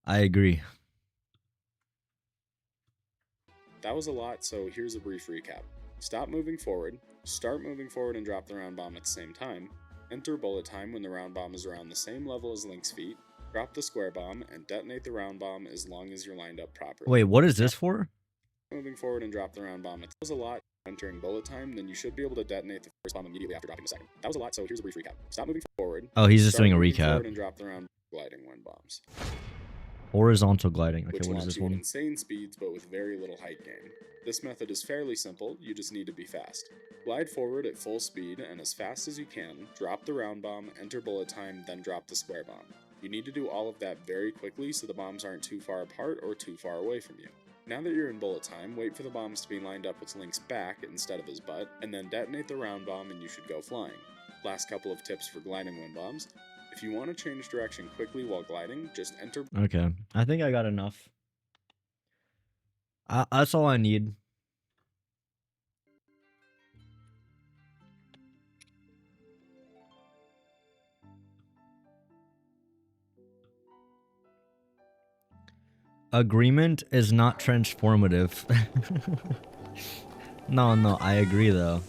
I agree. That was a lot, so here's a brief recap. Stop moving forward, start moving forward and drop the round bomb at the same time, enter bullet time when the round bomb is around the same level as Link's feet, drop the square bomb, and detonate the round bomb as long as you're lined up properly. Wait, what is this for? Moving forward and drop the round bomb. That was a lot. Entering bullet time, then you should be able to detonate the first bomb immediately after dropping the second. That was a lot, so here's a brief recap. Stop moving forward. Oh, he's just start doing a moving recap. forward and drop the round gliding wind bombs. Horizontal gliding. Which Okay, what is launch this you at one? insane speeds but with very little height gain. This method is fairly simple, you just need to be fast. Glide forward at full speed and as fast as you can, drop the round bomb, enter bullet time, then drop the square bomb. You need to do all of that very quickly so the bombs aren't too far apart or too far away from you. Now that you're in bullet time, wait for the bombs to be lined up with Link's back instead of his butt, and then detonate the round bomb and you should go flying. Last couple of tips for gliding wind bombs. If you want to change direction quickly while gliding, just enter. Okay, I think I got enough. That's all I need. Agreement is not transformative. No, I agree though.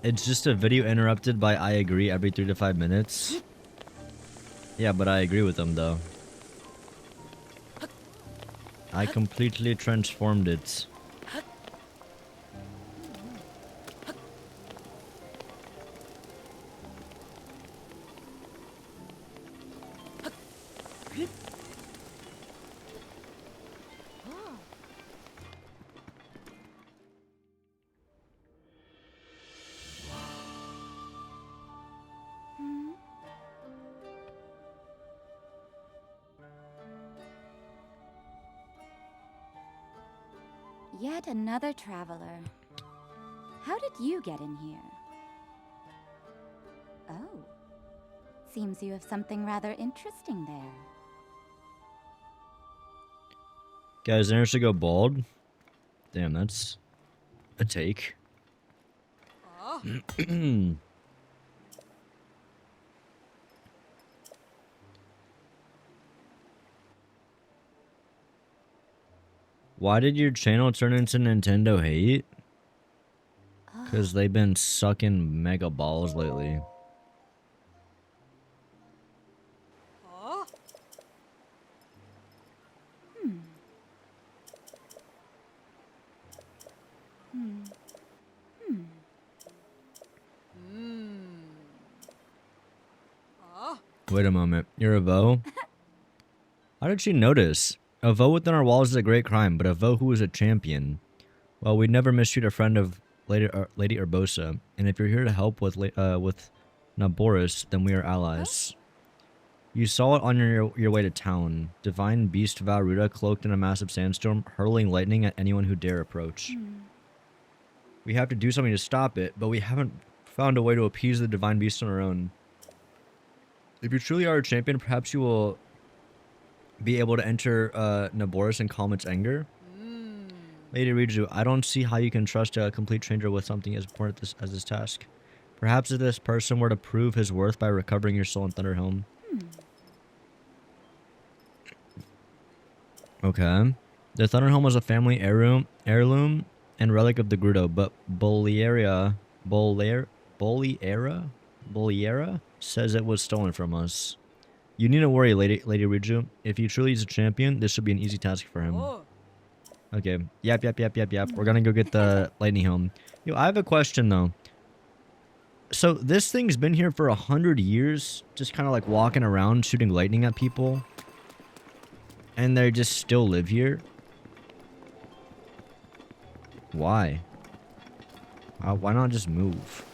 It's just a video interrupted by I agree every 3 to 5 minutes. Yeah, but I agree with them though. I completely transformed it. Yet another traveler. How did you get in here? Oh. Seems you have something rather interesting there. Guys, Aaron should go bald. Damn, that's a take. Why did your channel turn into Nintendo hate? Because they've been sucking mega balls lately. Wait a moment. You're a Vo? How did she notice? A Vo within our walls is a great crime, but a Vo who is a champion. Well, we'd never mistreat a friend of Lady Urbosa, and if you're here to help with Naboris, then we are allies. You saw it on your way to town. Divine Beast Varuda cloaked in a massive sandstorm, hurling lightning at anyone who dare approach. We have to do something to stop it, but we haven't found a way to appease the Divine Beast on our own. If you truly are a champion, perhaps you will be able to enter Naboris and calm its anger. Lady Riju, I don't see how you can trust a complete stranger with something as important as this task. Perhaps if this person were to prove his worth by recovering your soul in Thunderhelm. Okay. The Thunderhelm was a family heirloom and relic of the Grudo, but Bolera says it was stolen from us. You needn't worry, Lady Riju. If he truly is a champion, this should be an easy task for him. Okay. Yep. We're gonna go get the lightning helm. Yo, I have a question though. So this thing's been here for 100 years, just kind of like walking around shooting lightning at people, and they just still live here. Why? Why not just move?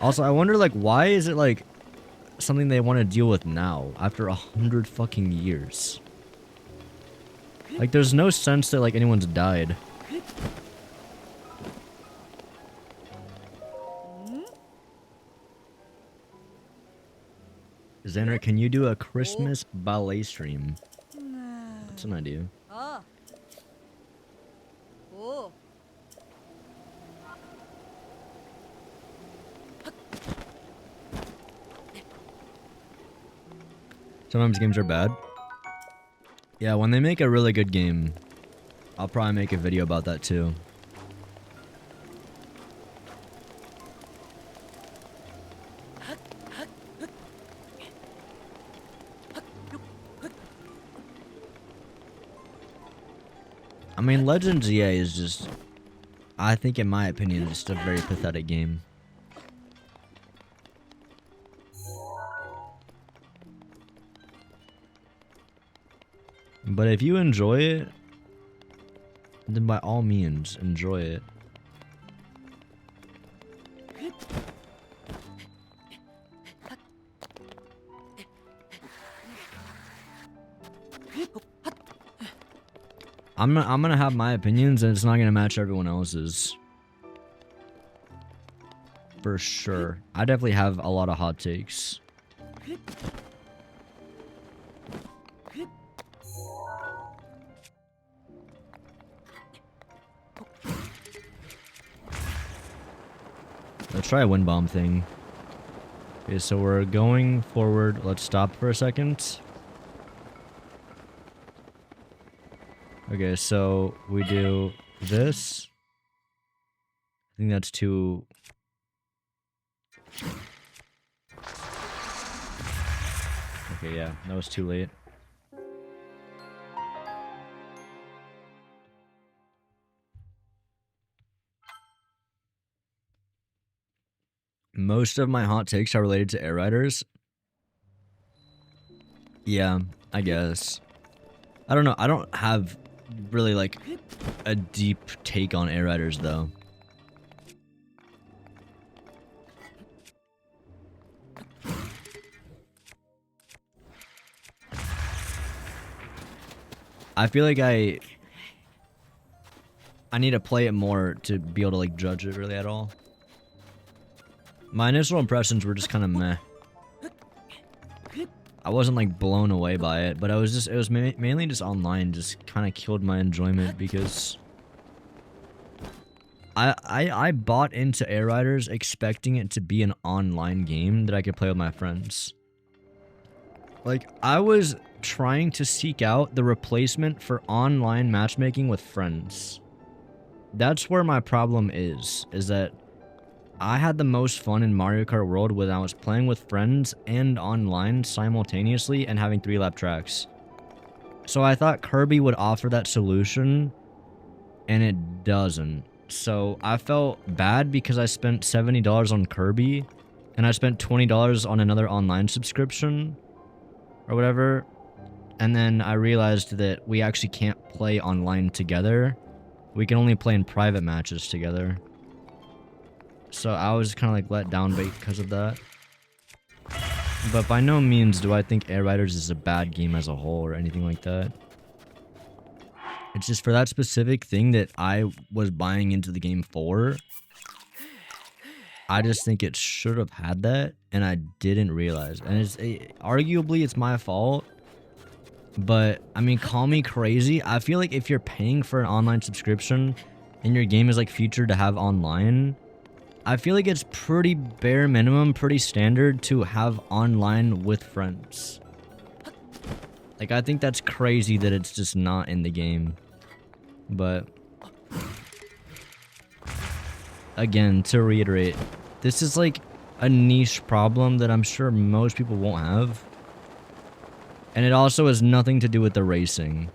Also, I wonder, like, why is it, like, something they want to deal with now, after 100 fucking years? Like, there's no sense that, like, anyone's died. Xander, can you do a Christmas ballet stream? That's an idea. Sometimes games are bad. Yeah, when they make a really good game, I'll probably make a video about that too. I mean, Legends EA is just, I think in my opinion, just a very pathetic game. But if you enjoy it, then by all means, enjoy it. I'm gonna have my opinions, and it's not gonna match everyone else's. For sure. I definitely have a lot of hot takes. Let's try a wind bomb thing. Okay, so we're going forward. Let's stop for a second. Okay, so we do this. I think that's too... Okay, yeah, that was too late. Most of my hot takes are related to Air Riders. Yeah, I guess. I don't know. I don't have really like a deep take on Air Riders though. I feel like I need to play it more to be able to like judge it really at all. My initial impressions were just kind of meh. I wasn't like blown away by it, but it was mainly just online, just kind of killed my enjoyment because I bought into Air Riders expecting it to be an online game that I could play with my friends. Like, I was trying to seek out the replacement for online matchmaking with friends. That's where my problem is that I had the most fun in Mario Kart World when I was playing with friends and online simultaneously and having 3-lap tracks. So I thought Kirby would offer that solution, and it doesn't. So I felt bad because I spent $70 on Kirby, and I spent $20 on another online subscription, or whatever. And then I realized that we actually can't play online together. We can only play in private matches together. So I was kind of like let down because of that. But by no means do I think Air Riders is a bad game as a whole or anything like that. It's just for that specific thing that I was buying into the game for. I just think it should have had that, and I didn't realize. And arguably it's my fault. But, I mean, call me crazy. I feel like if you're paying for an online subscription and your game is like featured to have online, I feel like it's pretty bare minimum, pretty standard to have online with friends. Like, I think that's crazy that it's just not in the game. But again, to reiterate, this is like a niche problem that I'm sure most people won't have. And it also has nothing to do with the racing.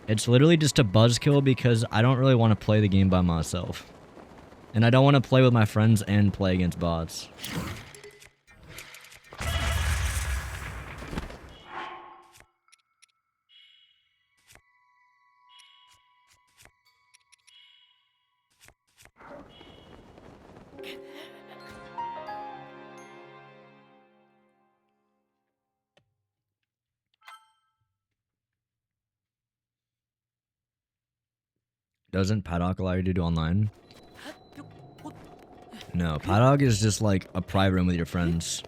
It's literally just a buzzkill because I don't really want to play the game by myself. And I don't want to play with my friends and play against bots. Doesn't Paddock allow you to do online? No, Paddock is just like a private room with your friends.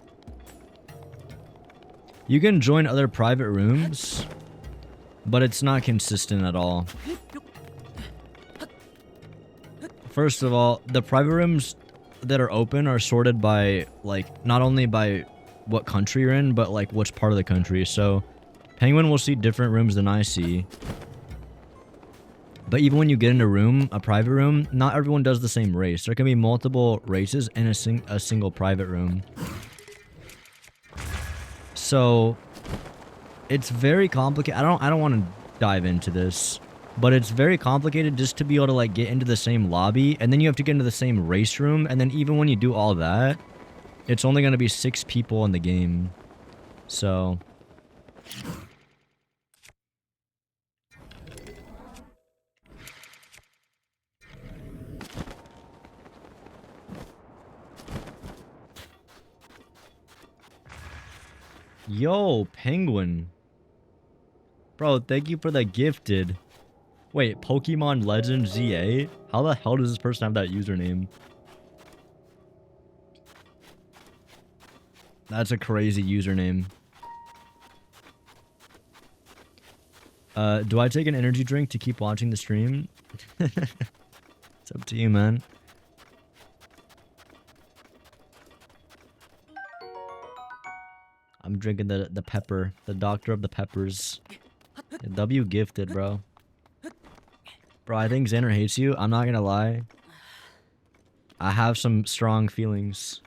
You can join other private rooms, but it's not consistent at all. First of all, the private rooms that are open are sorted by, like, not only by what country you're in, but like which part of the country. So, Penguin will see different rooms than I see. But even when you get in a room, a private room, not everyone does the same race. There can be multiple races in a single private room. So it's very complicated. I don't want to dive into this, but it's very complicated just to be able to like get into the same lobby, and then you have to get into the same race room, and then even when you do all that, it's only going to be 6 people in the game. So yo, Penguin. Bro, thank you for the gifted. Wait, Pokemon Legends ZA? How the hell does this person have that username? That's a crazy username. Do I take an energy drink to keep watching the stream? It's up to you, man. I'm drinking the pepper, the doctor of the peppers. W gifted, bro. Bro, I think Xander hates you. I'm not gonna lie. I have some strong feelings.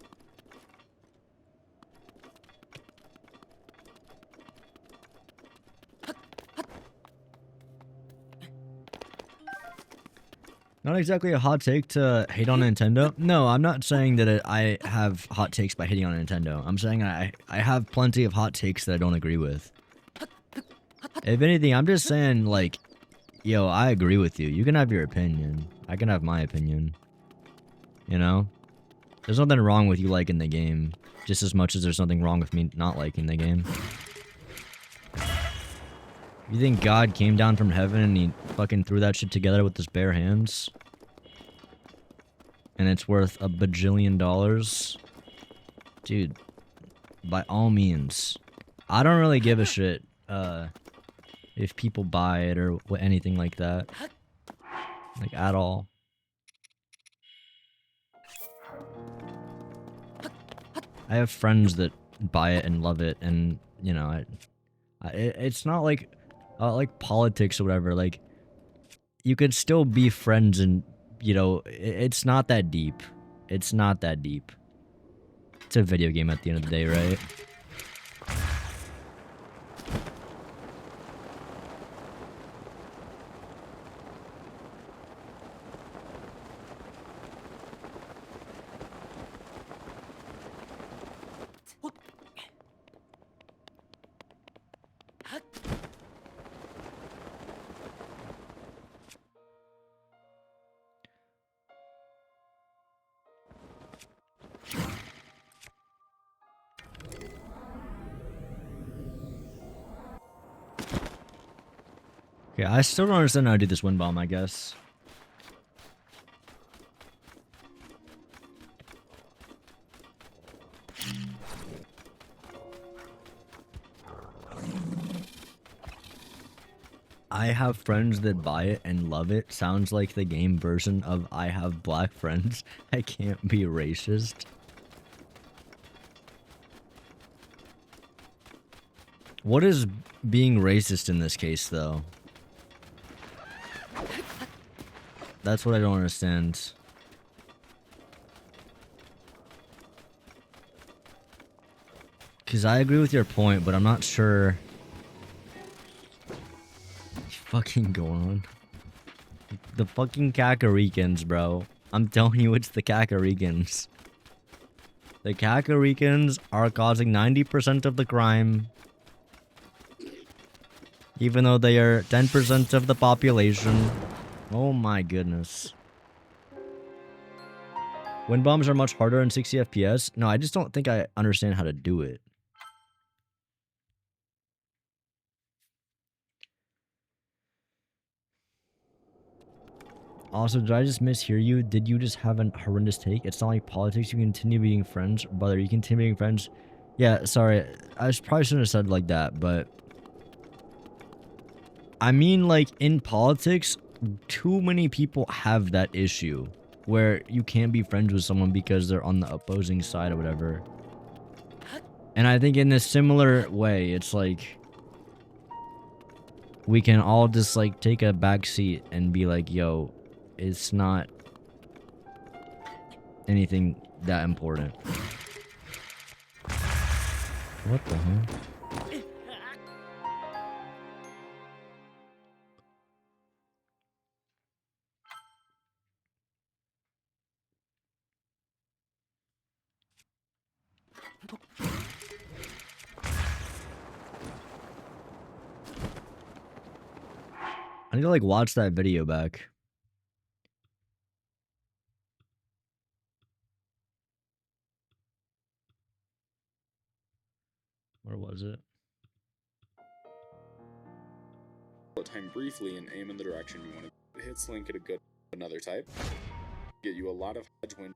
Not exactly a hot take to hate on Nintendo. No, I'm not saying that I have hot takes by hating on Nintendo. I'm saying I have plenty of hot takes that I don't agree with. If anything, I'm just saying, like, yo, I agree with you. You can have your opinion. I can have my opinion. You know? There's nothing wrong with you liking the game, just as much as there's nothing wrong with me not liking the game. You think God came down from heaven and he fucking threw that shit together with his bare hands? And it's worth $1 bajillion? Dude, by all means. I don't really give a shit, if people buy it or anything like that. Like, at all. I have friends that buy it and love it, and, you know, it's not like politics or whatever. Like, you could still be friends and, you know, it's not that deep. It's not that deep. It's a video game at the end of the day, right? Okay, I still don't understand how to do this wind bomb, I guess. I have friends that buy it and love it. Sounds like the game version of I have black friends. I can't be racist. What is being racist in this case, though? That's what I don't understand. Because I agree with your point, but I'm not sure... What's fucking going on? The fucking Kakarikans, bro. I'm telling you, it's the Kakarikans. The Kakarikans are causing 90% of the crime. Even though they are 10% of the population. Oh my goodness. Wind bombs are much harder in 60 FPS? No, I just don't think I understand how to do it. Also, did I just mishear you? Did you just have an horrendous take? It's not like politics, you continue being friends. Brother, you continue being friends. Yeah, sorry. I probably shouldn't have said it like that, but... I mean, like, in politics... Too many people have that issue where you can't be friends with someone because they're on the opposing side or whatever. And I think in a similar way, it's like we can all just like take a back seat and be like, yo, it's not anything that important. What the hell? I need to like watch that video back. Where was it? Time briefly and aim in the direction you want to hit Link at a good another type. Get you a lot of hedge wind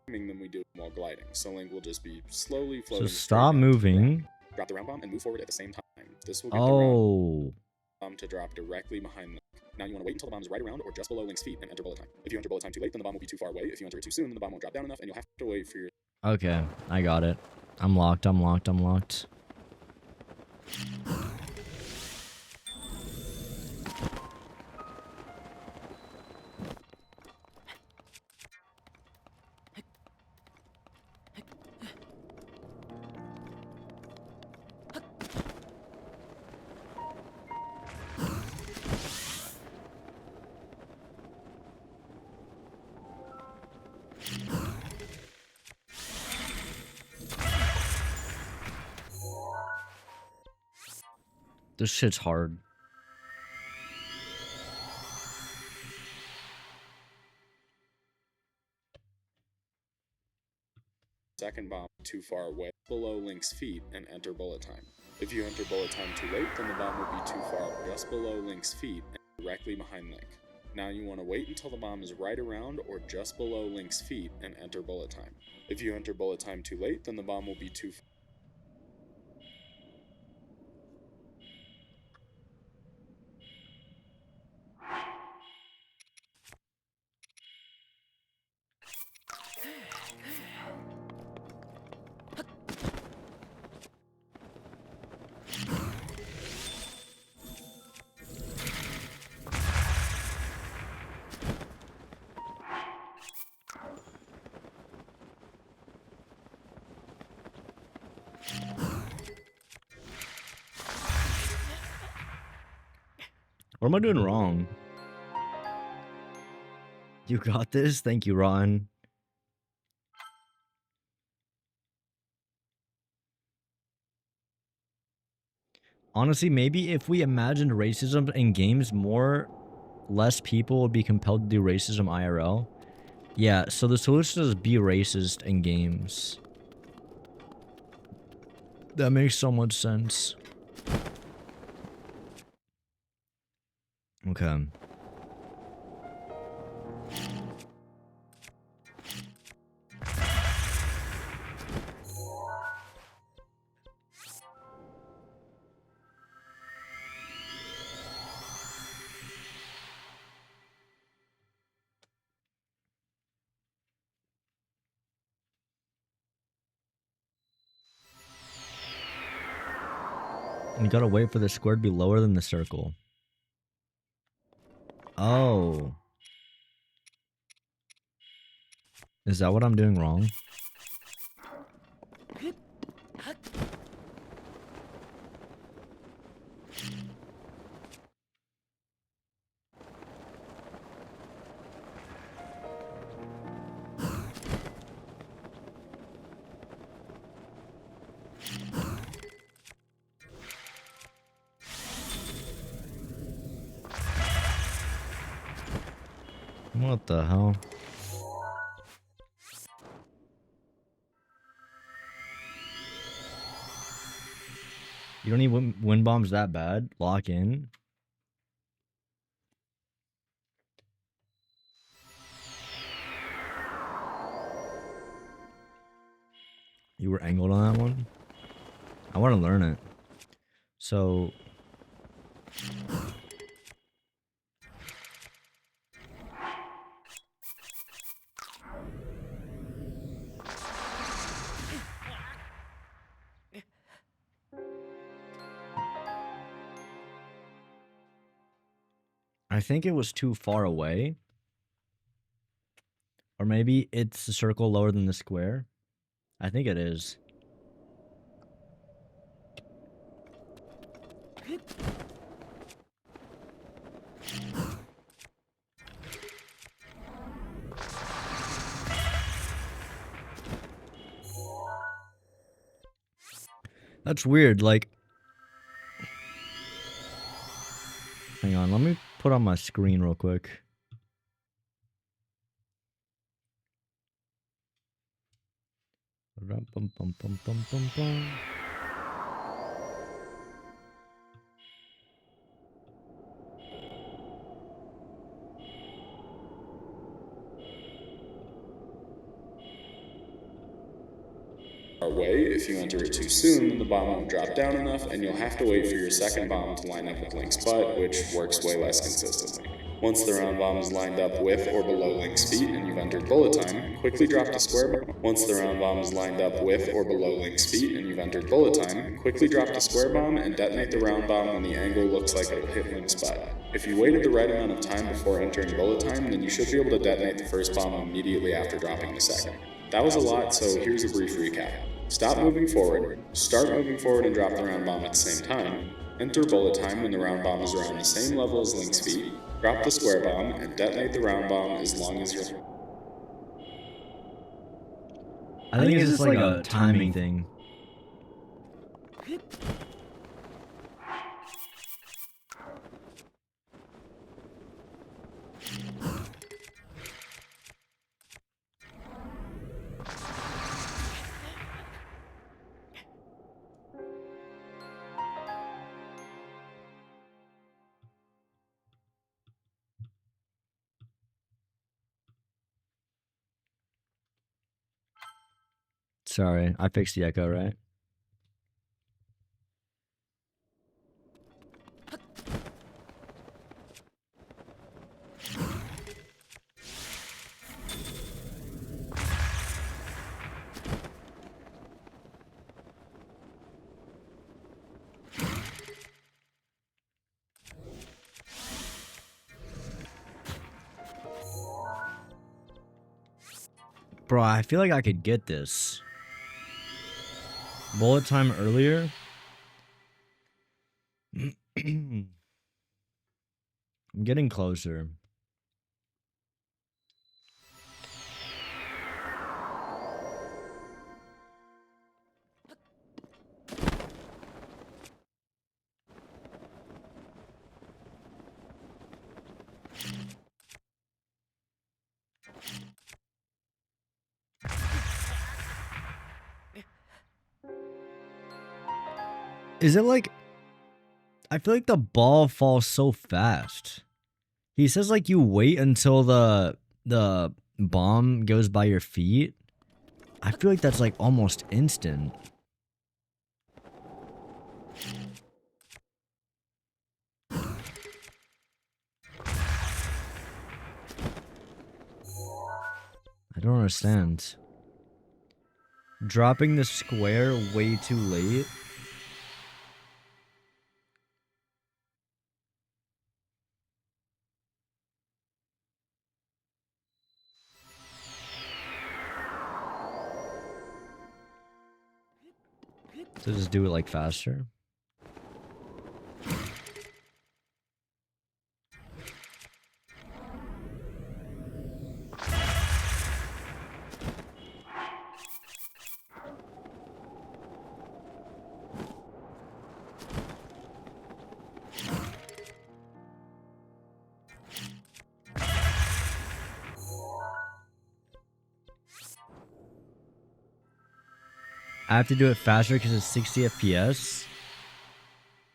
aiming than we do while gliding. So Link will just be slowly floating. So stop moving. Drop the round bomb and move forward at the same time. This will get the round bomb to drop directly behind Link. Now you want to wait until the bomb is right around or just below Link's feet and enter bullet time. If you enter bullet time too late, then the bomb will be too far away. If you enter it too soon, then the bomb won't drop down enough and you'll have to wait for your... Okay, I got it. I'm locked, I'm locked, I'm locked. This shit's hard. Second bomb too far away below Link's feet and enter bullet time. If you enter bullet time too late, then the bomb will be too far just below Link's feet and directly behind Link. Now you want to wait until the bomb is right around or just below Link's feet and enter bullet time. If you enter bullet time too late, then the bomb will be too far. What am I doing wrong? You got this? Thank you, Ron. Honestly, maybe if we imagined racism in games less people would be compelled to do racism IRL. Yeah, so the solution is be racist in games. That makes so much sense. Okay. You gotta wait for the square to be lower than the circle. Oh. Is that what I'm doing wrong? What the hell? You don't need wind bombs that bad? Lock in? You were angled on that one? I want to learn it. So... I think it was too far away. Or maybe it's the circle lower than the square. I think it is. That's weird, like... Hang on, let me put on my screen real quick. Way, if you enter it too soon, the bomb won't drop down enough, and you'll have to wait for your second bomb to line up with Link's butt, which works way less consistently. Once the round bomb is lined up with or below Link's feet and you've entered bullet time, quickly drop the square bomb. Once the round bomb is lined up with or below Link's feet and you've entered bullet time, quickly drop the square bomb and detonate the round bomb when the angle looks like it will hit Link's butt. If you waited the right amount of time before entering bullet time, then you should be able to detonate the first bomb immediately after dropping the second. That was a lot, so here's a brief recap. Stop moving forward, start moving forward and drop the round bomb at the same time, enter bullet time when the round bomb is around the same level as Link's feet, drop the square bomb, and detonate the round bomb as long as you're... I think it's just like a timing thing. Sorry, I fixed the echo, right? Bro, I feel like I could get this. Bullet time earlier? I'm getting closer. Is it like... I feel like the ball falls so fast. He says like you wait until the bomb goes by your feet. I feel like that's like almost instant. I don't understand. Dropping the square way too late. So just do it like faster. I have to do it faster because it's 60 FPS.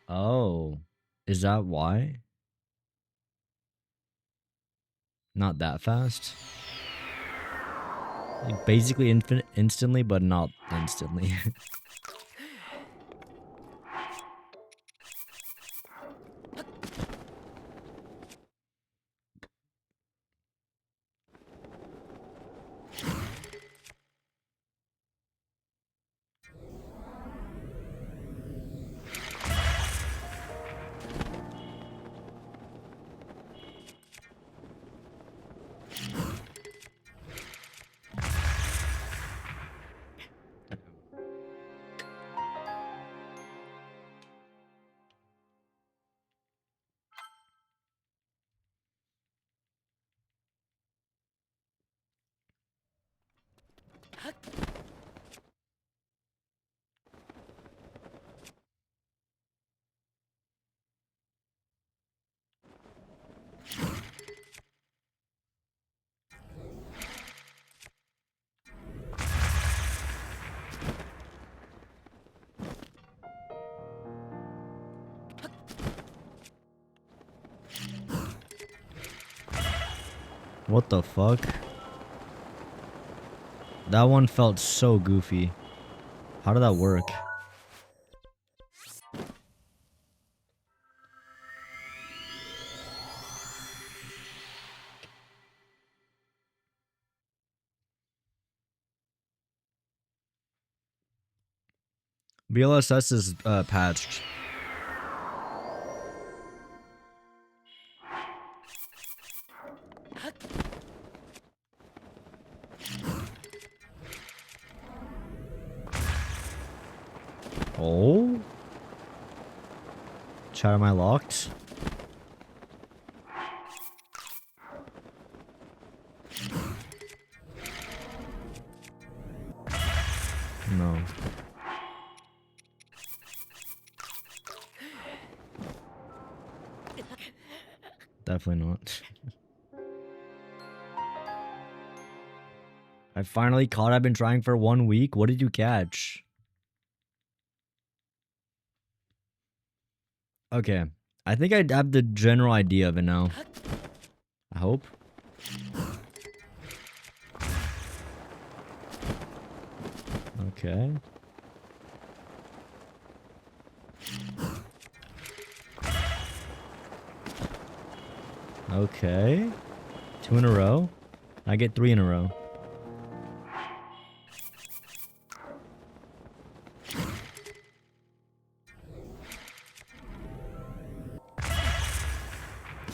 Oh, is that why? Not that fast. Like basically instantly, but not instantly. What the fuck? That one felt so goofy. How did that work? BLSS is patched. Oh? Chat, am I locked? No. Definitely not. I finally caught. I've been trying for 1 week. What did you catch? Okay. I think I have the general idea of it now. I hope. Okay. Okay. 2 in a row. I get 3 in a row.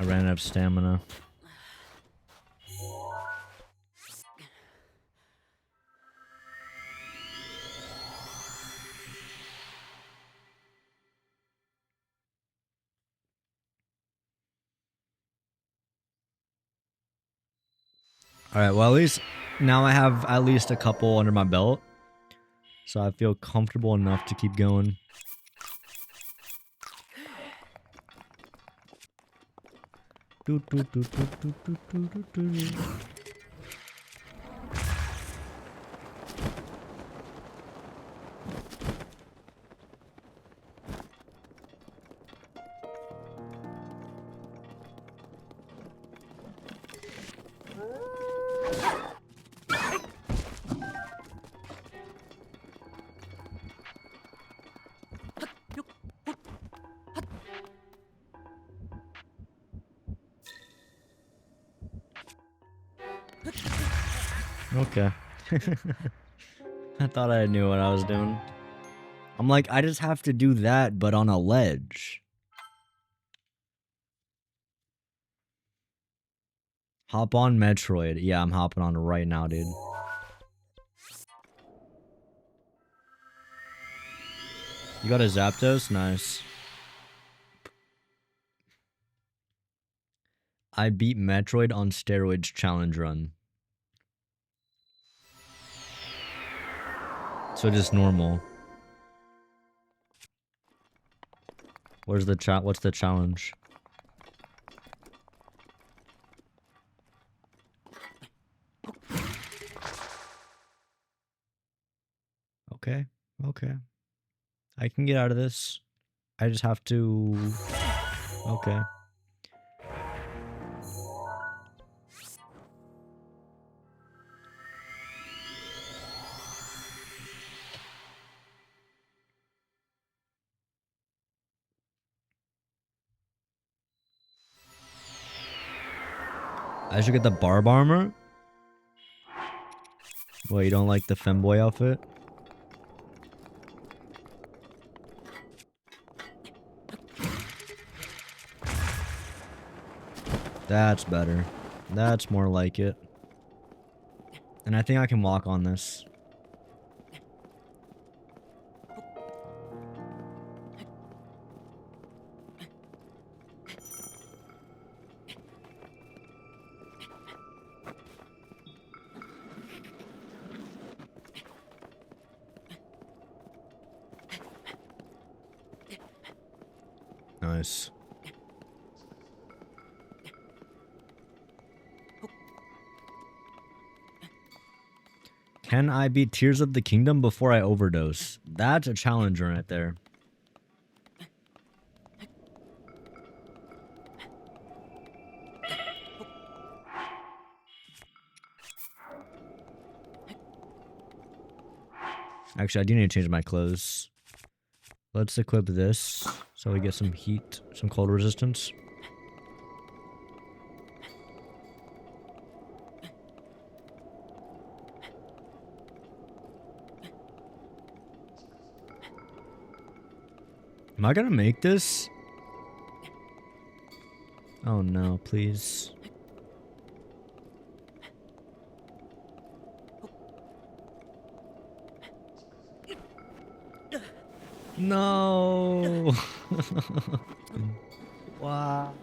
I ran out of stamina. Alright, well at least now I have at least a couple under my belt. So I feel comfortable enough to keep going. Okay. I thought I knew what I was doing. I'm like, I just have to do that, but on a ledge. Hop on Metroid. Yeah, I'm hopping on it right now, dude. You got a Zapdos? Nice. I beat Metroid on steroids challenge run. So just normal. What's the challenge? Okay. Okay. I can get out of this. I just have to... Okay. I should get the barb armor? Well, you don't like the femboy outfit? That's better. That's more like it. And I think I can walk on this. Nice. Can I beat Tears of the Kingdom before I overdose? That's a challenge right there. Actually, I do need to change my clothes. Let's equip this so we get some heat, some cold resistance. Am I gonna make this? Oh no, please. No. Wow.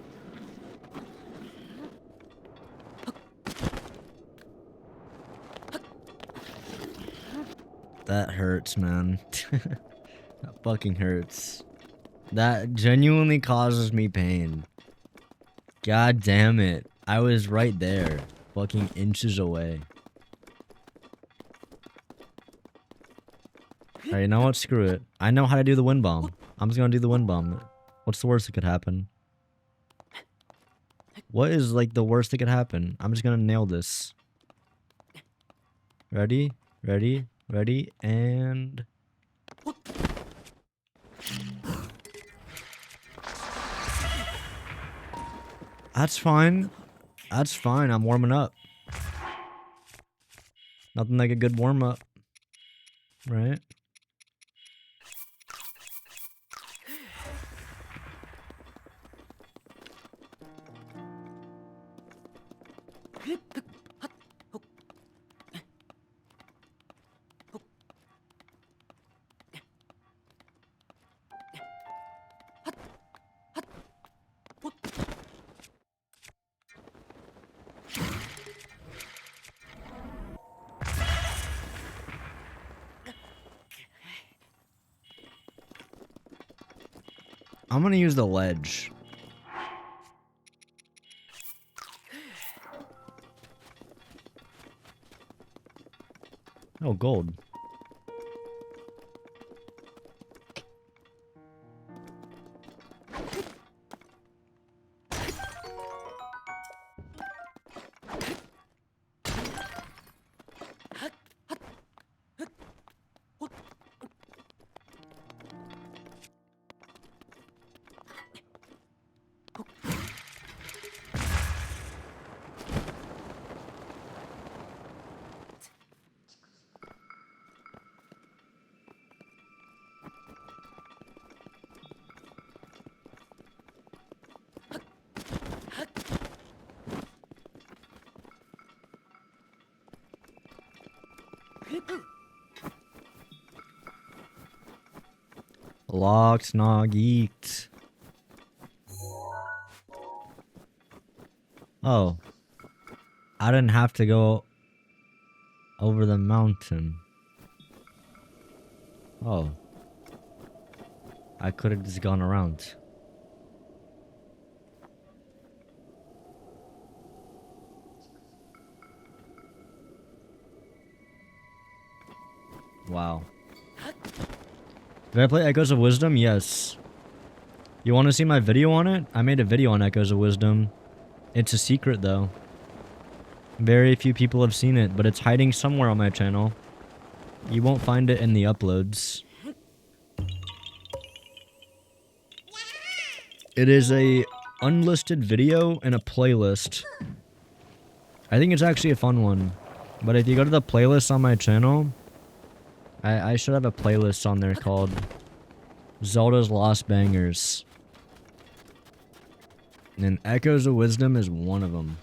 That hurts, man. That fucking hurts. That genuinely causes me pain. God damn it. I was right there. Fucking inches away. Alright, you know what? Screw it. I know how to do the wind bomb. I'm just gonna do the wind bomb. What's the worst that could happen? What is like the worst that could happen? I'm just gonna nail this. Ready? Ready? Ready and that's fine. That's fine. I'm warming up. Nothing like a good warm up, right? I'm gonna use the ledge. Oh, gold. Locked, not geeked. Oh. I didn't have to go over the mountain. Oh. I could have just gone around. Wow. Did I play Echoes of Wisdom? Yes. You want to see my video on it? I made a video on Echoes of Wisdom. It's a secret though. Very few people have seen it, but it's hiding somewhere on my channel. You won't find it in the uploads. It is a unlisted video in a playlist. I think it's actually a fun one. But if you go to the playlist on my channel, I should have a playlist on there called Zelda's Lost Bangers. And Echoes of Wisdom is one of them.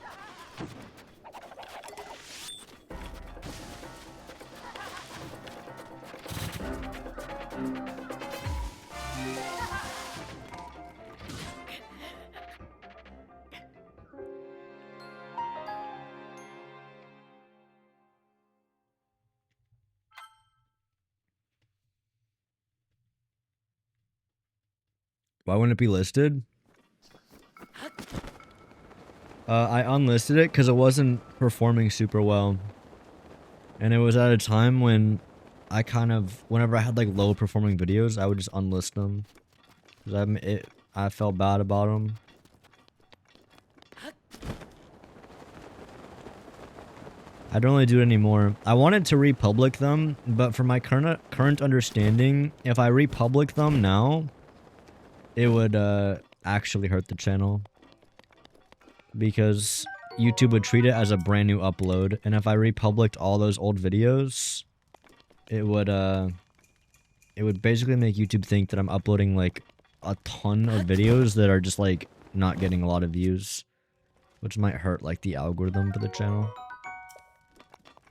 Why wouldn't it be listed? I unlisted it because it wasn't performing super well. And it was at a time when I kind of, whenever I had like low performing videos, I would just unlist them. Because I felt bad about them. I don't really do it anymore. I wanted to republic them, but for my current understanding, if I republic them now, it would actually hurt the channel. Because YouTube would treat it as a brand new upload, and if I republicked all those old videos, it would basically make YouTube think that I'm uploading like a ton of videos that are just like not getting a lot of views, which might hurt like the algorithm for the channel,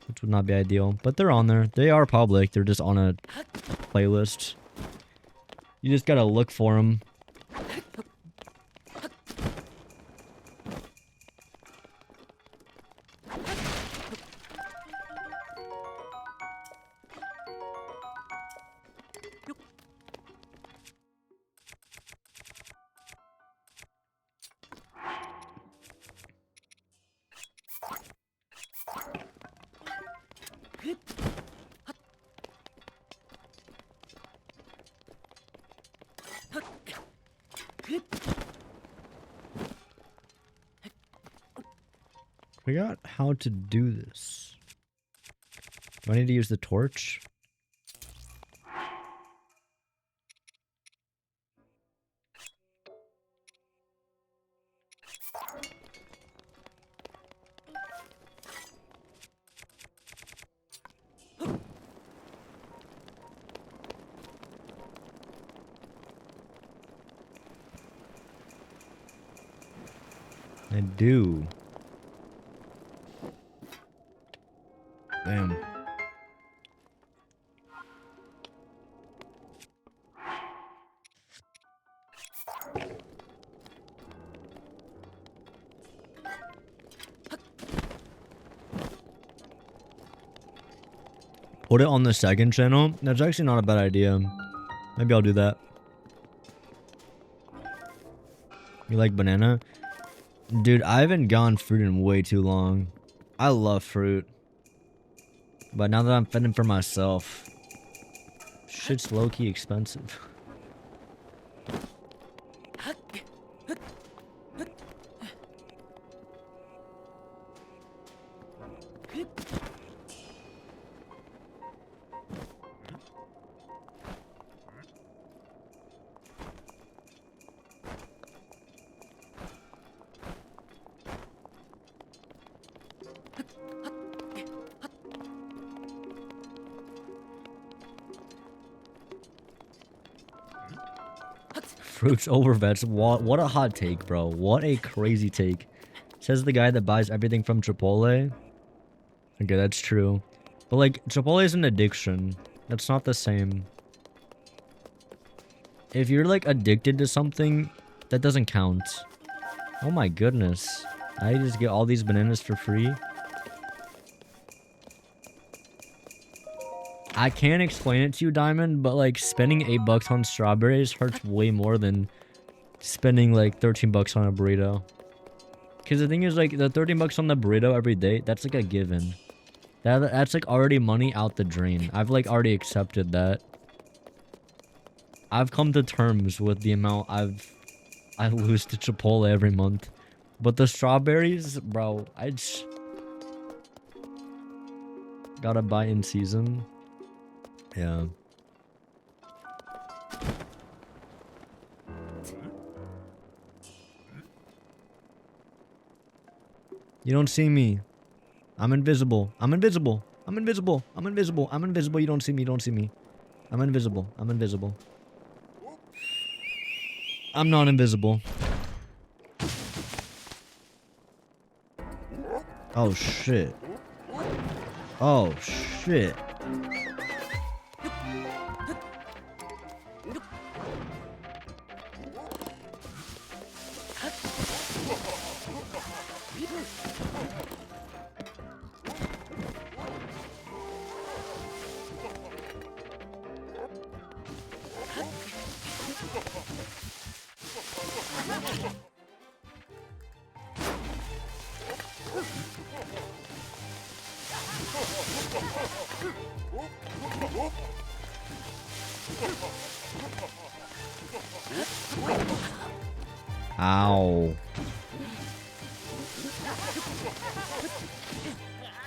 which would not be ideal. But they're on there. They are public. They're just on a playlist. You just gotta look for them. Figure out how to do this. Do I need to use the torch? I do. Damn. Put it on the second channel? That's actually not a bad idea. Maybe I'll do that. You like banana? Dude, I haven't gone fruit in way too long. I love fruit. But now that I'm fending for myself, shit's low-key expensive. Fruits over vets. What a hot take, bro. What a crazy take. Says the guy that buys everything from Chipotle. Okay, that's true. But like, Chipotle is an addiction. That's not the same. If you're like addicted to something, that doesn't count. Oh my goodness. I just get all these bananas for free. I can't explain it to you, Diamond, but like spending $8 on strawberries hurts way more than spending like 13 bucks on a burrito. Because the thing is, like, the 13 bucks on the burrito every day, that's like a given. That's like already money out the drain. I've like already accepted that. I've come to terms with the amount I lose to Chipotle every month. But the strawberries, bro, I just gotta buy in season. Yeah. You don't see me. I'm invisible. I'm invisible. I'm invisible. I'm invisible. I'm invisible. You don't see me. You don't see me. I'm invisible. I'm invisible. I'm not invisible. Oh shit. Oh shit. Ow.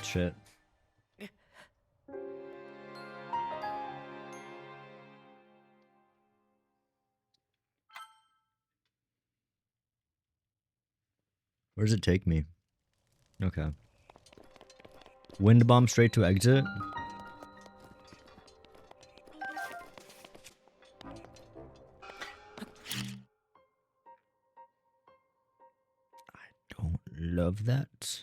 Shit. Where does it take me? Okay. Wind bomb straight to exit? I don't love that.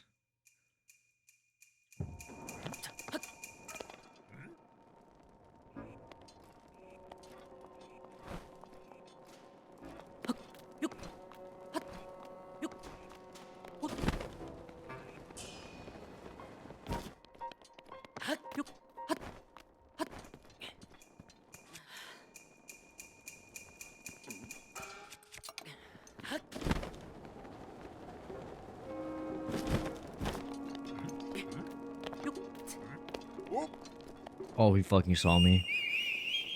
Oh, he fucking saw me.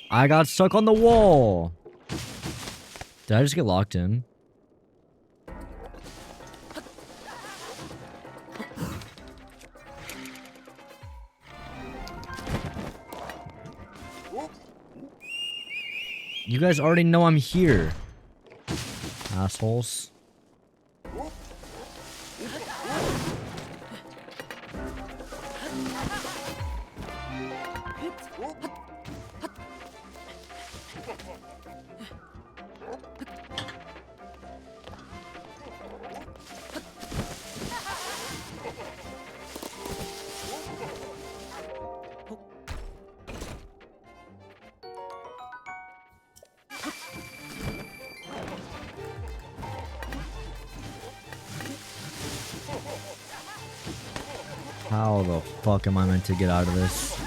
I got stuck on the wall. Did I just get locked in? You guys already know I'm here. Assholes. How the fuck am I meant to get out of this?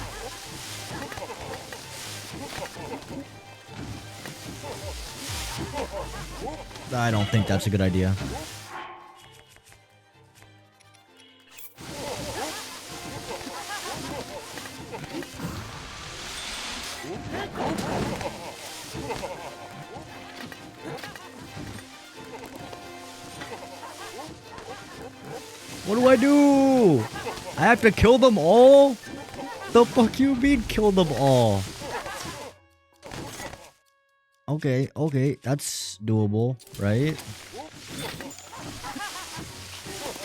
I don't think that's a good idea. What do I do? I have to kill them all? The fuck you mean kill them all? Okay, okay, that's doable, right?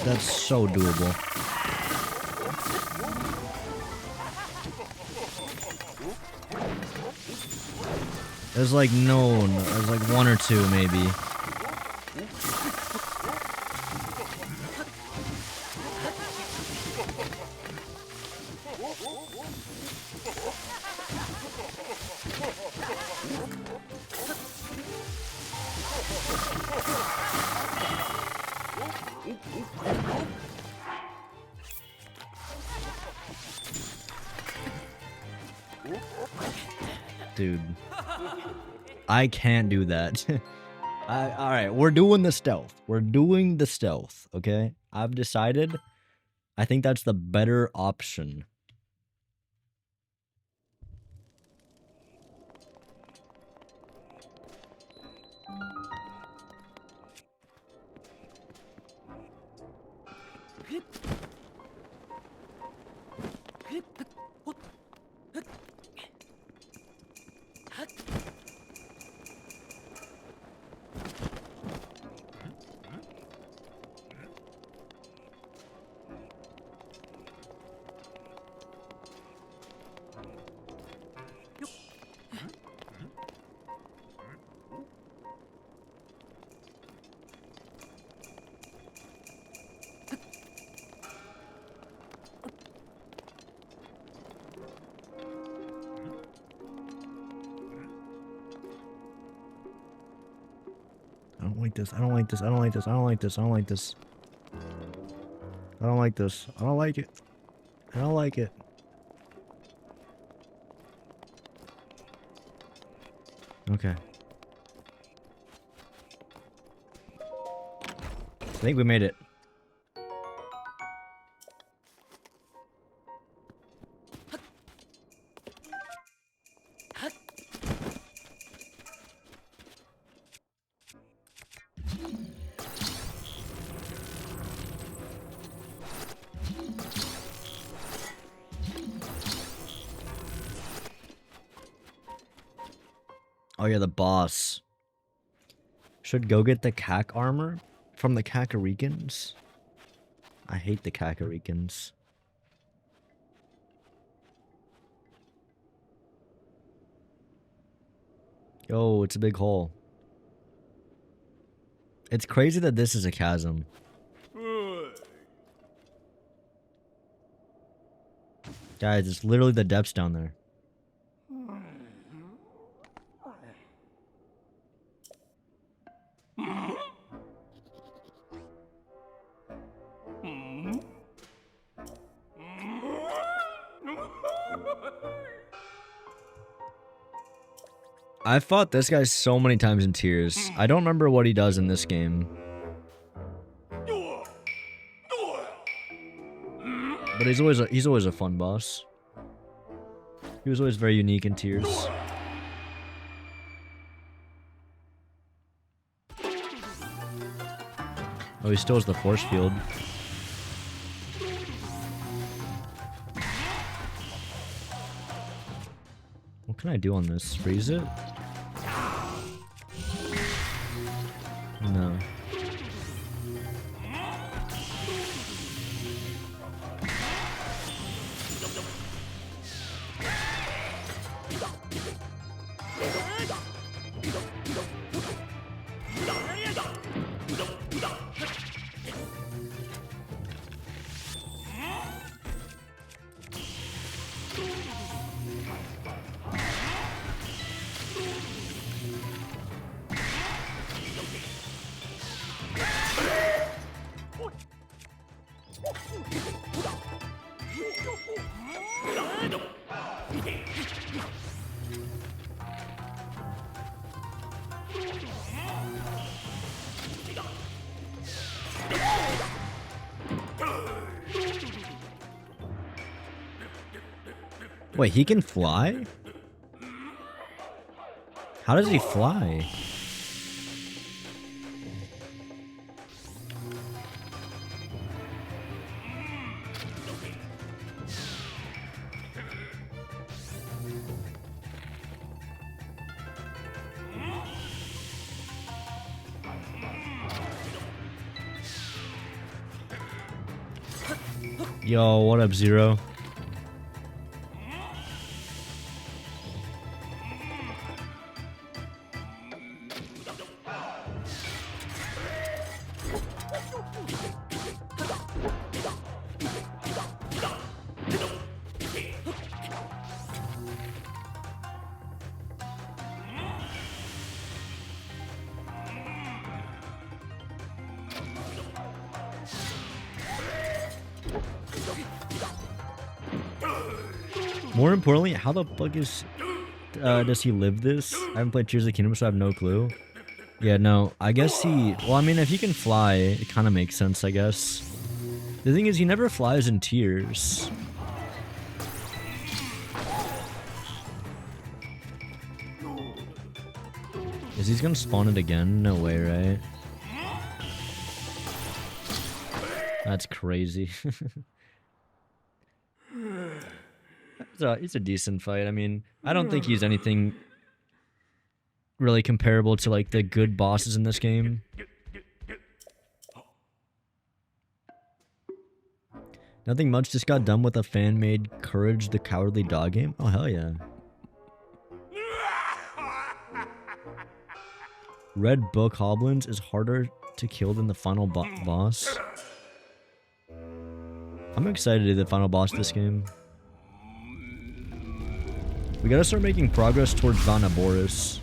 That's so doable. There's like there's like one or two maybe. Dude, I can't do that. Alright, we're doing the stealth. We're doing the stealth, okay? I've decided. I think that's the better option. I don't like this. I don't like this. I don't like this. I don't like this. I don't like this. I don't like this. I don't like it. I don't like it. Okay. I think we made it. Oh yeah, the boss. Should go get the Cac armor from the Kakarikans. I hate the Kakarikans. Yo, it's a big hole. It's crazy that this is a chasm. Guys, it's literally the depths down there. I fought this guy so many times in Tears. I don't remember what he does in this game. But he's always a fun boss. He was always very unique in Tears. Oh, he still has the force field. What can I do on this? Freeze it? No. Wait, he can fly? How does he fly? Yo, what up, Zero? More importantly, how the fuck is does he live this? I haven't played Tears of the Kingdom, so I have no clue. Yeah, no, I guess he... Well, I mean, if he can fly, it kind of makes sense, I guess. The thing is, he never flies in Tears. Is he gonna spawn it again? No way, right? That's crazy. It's a decent fight. I mean, I don't think he's anything really comparable to like the good bosses in this game. Nothing much, just got done with a fan-made Courage the Cowardly Dog game. Oh, hell yeah. Red Bokoblins is harder to kill than the final boss. I'm excited to do the final boss of this game. We gotta start making progress towards Vanaboris.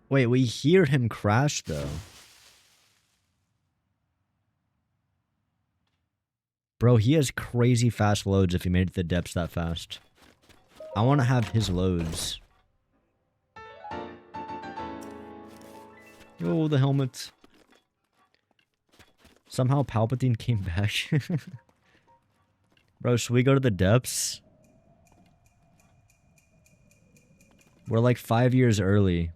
Wait, we hear him crash though. Bro, he has crazy fast loads if he made it to the depths that fast. I want to have his loads. Oh, the helmet. Somehow Palpatine came back. Bro, should we go to the depths? We're like 5 years early.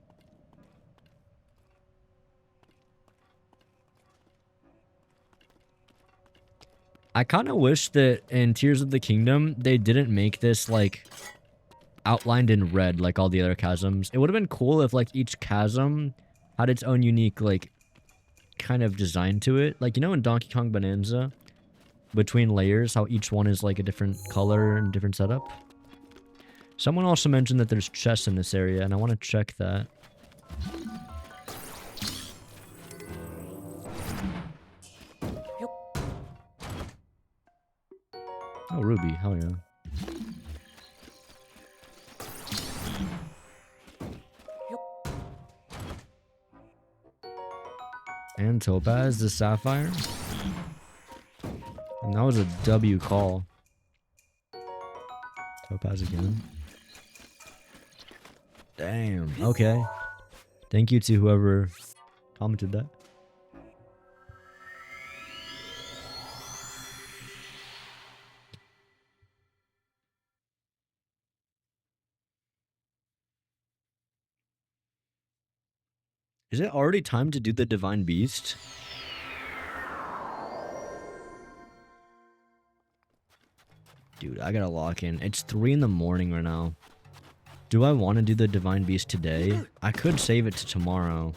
I kind of wish that in Tears of the Kingdom, they didn't make this, like, outlined in red like all the other chasms. It would have been cool if, like, each chasm had its own unique, like, kind of design to it. Like, you know in Donkey Kong Bonanza, between layers, how each one is, like, a different color and different setup? Someone also mentioned that there's chests in this area, and I want to check that. Oh, Ruby, hell yeah. And Topaz, the Sapphire. And that was a W call. Topaz again. Damn, okay. Thank you to whoever commented that. Is it already time to do the Divine Beast? Dude, I gotta lock in. It's 3 in the morning right now. Do I want to do the Divine Beast today? I could save it to tomorrow.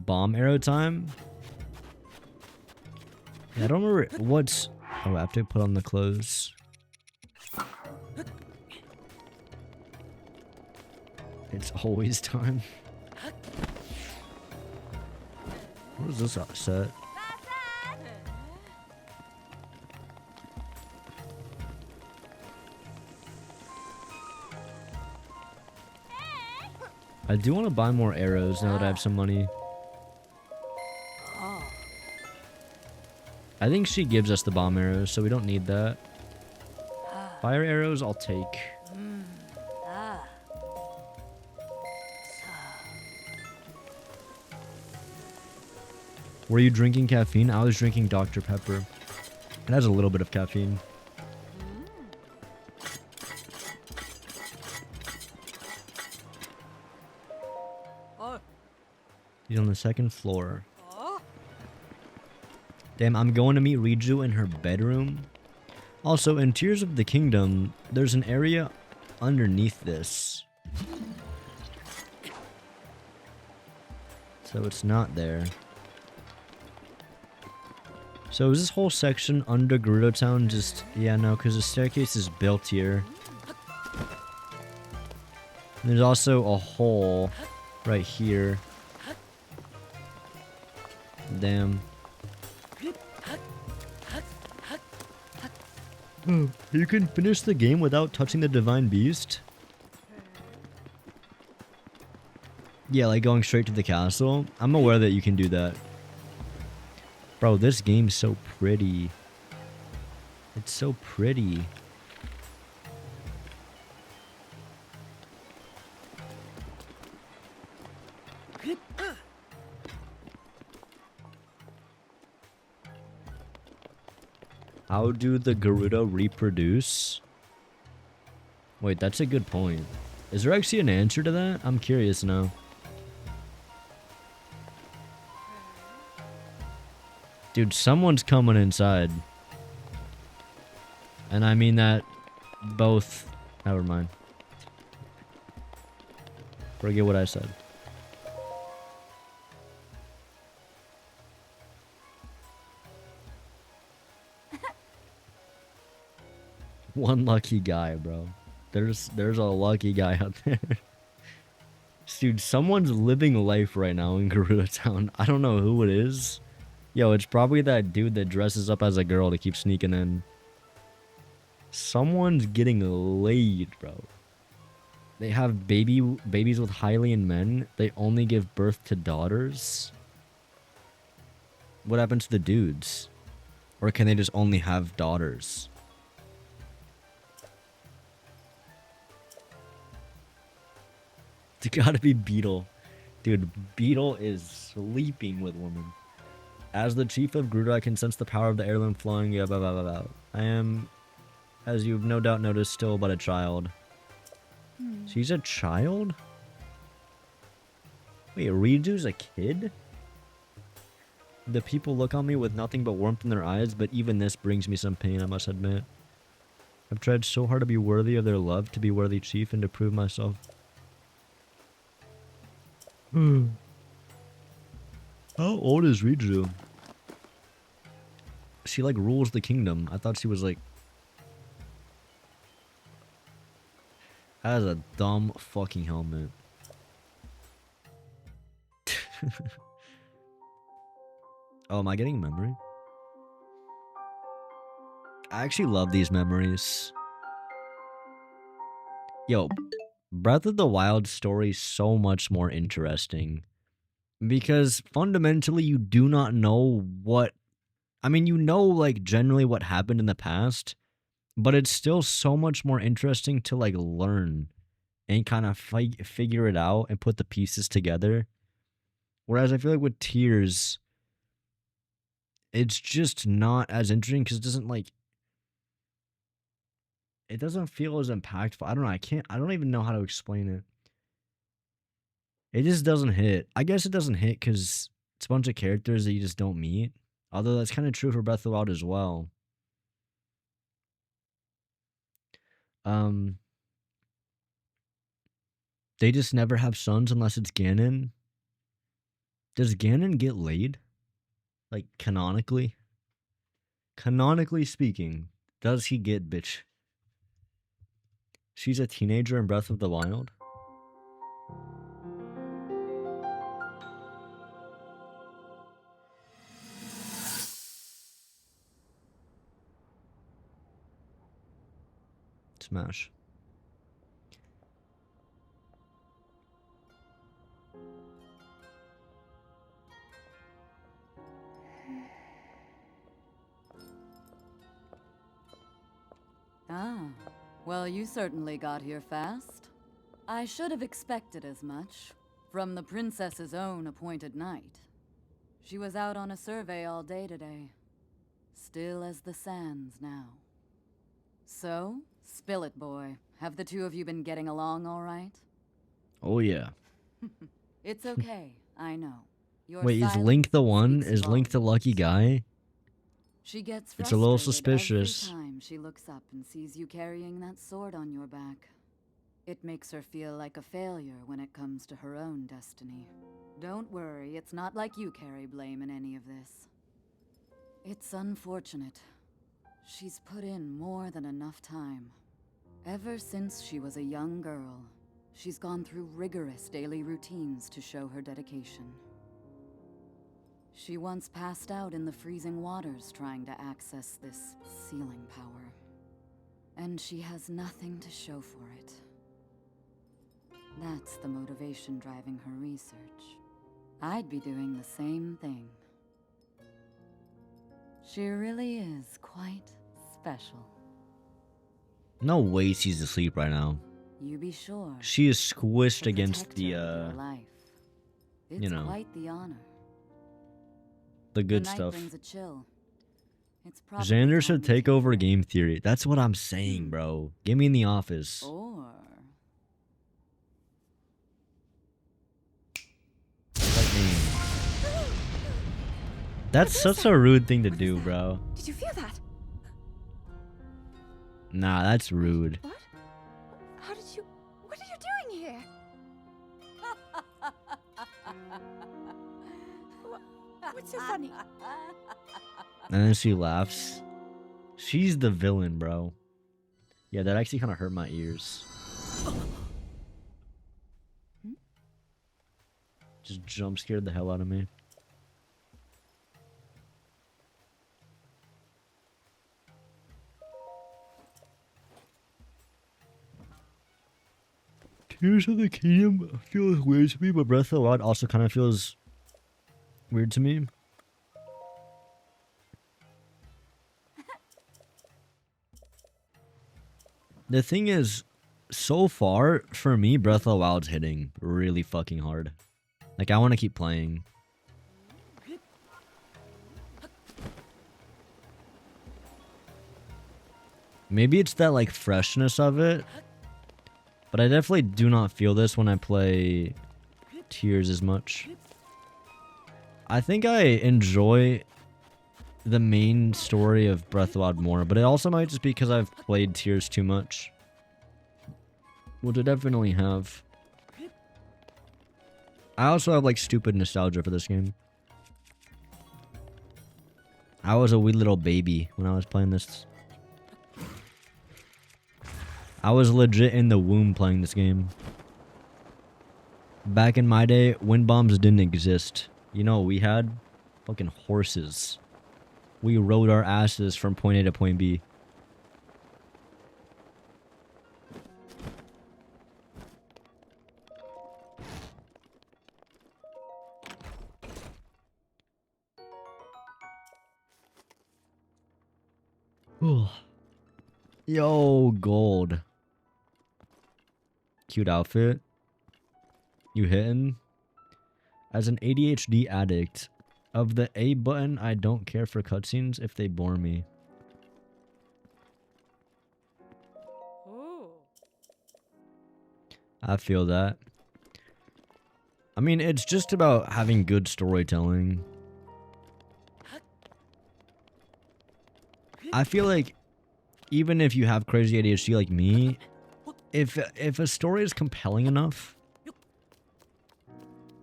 Bomb arrow time? Yeah, I don't remember what's... Oh, I have to put on the clothes. It's always time. What is this set? I do want to buy more arrows now that I have some money. I think she gives us the bomb arrows, so we don't need that. Fire arrows, I'll take. Were you drinking caffeine? I was drinking Dr. Pepper. It has a little bit of caffeine. He's on the 2nd floor. Damn, I'm going to meet Riju in her bedroom. Also, in Tears of the Kingdom, there's an area underneath this. So it's not there. So is this whole section under Gerudo Town just... Yeah, no, because the staircase is built here. And there's also a hole right here. Damn. You can finish the game without touching the Divine Beast? Yeah, like going straight to the castle. I'm aware that you can do that. Bro, this game's so pretty. It's so pretty. How do the Gerudo reproduce? Wait, that's a good point. Is there actually an answer to that? I'm curious now. Dude, someone's coming inside. And I mean that both... Never mind. Forget what I said. One lucky guy, bro. There's a lucky guy out there. Dude, someone's living life right now in Gerudo Town. I don't know who it is. Yo, it's probably that dude that dresses up as a girl to keep sneaking in. Someone's getting laid, bro. They have babies with Hylian men. They only give birth to daughters. What happened to the dudes? Or can they just only have daughters? It's gotta be Beetle. Dude, Beetle is sleeping with women. As the chief of Gerudo, I can sense the power of the heirloom flowing. Yeah, blah, blah, blah, blah. I am, as you've no doubt noticed, still but a child. She's a child? Wait, Riju's a kid? The people look on me with nothing but warmth in their eyes, but even this brings me some pain, I must admit. I've tried so hard to be worthy of their love, to be worthy chief, and to prove myself. How old is Riju? She like rules the kingdom. I thought she was like... That is a dumb fucking helmet. Oh, am I getting a memory? I actually love these memories. Yo, Breath of the Wild story is so much more interesting. Because fundamentally you do not know what... I mean, you know like generally what happened in the past. But it's still so much more interesting to like learn. And kind of figure it out and put the pieces together. Whereas I feel like with Tears, it's just not as interesting because it doesn't like it doesn't feel as impactful. I don't know. I don't even know how to explain it. It just doesn't hit. I guess it doesn't hit because it's a bunch of characters that you just don't meet. Although that's kind of true for Breath of the Wild as well. They just never have sons unless it's Ganon. Does Ganon get laid? Like, canonically? Canonically speaking, does he get bitch? She's a teenager in Breath of the Wild? Smash. Ah, well, you certainly got here fast. I should have expected as much from the princess's own appointed knight. She was out on a survey all day today. Still as the sands now. So, spill it, boy. Have the two of you been getting along all right? Oh, yeah. It's okay, I know. Your Wait, is silence Link the one? speaks Is Link the lucky guy? She gets It's a little frustrated suspicious. every time she looks up and sees you carrying that sword on your back. It makes her feel like a failure when it comes to her own destiny. Don't worry, it's not like you carry blame in any of this. It's unfortunate. She's put in more than enough time. Ever since she was a young girl, she's gone through rigorous daily routines to show her dedication. She once passed out in the freezing waters trying to access this sealing power. And she has nothing to show for it. That's the motivation driving her research. I'd be doing the same thing. She really is quite special. No way she's asleep right now. You be sure. She is squished to against protect the, her with your life. It's you know, quite the honor. the good The night stuff. brings a chill. It's probably Xander time should to take over game theory. That's what I'm saying, bro. Get me in the office. Or That's such a rude thing to do, bro. Did you feel that? Nah, that's rude. What? How did you... What are you doing here? What's so funny? And then she laughs. She's the villain, bro. Yeah, that actually kind of hurt my ears. Just jump scared the hell out of me. Tears of the Kingdom feels weird to me, but Breath of the Wild also kind of feels weird to me. The thing is, so far, for me, Breath of the Wild's hitting really fucking hard. Like, I want to keep playing. Maybe it's that, like, freshness of it. But I definitely do not feel this when I play Tears as much. I think I enjoy the main story of Breath of the Wild more, but it also might just be because I've played Tears too much. Which I definitely have. I also have, like, stupid nostalgia for this game. I was a wee little baby when I was playing this. I was legit in the womb playing this game. Back in my day, wind bombs didn't exist. You know what we had? Fucking horses. We rode our asses from point A to point B. Yo, gold. Cute outfit. You hitting? As an ADHD addict, of the A button, I don't care for cutscenes if they bore me. I feel that. I mean, it's just about having good storytelling. I feel like even if you have crazy ADHD like me, if a story is compelling enough,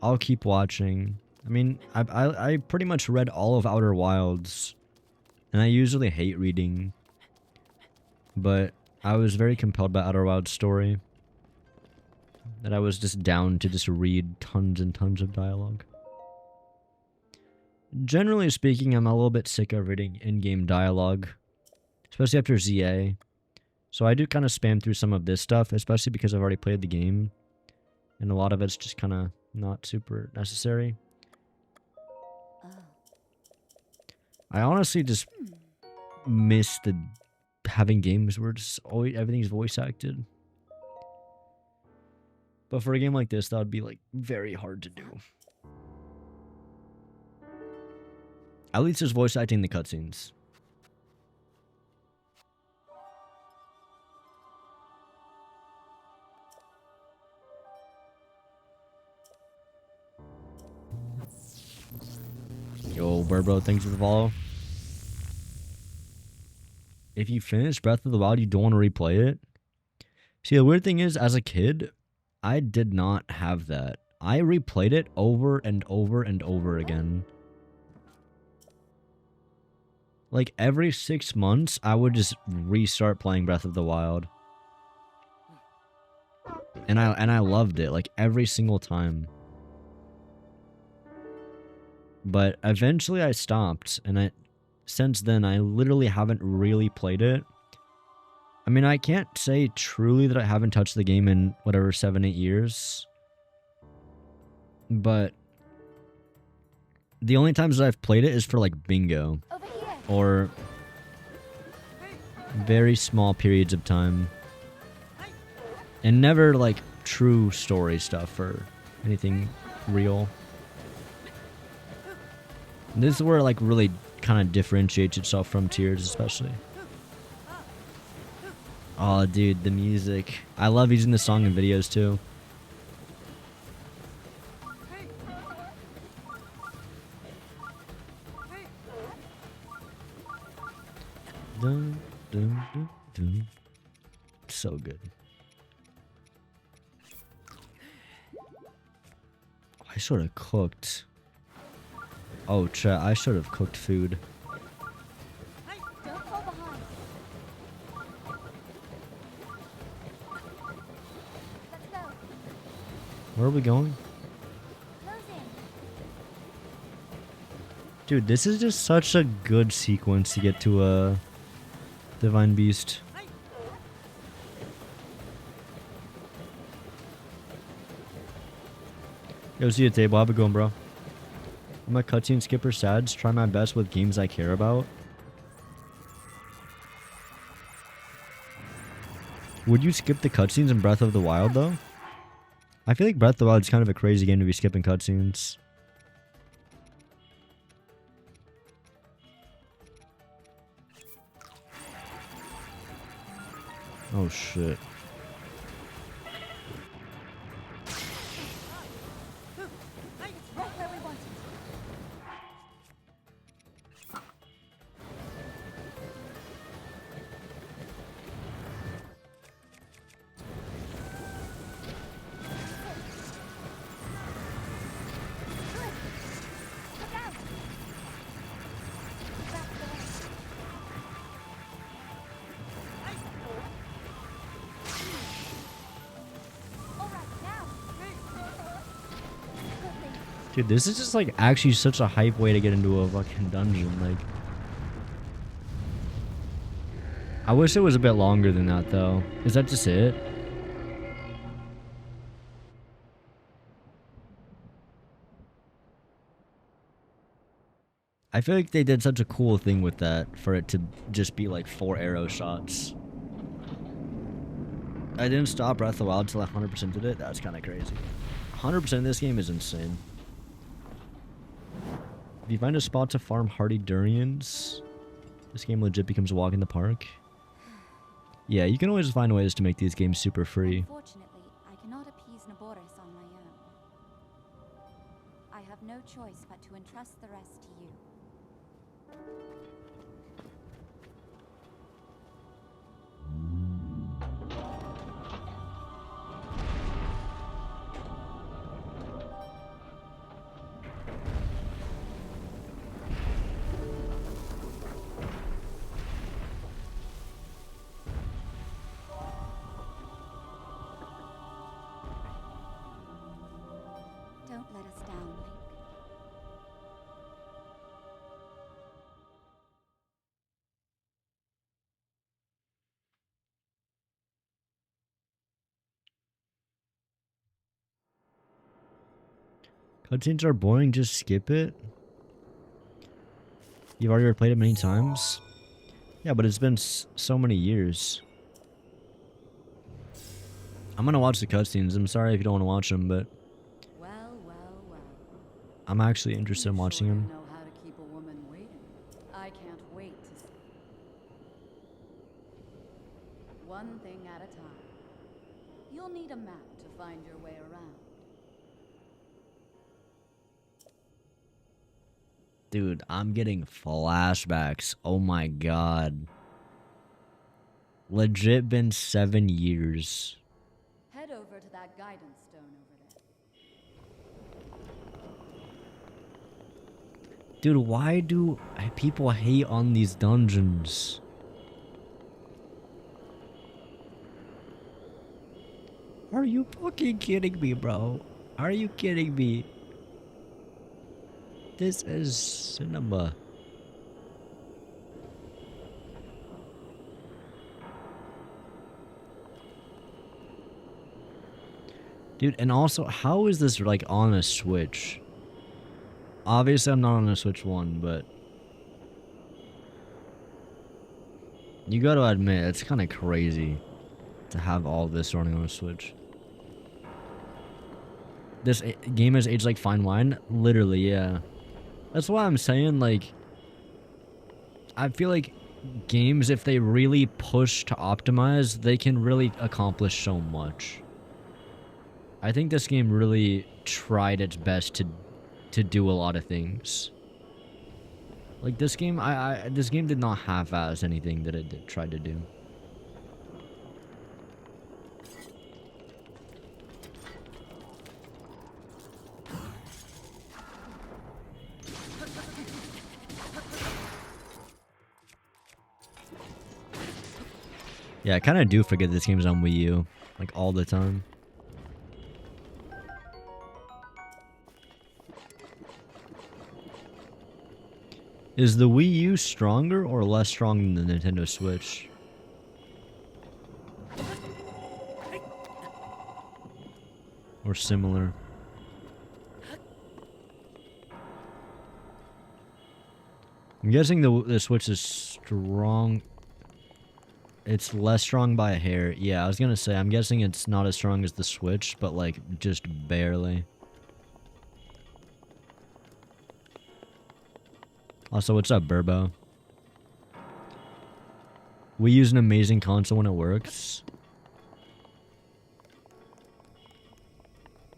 I'll keep watching. I mean, I pretty much read all of Outer Wilds, and I usually hate reading, but I was very compelled by Outer Wilds' story, that I was just down to just read tons and tons of dialogue. Generally speaking, I'm a little bit sick of reading in-game dialogue, especially after ZA. So I do kind of spam through some of this stuff, especially because I've already played the game, and a lot of it's just kind of not super necessary. I honestly just miss having games where just always everything's voice acted. But for a game like this, that would be like very hard to do. At least there's voice acting in the cutscenes. Yo, Burbo, thanks for the follow. If you finish Breath of the Wild, you don't want to replay it. See, the weird thing is, as a kid, I did not have that. I replayed it over and over and over again. Like, every 6 months, I would just restart playing Breath of the Wild. And I loved it, like, every single time. But eventually I stopped, and since then I literally haven't really played it. I mean, I can't say truly that I haven't touched the game in whatever 7-8 years. But the only times that I've played it is for like bingo or very small periods of time. And never like true story stuff or anything real. This is where it like really kind of differentiates itself from Tears, especially. Oh, dude, the music. I love using the song in videos too. Dun, dun, dun, dun. So good. I should have cooked. Oh, chat, I should have cooked food. Don't fall behind. Let's go. Where are we going? Close in. Dude, this is just such a good sequence to get to a Divine Beast. Yo, see you at table. Have a good one, bro. I'm a cutscene skipper sads. Try my best with games I care about. Would you skip the cutscenes in Breath of the Wild, though? I feel like Breath of the Wild is kind of a crazy game to be skipping cutscenes. Oh, shit. It's right where we want it. Dude, this is just like actually such a hype way to get into a fucking dungeon. Like, I wish it was a bit longer than that, though. Is that just it? I feel like they did such a cool thing with that for it to just be like 4 arrow shots. I didn't stop Breath of the Wild until I 100%ed it. That's kind of crazy. 100% of this game is insane. If you find a spot to farm hardy durians, this game legit becomes a walk in the park. Yeah, you can always find ways to make these games super free. Unfortunately, I cannot appease Naboris on my own. I have no choice but to entrust the rest to you. Don't let us down, Link. Cutscenes are boring, just skip it. You've already replayed it many times. Yeah, but it's been so many years. I'm gonna watch the cutscenes. I'm sorry if you don't want to watch them, but Well, well, well. I'm actually interested in watching You them. know how to keep a woman waiting. I can't wait to see. One thing at a time. You'll need a map to find your way around. Dude, I'm getting flashbacks. Oh my god. Legit been 7 years. Head over to that guidance stone over there. Dude, why do people hate on these dungeons? Are you fucking kidding me, bro? Are you kidding me? This is cinema. Dude, and also, how is this like on a Switch? Obviously, I'm not on a Switch 1, but you gotta admit, it's kind of crazy to have all this running on a Switch. This game has aged like fine wine? Literally, yeah. That's why I'm saying, like, I feel like games, if they really push to optimize, they can really accomplish so much. I think this game really tried its best to do a lot of things. Like this game, this game did not half-ass anything that it tried to do. Yeah, I kind of do forget this game's on Wii U, like all the time. Is the Wii U stronger or less strong than the Nintendo Switch? Or similar? I'm guessing the Switch is strong. It's less strong by a hair. Yeah, I was gonna say, I'm guessing it's not as strong as the Switch, but like, just barely. Also, what's up, Burbo? We use an amazing console when it works.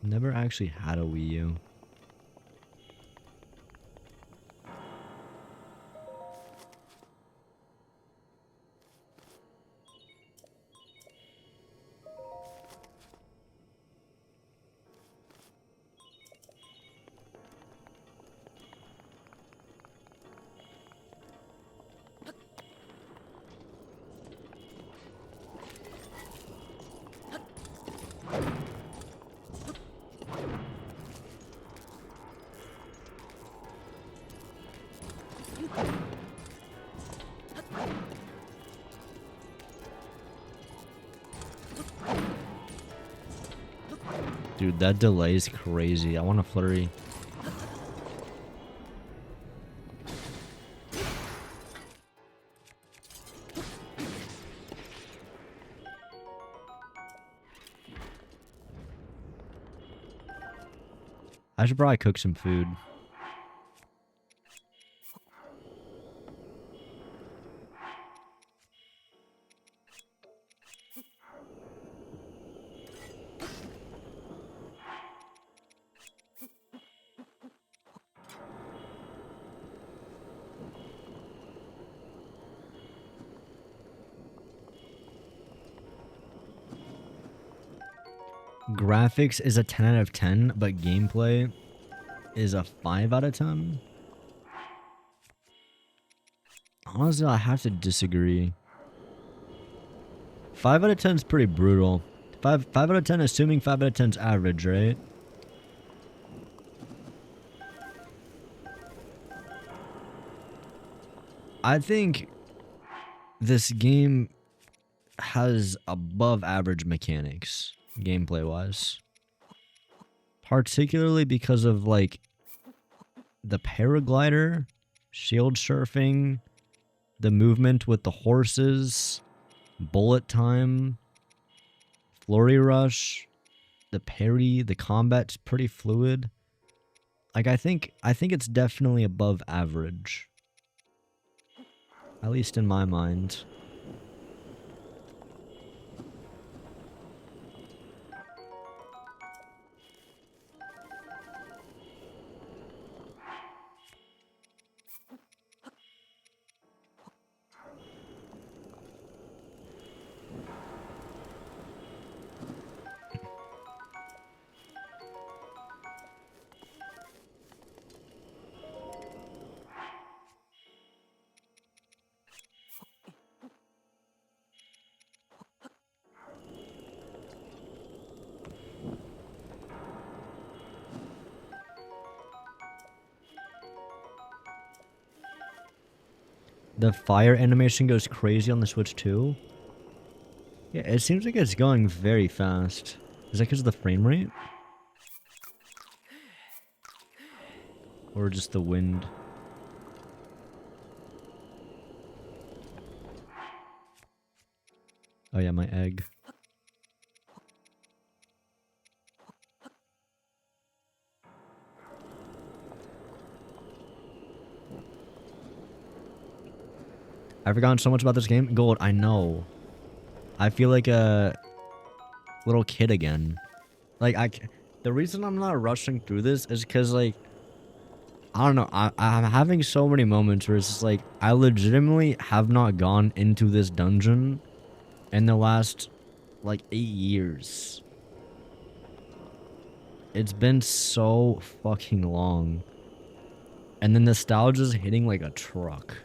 Never actually had a Wii U. Dude, that delay is crazy. I want a flurry. I should probably cook some food. graphics is a 10 out of 10, but gameplay is a 5 out of 10. Honestly, I have to disagree. 5 out of 10 is pretty brutal. 5 out of 10, assuming 5 out of 10 is average, right? I think this game has above average mechanics, gameplay wise. Particularly because of like the paraglider, shield surfing, the movement with the horses, bullet time, flurry rush, the parry, the combat's pretty fluid. Like I think it's definitely above average. At least in my mind. The fire animation goes crazy on the Switch too. Yeah, it seems like it's going very fast. Is that because of the frame rate? Or just the wind? Oh yeah, my egg. I've forgotten so much about this game. Gold, I know. I feel like a little kid again. Like, the reason I'm not rushing through this is because, like, I don't know. I'm having so many moments where it's just like, I legitimately have not gone into this dungeon in the last, like, 8 years. It's been so fucking long. And the nostalgia's hitting like a truck.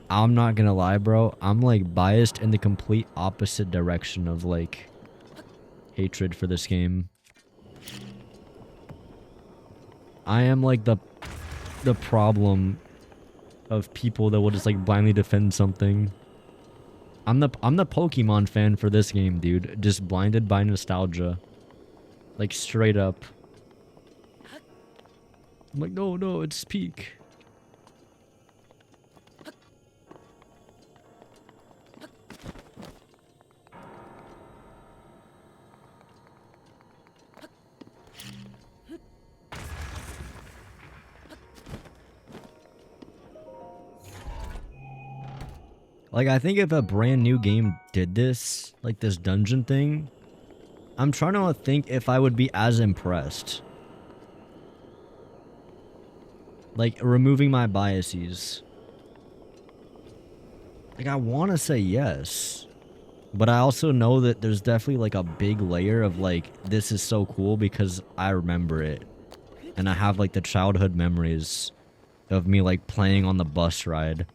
I'm not gonna lie, bro. I'm like biased in the complete opposite direction of like hatred for this game. I am like the problem of people that will just like blindly defend something. I'm the Pokemon fan for this game, dude. Just blinded by nostalgia. Like straight up. I'm like, no, it's peak. Like, I think if a brand new game did this, like this dungeon thing, I'm trying to think if I would be as impressed. Like, removing my biases. Like, I want to say yes. But I also know that there's definitely, like, a big layer of, like, this is so cool because I remember it. And I have, like, the childhood memories of me, like, playing on the bus ride.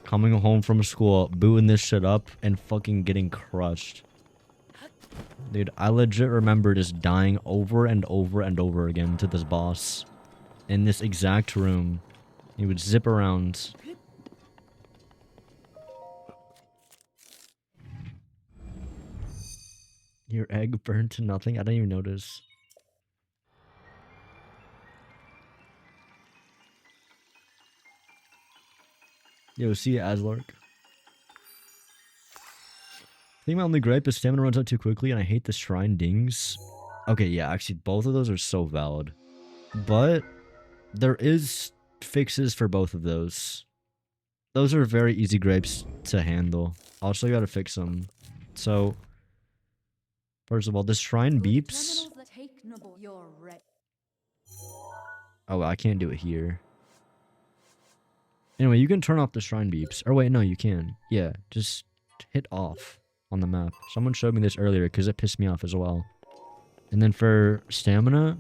Coming home from school, booting this shit up, and fucking getting crushed. Dude, I legit remember just dying over and over and over again to this boss. In this exact room. He would zip around. Your egg burned to nothing? I didn't even notice. Yo, see ya, Aslark. I think my only gripe is stamina runs out too quickly and I hate the shrine dings. Okay, yeah, actually both of those are so valid. But there is fixes for both of those. Those are very easy gripes to handle. I'll show you how to fix them. So, first of all, this shrine beeps. Oh, I can't do it here. Anyway, you can turn off the shrine beeps. Or wait, no, you can. Yeah, just hit off. on the map. Someone showed me this earlier because it pissed me off as well. And then for stamina,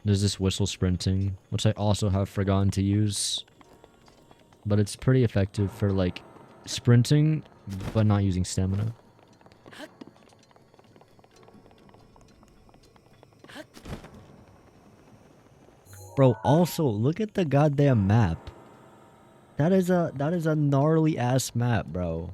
there's this whistle sprinting, which I also have forgotten to use. But it's pretty effective for like sprinting, but not using stamina. Bro, also look at the goddamn map. That is a gnarly ass map, bro.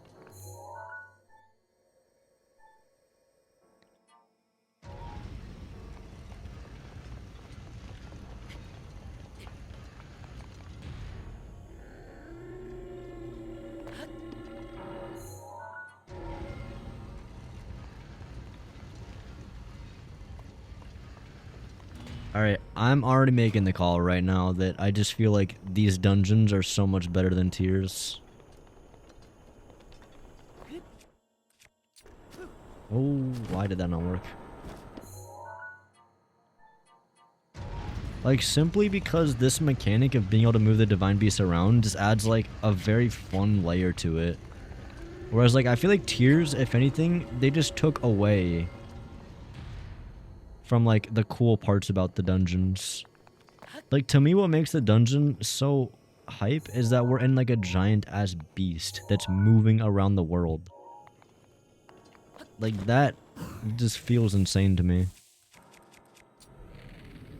Alright, I'm already making the call right now that I just feel like these dungeons are so much better than tiers. Oh, why did that not work? Like, simply because this mechanic of being able to move the Divine Beast around just adds, like, a very fun layer to it. Whereas, like, I feel like tiers, if anything, they just took away from, like, the cool parts about the dungeons. Like, to me, what makes the dungeon so hype is that we're in, like, a giant-ass beast that's moving around the world. Like, that just feels insane to me.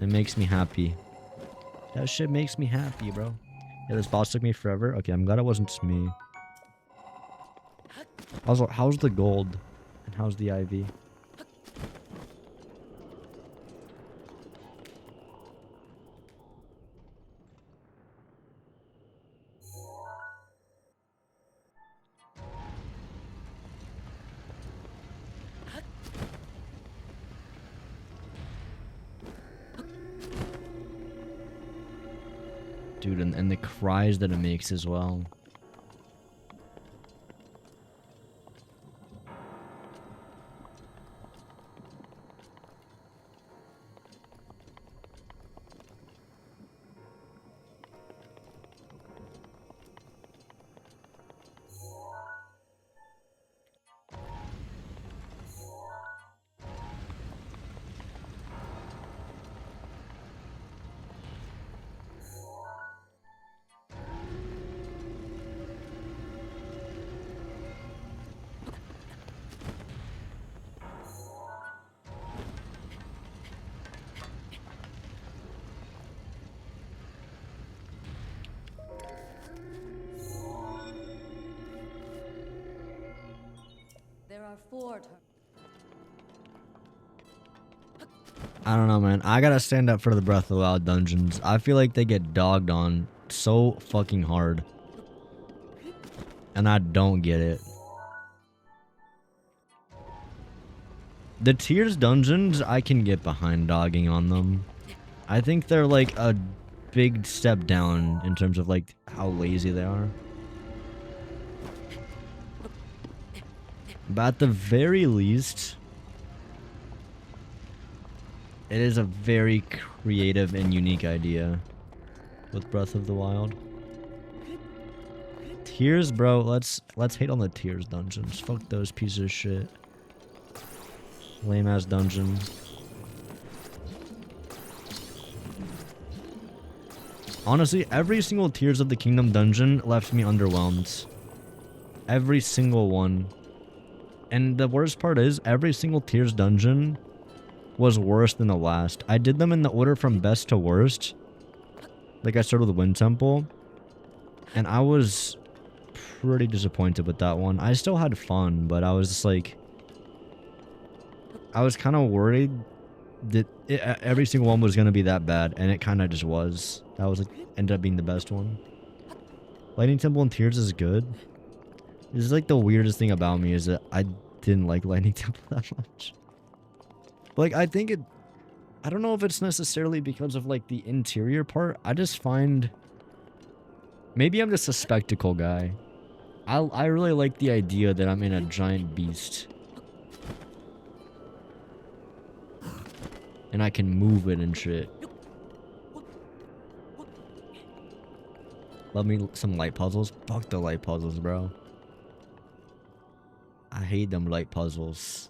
It makes me happy. That shit makes me happy, bro. Yeah, this boss took me forever. Okay, I'm glad it wasn't just me. Also, how's the gold? And how's the IV? Dude, and the cries that it makes as well. I don't know, man. I gotta stand up for the Breath of the Wild dungeons. I feel like they get dogged on so fucking hard. And I don't get it. The Tears dungeons, I can get behind dogging on them. I think they're like a big step down in terms of like how lazy they are. But at the very least, it is a very creative and unique idea with Breath of the Wild. Tears, bro, let's hate on the Tears dungeons. Fuck those pieces of shit. Lame ass dungeon. Honestly, every single Tears of the Kingdom dungeon left me underwhelmed. Every single one. And the worst part is, every single Tears dungeon was worse than the last. I did them in the order from best to worst. Like, I started with Wind Temple. And I was pretty disappointed with that one. I still had fun, but I was just like... I was kind of worried that every single one was going to be that bad. And it kind of just was. That was like, ended up being the best one. Lightning Temple and Tears is good. This is like the weirdest thing about me is that I didn't like Lightning Temple that much. Like, I think it... I don't know if it's necessarily because of, like, the interior part. I just find... Maybe I'm just a spectacle guy. I really like the idea that I'm in a giant beast. And I can move it and shit. Love me some light puzzles? Fuck the light puzzles, bro. I hate them light puzzles.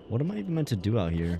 What am I even meant to do out here?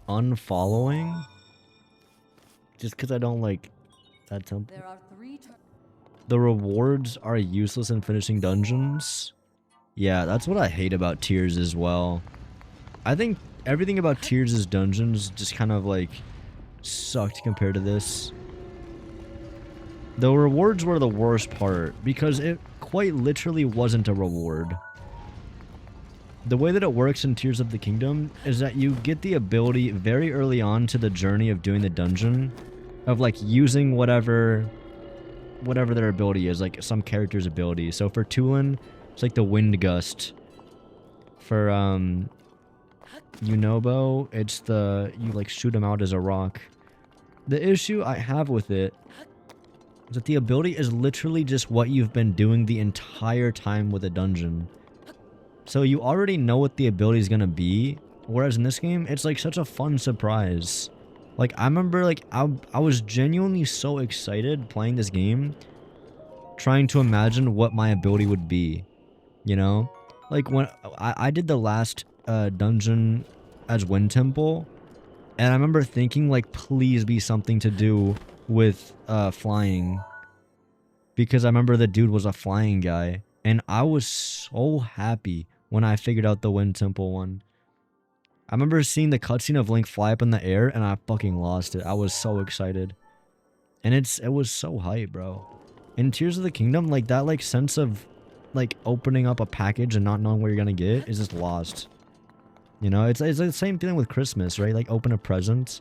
Unfollowing? Just because I don't like that temple. There are 3 The rewards are useless in finishing dungeons. Yeah, that's what I hate about Tears as well. I think everything about Tears' dungeons just kind of like sucked compared to this. The rewards were the worst part because it quite literally wasn't a reward. The way that it works in Tears of the Kingdom is that you get the ability very early on to the journey of doing the dungeon of like using whatever their ability is, like some character's ability. So for Tulin, it's like the Wind Gust. For Yunobo, it's you like shoot him out as a rock. The issue I have with it is that the ability is literally just what you've been doing the entire time with a dungeon. So you already know what the ability is gonna be, whereas in this game, it's like such a fun surprise. Like, I remember, like, I was genuinely so excited playing this game, trying to imagine what my ability would be, you know? Like, when I did the last dungeon as Wind Temple, and I remember thinking, like, please be something to do with flying. Because I remember the dude was a flying guy, and I was so happy when I figured out the Wind Temple one. I remember seeing the cutscene of Link fly up in the air, and I fucking lost it. I was so excited. And it was so hype, bro. In Tears of the Kingdom, like, that, like, sense of, like, opening up a package and not knowing what you're gonna get is just lost. You know, it's the same feeling with Christmas, right? Like, open a present,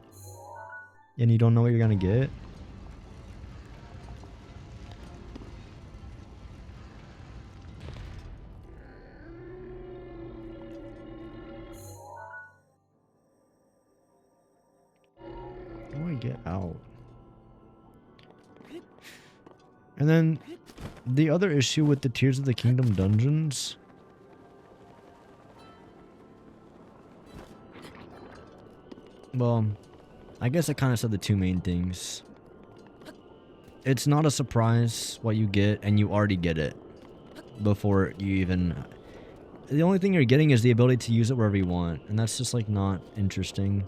and you don't know what you're gonna get. How do I get out? And then the other issue with the Tears of the Kingdom dungeons, well, I guess I kind of said the two main things. It's not a surprise what you get, and you already get it before you even... The only thing you're getting is the ability to use it wherever you want, and that's just, like, not interesting.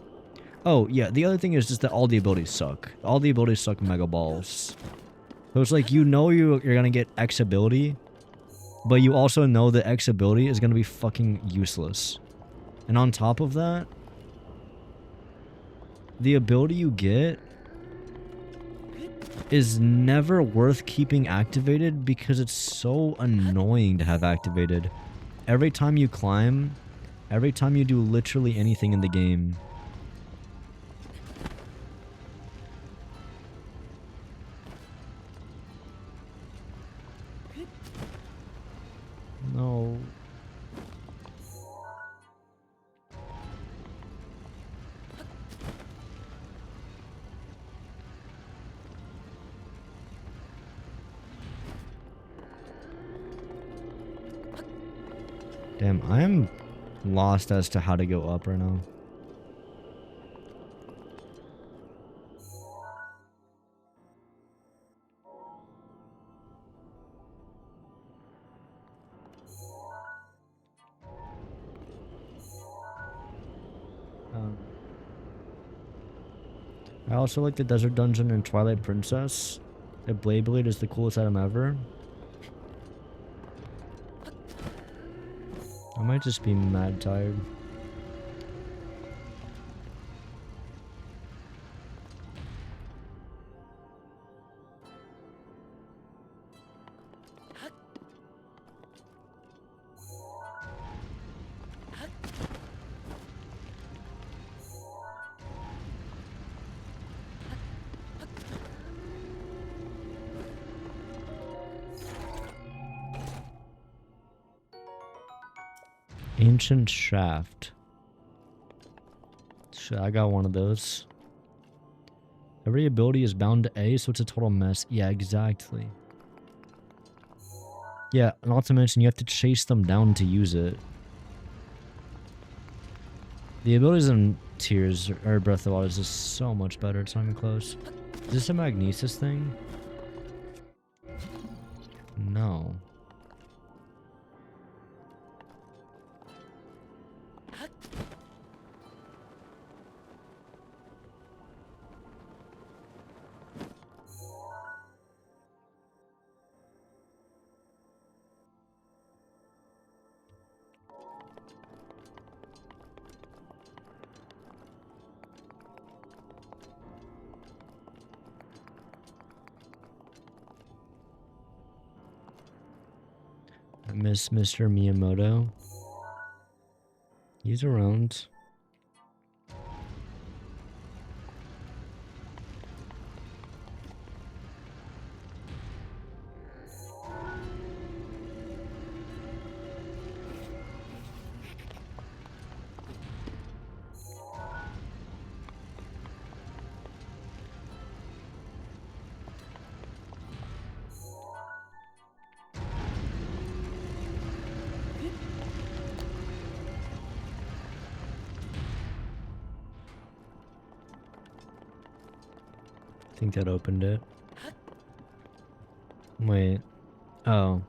Oh, yeah, the other thing is just that all the abilities suck. All the abilities suck mega balls. So it's like, you know you're gonna get X ability, but you also know that X ability is gonna be fucking useless. And on top of that, the ability you get is never worth keeping activated because it's so annoying to have activated. Every time you climb, every time you do literally anything in the game, no. Damn, I am lost as to how to go up right now. I also like the desert dungeon in Twilight Princess. The Blade Blade is the coolest item ever. I might just be mad tired. Ancient shaft. Shit, I got one of those. Every ability is bound to A, so it's a total mess. Yeah, exactly. Yeah, not to mention you have to chase them down to use it. The abilities in Tears or Breath of the Wild is just so much better. It's not even close. Is this a Magnesis thing? No. I miss Mr. Miyamoto. He's around. I think that opened it. Wait. Oh.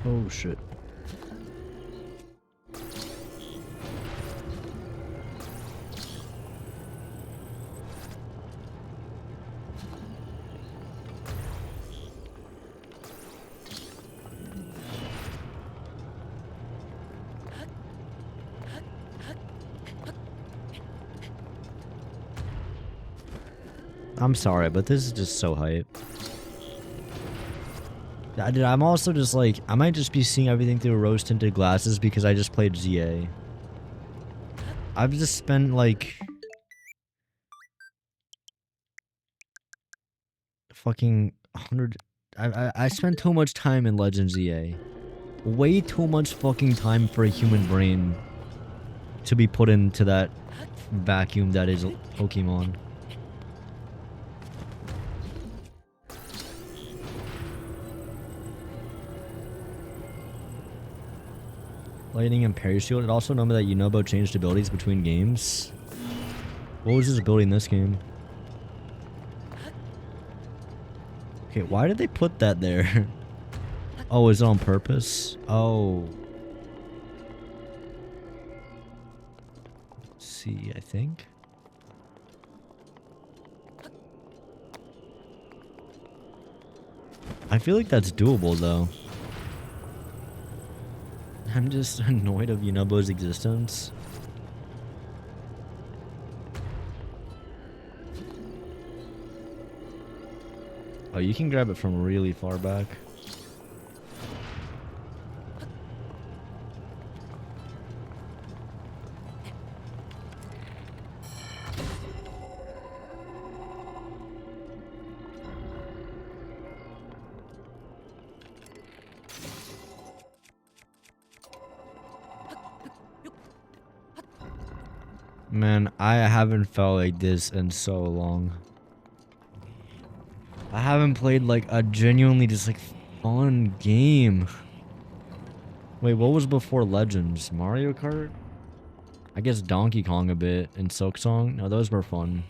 Oh shit. I'm sorry, but this is just so hype. I'm also just like, I might just be seeing everything through rose-tinted glasses because I just played ZA. I've just spent like fucking 100. I spent too much time in Legend ZA. Way too much fucking time for a human brain to be put into that vacuum that is Pokemon. Lightning and Parry Shield. It also known that Yunobo changed abilities between games. What was his ability in this game? Okay, why did they put that there? Oh, is it on purpose? Oh. Let's see, I think. I feel like that's doable though. I'm just annoyed of Yunobo's existence. Oh, you can grab it from really far back. Man, I haven't felt like this in so long. I haven't played like a genuinely just like fun game. Wait, what was before Legends? Mario Kart? I guess Donkey Kong a bit and Silksong. No, those were fun.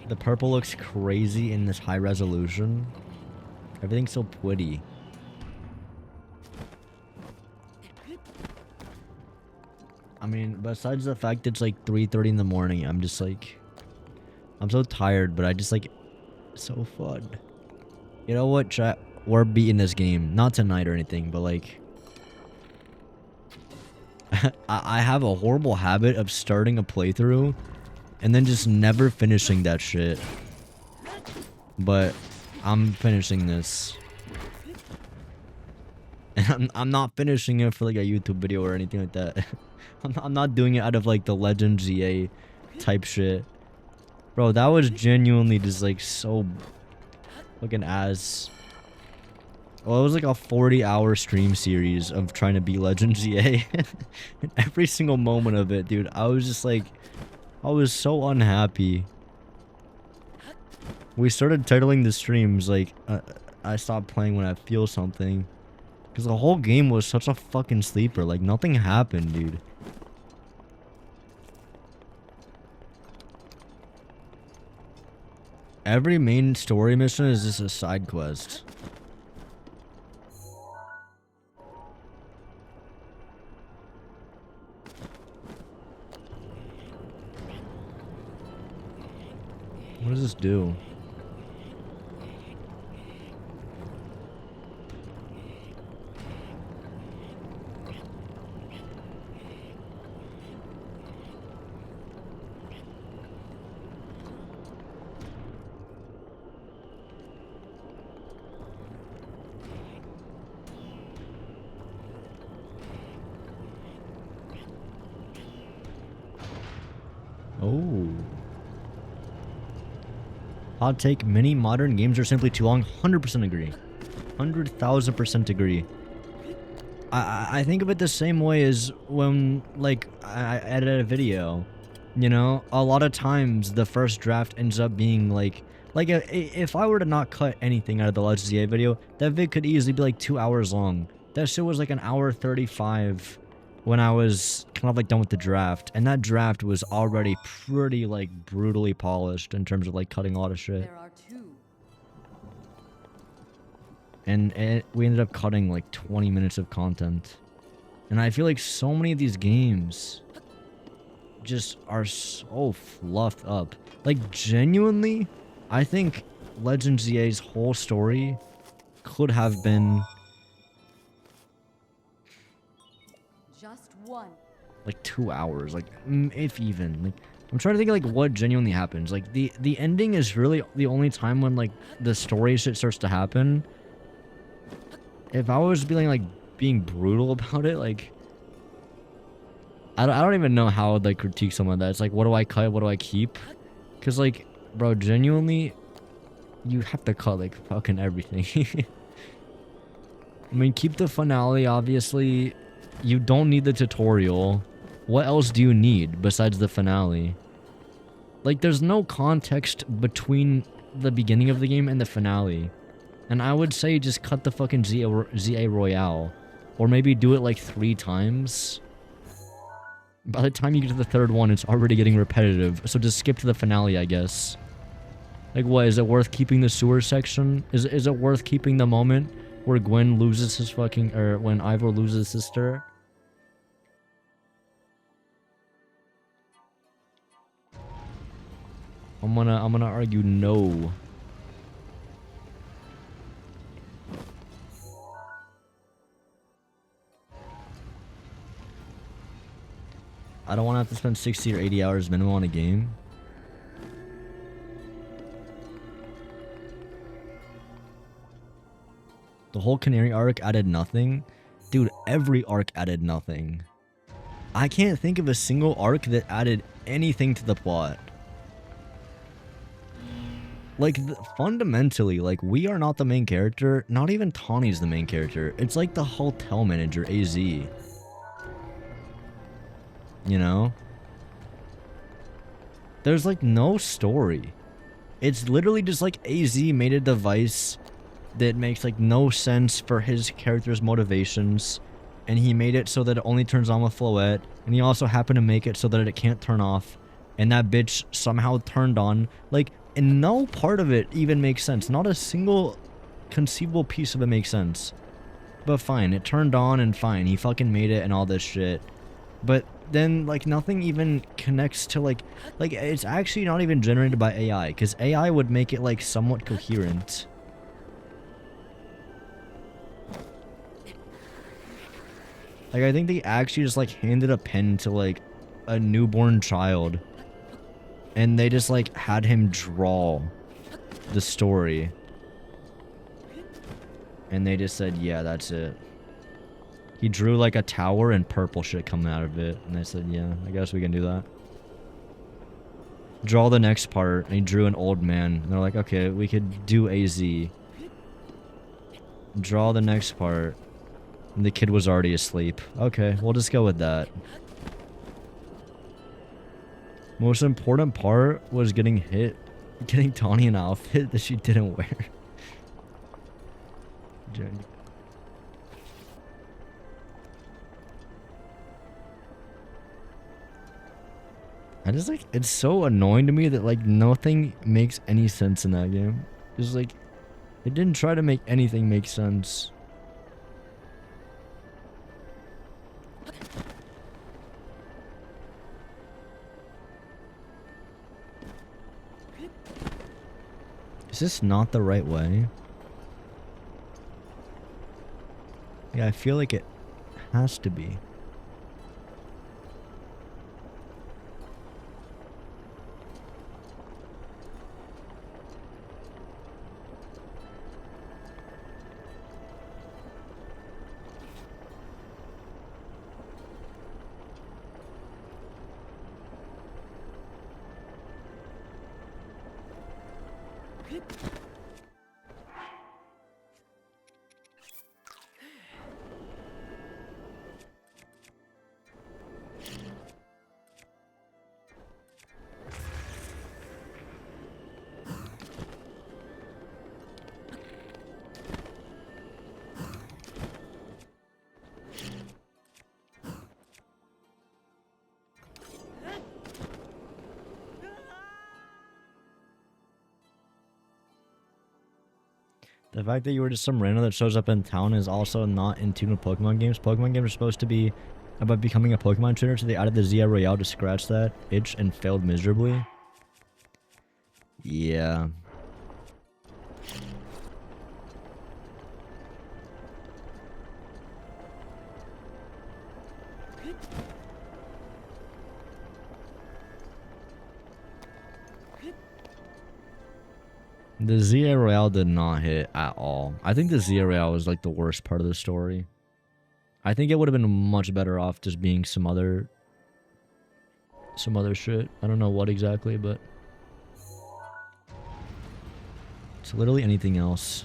The purple looks crazy in this high resolution. Everything's so pretty. I mean, besides the fact it's like 3:30 in the morning, I'm just like, I'm so tired, but I just like so fun. You know what, chat? We're beating this game. Not tonight or anything, but like I have a horrible habit of starting a playthrough and then just never finishing that shit. But I'm finishing this. And I'm not finishing it for like a YouTube video or anything like that. I'm not doing it out of like the Legend ZA type shit. Bro, that was genuinely just like so fucking ass. Well, it was like a 40-hour stream series of trying to beat Legend ZA. And every single moment of it, dude, I was just like, I was so unhappy. We started titling the streams like, I stopped playing when I feel something. Because the whole game was such a fucking sleeper. Like, nothing happened, dude. Every main story mission is just a side quest. What does this do? Oh. Hot take, many modern games are simply too long. 100% agree. 100,000% agree. I think of it the same way as when, like, I edit a video. You know, a lot of times the first draft ends up being like if I were to not cut anything out of the Let's ZA video, that vid could easily be like 2 hours long. That shit was like an hour 35 when I was kind of like done with the draft, and that draft was already pretty like brutally polished in terms of like cutting a lot of shit. There are two. And we ended up cutting like 20 minutes of content. And I feel like so many of these games just are so fluffed up. Like, genuinely, I think Legend ZA's whole story could have been Just one. like 2 hours, like if even. Like, I'm trying to think of like what genuinely happens. Like the ending is really the only time when like the story shit starts to happen. If I was being brutal about it, like I don't even know how I would like critique some of that. It's like, what do I cut? What do I keep? Cause like, bro, genuinely, you have to cut like fucking everything. I mean, keep the finale, obviously. You don't need the tutorial. What else do you need besides the finale? Like, there's no context between the beginning of the game and the finale. And I would say just cut the fucking ZA Royale. Or maybe do it like 3 times. By the time you get to the 3rd one, it's already getting repetitive. So just skip to the finale, I guess. Like, what? Is it worth keeping the sewer section? Is it worth keeping the moment where Gwen loses his fucking... Or when Ivor loses his sister? I'm gonna argue no. I don't want to have to spend 60 or 80 hours minimum on a game. The whole Canary arc added nothing. Dude, every arc added nothing. I can't think of a single arc that added anything to the plot. Like, fundamentally, like, we are not the main character. Not even Tawny's the main character. It's like the hotel manager, AZ. You know? There's, like, no story. It's literally just, like, AZ made a device that makes, like, no sense for his character's motivations. And he made it so that it only turns on with Floette. And he also happened to make it so that it can't turn off. And that bitch somehow turned on. Like, and no part of it even makes sense. Not a single conceivable piece of it makes sense. But fine, it turned on and fine. He fucking made it and all this shit. But then like nothing even connects to like it's actually not even generated by AI, because AI would make it like somewhat coherent. Like I think they actually just like handed a pen to like a newborn child and they just like had him draw the story. And they just said, yeah, that's it. He drew like a tower and purple shit coming out of it. And they said, yeah, I guess we can do that. Draw the next part. And he drew an old man. And they're like, okay, we could do AZ. Draw the next part. And the kid was already asleep. Okay, we'll just go with that. Most important part was getting Tawny an outfit that she didn't wear. Jenny. I just like, it's so annoying to me that like nothing makes any sense in that game. It's like, it didn't try to make anything make sense. Is this not the right way? Yeah, I feel like it has to be. The fact that you were just some random that shows up in town is also not in tune with Pokemon games. Pokemon games are supposed to be about becoming a Pokemon trainer, so they added the ZI Royale to scratch that itch and failed miserably. Yeah. The ZI Royale did not hit at all. I think the ZI Royale was like the worst part of the story. I think it would have been much better off just being some other shit. I don't know what exactly, but it's literally anything else.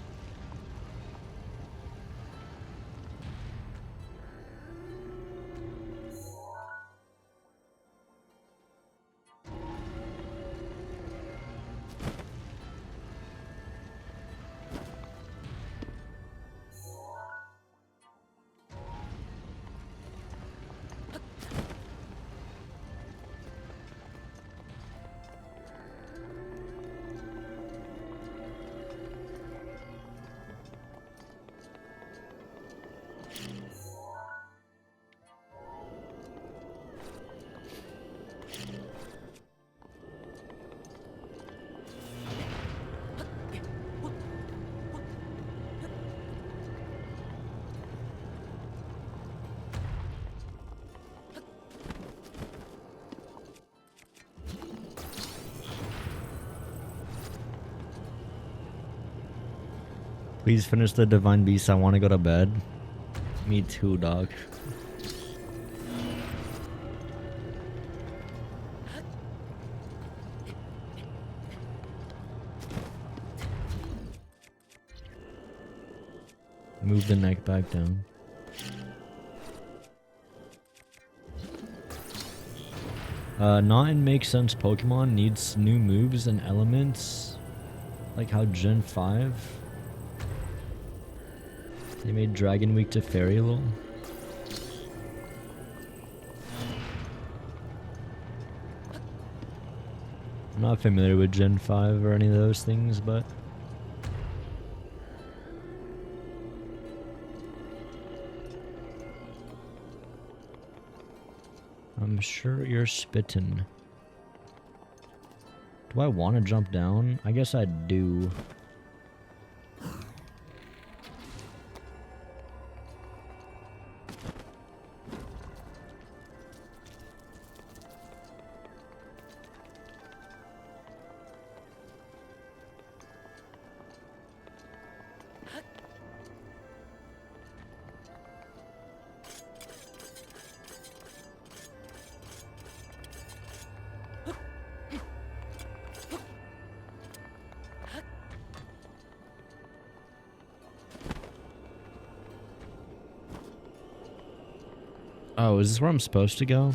Please finish the Divine Beast. I want to go to bed. Me too, dog. Move the neck back down. Not in Make Sense Pokemon needs new moves and elements. Like how Gen 5. They made Dragon Week to Fairy Lore. I'm not familiar with Gen 5 or any of those things, but I'm sure you're spittin'. Do I want to jump down? I guess I do. Oh, is this where I'm supposed to go?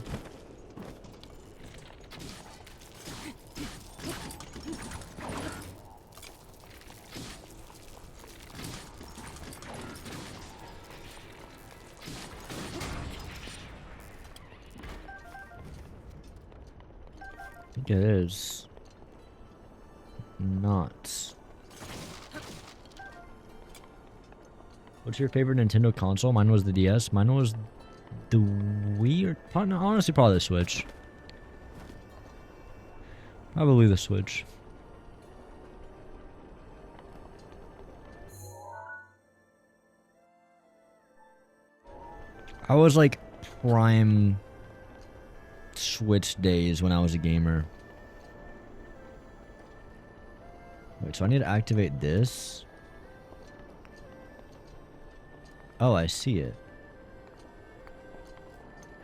I think it is. Not. What's your favorite Nintendo console? Mine was the DS. Mine was the Wii, or honestly probably the Switch. Probably the Switch. I was like prime Switch days when I was a gamer. Wait, so I need to activate this? Oh, I see it.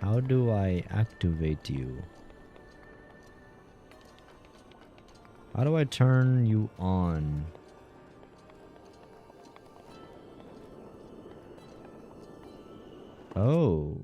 How do I activate you? How do I turn you on? Oh.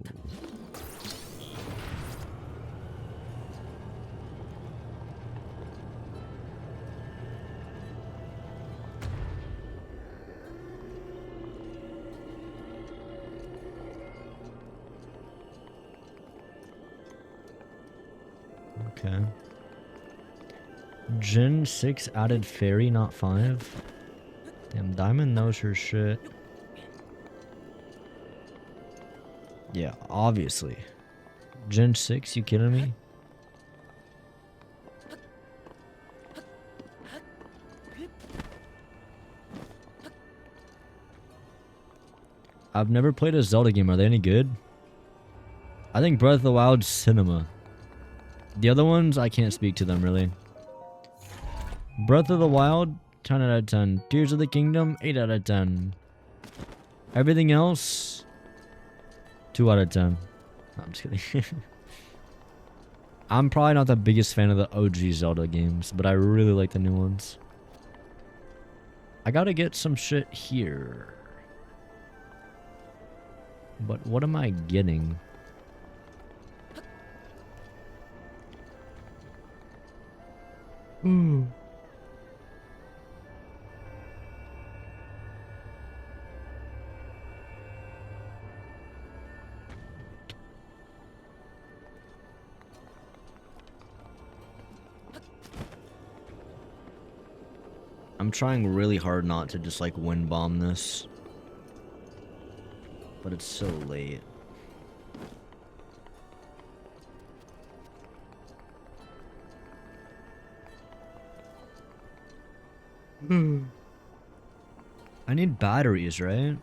Okay. Gen 6 added fairy, not 5. Damn, Diamond knows her shit. Yeah, obviously. Gen 6, you kidding me? I've never played a Zelda game. Are they any good? I think Breath of the Wild's cinema. The other ones, I can't speak to them, really. Breath of the Wild, 10 out of 10. Tears of the Kingdom, 8 out of 10. Everything else, 2 out of 10. No, I'm just kidding. I'm probably not the biggest fan of the OG Zelda games, but I really like the new ones. I gotta get some shit here. But what am I getting? Ooh. I'm trying really hard not to just like wind bomb this. But it's so late. I need batteries, right?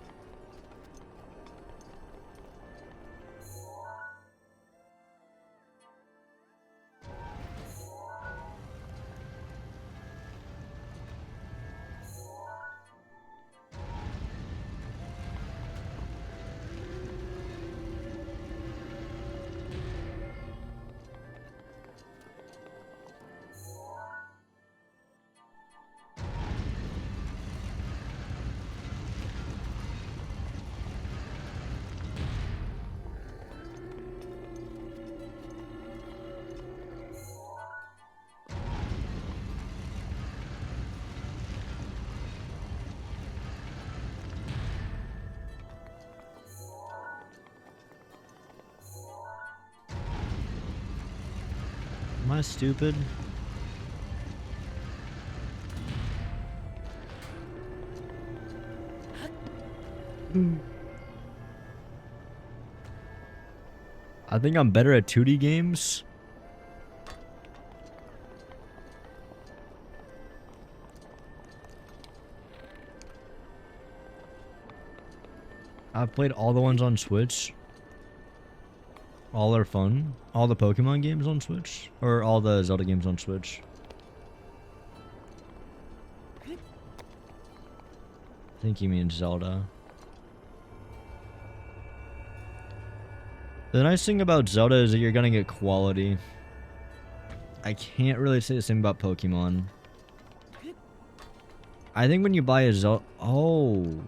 Am I stupid? I think I'm better at 2D games. I've played all the ones on Switch. All are fun. All the Pokemon games on Switch. Or all the Zelda games on Switch. I think you mean Zelda. The nice thing about Zelda is that you're gonna get quality. I can't really say the same about Pokemon. I think when you buy a Zelda... Oh.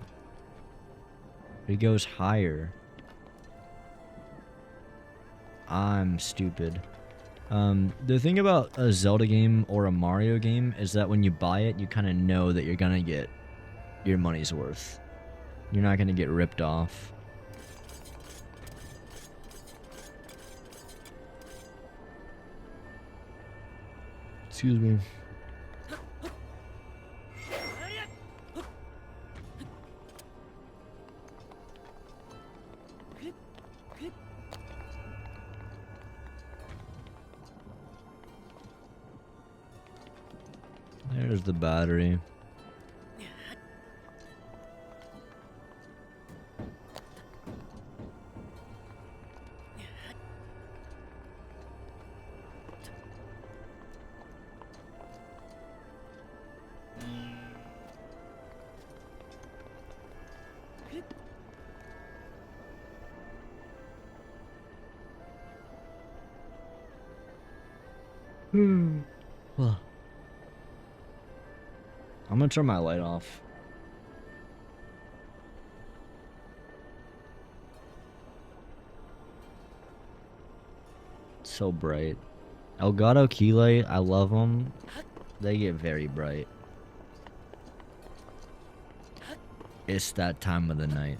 It goes higher. I'm stupid. The thing about a Zelda game or a Mario game is that when you buy it, you kind of know that you're gonna get your money's worth. You're not gonna get ripped off. Excuse me. There's the battery. Well, I'm gonna turn my light off. It's so bright. Elgato key light, I love them. They get very bright. It's that time of the night.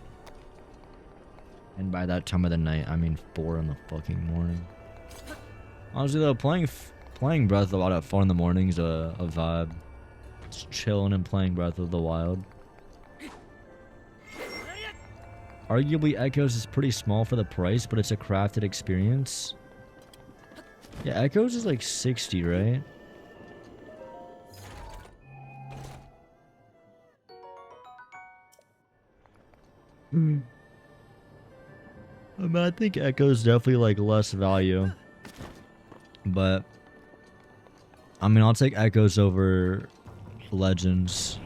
And by that time of the night, I mean 4 in the fucking morning. Honestly though, playing Breath of the Wild at 4 in the morning is a vibe. Just chilling and playing Breath of the Wild. Arguably, Echoes is pretty small for the price, but it's a crafted experience. Yeah, Echoes is like 60, right? I mean, I think Echoes definitely like less value. But I mean, I'll take Echoes over Legends.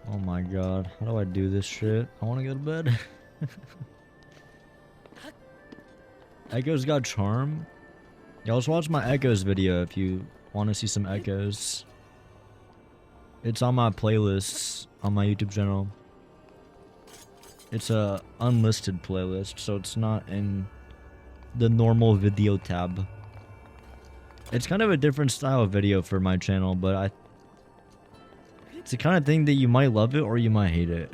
Oh my god, how do I do this shit? I want to go to bed. Echoes got charm. Y'all just watch my Echoes video if you want to see some Echoes. It's on my playlists on my YouTube channel. It's a unlisted playlist, so it's not in the normal video tab. It's kind of a different style of video for my channel, but it's the kind of thing that you might love it or you might hate it.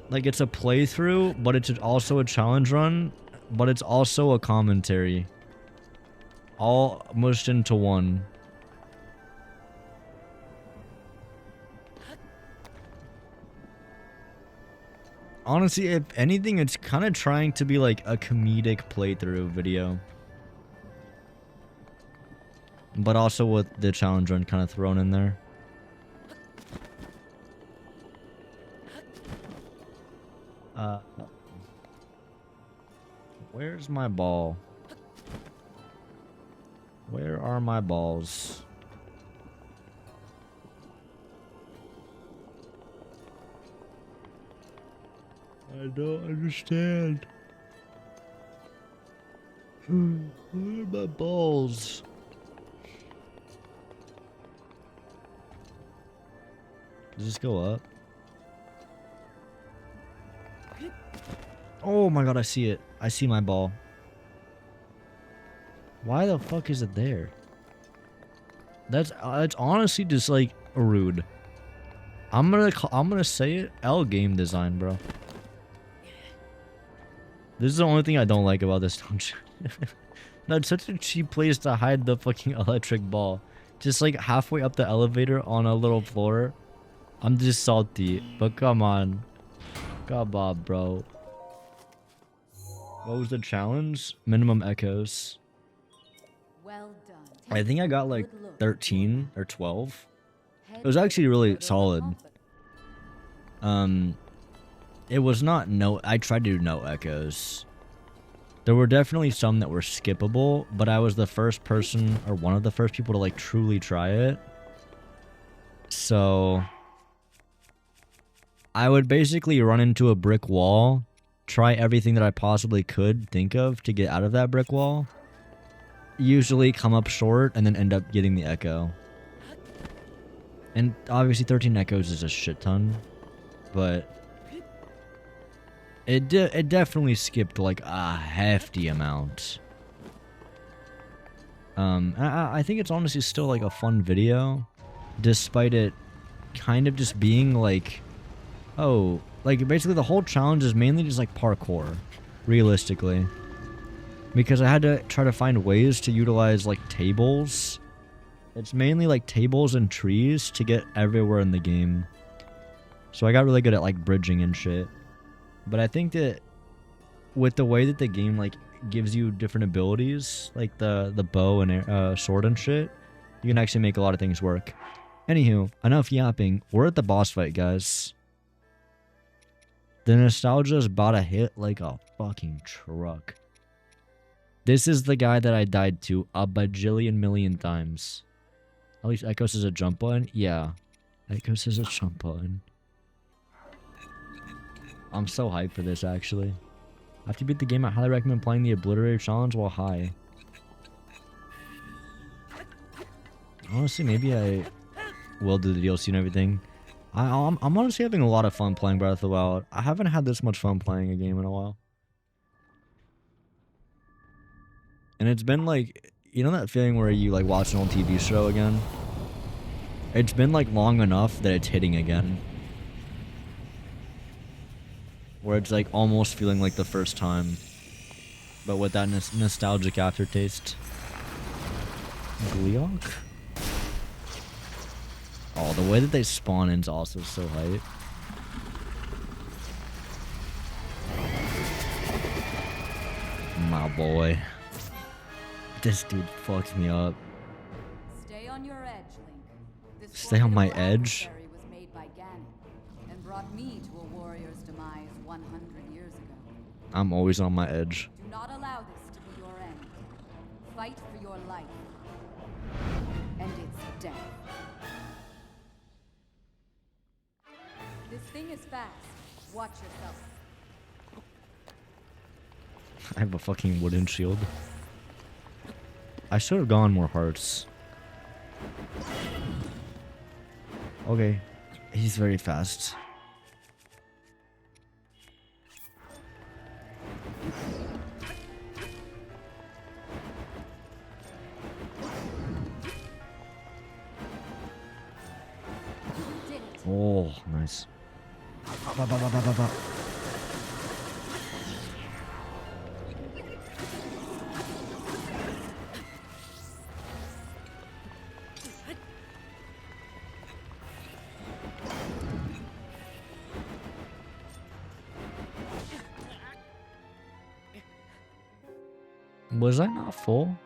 Like, it's a playthrough, but it's also a challenge run, but it's also a commentary. All mushed into one. Honestly, if anything, it's kind of trying to be like a comedic playthrough video. But also with the challenge run kind of thrown in there. Where's my ball? Where are my balls? I don't understand. Where are my balls? Does this go up? Oh my god, I see it. I see my ball. Why the fuck is it there? That's honestly just like rude. I'm gonna say it. L game design, bro. This is the only thing I don't like about this dungeon. That's such a cheap place to hide the fucking electric ball. Just like halfway up the elevator on a little floor. I'm just salty, but come on. Come on, bro. What was the challenge? Minimum echoes. Well done. I think I got like 13 or 12. It was actually really solid. It was not I tried to do no echoes. There were definitely some that were skippable, but I was the first person or one of the first people to like truly try it. So I would basically run into a brick wall, try everything that I possibly could think of to get out of that brick wall, usually come up short, and then end up getting the echo. And obviously 13 echoes is a shit ton, but it definitely skipped like a hefty amount. I think it's honestly still like a fun video, despite it kind of just being like, oh, like basically the whole challenge is mainly just like parkour, realistically. Because I had to try to find ways to utilize like tables. It's mainly like tables and trees to get everywhere in the game. So I got really good at like bridging and shit. But I think that with the way that the game like gives you different abilities, like the bow and sword and shit, you can actually make a lot of things work. Anywho, enough yapping. We're at the boss fight, guys. The nostalgia is about to hit like a fucking truck. This is the guy that I died to a bajillion million times. At least Echoes is a jump button? Yeah. Echoes is a jump button. I'm so hyped for this, actually. After you beat the game, I highly recommend playing the Obliterator Challenge while high. Honestly, maybe I will do the DLC and everything. I'm honestly having a lot of fun playing Breath of the Wild. I haven't had this much fun playing a game in a while. And it's been like, you know that feeling where you like watch an old TV show again? It's been like long enough that it's hitting again. Where it's like almost feeling like the first time, but with that nostalgic aftertaste. Gleeok? Oh, the way that they spawn in is also so hype. My boy. This dude fucks me up. Stay on your edge, Link. This Stay on my edge? was made by Ganon and brought me to a warrior's demise 100 years ago. I'm always on my edge. Do not allow this to be your end. Fight for your life. And it's death. This thing is fast. Watch yourself. I have a fucking wooden shield. I should have gone more hearts. Okay. He's very fast. Oh, nice. Was I not full?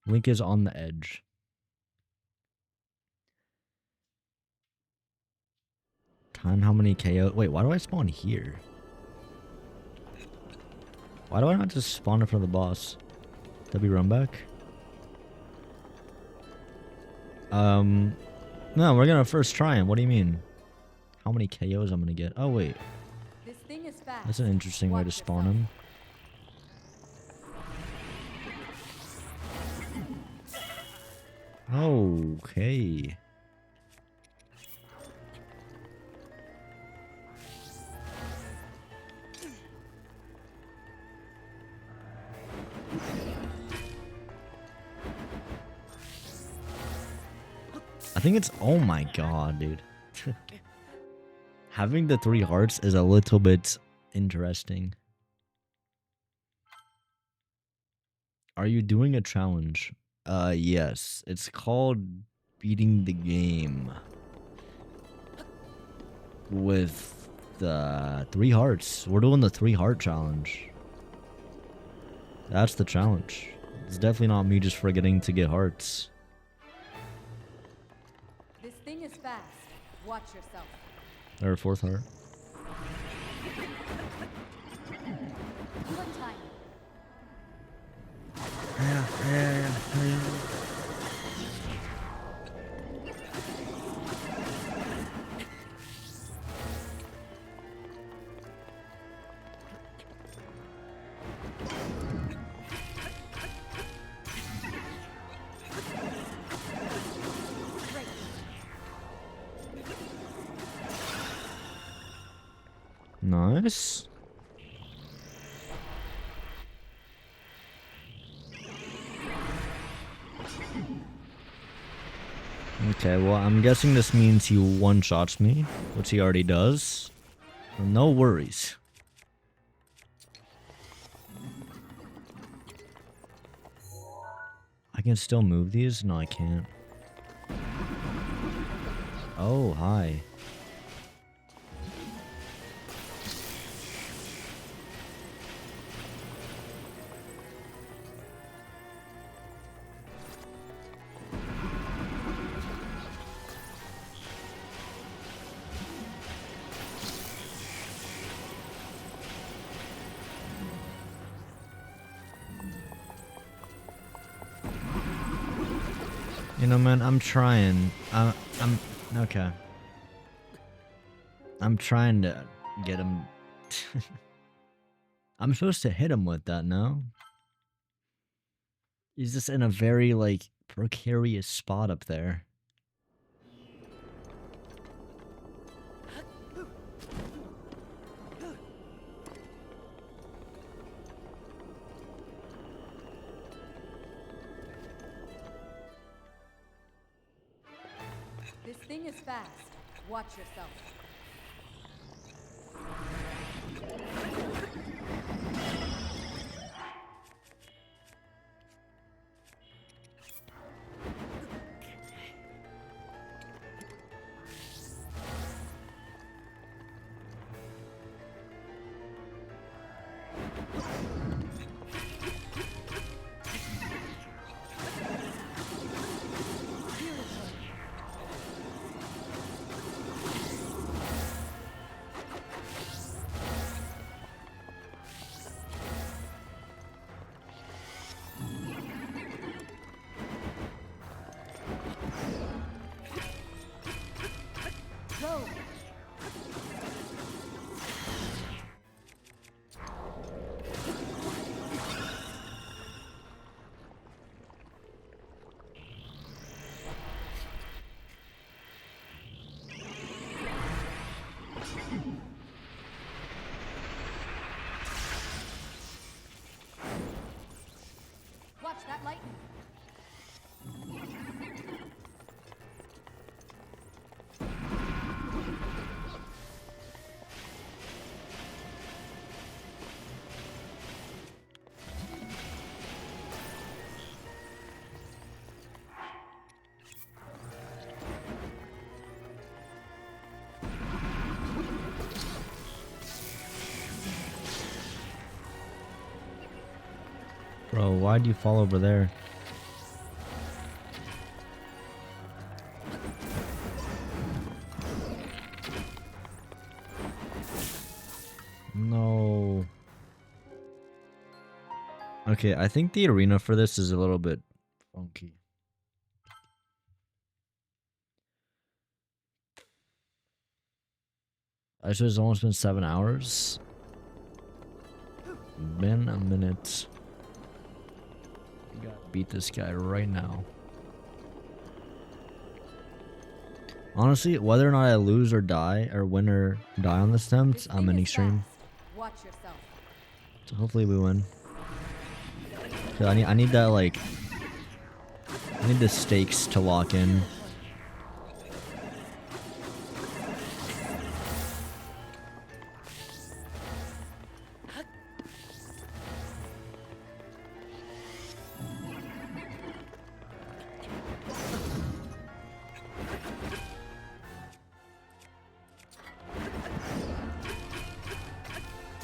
Link is on the edge. Time how many KO? Wait, why do I spawn here? Why do I not just spawn in front of the boss? W run back? No, we're gonna first try him. What do you mean? How many KOs I'm gonna get? Oh wait. This thing is fast. That's an interesting way to spawn him. Okay. I think it's, oh my god, dude. Having the 3 hearts is a little bit interesting. Are you doing a challenge? Yes. It's called beating the game with the 3 hearts. We're doing the 3 heart challenge. That's the challenge. It's definitely not me just forgetting to get hearts. This thing is fast. Watch yourself. Or 4th heart. One time. Nice. Okay, well, I'm guessing this means he one-shots me, which he already does. No worries. I can still move these? No, I can't. Oh, hi. You know, man, I'm trying. I'm okay. I'm trying to get him. I'm supposed to hit him with that, no? He's just in a very, like, precarious spot up there. This thing is fast. Watch yourself. Go! Watch that lightning. Bro, why'd you fall over there? No. Okay, I think the arena for this is a little bit funky. I suppose it's almost been 7 hours. Been a minute. Gotta beat this guy right now. Honestly, whether or not I lose or die, or win or die on this attempt, I'm in extreme. Watch yourself. So hopefully we win. 'Cause I need that, like, I need the stakes to lock in.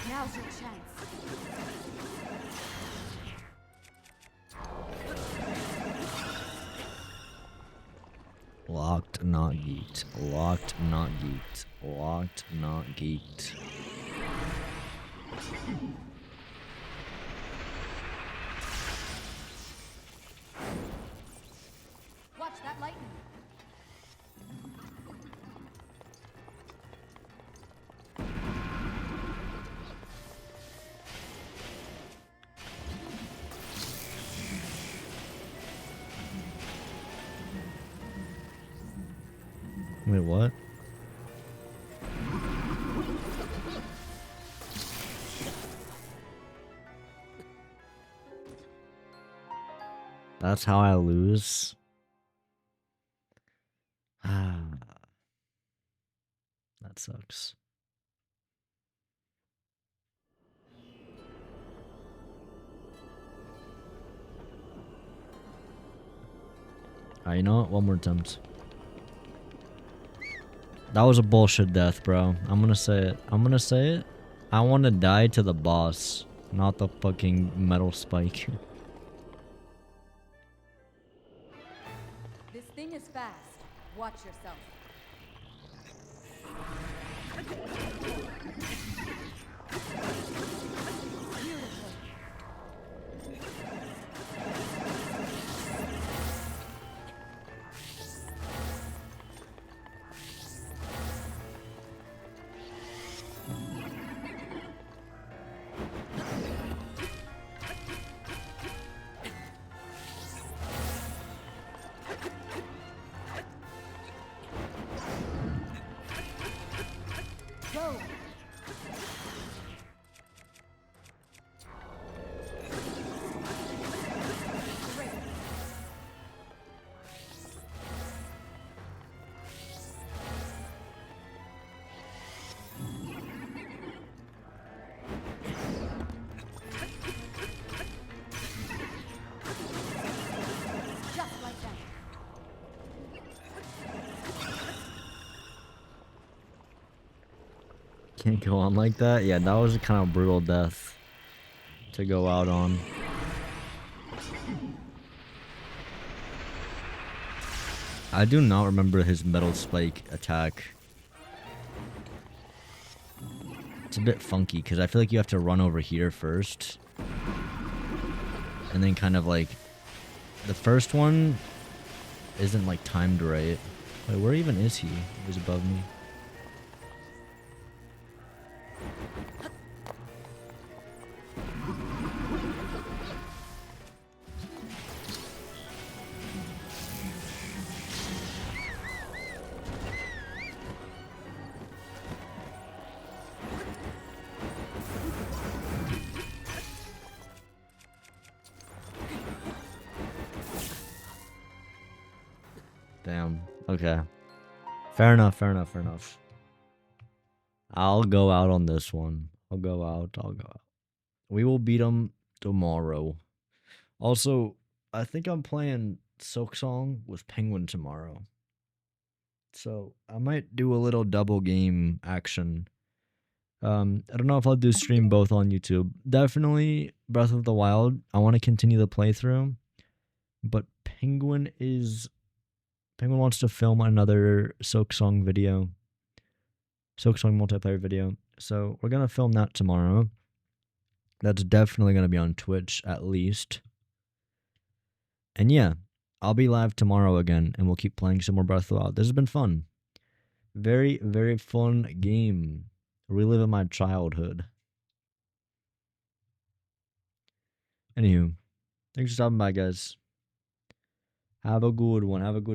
Now's your chance. Locked, not geeked. Locked, not geeked. Locked, not geeked. Watch that lightning. Wait, what? That's how I lose. That sucks. Alright, you know what? One more attempt. That was a bullshit death, bro. I'm gonna say it. I'm gonna say it. I want to die to the boss, not the fucking metal spike. This thing is fast. Watch yourself. Go. Great. Just like that. Can't go on like that? Yeah, that was a kind of brutal death to go out on. I do not remember his metal spike attack. It's a bit funky because I feel like you have to run over here first. And then kind of like... The first one isn't like timed right. Wait, where even is he? He's above me. Damn. Okay. Fair enough, fair enough, fair enough. I'll go out on this one. I'll go out. We will beat them tomorrow. Also, I think I'm playing Silksong with Penguin tomorrow. So, I might do a little double game action. I don't know if I'll do stream both on YouTube. Definitely Breath of the Wild. I want to continue the playthrough. But Penguin wants to film another Silksong video. Silksong multiplayer video. So we're going to film that tomorrow. That's definitely going to be on Twitch at least. And yeah, I'll be live tomorrow again and we'll keep playing some more Breath of the Wild. This has been fun. Very, very fun game. Reliving my childhood. Anywho, thanks for stopping by, guys. Have a good one. Have a good